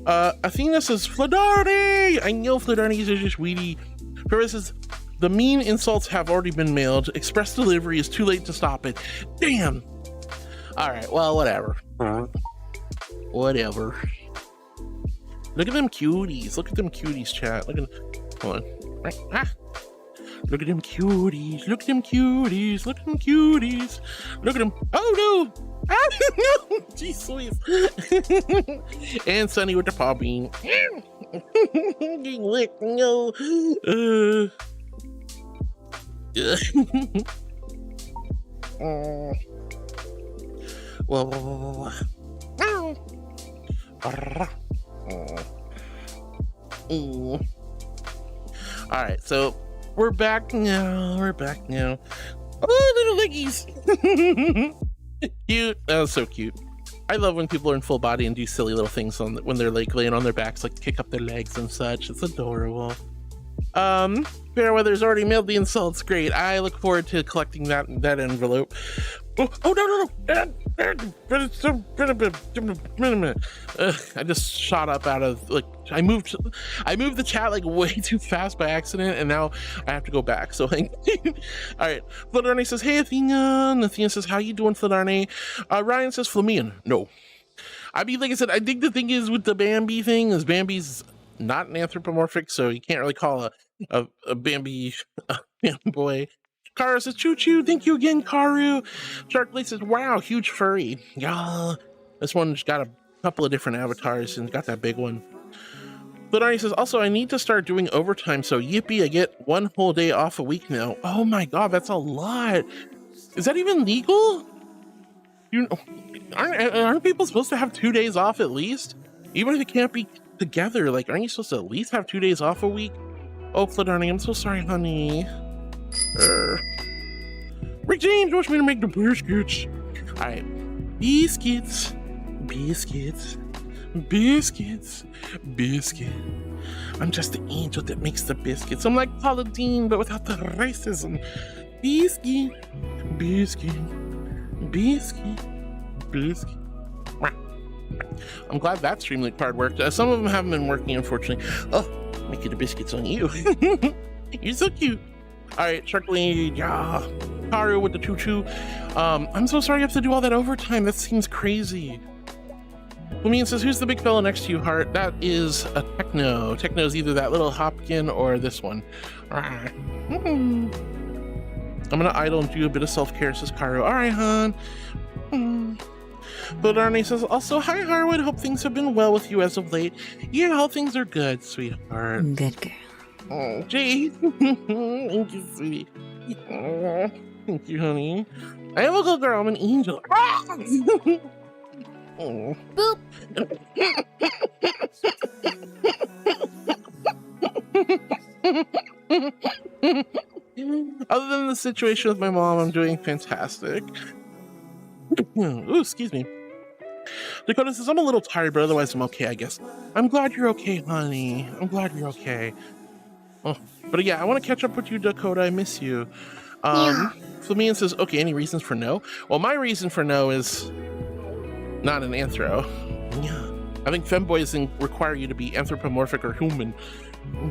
Athena says, Fladarni! I know Fladarni is such a sweetie. Purvis says, the mean insults have already been mailed. Express delivery is too late to stop it. Damn. All right, well, whatever. Whatever. Look at them cuties. Look at them cuties, chat. Look at them. Hold on. Look at them cuties. Look at them cuties. Look at them cuties. Look at them. Oh, no. No. Jeez, Louise. And Sunny with the paw bean. Getting licked. No. Whoa. All right, so we're back now. Oh, little leggies. Cute. Oh, so cute. I love when people are in full body and do silly little things when they're like laying on their backs, like kick up their legs and such. It's adorable. Fairweather's already mailed the insults. Great. I look forward to collecting that envelope. Oh no. I just shot up out of, like, I moved the chat like way too fast by accident, and now I have to go back. So like, all right. Fladarne says, hey Athena. Athena says, how you doing, Fladarne? Ryan says, Flamian. No. I mean, like I said, I think the thing is with the Bambi thing is Bambi's not an anthropomorphic, so you can't really call a Bambi boy. Karu says, choo choo, thank you again, Karu. Sharkblade says, wow, huge furry. Yeah, this one's got a couple of different avatars and got that big one. Fladarne says, also, I need to start doing overtime, so yippee, I get 1 whole day off a week now. Oh my god, that's a lot. Is that even legal? Aren't people supposed to have 2 days off at least? Even if it can't be together, like, aren't you supposed to at least have 2 days off a week? Oh, Fladarne, I'm so sorry, honey. Rick James wants me to make the biscuits. All right, biscuits. I'm just the angel that makes the biscuits. I'm like Paula Deen, but without the racism. Biscuit. I'm glad that Streamlink card worked. Some of them haven't been working, unfortunately. Oh, making the biscuits on you. You're so cute. All right, Sharkblade, yeah. Karu with the choo-choo. I'm so sorry you have to do all that overtime. That seems crazy. Lumian says, who's the big fella next to you, Heart? That is a Techno. Techno's either that little Hopkin or this one. I'm gonna idle and do a bit of self-care, says Karu. All right, hon. Fladarne says, also, hi, Harwood. Hope things have been well with you as of late. Yeah, all things are good, sweetheart. Good girl. Oh, Jay. Thank you, sweetie. Oh, thank you, honey. I am a good girl. I'm an angel. Oh. Boop. Other than the situation with my mom, I'm doing fantastic. Ooh, excuse me. Dakota says, I'm a little tired, but otherwise I'm okay, I guess. I'm glad you're okay, honey. I'm glad you're okay. Oh, but yeah, I want to catch up with you, Dakota. I miss you. Flamian says, okay, any reasons for no? Well, my reason for no is not an anthro. Yeah. I think femboys require you to be anthropomorphic or human.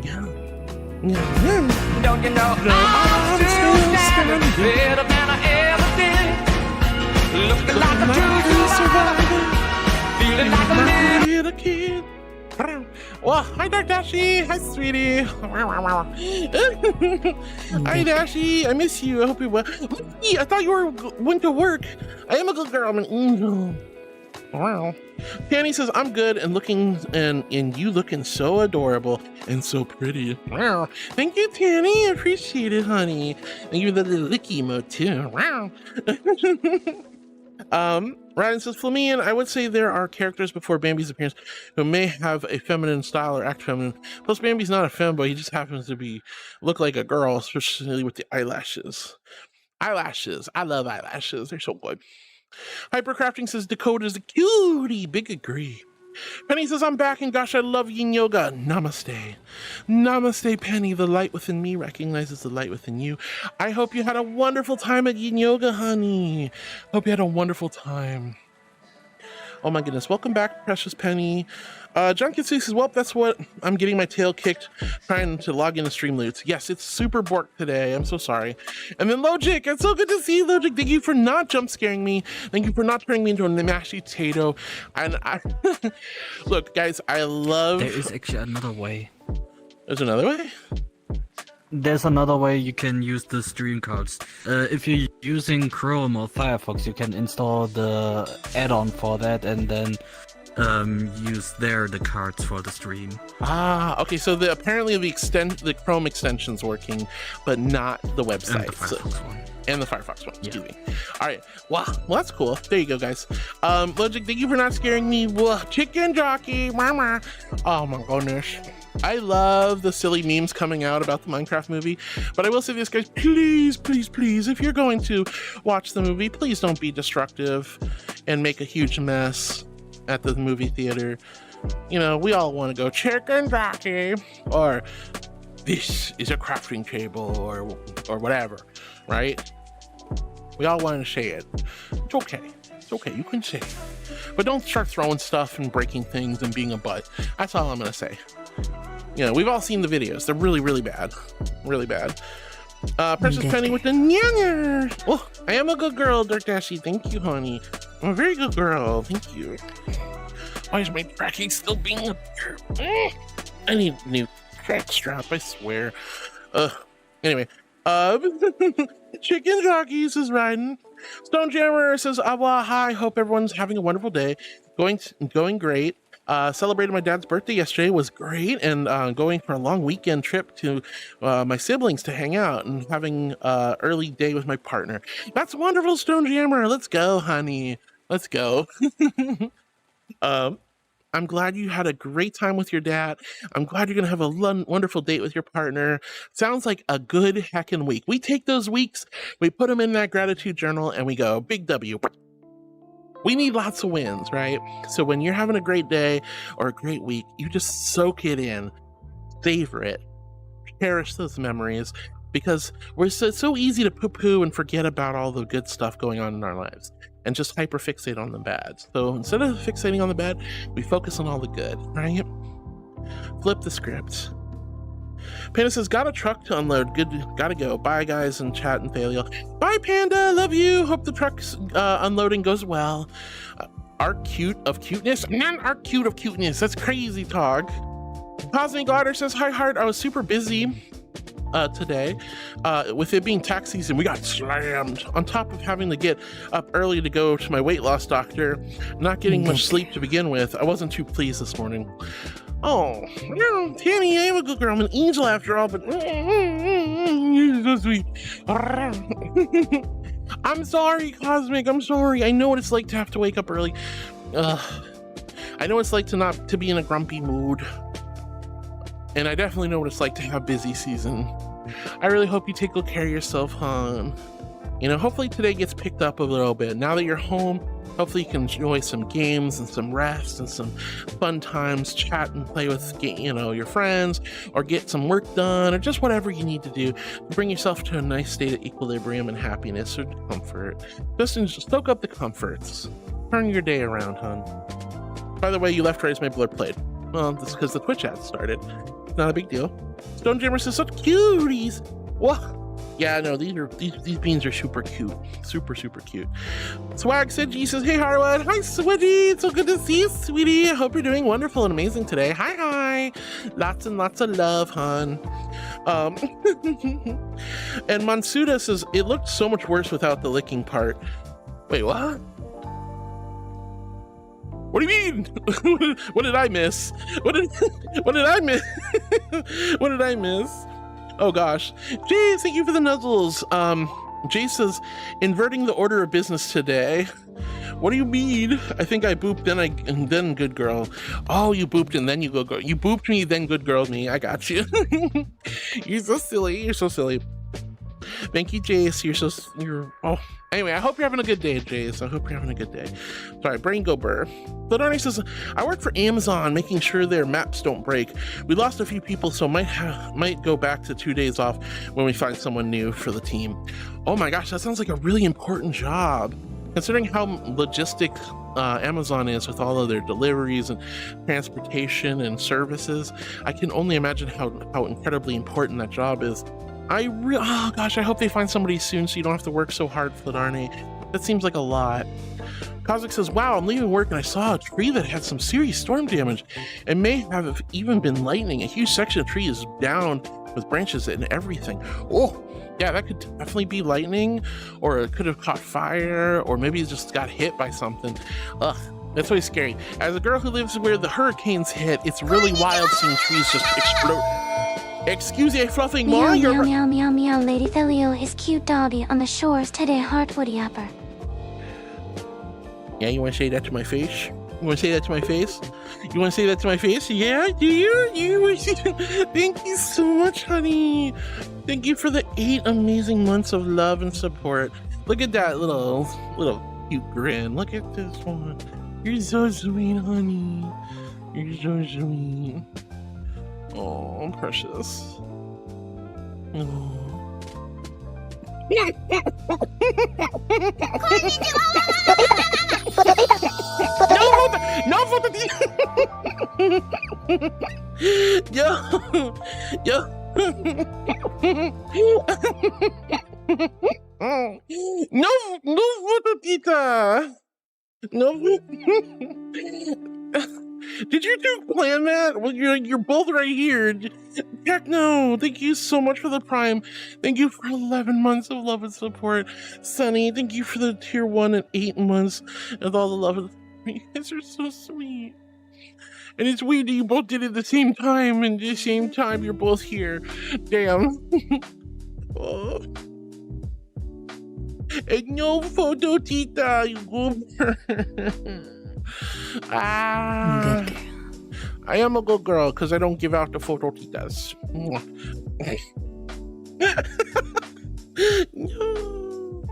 Yeah. Don't you know I'm still standing better than I ever did. Looking like a true survivor, feeling like a little kid. Well, hi Darkdashi, hi sweetie. Hi Dashi, I miss you. I hope you're well. I thought you went to work. I am a good girl. I'm an angel. Wow. Tanny says, I'm good and looking and you looking so adorable and so pretty. Wow. Thank you, Tanny. I appreciate it, honey. And you're the little licky emote too. Wow. Ryan says, Flamian, I would say there are characters before Bambi's appearance who may have a feminine style or act feminine. Plus, Bambi's not a femboy. He just happens to look like a girl, especially with the eyelashes. Eyelashes. I love eyelashes. They're so good. Hypercrafting says, Dakota's a cutie. Big agree. Penny says, I'm back and gosh, I love yin yoga. Namaste. Namaste, Penny. The light within me recognizes the light within you. I hope you had a wonderful time at yin yoga, honey. Hope you had a wonderful time. Oh my goodness. Welcome back, precious Penny. John Kitsui says, well, that's what I'm getting my tail kicked trying to log into Streamloots. Yes, it's super bork today. I'm so sorry. And then Logic, it's so good to see you, Logic. Thank you for not jump scaring me. Thank you for not turning me into a mashed potato. And look, guys, I love... There is actually another way. There's another way? There's another way you can use the stream cards. If you're using Chrome or Firefox, you can install the add-on for that and then use the cards for the stream. Ah, okay. So apparently the Chrome extension's working, but not the website. And the Firefox one. And the Firefox one. Excuse me. All right. Well, that's cool. There you go, guys. Logic, thank you for not scaring me. Chicken jockey, mama. Oh my goodness. I love the silly memes coming out about the Minecraft movie, but I will say this, guys, please, please, please, if you're going to watch the movie, please don't be destructive and make a huge mess at the movie theater. You know, we all want to go chicken jockey, or this is a crafting table, or whatever, right? We all want to say it. It's okay. It's okay. You can say it. But don't start throwing stuff and breaking things and being a butt. That's all I'm going to say. You know, we've all seen the videos. They're really, really bad. Really bad. Precious Penny with the nyanya. Oh, I am a good girl, Dirk Dashy. Thank you, honey. I'm a very good girl. Thank you. Why is my tracking still being up here? I need a new track strap, I swear. Anyway. Chicken Jockeys is riding. Stone Jammer says, "Awa, hi. Hope everyone's having a wonderful day. Going great. Celebrated my dad's birthday yesterday, was great, and going for a long weekend trip to my siblings to hang out and having early day with my partner. That's wonderful, Stone Jammer. Let's go, honey. Let's go." I'm glad you had a great time with your dad. I'm glad you're gonna have a wonderful date with your partner. Sounds like a good heckin' week. We take those weeks, we put them in that gratitude journal, and we go, big W. We need lots of wins, right? So when you're having a great day or a great week, you just soak it in, savor it, cherish those memories, because it's so easy to poo-poo and forget about all the good stuff going on in our lives and just hyperfixate on the bad. So instead of fixating on the bad, we focus on all the good, right? Flip the script. Panda says, got a truck to unload. Good, gotta go. Bye, guys, in chat and Thaliel. Bye, Panda. Love you. Hope the truck's unloading goes well. Arc cute of cuteness? Not arc cute of cuteness. That's crazy talk. Cosmic Glider says, hi, Heart. I was super busy today. With it being tax season, we got slammed. On top of having to get up early to go to my weight loss doctor, not getting much sleep to begin with, I wasn't too pleased this morning. Oh, you know, Tanny, I am a good girl. I'm an angel after all, but you're so sweet. I'm sorry, Cosmic. I'm sorry. I know what it's like to have to wake up early. I know what it's like to be in a grumpy mood. And I definitely know what it's like to have busy season. I really hope you take good care of yourself, hon. You know, hopefully today gets picked up a little bit. Now that you're home, hopefully you can enjoy some games and some rest and some fun times, chat and play with, you know, your friends, or get some work done, or just whatever you need to do to bring yourself to a nice state of equilibrium and happiness or comfort. Just stoke up the comforts. Turn your day around, hon. By the way, you left right as my blur played. Well, that's because the Twitch ad started. Not a big deal. Stone Jammer says, such cuties. What? Yeah, no, these beans are super cute. Super, super cute. Swag said, G says, hey, Harwood. Hi, Swidgy. It's so good to see you, sweetie. I hope you're doing wonderful and amazing today. Hi, hi. Lots and lots of love, hon. And Mansuda says, it looked so much worse without the licking part. Wait, what? What do you mean? What did I miss? What did I miss? What did I miss? Oh gosh. Jay, thank you for the nuzzles. Jay says, inverting the order of business today. What do you mean? I think I booped and then good girl. Oh, you booped and then you go girl. You booped me, then good girl me. I got you. You're so silly. You're so silly. Thank you, Jace. Oh. Anyway, I hope you're having a good day, Jace. I hope you're having a good day. Sorry, brain go burr. Flodorni says, I work for Amazon, making sure their maps don't break. We lost a few people, so might go back to 2 days off when we find someone new for the team. Oh my gosh, that sounds like a really important job. Considering how logistic Amazon is with all of their deliveries and transportation and services, I can only imagine how incredibly important that job is. Oh gosh, I hope they find somebody soon so you don't have to work so hard, Fladarni. That seems like a lot. Cosmic says, wow, I'm leaving work and I saw a tree that had some serious storm damage. It may have even been lightning. A huge section of tree is down with branches and everything. Oh, yeah, that could definitely be lightning, or it could have caught fire, or maybe it just got hit by something. Ugh. That's always scary. As a girl who lives where the hurricanes hit, it's really wild seeing trees just explode. Excuse me, fluffing more. Meow, meow, meow, meow, meow. Lady Thelio, his cute doggy on the shores today, heartwood yapper. Yeah, you want to say that to my face? You want to say that to my face? You want to say that to my face? Yeah, do you? Thank you so much, honey. Thank you for the 8 amazing months of love and support. Look at that little cute grin. Look at this one. You're so sweet, honey. You're so sweet. Oh, precious. Oh. No, Fotatita. No. Did you two plan that? Well, you're both right here. Heck no. Thank you so much for the Prime. Thank you for 11 months of love and support. Sunny, thank you for the tier 1 and 8 months of all the love. You guys are so sweet. And it's weird that you both did it at the same time, and at the same time you're both here. Damn. Oh. And no Fotatita, you goober. Ah, good girl. I am a good girl because I don't give out the Fototitas. No.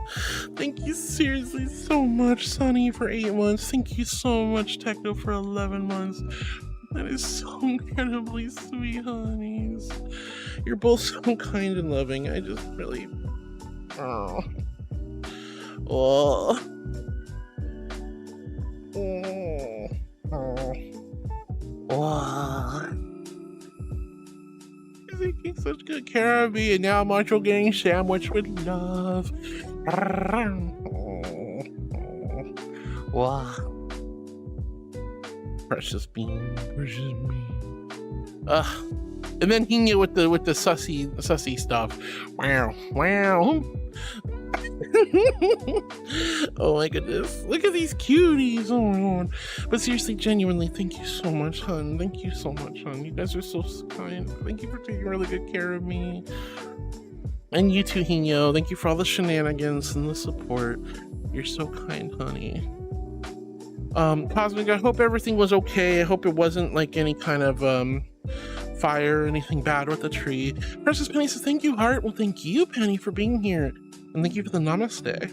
Thank you seriously so much, Sunny, for 8 months. Thank you so much, Techno, for 11 months. That is so incredibly sweet, honeys. You're both so kind and loving. I just really... Oh. Oh. Oh. Oh. Oh. You're taking such good care of me, and now I'm also getting sandwiched with love. Oh. Wow. Precious bean, precious bean. And then he knew with the sussy stuff. Wow, wow. Oh my goodness, look at these cuties. Oh my god. But seriously, genuinely, thank you so much, hun. Thank you so much, hun. You guys are so kind. Thank you for taking really good care of me. And you too, Hino. Thank you for all the shenanigans and the support. You're so kind, honey. Cosmic, I hope everything was okay. I hope it wasn't like any kind of fire or anything bad with the tree. Precious Penny says, thank you, heart. Well, thank you, Penny, for being here. And thank you for the namaste.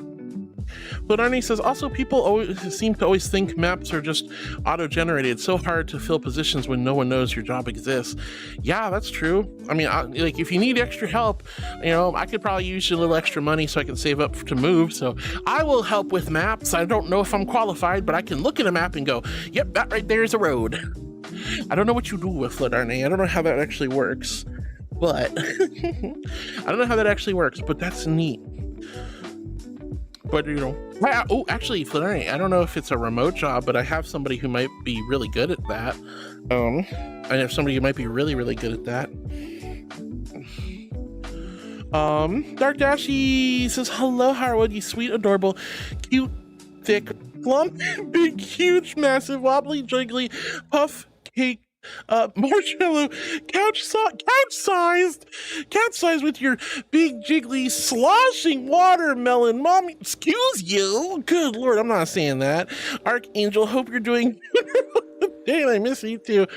But Arnie says, also, people seem to always think maps are just auto-generated. It's so hard to fill positions when no one knows your job exists. Yeah, that's true. I mean, like, if you need extra help, you know, I could probably use a little extra money so I can save up to move. So I will help with maps. I don't know if I'm qualified, but I can look at a map and go, yep, that right there is a road. I don't know what you do with it, Arnie. I don't know how that actually works. But I don't know how that actually works, but that's neat. But, you know, oh, actually, Flannery, I don't know if it's a remote job, but I have somebody who might be really good at that. I have somebody who might be really, really good at that. Dark Dashy says, hello, Harwood, you sweet, adorable, cute, thick, plump, big, huge, massive, wobbly, jiggly, puff, cake, marshmallow, cat-sized with your big jiggly sloshing watermelon mommy. Excuse you. Good Lord, I'm not saying that. Archangel, hope you're doing Dang, I miss you too.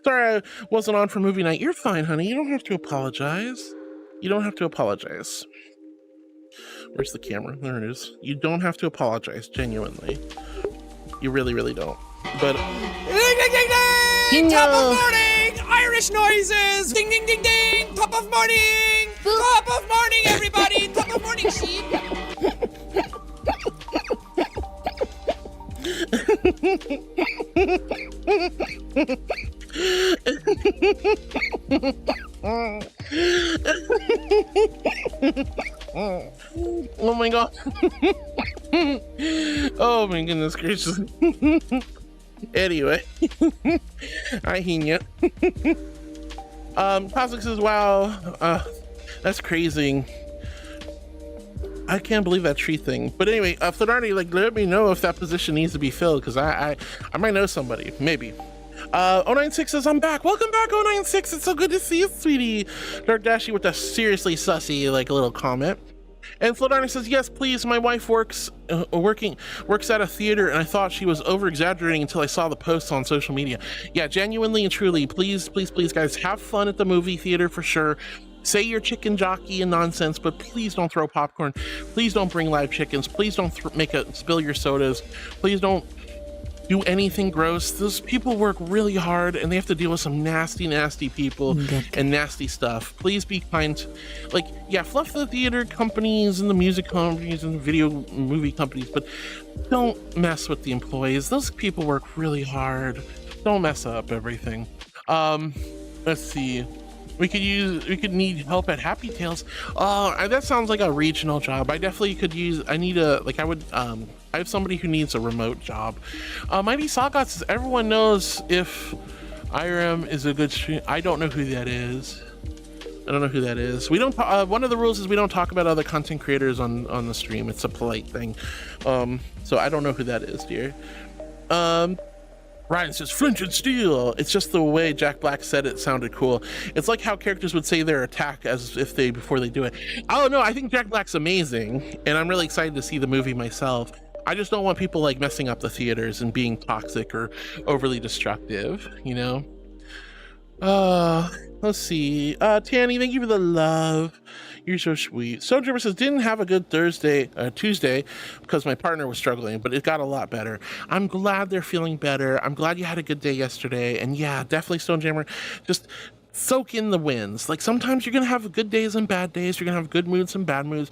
Sorry I wasn't on for movie night. You're fine, honey. You don't have to apologize. You don't have to apologize. Where's the camera? There it is. You don't have to apologize, genuinely. You really, really don't. But ding, top of morning! Irish noises! Ding, ding, ding, ding! Top of morning! Top of morning, everybody! Top of morning, sheep! Oh my god. Oh my goodness gracious. Anyway, I hear ya. Cosmic says, wow, that's crazy. I can't believe that tree thing. But anyway, Flanardi, like, let me know if that position needs to be filled, because I might know somebody, maybe. 096 says, I'm back. Welcome back, 096. It's so good to see you, sweetie. Dark Dashy with a seriously sussy, like, little comment. And Flodarni says, yes, please. My wife works at a theater, and I thought she was over-exaggerating until I saw the posts on social media. Yeah, genuinely and truly, please, please, please, guys, have fun at the movie theater for sure. Say your chicken jockey and nonsense, but please don't throw popcorn. Please don't bring live chickens. Please don't spill your sodas. Please don't do anything gross. Those people work really hard, and they have to deal with some nasty, nasty people and nasty stuff. Please be kind. Like, yeah, fluff the theater companies and the music companies and the video movie companies, but don't mess with the employees. Those people work really hard. Don't mess up everything. Let's see. We could need help at Happy Tales. That sounds like a regional job. I definitely could use, I have somebody who needs a remote job. Mighty Sagat says, everyone knows if IRM is a good stream. I don't know who that is. I don't know who that is. We don't, one of the rules is we don't talk about other content creators on the stream. It's a polite thing. So I don't know who that is, dear. Ryan says, flinch and steel. It's just the way Jack Black said it sounded cool. It's like how characters would say their attack as if before they do it. Oh no, I think Jack Black's amazing, and I'm really excited to see the movie myself. I just don't want people like messing up the theaters and being toxic or overly destructive, you know? Let's see. Tanny, thank you for the love. You're so sweet. Sojourner says, didn't have a good Tuesday, because my partner was struggling, but it got a lot better. I'm glad they're feeling better. I'm glad you had a good day yesterday. And yeah, definitely Stonejammer, just soak in the wins. Like sometimes you're going to have good days and bad days. You're going to have good moods and bad moods.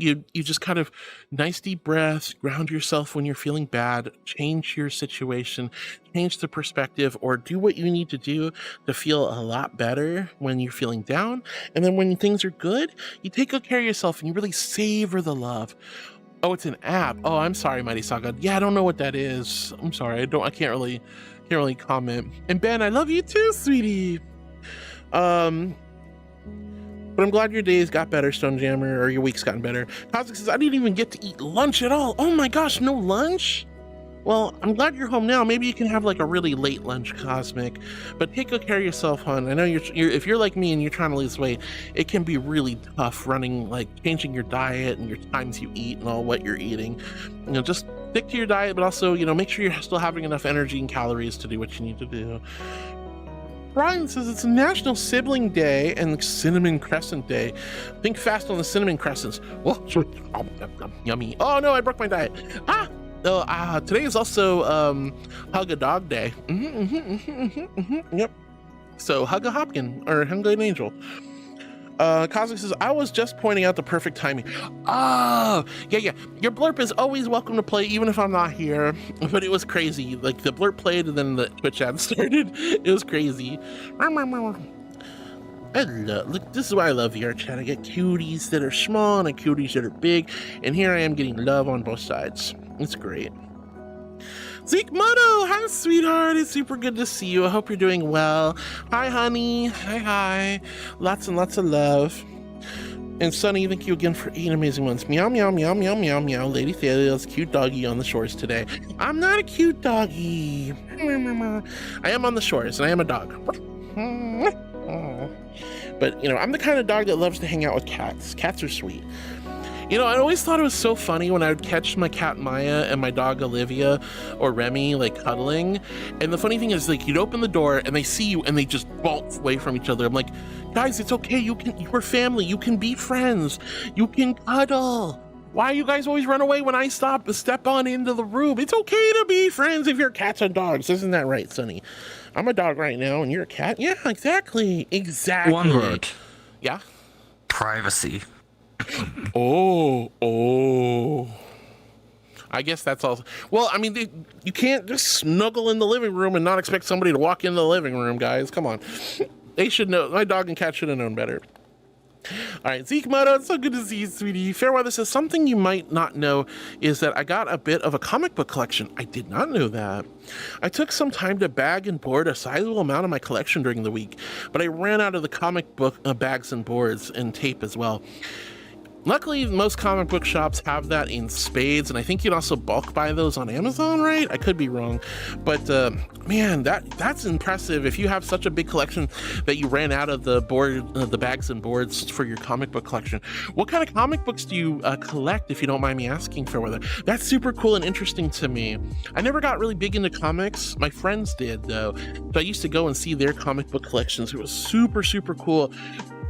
You just kind of nice deep breaths, ground yourself when you're feeling bad, change your situation, change the perspective, or do what you need to do to feel a lot better when you're feeling down. And then when things are good, you take good care of yourself and you really savor the love. Oh, it's an app. Oh, I'm sorry, Mighty Saga. Yeah, I don't know what that is. I'm sorry. I can't really comment. And Ben, I love you too, sweetie. But I'm glad your days got better, Stonejammer, or your week's gotten better. Cosmic says, I didn't even get to eat lunch at all. Oh my gosh, no lunch? Well, I'm glad you're home now. Maybe you can have like a really late lunch, Cosmic. But take good care of yourself, hon. I know if you're like me and you're trying to lose weight, it can be really tough changing your diet and your times you eat and all what you're eating. You know, just stick to your diet, but also, you know, make sure you're still having enough energy and calories to do what you need to do. Brian says it's National Sibling Day and Cinnamon Crescent Day. Think fast on the cinnamon crescents. Oh, yummy. Oh no, I broke my diet. Today is also Hug a Dog Day. Yep. So hug a Hopkin or hug an angel. Cosmic says, I was just pointing out the perfect timing. Oh, yeah. Your blurb is always welcome to play, even if I'm not here. But it was crazy. Like, the blurb played and then the Twitch ad started. It was crazy. Look, this is why I love VR chat. I get cuties that are small and cuties that are big. And here I am getting love on both sides. It's great. EᗰOtioᑎᗪᒪ, hi sweetheart, it's super good to see you. I hope you're doing well. Hi honey, hi. Lots and lots of love. And Sunny, thank you again for 8 amazing months. Meow, meow, meow, meow, meow, meow. Lady Thalia's cute doggy on the shores today. I'm not a cute doggy. I am on the shores and I am a dog. But you know, I'm the kind of dog that loves to hang out with cats. Cats are sweet. You know, I always thought it was so funny when I would catch my cat Maya and my dog Olivia or Remy like cuddling. And the funny thing is, like, you'd open the door and they see you and they just bolt away from each other. I'm like, guys, it's okay. We're family. You can be friends. You can cuddle. Why you guys always run away when I step on into the room? It's okay to be friends if you're cats and dogs. Isn't that right, Sonny? I'm a dog right now and you're a cat. Yeah, exactly. Exactly. One word. Yeah? Privacy. Oh. I guess that's all. Well, I mean, you can't just snuggle in the living room and not expect somebody to walk into the living room, guys. Come on. They should know. My dog and cat should have known better. All right, EᗰOtioᑎᗪᒪ, it's so good to see you, sweetie. Fairweather says, something you might not know is that I got a bit of a comic book collection. I did not know that. I took some time to bag and board a sizable amount of my collection during the week, but I ran out of the comic book bags and boards and tape as well. Luckily, most comic book shops have that in spades, and I think you'd also bulk buy those on Amazon, right? I could be wrong, but man, that's impressive. If you have such a big collection that you ran out of the bags and boards for your comic book collection. What kind of comic books do you collect, if you don't mind me asking, Fairweather? That's super cool and interesting to me. I never got really big into comics. My friends did, though, so I used to go and see their comic book collections. It was super, super cool.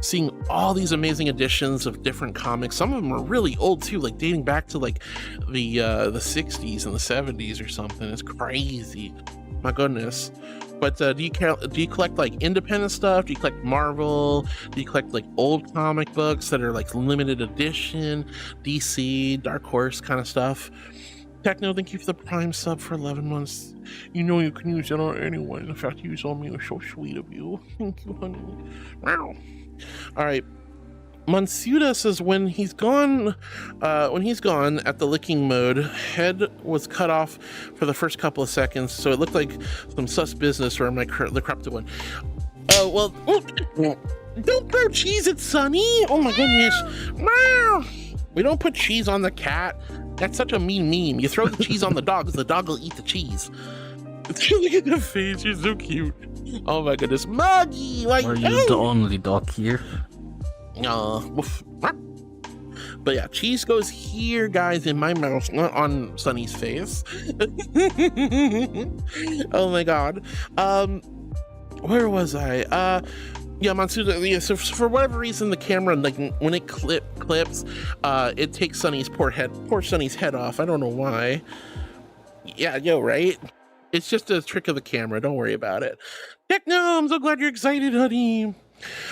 Seeing all these amazing editions of different comics. Some of them are really old too, like dating back to like the 60s and the 70s or something. It's crazy. My goodness. But do you collect like independent stuff? Do you collect Marvel? Do you collect like old comic books that are like limited edition, DC, Dark Horse kind of stuff? Techno, thank you for the Prime sub for 11 months. You know you can use it on anyone. The fact you use on me is so sweet of you. Thank you, honey. Wow. All right. Mansuda says when he's gone at the licking mode, head was cut off for the first couple of seconds, so it looked like some sus business, or am I the corrupted one? Oh well, don't throw cheese at Sunny. Oh my goodness. Wow. We don't put cheese on the cat. That's such a mean meme. You throw the cheese on the dog because the dog will eat the cheese. Look at the face. You're so cute. Oh my goodness, Muggy! Like, are you the only dog here? But yeah, cheese goes here, guys, in my mouth, not on Sunny's face. Oh my god. Where was I? Yeah, Mansuda. Yeah, so for whatever reason, the camera, like when it clips, it takes poor Sunny's head off. I don't know why. Yeah, yo, right? It's just a trick of the camera. Don't worry about it. Techno, I'm so glad you're excited, honey.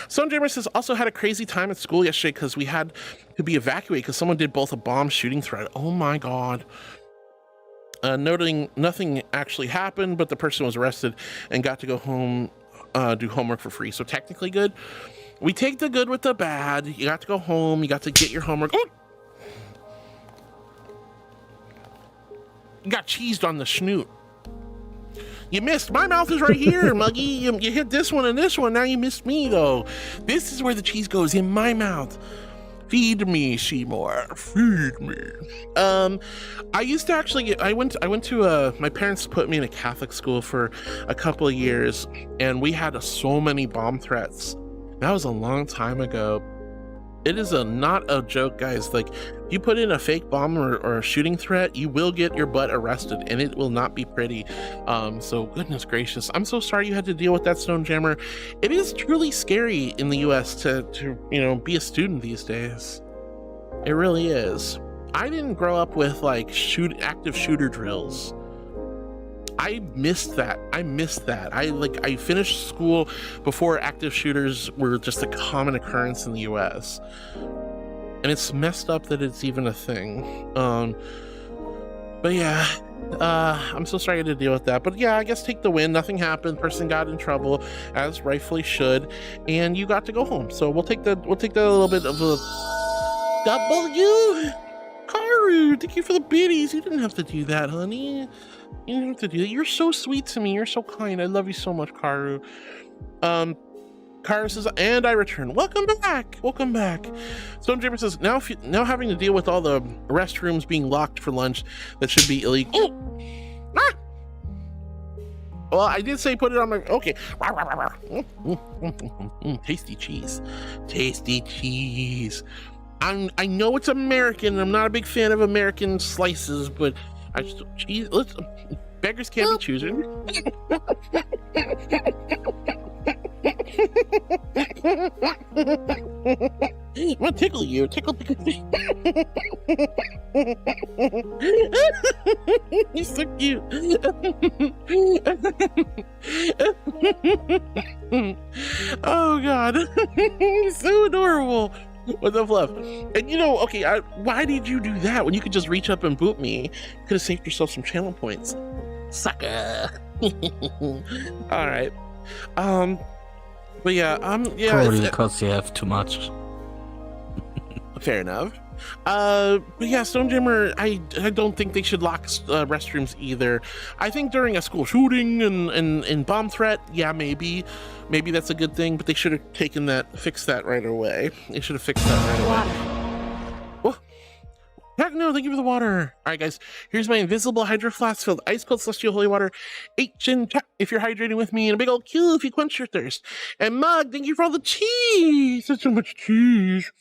Sunjammer says also had a crazy time at school yesterday because we had to be evacuated because someone did both a bomb shooting threat. Oh my god. Noting nothing actually happened, but the person was arrested and got to go home, do homework for free. So technically good. We take the good with the bad. You got to go home. You got to get your homework. Oh! You got cheesed on the snoot. You missed. My mouth is right here, Muggy. You hit this one and this one. Now you missed me, though. This is where the cheese goes, in my mouth. Feed me, Seymour. Feed me. I used to actually. I went to my parents put me in a Catholic school for a couple of years, and we had so many bomb threats. That was a long time ago. It is not a joke, guys. Like, if you put in a fake bomb or a shooting threat, you will get your butt arrested, and it will not be pretty. So goodness gracious, I'm so sorry you had to deal with that, Stone Jammer. It is truly scary in the US to be a student these days. It really is. I didn't grow up with like active shooter drills. I missed that. I finished school before active shooters were just a common occurrence in the US. And it's messed up that it's even a thing. But yeah, I'm so sorry I had to deal with that. But yeah, I guess take the win. Nothing happened. Person got in trouble, as rightfully should, and you got to go home. So we'll take that a little bit of a W. Karu, thank you for the biddies. You didn't have to do that, honey. You didn't have to do that. You're so sweet to me. You're so kind. I love you so much, Karu. Karu says, and I return. Welcome back. Welcome back. Stone Jammer says, now having to deal with all the restrooms being locked for lunch, that should be illegal. Ah! Well, I did say put it on my... Okay. Tasty cheese. Tasty cheese. I know it's American. I'm not a big fan of American slices, but I just... Cheese... Beggars can't be choosing. I'm gonna tickle you. Tickle. You're so cute. Oh god. You're so adorable. What the fluff? And okay, why did you do that when you could just reach up and boot me? You could have saved yourself some channel points. Sucker. All right. But yeah, Probably because you have too much. Fair enough. But yeah, Stone Jammer, I don't think they should lock restrooms either. I think during a school shooting and bomb threat, yeah, maybe that's a good thing, but they should have fixed that right away. They should have fixed that right away. Heck no, thank you for the water. All right, guys, here's my invisible hydro flask filled ice cold celestial holy water. H in chat if you're hydrating with me, and a big old Q if you quench your thirst. And Mug, thank you for all the cheese. That's so much cheese.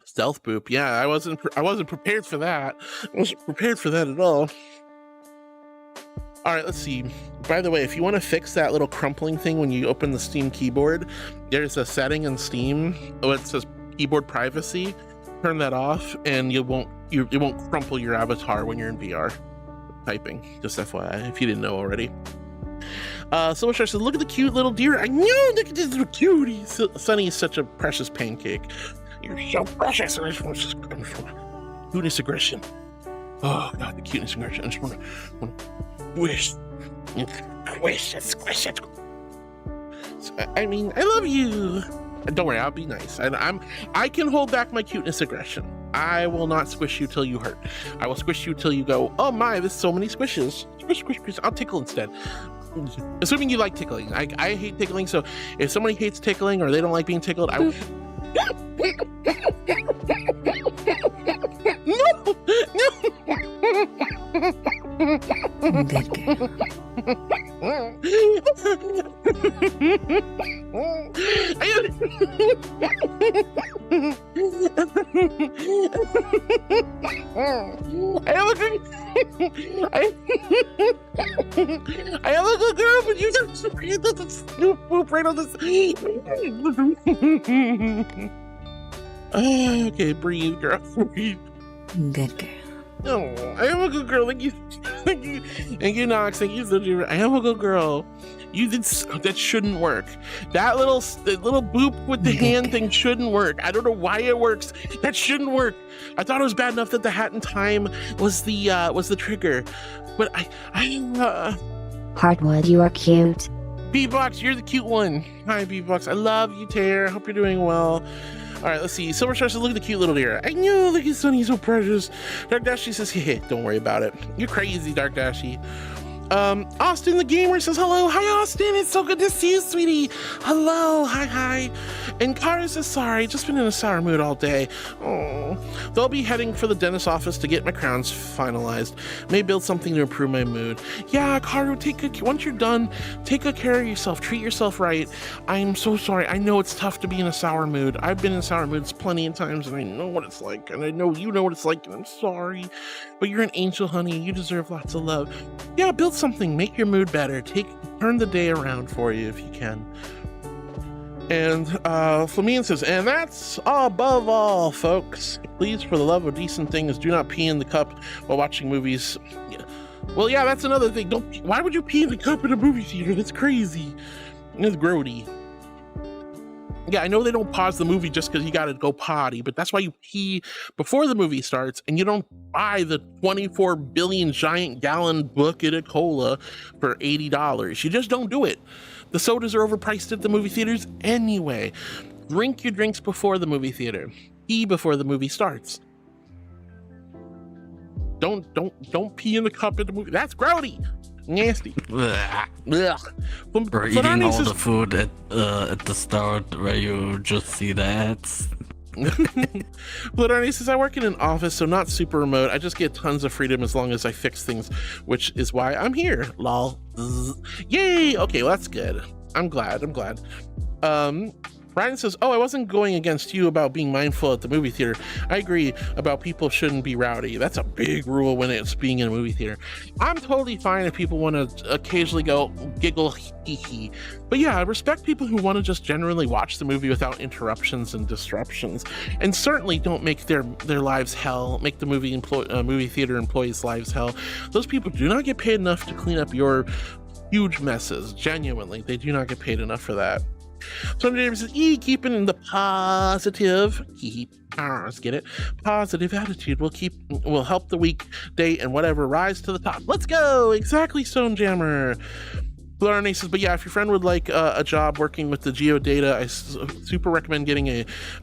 Stealth boop. Yeah, I wasn't prepared for that. I wasn't prepared for that at all. All right, let's see. By the way, if you want to fix that little crumpling thing when you open the Steam keyboard, there's a setting in Steam. Oh, it says keyboard privacy. Turn that off, and it won't crumple your avatar when you're in VR typing. Just FYI, if you didn't know already. Silver Star says, "Look at the cute little deer. I know, look at this little cutie. Sunny is such a precious pancake. You're so precious." Cuteness aggression. Oh God, the cuteness aggression. I just want to squish it. I mean, I love you. Don't worry, I'll be nice. I can hold back my cuteness aggression. I will not squish you till you hurt. I will squish you till you go, oh my, there's so many squishes. Squish, squish, squish. I'll tickle instead. Assuming you like tickling. I hate tickling, so if somebody hates tickling or they don't like being tickled, I will... Good girl. I am a good girl, but you just poop right on this. Okay, breathe, girl. Breathe. Good girl. Oh, I am a good girl. Thank you. Thank you. Thank you, Nox. Thank you, Soji. I am a good girl. You did that shouldn't work. That little boop with the hand thing shouldn't work. I don't know why it works. That shouldn't work. I thought it was bad enough that the hat in time was the trigger, but Hardwood, you are cute. B-Box, you're the cute one. Hi, B-Box. I love you, Tare. Hope you're doing well. All right, let's see. Silver Star says, look at the cute little deer. I know, look at Sunny, so precious. Dark Dashy says, hey, don't worry about it. You're crazy, Dark Dashy. Austin the Gamer says, hello. Hi, Austin. It's so good to see you, sweetie. Hello. Hi. And Kara says, sorry, just been in a sour mood all day. Oh, they'll be heading for the dentist's office to get my crowns finalized. May build something to improve my mood. Yeah, Karu, once you're done, take good care of yourself. Treat yourself right. I'm so sorry. I know it's tough to be in a sour mood. I've been in sour moods plenty of times, and I know what it's like. And I know you know what it's like, and I'm sorry. But you're an angel, honey. You deserve lots of love. Yeah, build something. Make your mood better. Turn the day around for you if you can. And Flamin says, and that's above all, folks. Please, for the love of decent things, do not pee in the cup while watching movies. Yeah. Well, yeah, that's another thing. Why would you pee in the cup in a movie theater? That's crazy. It's grody. Yeah, I know they don't pause the movie just because you got to go potty, but that's why you pee before the movie starts, and you don't buy the 24 billion giant gallon bucket of cola for $80. You just don't do it. The sodas are overpriced at the movie theaters anyway. Drink your drinks before the movie theater. Pee before the movie starts. Don't pee in the cup at the movie. That's grody. Nasty. Ugh. Or eating all the food at the start where you just see the ads. Blood says, I work in an office, so not super remote. I just get tons of freedom as long as I fix things, which is why I'm here. Lol. Yay! Okay, well, that's good. I'm glad. Ryan says, oh, I wasn't going against you about being mindful at the movie theater. I agree about people shouldn't be rowdy. That's a big rule when it's being in a movie theater. I'm totally fine if people want to occasionally go giggle, hee. But yeah, I respect people who want to just generally watch the movie without interruptions and disruptions. And certainly don't make their lives hell, make the movie theater employees' lives hell. Those people do not get paid enough to clean up your huge messes. Genuinely, they do not get paid enough for that. So James says, keeping in the positive, get it? Positive attitude will help the weekday and whatever rise to the top. Let's go! Exactly, Stonejammer. Blarney says, but yeah, if your friend would like a job working with the geodata, I super recommend getting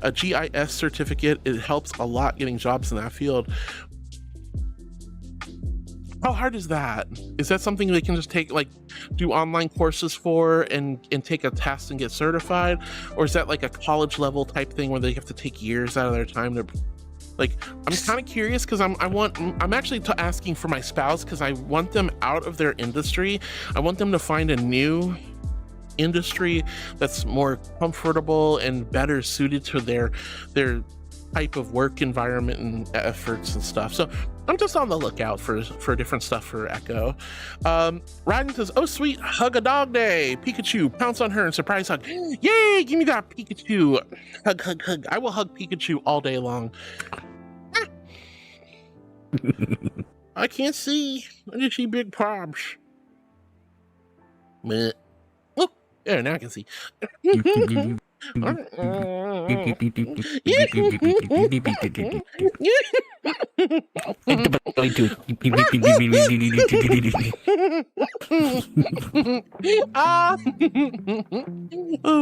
a GIS certificate. It helps a lot getting jobs in that field. How hard is that? is that something they can just take, like, do online courses for and take a test and get certified? Or is that like a college level type thing where they have to take years out of their time to, like, I'm kind of curious because I'm actually asking for my spouse because I want them out of their industry. I want them to find a new industry that's more comfortable and better suited to their type of work environment and efforts and stuff. So I'm just on the lookout for different stuff for Echo. Ryden says, oh sweet, hug a dog day. Pikachu, pounce on her and surprise hug. Yay, give me that Pikachu. Hug, hug, hug. I will hug Pikachu all day long. I can't see. I just see big probs. Meh. Oh, there, now I can see. Oh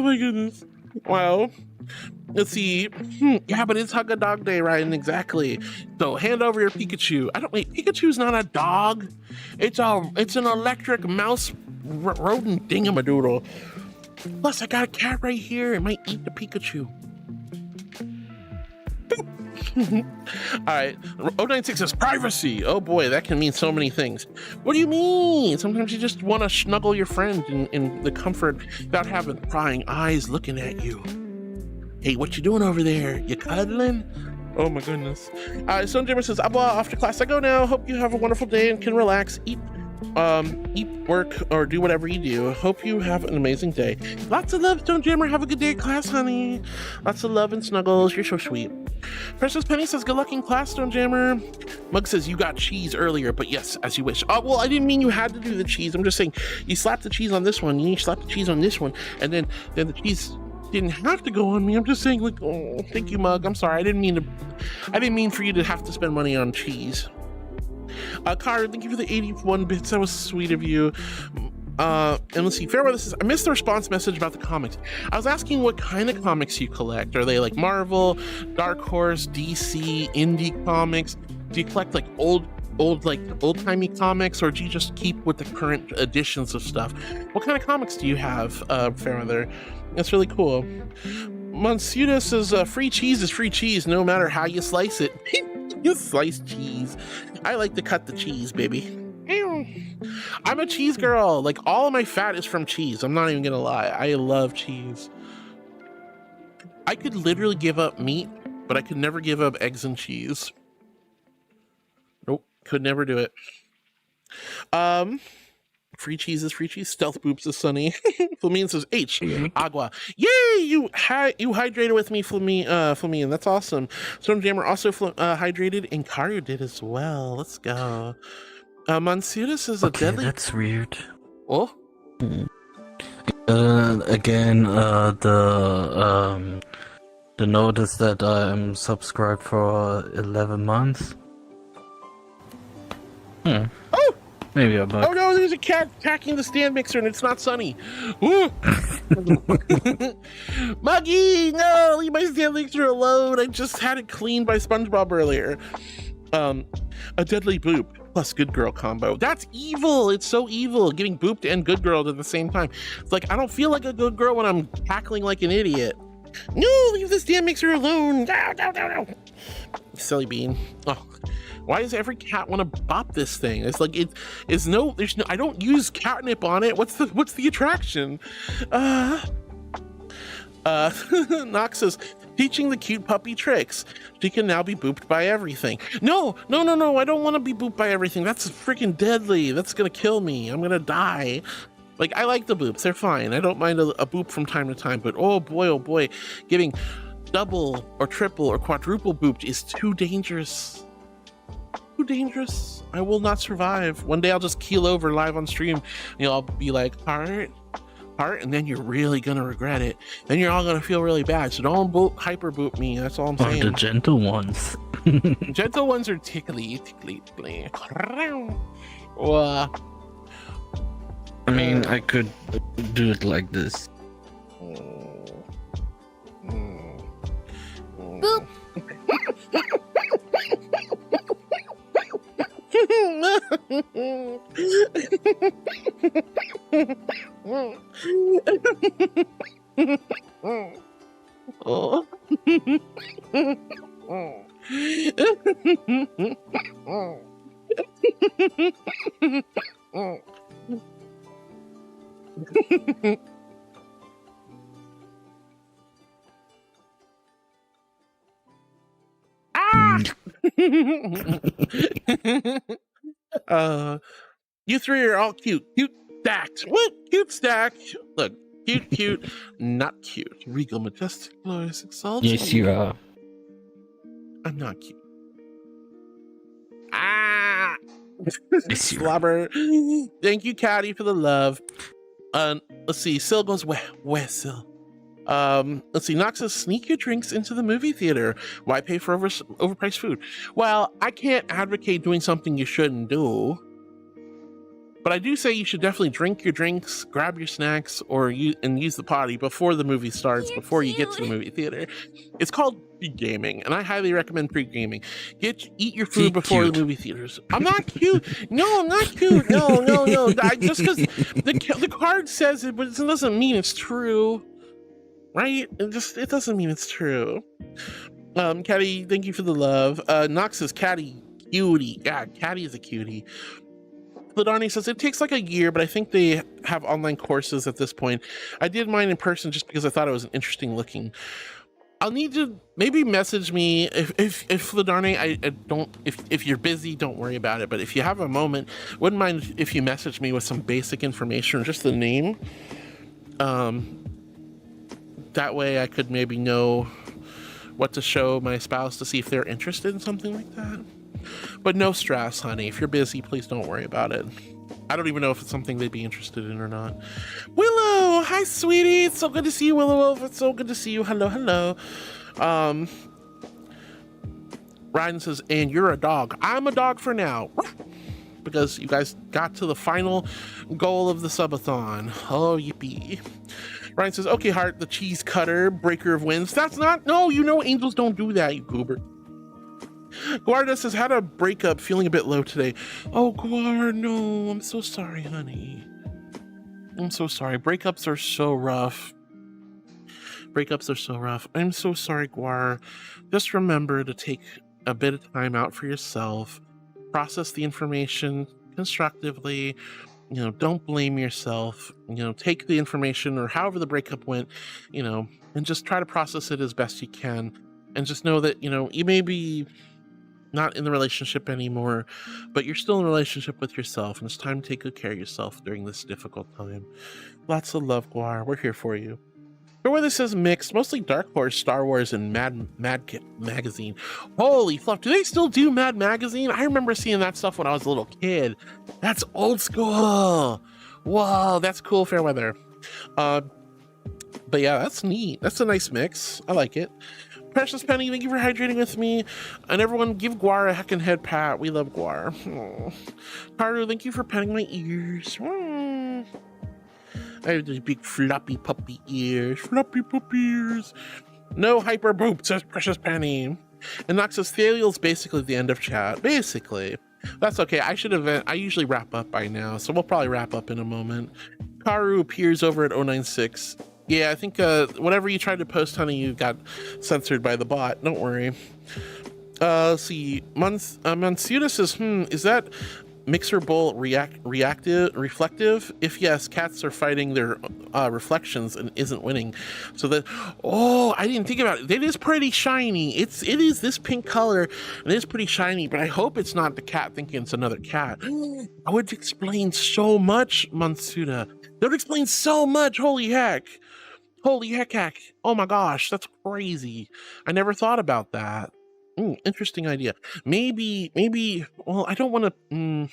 my goodness. Wow. Let's see. Yeah, but it's Hug a Dog Day, Ryan. Exactly. So hand over your Pikachu. Wait, Pikachu's not a dog. It's an electric mouse rodent dingamadoodle. Plus, I got a cat right here. It might eat the Pikachu. All right. 096 says privacy. Oh boy, that can mean so many things. What do you mean? Sometimes you just want to snuggle your friend in the comfort without having prying eyes looking at you. Hey, what you doing over there? You cuddling? Oh my goodness. StoneGeMer says, off to class I go now. Hope you have a wonderful day and can relax, eat, work, or do whatever you do. Hope you have an amazing day. Lots of love, StoneGeMer. Have a good day at class, honey. Lots of love and snuggles. You're so sweet. Precious Penny says, good luck in class, StoneGeMer. Mug says, you got cheese earlier, but yes, as you wish. Oh, well, I didn't mean you had to do the cheese. I'm just saying, you slap the cheese on this one, you slap the cheese on this one, and then the cheese didn't have to go on me. I'm just saying, like, oh, thank you, Mug. I'm sorry. I didn't mean for you to have to spend money on cheese. Kara, thank you for the 81 bits. That was sweet of you. And let's see, Fairweather says, I missed the response message about the comics. I was asking what kind of comics you collect. Are they like Marvel, Dark Horse, DC, indie comics? Do you collect like old-timey comics, or do you just keep with the current editions of stuff? What kind of comics do you have, Fairweather? That's really cool. Monsuda says, free cheese is free cheese, no matter how you slice it. You slice cheese. I like to cut the cheese, baby. I'm a cheese girl. Like, all of my fat is from cheese. I'm not even gonna lie. I love cheese. I could literally give up meat, but I could never give up eggs and cheese. Nope, could never do it. Free cheese is free cheese. Stealth Boops is sunny. Flamine says, H, agua. Yay, you hydrated with me, Flamine. That's awesome. StoneGeMer also hydrated, and Karu did as well. Let's go. Monsuda says a deadly... that's weird. Oh? Again, the notice that I'm subscribed for 11 months. Oh! Maybe a bug. Oh no, there's a cat attacking the stand mixer and it's not sunny. Ooh. Muggy, no, leave my stand mixer alone. I just had it cleaned by SpongeBob earlier. A deadly boop plus good girl combo. That's evil. It's so evil. Giving booped and good girl at the same time. It's like, I don't feel like a good girl when I'm cackling like an idiot. No, leave the stand mixer alone. No. Silly bean. Oh. Why does every cat want to bop this thing? It's like there's no, I don't use catnip on it. What's the attraction? Nox says, teaching the cute puppy tricks. She can now be booped by everything. No, I don't want to be booped by everything. That's freaking deadly. That's gonna kill me. I'm gonna die. Like, I like the boops. They're fine. I don't mind a boop from time to time, but oh boy, giving double or triple or quadruple booped is too dangerous. Too dangerous. I will not survive. One day I'll just keel over live on stream and you'll all be like, heart, and then you're really gonna regret it. Then you're all gonna feel really bad. So don't hyper boop me. That's all I'm saying. The gentle ones. Gentle ones are tickly. I mean, I could do it like this. Boop. Oh. You three are all cute. Cute stacked. What? Cute stacked. Look, cute, not cute. Regal, majestic, glorious, exalted. Yes, you are. I'm not cute. Slobber. Thank you, Caddy, for the love. Let's see. Sil goes where Sil? Let's see. Nox says, sneak your drinks into the movie theater. Why pay for overpriced food? Well, I can't advocate doing something you shouldn't do. But I do say you should definitely drink your drinks, grab your snacks, and use the potty before the movie starts, before you get to the movie theater. It's called pre-gaming, and I highly recommend pre-gaming. Eat your food before the movie theaters. I'm not cute. No, I'm not cute. No. Just because the card says it, but it doesn't mean it's true. Right? It doesn't mean it's true. Caddy, thank you for the love. Nox says, Caddy, cutie. Yeah, Caddy is a cutie. Ladani says, it takes like a year, but I think they have online courses at this point. I did mine in person just because I thought it was interesting looking. I'll need to maybe message me if Ladani, I don't, if you're busy, don't worry about it. But if you have a moment, wouldn't mind if you message me with some basic information, just the name. That way I could maybe know what to show my spouse to see if they're interested in something like that. But no stress, honey. If you're busy, please don't worry about it. I don't even know if it's something they'd be interested in or not. Willow, hi, sweetie. It's so good to see you, Willow. It's so good to see you. Hello. Ryan says, and you're a dog. I'm a dog for now. Because you guys got to the final goal of the subathon. Oh, yippee. Ryan says, okay, Heart, the cheese cutter, breaker of winds. That's not, no, you know angels don't do that, you goober. Guarda says, had a breakup, feeling a bit low today. Oh, Guar, no, I'm so sorry, honey. I'm so sorry. Breakups are so rough. I'm so sorry, Guar. Just remember to take a bit of time out for yourself. Process the information constructively. You know, don't blame yourself. You know, take the information or however the breakup went, you know, and just try to process it as best you can. And just know that, you know, you may be not in the relationship anymore, but you're still in a relationship with yourself, and it's time to take good care of yourself during this difficult time. Lots of love, Guar. We're here for you. Fairweather says mixed, mostly Dark Horse, Star Wars, and Mad Magazine. Holy fluff, do they still do Mad Magazine? I remember seeing that stuff when I was a little kid. That's old school. Whoa, that's cool, Fairweather. But yeah, that's neat. That's a nice mix. I like it. Precious Penny, thank you for hydrating with me. And everyone, give Guar a heckin' head pat. We love Guar. Haru, thank you for petting my ears. I have these big floppy puppy ears. Floppy puppy ears. No hyper boop, says Precious Penny. And Nox says, Thaliel's basically the end of chat. Basically. That's okay. I usually wrap up by now, so we'll probably wrap up in a moment. Karu appears over at 096. Yeah, I think whatever you tried to post, honey, you got censored by the bot. Don't worry. Let's see. Mansuda says, is that Mixer Bowl reflective? If yes, cats are fighting their reflections and isn't winning. So that, oh, I didn't think about it. It is pretty shiny. It is this pink color, and it is pretty shiny, but I hope it's not the cat thinking it's another cat. I would explain so much, Mansuda. That would explain so much. Holy heck. Holy heck. Oh my gosh, that's crazy. I never thought about that. Interesting idea. Maybe, well, I don't want to,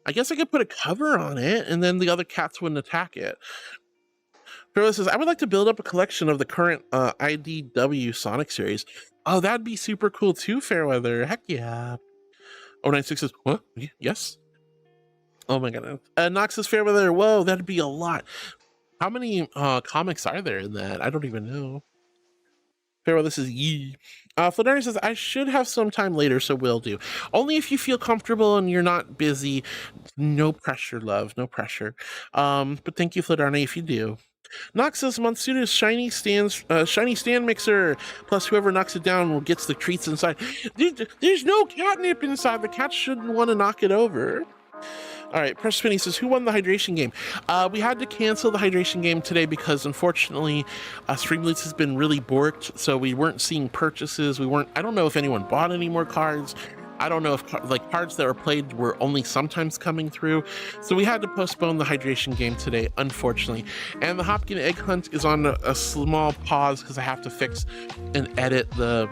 I guess I could put a cover on it and then the other cats wouldn't attack it. Pharaoh says, I would like to build up a collection of the current IDW Sonic series. Oh, that'd be super cool too, Fairweather. Heck yeah. 096 says, what? Yes? Oh my god. Nox says, Fairweather, whoa, that'd be a lot. How many comics are there in that? I don't even know. Farewell, this is Yee. Fladarni says, I should have some time later, so will do. Only if you feel comfortable and you're not busy. No pressure, love. No pressure. But thank you, Fladarni, if you do. Nox says, Monsuda's shiny stand mixer. Plus, whoever knocks it down will gets the treats inside. There's no catnip inside. The cat shouldn't want to knock it over. All right, Precious Penny says, who won the hydration game? We had to cancel the hydration game today because, unfortunately, Streamloots has been really borked, so we weren't seeing purchases. I don't know if anyone bought any more cards. I don't know if cards that were played were only sometimes coming through. So we had to postpone the hydration game today, unfortunately. And the Hopkin Egg Hunt is on a small pause because I have to fix and edit the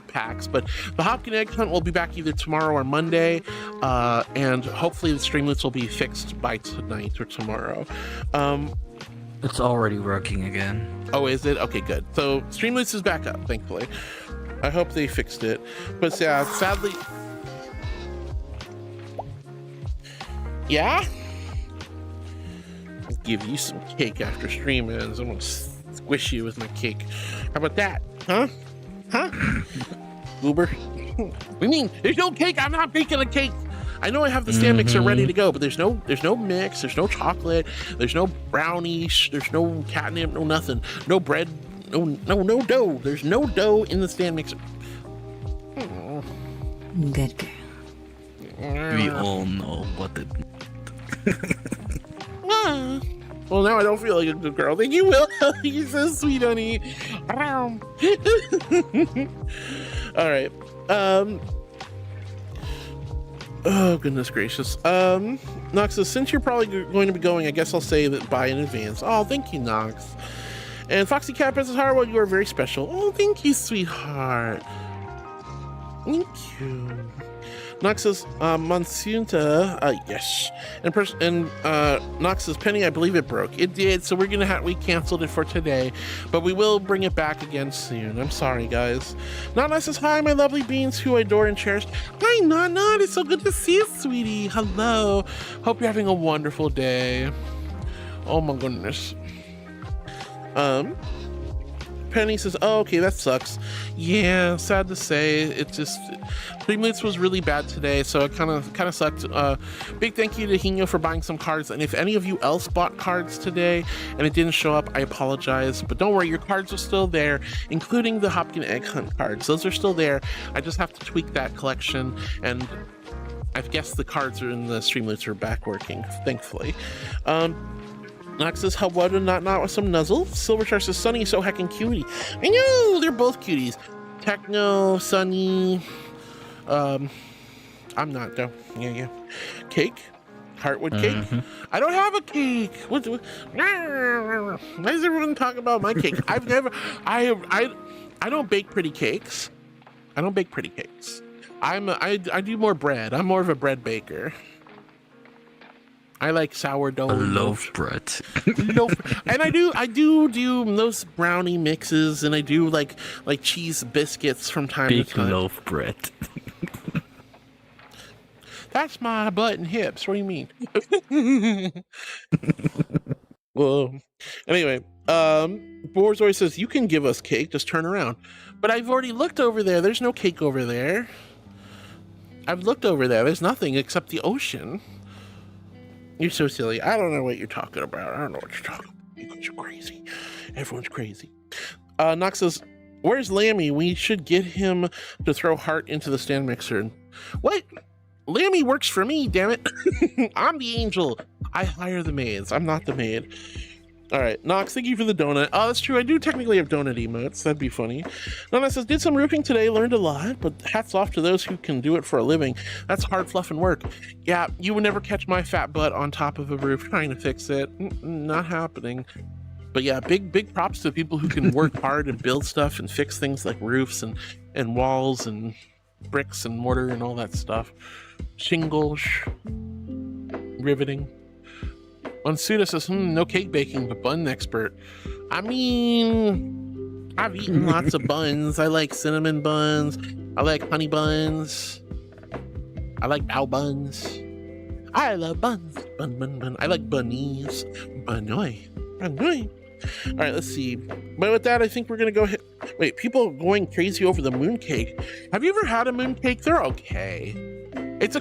packs. But the Hopkin Egg Hunt will be back either tomorrow or Monday. And hopefully the Streamloots will be fixed by tonight or tomorrow. It's already working again. Oh, is it? Okay, good. So Streamloots is back up, thankfully. I hope they fixed it, but yeah, sadly, yeah. I'll give you some cake after stream ends. I'm gonna squish you with my cake. How about that? Huh? Uber? We mean there's no cake. I'm not baking a cake. I know I have the stand mixer ready to go, but there's no mix. There's no chocolate. There's no brownies. There's no catnip. No nothing. No bread. No dough. There's no dough in the stand mixer. Good girl. We all know what it. Well, now I don't feel like a good girl. Thank you, Will. You're so sweet, honey. All right. Oh, goodness gracious. Nox says, since you're probably going to be going, I guess I'll say that bye in advance. Oh, thank you, Nox. And Foxy Cat Princess Harwell, you are very special. Oh, thank you, sweetheart. Thank you. Nox says, Monsunta, yes. And Nox says, Penny, I believe it broke. It did, so we canceled it for today, but we will bring it back again soon. I'm sorry, guys. Nana says, hi, my lovely beans who I adore and cherish. Hi, Nana, it's so good to see you, sweetie. Hello. Hope you're having a wonderful day. Oh my goodness. Penny says, oh, okay, that sucks. Yeah, sad to say. It just, Streamloots was really bad today, so it kind of sucked. Big thank you to Hino for buying some cards, and if any of you else bought cards today and it didn't show up, I apologize, but don't worry, your cards are still there, including the Hopkin Egg Hunt cards. Those are still there. I just have to tweak that collection, and I guess the cards are in the Streamloots are back working, thankfully. Nox says, how would not with some nuzzle? Silverchar says, Sunny, so heckin' cutie. I know, they're both cuties. Techno, Sunny, I'm not though. Yeah. Cake? Heartwood cake? I don't have a cake. What why does everyone talk about my cake? I don't bake pretty cakes. I don't bake pretty cakes. I do more bread. I'm more of a bread baker. I like sourdough. Loaf bread. And I do those brownie mixes, and I do like cheese biscuits from time to time. Big loaf bread. That's my butt and hips. What do you mean? Well, anyway, Borzoi says, you can give us cake, just turn around. But I've already looked over there. There's no cake over there. I've looked over there. There's nothing except the ocean. You're so silly. I don't know what you're talking about. I don't know what you're talking about. You guys are crazy. Everyone's crazy. Nox says, where's Lammy? We should get him to throw heart into the stand mixer. What? Lammy works for me, damn it. I'm the angel. I hire the maids. I'm not the maid. All right, Nox, thank you for the donut. Oh, that's true. I do technically have donut emotes. That'd be funny. Nana says, did some roofing today, learned a lot, but hats off to those who can do it for a living. That's hard fluffing work. Yeah, you would never catch my fat butt on top of a roof trying to fix it. Not happening. But yeah, big props to people who can work hard and build stuff and fix things like roofs and walls and bricks and mortar and all that stuff. Shingles, riveting. Monsuda says, no cake baking, but bun expert. I mean, I've eaten lots of buns. I like cinnamon buns. I like honey buns. I like bao buns. I love buns. Bun. I like bunnies. Bunoi. All right, let's see. But with that, I think we're going to go ahead. Wait, people going crazy over the mooncake. Have you ever had a mooncake? They're okay. It's a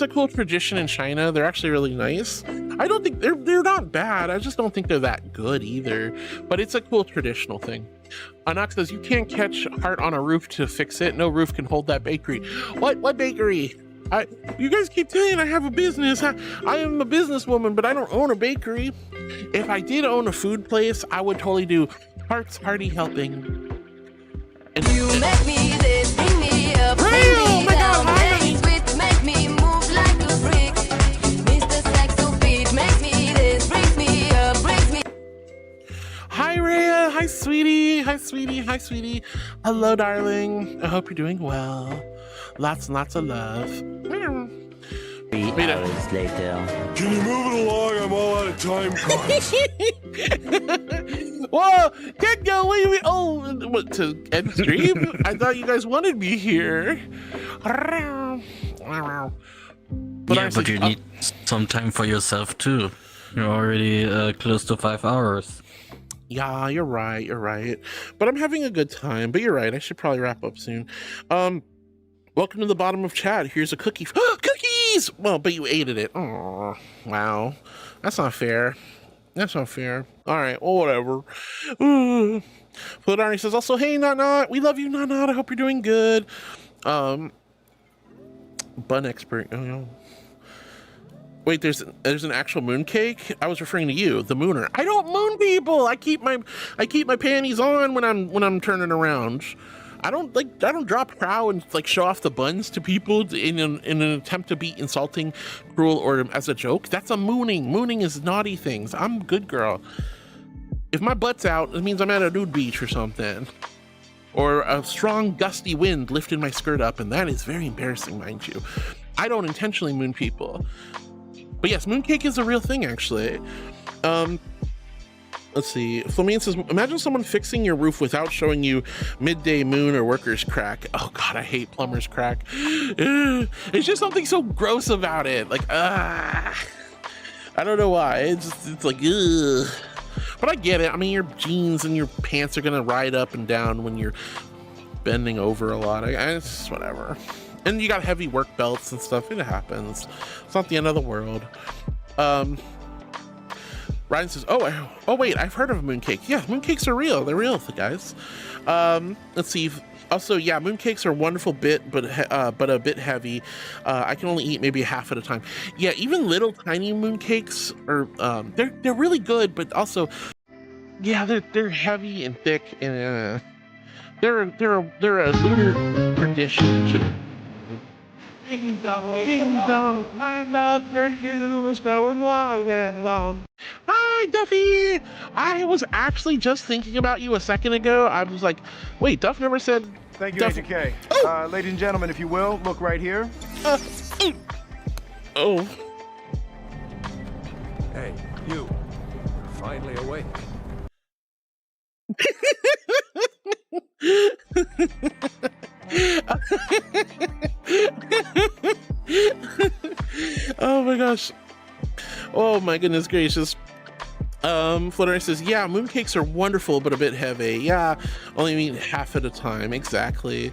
cool tradition in China. They're actually really nice. I don't think they're not bad. I just don't think they're that good either. But it's a cool traditional thing. Anox says you can't catch heart on a roof to fix it. No roof can hold that bakery. What bakery? You guys keep telling I have a business. I am a businesswoman, but I don't own a bakery. If I did own a food place, I would totally do Heart's Hearty Helping. And You make me this, bring me up, bring me down, make sweet, make me move like a freak. Mr. Saxo Beat makes me this, brings me up, brings me. Hi Rhea, hi sweetie, hi sweetie, hi sweetie. Hello darling, I hope you're doing well. Lots and lots of love. 3 hours later. Can you move it along? I'm all out of time cards. Whoa, can't go away. Oh, what, to end stream? I thought you guys wanted me here. Yeah, but you need some time for yourself too. You're already close to 5 hours. Yeah, you're right. But I'm having a good time. But you're right, I should probably wrap up soon. Welcome to the bottom of chat. Here's a cookie. Cookies! Well, but you ate it. Oh, wow. That's not fair. That's not fair. All right, well, whatever. Flodarni says also, hey, Not, we love you, Not. I hope you're doing good. Bun expert. Oh, no. Wait, there's an actual mooncake? I was referring to you, the mooner. I don't moon people. I keep my panties on when I'm turning around. I don't drop trow and like show off the buns to people in an attempt to be insulting, cruel, or as a joke. That's a mooning. Mooning is naughty things. I'm a good girl. If my butt's out, it means I'm at a nude beach or something. Or a strong gusty wind lifted my skirt up, and that is very embarrassing, mind you. I don't intentionally moon people. But yes, mooncake is a real thing, actually. Let's see. Flamine says, imagine someone fixing your roof without showing you midday moon or worker's crack. Oh God, I hate plumber's crack. It's just something so gross about it. Like, I don't know why. It's like, ugh. But I get it. I mean, your jeans and your pants are gonna ride up and down when you're bending over a lot. It's whatever. And you got heavy work belts and stuff. It happens. It's not the end of the world. Ryan says, oh wait, I've heard of a mooncake. Yeah, mooncakes are real. They're real, guys. Let's see. Also, yeah, mooncakes are wonderful but a bit heavy. I can only eat maybe half at a time. Yeah, even little tiny mooncakes are they're really good, but also, yeah, they're heavy and thick, and they're a lunar tradition. Ding dong, I'm not for you, so long and long. Hi, Duffy! I was actually just thinking about you a second ago. I was like, wait, Duff never said... Thank you, Agent K. Oh. Ladies and gentlemen, if you will, look right here. Oh. Hey, you. You're finally awake. Oh my gosh. Oh my goodness gracious. Flutter says, yeah, mooncakes are wonderful but a bit heavy. Yeah, only eat half at a time. Exactly.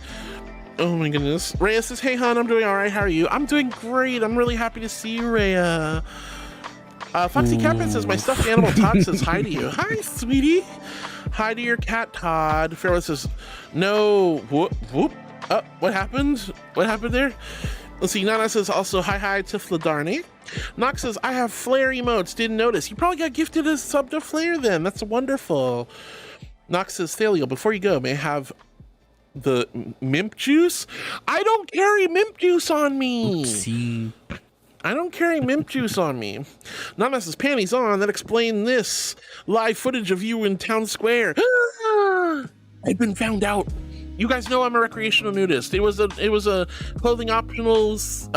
Oh my goodness. Rhea says, hey hon, I'm doing all right. How are you? I'm doing great. I'm really happy to see you, Rhea. Foxy Catman says, my stuffed animal Todd says hi to you. Hi, sweetie. Hi to your cat, Todd. Fairless says, no. Whoop, whoop. What happened? What happened there? Let's see. Nana says also hi to Fladarni. Nox says, I have flare emotes. Didn't notice. You probably got gifted a sub to flare then. That's wonderful. Nox says, Thaliel, before you go, may I have the mimp juice? I don't carry mimp juice on me. Oopsie. I don't carry mimp juice on me. Nana says, panties on. That explain this. Live footage of you in town square. I've been found out. You guys know I'm a recreational nudist. It was a clothing optionals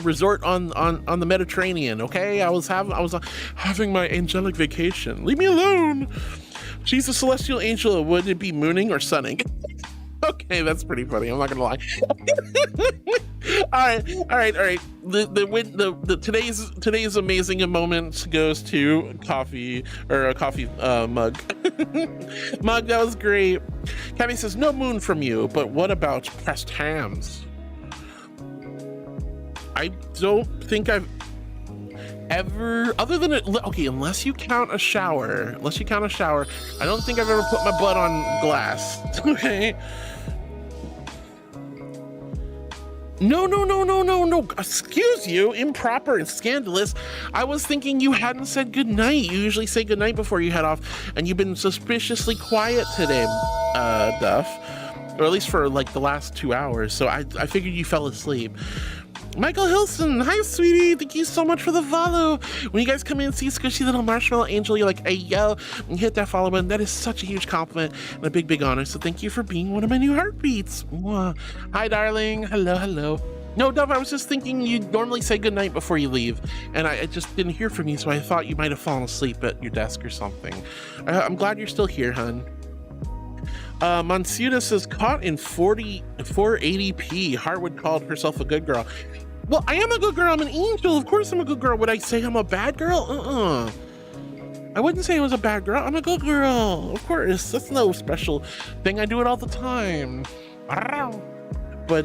resort on the Mediterranean. Okay, I was having my angelic vacation. Leave me alone. She's a celestial angel. Would it be mooning or sunning? Okay, that's pretty funny. I'm not gonna lie. all right. Today's amazing moment goes to coffee or a coffee mug. Mug, that was great. Cabby says, no moon from you, but what about pressed hams? I don't think I've ever, other than it, okay, unless you count a shower, I don't think I've ever put my butt on glass. Okay. No. Excuse you, improper and scandalous. I was thinking you hadn't said goodnight. You usually say goodnight before you head off, and you've been suspiciously quiet today, Duff. Or at least for like the last 2 hours. So I figured you fell asleep. Michael Hilson, hi sweetie, thank you so much for the follow. When you guys come in and see Squishy Little Marshmallow Angel, you're like, hey yo, and hit that follow button. That is such a huge compliment and a big honor. So thank you for being one of my new heartbeats. Mwah. Hi darling, hello. No, Dove, I was just thinking you'd normally say goodnight before you leave, and I just didn't hear from you, so I thought you might have fallen asleep at your desk or something. I'm glad you're still here, hun. Monsuda says, caught in 480p. Hartwood called herself a good girl. Well, I am a good girl. I'm an angel. Of course I'm a good girl. Would I say I'm a bad girl? I wouldn't say I was a bad girl. I'm a good girl. Of course. That's no special thing. I do it all the time. But,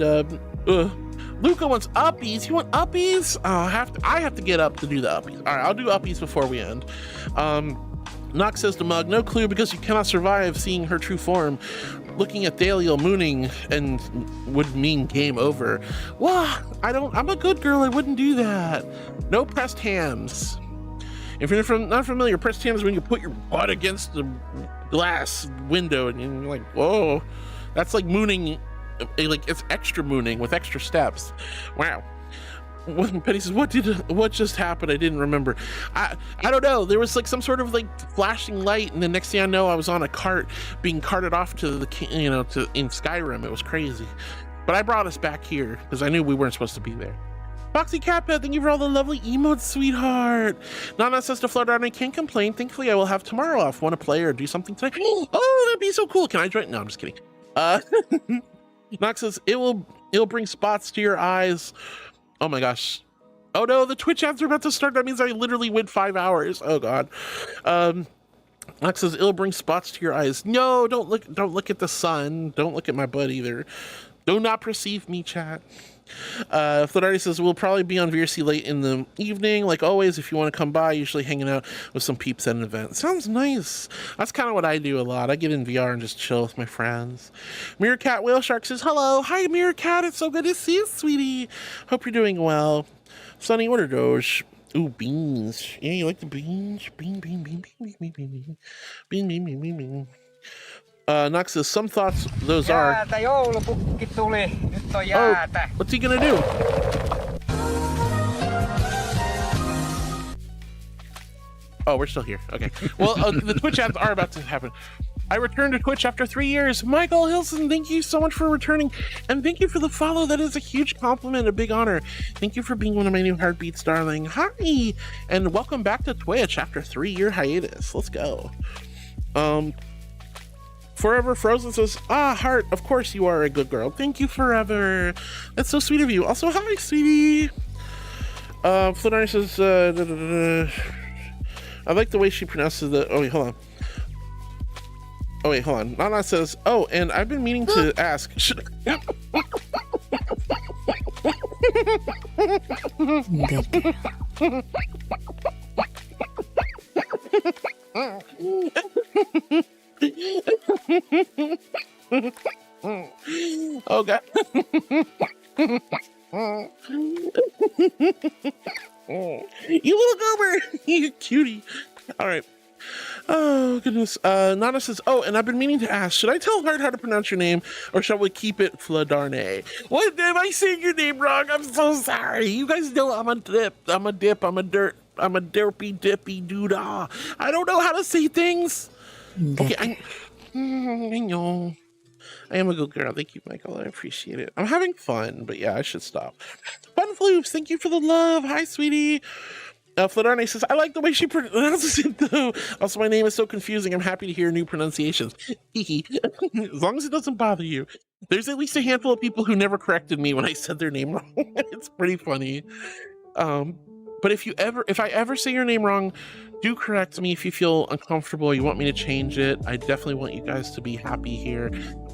Luca wants uppies. You want uppies? I have to get up to do the uppies. All right, I'll do uppies before we end. Nox says to Mug, no clue because you cannot survive seeing her true form. Looking at Daliel mooning and would mean game over. Well, I'm a good girl. I wouldn't do that. No pressed hams. If you're not familiar, pressed hams is when you put your butt against the glass window and you're like, whoa, that's like mooning. Like it's extra mooning with extra steps. Wow. When Penny says, what just happened? I didn't remember. I don't know. There was like some sort of like flashing light, and the next thing I know, I was on a cart being carted off to the, in Skyrim. It was crazy. But I brought us back here because I knew we weren't supposed to be there. Foxy Catpet, thank you for all the lovely emotes, sweetheart. Nana says to Flutter, I can't complain. Thankfully, I will have tomorrow off. Want to play or do something today? Oh, that'd be so cool. Can I join? No, I'm just kidding. Nox says, it'll bring spots to your eyes. Oh my gosh. Oh no, the Twitch ads are about to start. That means I literally went 5 hours. Oh god. Nox says, it'll bring spots to your eyes. No, don't look at the sun. Don't look at my butt either. Do not perceive me, chat. Fladardi says, we'll probably be on VRC late in the evening. Like always, if you want to come by, usually hanging out with some peeps at an event. Sounds nice. That's kind of what I do a lot. I get in VR and just chill with my friends. Meerkat Whale Shark says, hello. Hi, Meerkat. It's so good to see you, sweetie. Hope you're doing well. Sunny, what are those? Ooh, beans. Yeah, you like the beans? Bean. Nox says, some thoughts those are. Oh, what's he gonna do? Oh, we're still here. Okay. Well, the Twitch ads are about to happen. I returned to Twitch after 3 years. Michael Hilson, thank you so much for returning. And thank you for the follow. That is a huge compliment, a big honor. Thank you for being one of my new heartbeats, darling. Hi! And welcome back to Twitch after 3-year hiatus. Let's go. Forever Frozen says, Heart, of course you are a good girl. Thank you, Forever. That's so sweet of you. Also, hi, sweetie. Flanari says, I like the way she pronounces the, oh, wait, hold on. Nana says, oh, and I've been meaning to ask, should oh god. You little goober. You cutie. All right. Oh goodness. Nana says, oh, and I've been meaning to ask, should I tell Heart how to pronounce your name, or shall we keep it Fladarne? What, am I saying your name wrong? I'm so sorry. You guys know I'm a dip, I'm a dirt, I'm a derpy dippy doodah. I don't know how to say things. Okay, I know. I am a good girl. Thank you, Michael. I appreciate it. I'm having fun, but yeah, I should stop. Fun Floops, thank you for the love. Hi, sweetie. Fladarne says, I like the way she pronounces it, though. Also, my name is so confusing. I'm happy to hear new pronunciations. As long as it doesn't bother you. There's at least a handful of people who never corrected me when I said their name wrong. It's pretty funny. But if I ever say your name wrong, do correct me if you feel uncomfortable. You want me to change it. I definitely want you guys to be happy here.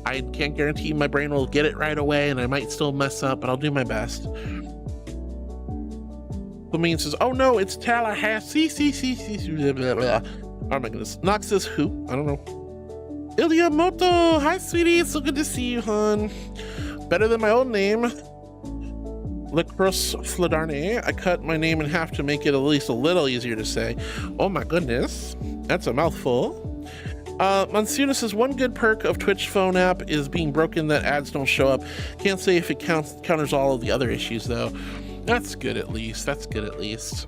I can't guarantee my brain will get it right away, and I might still mess up, but I'll do my best. Flamin says, "Oh no, it's Tallahassee." Oh my goodness. Nox says, "Who?" I don't know. EᗰOtioᑎᗪᒪ, hi sweetie, it's so good to see you, hon. Better than my old name. Lacrosse Fladarne. I cut my name in half to make it at least a little easier to say. Oh my goodness, that's a mouthful. Monsiuna says, "One good perk of Twitch phone app is being broken that ads don't show up. Can't say if it counters all of the other issues though." That's good at least. That's good at least.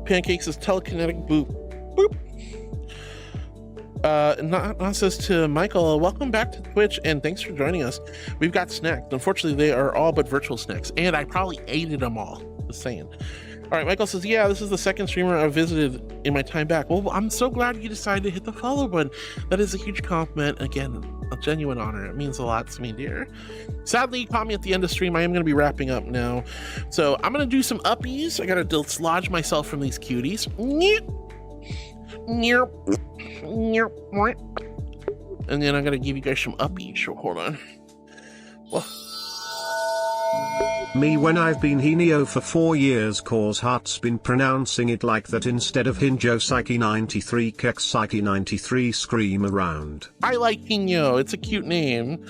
Pancake says, "Telekinetic boop." Boop. Not says to Michael, "Welcome back to Twitch and thanks for joining us. We've got snacks. Unfortunately, they are all but virtual snacks, and I probably ate them all." Just saying. All right, Michael says, "Yeah, this is the second streamer I've visited in my time back." Well, I'm so glad you decided to hit the follow button. That is a huge compliment. Again, a genuine honor. It means a lot to me, dear. Sadly, you caught me at the end of stream. I am going to be wrapping up now. So I'm going to do some uppies. I got to dislodge myself from these cuties. And then I'm going to give you guys some uppies. So hold on. Well. Me when I've been Hinio for 4 years cause Heart's been pronouncing it like that instead of Hinjo Psyche 93 Kex Psyche 93 scream around. I like Hinio, it's a cute name.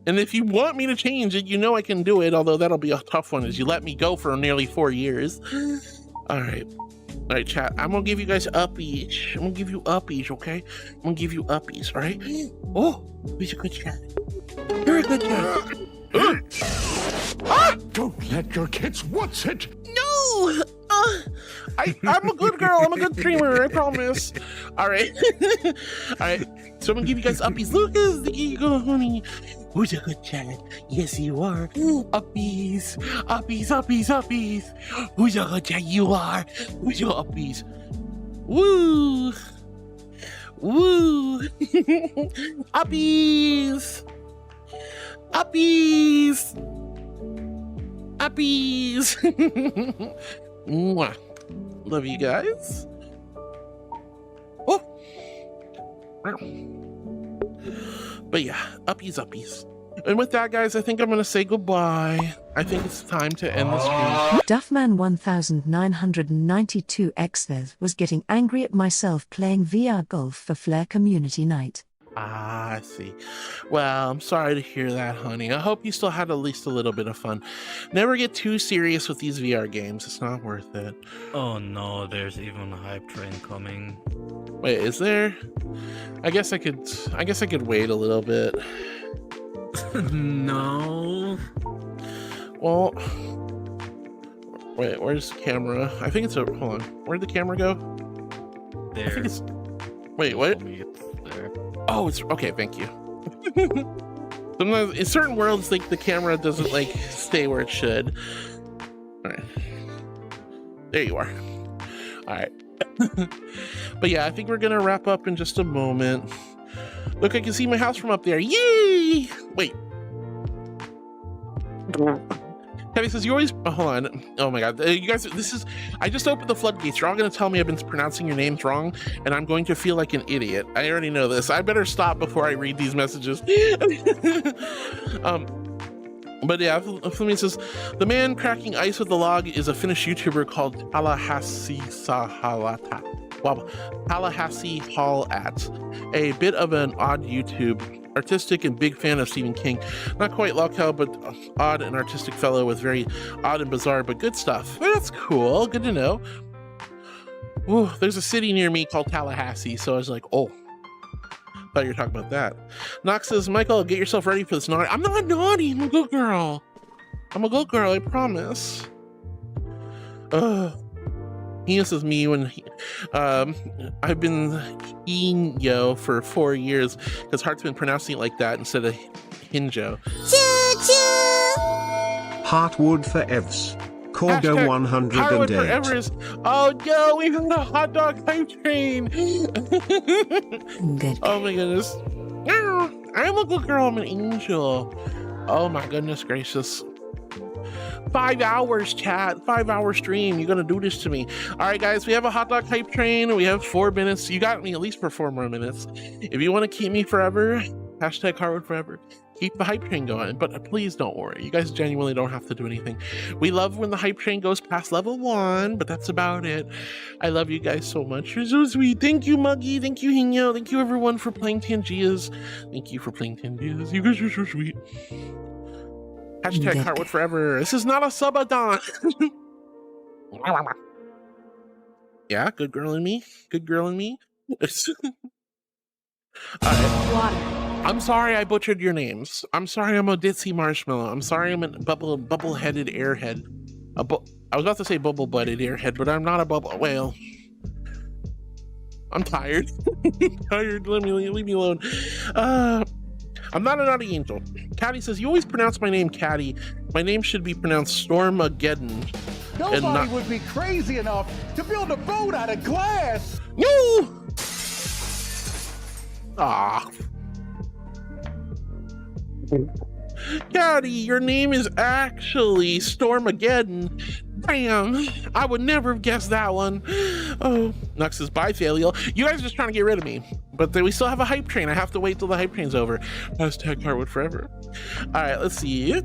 And if you want me to change it, you know I can do it, although that'll be a tough one as you let me go for nearly 4 years. Alright, chat, I'm gonna give you guys uppies. I'm gonna give you uppies, okay? I'm gonna give you uppies, alright? Oh, he's a good chat. You're a good chat. Don't let your kids watch it. No! I'm a good girl. I'm a good streamer. I promise. All right. All right. So I'm going to give you guys uppies. Lucas, there you go, honey. Who's a good chat? Yes, you are. Uppies. Uppies, uppies, uppies. Who's a good chat? You are. Who's your uppies? Woo. Woo. Uppies. Uppies. Uppies. Mwah. Love you guys. Oh. But yeah, uppies. And with that, guys, I think I'm gonna say goodbye. I think it's time to end the stream. Duffman 1992 was getting angry at myself playing VR golf for Flair Community Night. Ah, I see. Well, I'm sorry to hear that, honey. I hope you still had at least a little bit of fun. Never get too serious with these VR games. It's not worth it. Oh no, there's even a hype train coming. Wait, is there? I guess I could wait a little bit. No. Well, wait, where's the camera? I think it's hold on. Where'd the camera go? There. I think it's, wait, what? Oh, it's okay. Thank you. Sometimes in certain worlds, like the camera doesn't like stay where it should. All right, there you are. All right, but yeah, I think we're gonna wrap up in just a moment. Look, I can see my house from up there. Yay! Wait. Kevin says, "You always..." Oh, hold on. Oh my god. You guys, I just opened the floodgates. You're all going to tell me I've been pronouncing your names wrong, and I'm going to feel like an idiot. I already know this. I better stop before I read these messages. But yeah, Fleming says, "The man cracking ice with the log is a Finnish YouTuber called Tallahassee Hall at. A bit of an odd YouTube. Artistic and big fan of Stephen King. Not quite locale, but odd and artistic fellow with very odd and bizarre, but good stuff." That's cool. Good to know. Ooh, there's a city near me called Tallahassee, so I was like, oh. Thought you were talking about that. Nox says, "Michael, get yourself ready for this naughty." I'm not naughty. I'm a good girl. I'm a good girl, I promise. He is me when I've been Hinjo for 4 years because Heart's been pronouncing it like that instead of Hinjo. Heartwood for Evs. Corgo 108. Heartwood for Evers. Oh no, we got a hot dog hype train. Good. Oh my goodness. I'm a good girl. I'm an angel. Oh my goodness gracious. 5 hours, chat. 5-hour stream. You're gonna do this to me. All right, guys. We have a hot dog hype train. We have 4 minutes. You got me at least for 4 more minutes. If you want to keep me forever, hashtag Hardwood forever. Keep the hype train going, but please don't worry. You guys genuinely don't have to do anything. We love when the hype train goes past level 1, but that's about it. I love you guys so much. You're so sweet. Thank you, Muggy. Thank you, Hino. Thank you, everyone, for playing Tangias. Thank you for playing Tangias. You guys are so sweet. Hashtag Heartwood forever. This is not a subadon. Yeah, good girl in me. Good girl in me. Water. I'm sorry I butchered your names. I'm sorry I'm a ditzy marshmallow. I'm sorry I'm a bubble-headed airhead. I was about to say bubble-butted airhead, but I'm not a bubble whale. I'm tired. Tired. Leave me alone. I'm not a naughty angel. Caddy says, you always pronounce my name Caddy. My name should be pronounced Stormageddon. Nobody would be crazy enough to build a boat out of glass. No! Ah. Caddy, your name is actually Stormageddon. Damn, I would never have guessed that one. Oh, Nux says, bye, Thaliel. You guys are just trying to get rid of me. But we still have a hype train. I have to wait till the hype train's over. Hashtag Hardwood forever. All right, let's see.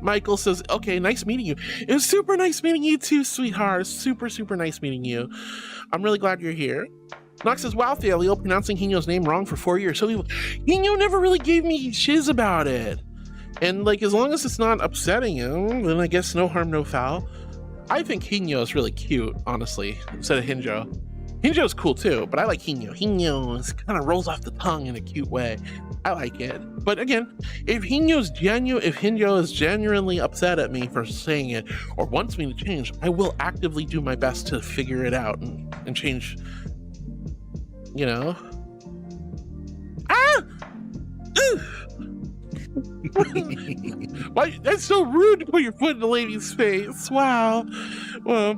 Michael says, okay, nice meeting you. It was super nice meeting you too, sweetheart. Super, super nice meeting you. I'm really glad you're here. Nox says, wow, Thaliel, pronouncing Hino's name wrong for 4 years. So Hino never really gave me shiz about it. And like, as long as it's not upsetting him, then I guess no harm, no foul. I think Hino is really cute, honestly, instead of Hinjo. Hinjo's cool too, but I like Hino. Hino kind of rolls off the tongue in a cute way. I like it. But again, if Hinjo is genuinely upset at me for saying it or wants me to change, I will actively do my best to figure it out and change, you know? Ah! Why, that's so rude to put your foot in the lady's face. Wow. Well,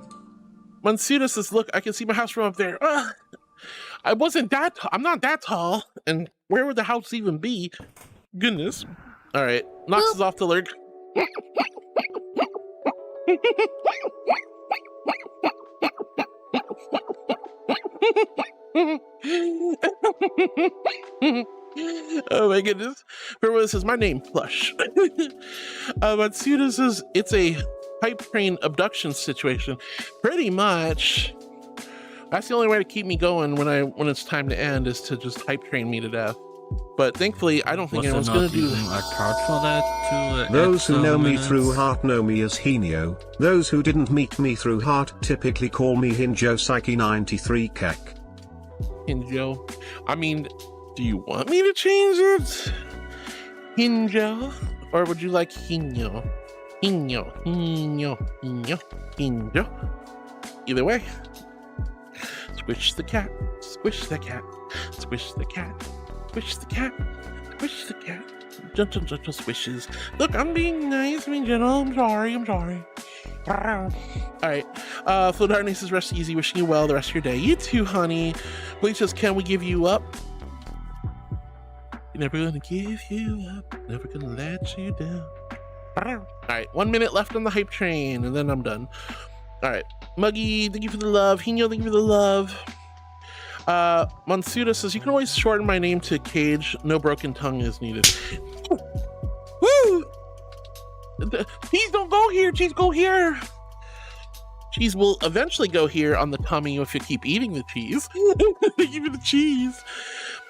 Mansuda says, look, I can see my house from up there. I'm not that tall. And where would the house even be? Goodness. All right. Nox is off to lurk. Oh my goodness. Everyone says, my name, Plush. Matsuda says, it's a hype train abduction situation. Pretty much. That's the only way to keep me going when it's time to end, is to just hype train me to death. But thankfully, I don't think anyone's going to do a card for that. Those who know me through heart know me as Hino. Those who didn't meet me through heart typically call me Hinjo Psyche 93 Kek. Hinjo. I mean, do you want me to change it? Hinjo? Or would you like Hino? Hino. Either way. Squish the cat. Squish the cat. Squish the cat. Squish the cat. Squish the cat. Gentle, gentle swishes. Look, I'm being nice. I'm being gentle. I'm sorry. Alright. Flow Darkness says, rest easy. Wishing you well the rest of your day. You too, honey. Bleach says, can we give you up? Never gonna give you up. Never gonna let you down. Alright, 1 minute left on the hype train, and then I'm done. Alright. Muggy, thank you for the love. Hino, thank you for the love. Mansuda says, you can always shorten my name to Cage. No broken tongue is needed. Woo! Cheese, don't go here. Cheese, go here. Cheese will eventually go here on the tummy if you keep eating the cheese. Thank you for the cheese.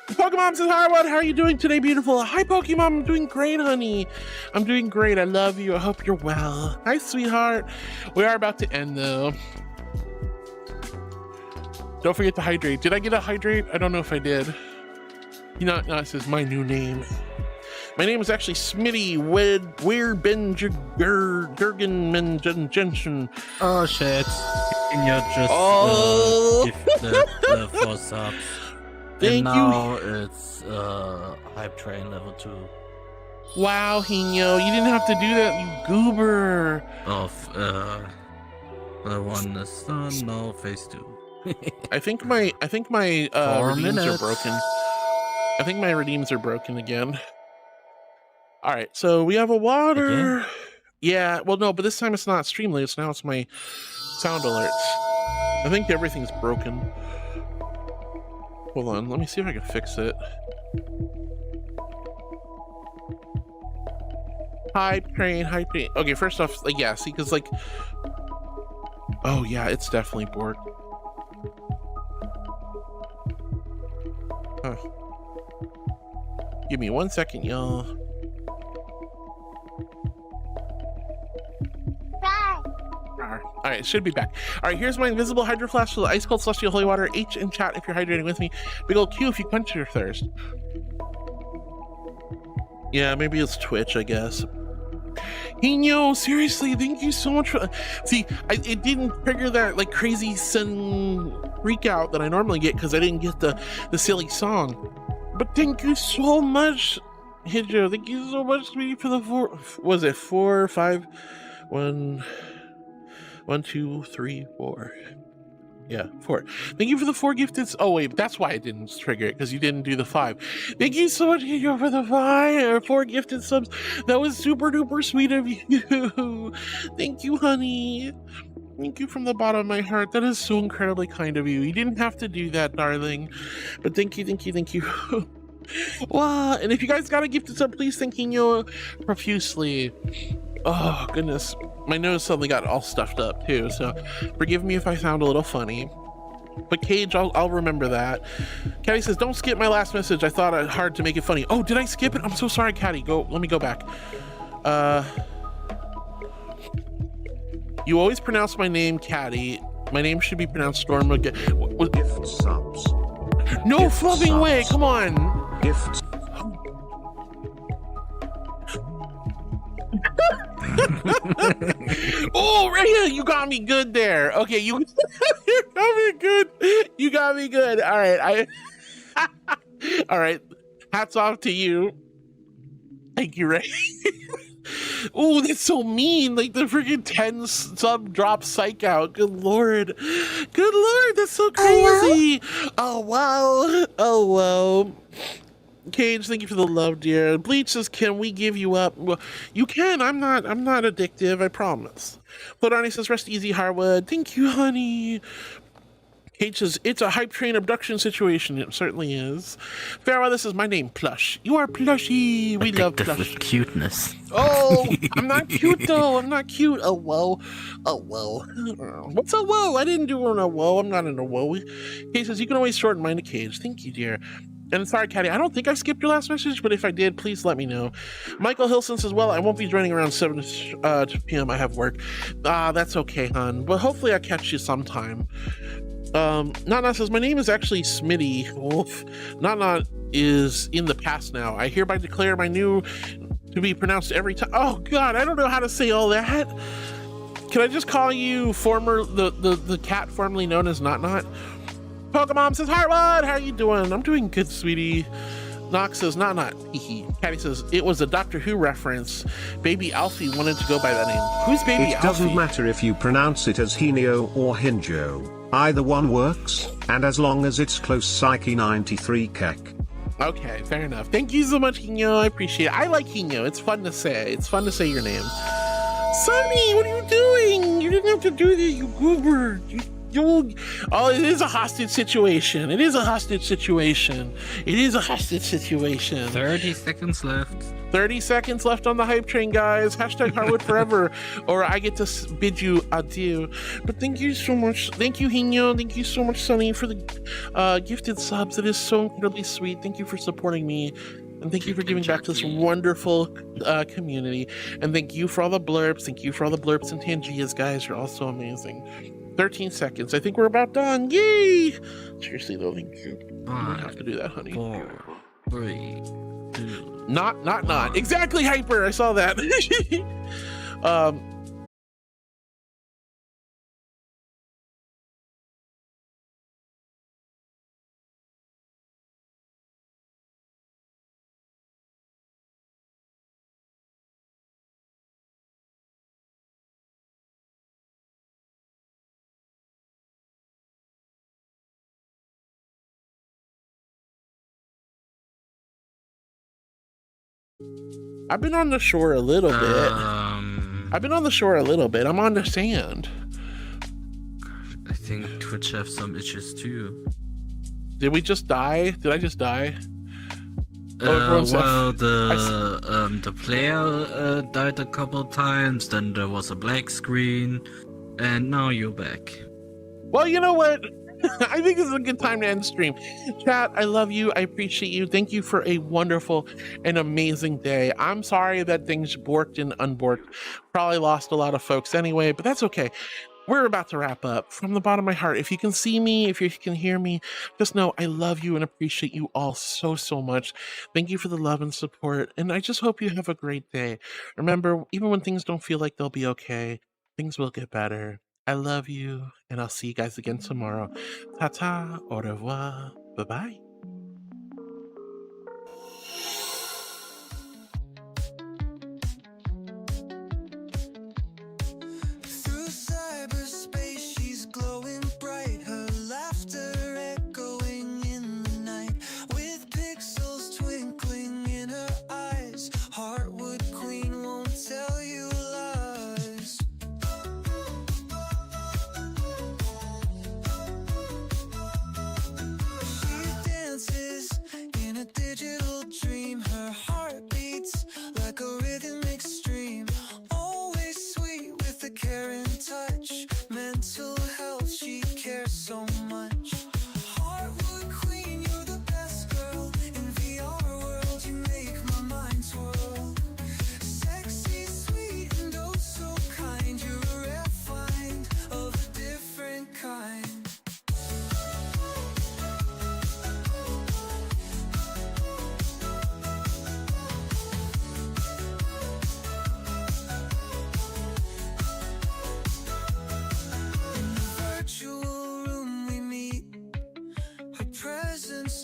Pokemon says, hi, how are you doing today, beautiful? Hi, Pokemon. I'm doing great, honey. I'm doing great. I love you. I hope you're well. Hi, sweetheart. We are about to end, though. Don't forget to hydrate. Did I get a hydrate? I don't know if I did. You know, no, it says my new name. My name is actually Smitty Weir Jensen. Oh, shit. And you're just gifted 4 subs. Thank and you. Now it's hype train level 2. Wow, Hino, you didn't have to do that, you goober. The one is done. No, phase 2. I think my 4 redeems minutes. are broken. I think my redeems are broken again. All right, so we have a water. Yeah, well, no, but this time it's not Streamlabs. Now it's my sound alerts. I think everything's broken. Hold on, let me see if I can fix it. Hype train. Okay, first off, like, yeah, see, because, like, oh, yeah, it's definitely Borg. Huh. Give me 1 second, y'all. All right, should be back. All right, here's my invisible hydro flask for the ice cold celestial holy water. H in chat if you're hydrating with me. Big old Q if you quench your thirst. Yeah, maybe it's Twitch, I guess. Hino, seriously, thank you so much for. See, it didn't trigger that like crazy sun freak out that I normally get because I didn't get the silly song. But thank you so much, Hidro. Thank you so much, sweetie, for the 4. Was it 4, 5, 1? 1, 2, 3, 4. Yeah, 4. Thank you for the 4 gifted. Oh wait, that's why I didn't trigger it, because you didn't do the 5. Thank you so much, Hidro, for the 4 gifted subs. That was super duper sweet of you. Thank you, honey. Thank you from the bottom of my heart. That is so incredibly kind of you. You didn't have to do that, darling. But thank you, thank you, thank you. Wow, and if you guys got a gifted sub, please thank you profusely. Oh, goodness. My nose suddenly got all stuffed up, too, so forgive me if I sound a little funny. But Cage, I'll remember that. Caddy says, don't skip my last message. I thought it hard to make it funny. Oh, did I skip it? I'm so sorry, Caddy. Let me go back. You always pronounce my name Caddy. My name should be pronounced Storm again. Gift subs. No flubbing way, come on. Gift. Oh, Rhea, you got me good there. Okay, you got me good. You got me good. All right, all right. Hats off to you. Thank you, Ray. Oh, that's so mean. Like the freaking 10 sub drop psych out. Good lord. Good lord, that's so crazy. Oh wow. Oh wow. Cage, thank you for the love, dear. Bleach says, can we give you up? Well, you can. I'm not addictive, I promise. Flodarni says, rest easy, Harwood. Thank you, honey. Cage says, it's a hype train abduction situation. It certainly is. Farewell, this is my name, Plush. You are Plushy. We love Plush. With cuteness. Oh, I'm not cute though. I'm not cute. Oh whoa. Oh whoa. What's a whoa? I didn't do a whoa. I'm not in a whoa. Cage says, you can always shorten mine to Cage. Thank you, dear. And sorry, Caddy, I don't think I skipped your last message, but if I did, please let me know. Michael Hilson says, well, I won't be joining around 7 p.m. I have work. That's okay, hon. But hopefully I'll catch you sometime. Nana says, my name is actually Smitty Wolf. Nana is in the past now. I hereby declare my new to be pronounced every time. Oh, God, I don't know how to say all that. Can I just call you the cat formerly known as Not? Pokemon says, Harwood, how are you doing? I'm doing good, sweetie. Nox says, Not. Caddy says, it was a Doctor Who reference. Baby Alfie wanted to go by that name. Who's Baby Alfie? It doesn't matter if you pronounce it as Hinio or Hinjo. Either one works, and as long as it's close, Psyche 93 kek. Okay, fair enough. Thank you so much, Hino. I appreciate it. I like Hino. It's fun to say. It's fun to say your name. Sonny, what are you doing? You didn't have to do this, you goober. Oh, it is a hostage situation. It is a hostage situation. It is a hostage situation. 30 seconds left. 30 seconds left on the hype train, guys. Hashtag Harwood forever, or I get to bid you adieu. But thank you so much. Thank you, Hino. Thank you so much, Sonny, for the gifted subs. It is so incredibly sweet. Thank you for supporting me. And thank you for giving back to this wonderful community. And thank you for all the blurbs. Thank you for all the blurbs and Tangias, guys. You're all so amazing. 13 seconds. I think we're about done. Yay! Seriously, though, thank you. You don't have to do that, honey. 4, 3, 2. Not. Exactly, Hyper. I saw that. I've been on the shore a little bit. I've been on the shore a little bit. I'm on the sand. I think Twitch have some issues too. Did we just die? Did I just die? Well, the player died a couple times, then there was a black screen, and now you're back. Well, you know what? I think this is a good time to end the stream. Chat, I love you. I appreciate you. Thank you for a wonderful and amazing day. I'm sorry that things borked and unborked. Probably lost a lot of folks anyway, but that's okay. We're about to wrap up. From the bottom of my heart, if you can see me, if you can hear me, just know I love you and appreciate you all so, so much. Thank you for the love and support, and I just hope you have a great day. Remember, even when things don't feel like they'll be okay, things will get better. I love you, and I'll see you guys again tomorrow. Ta-ta, au revoir, bye-bye.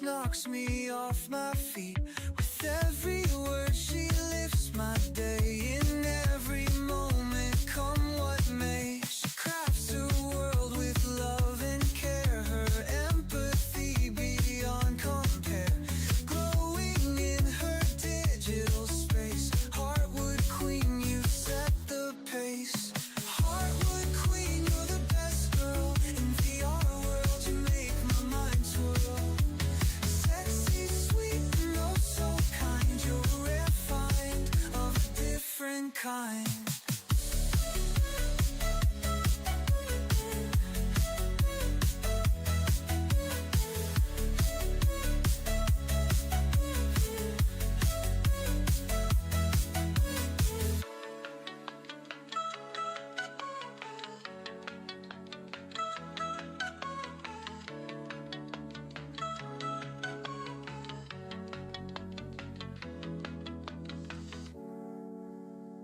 Knocks me off my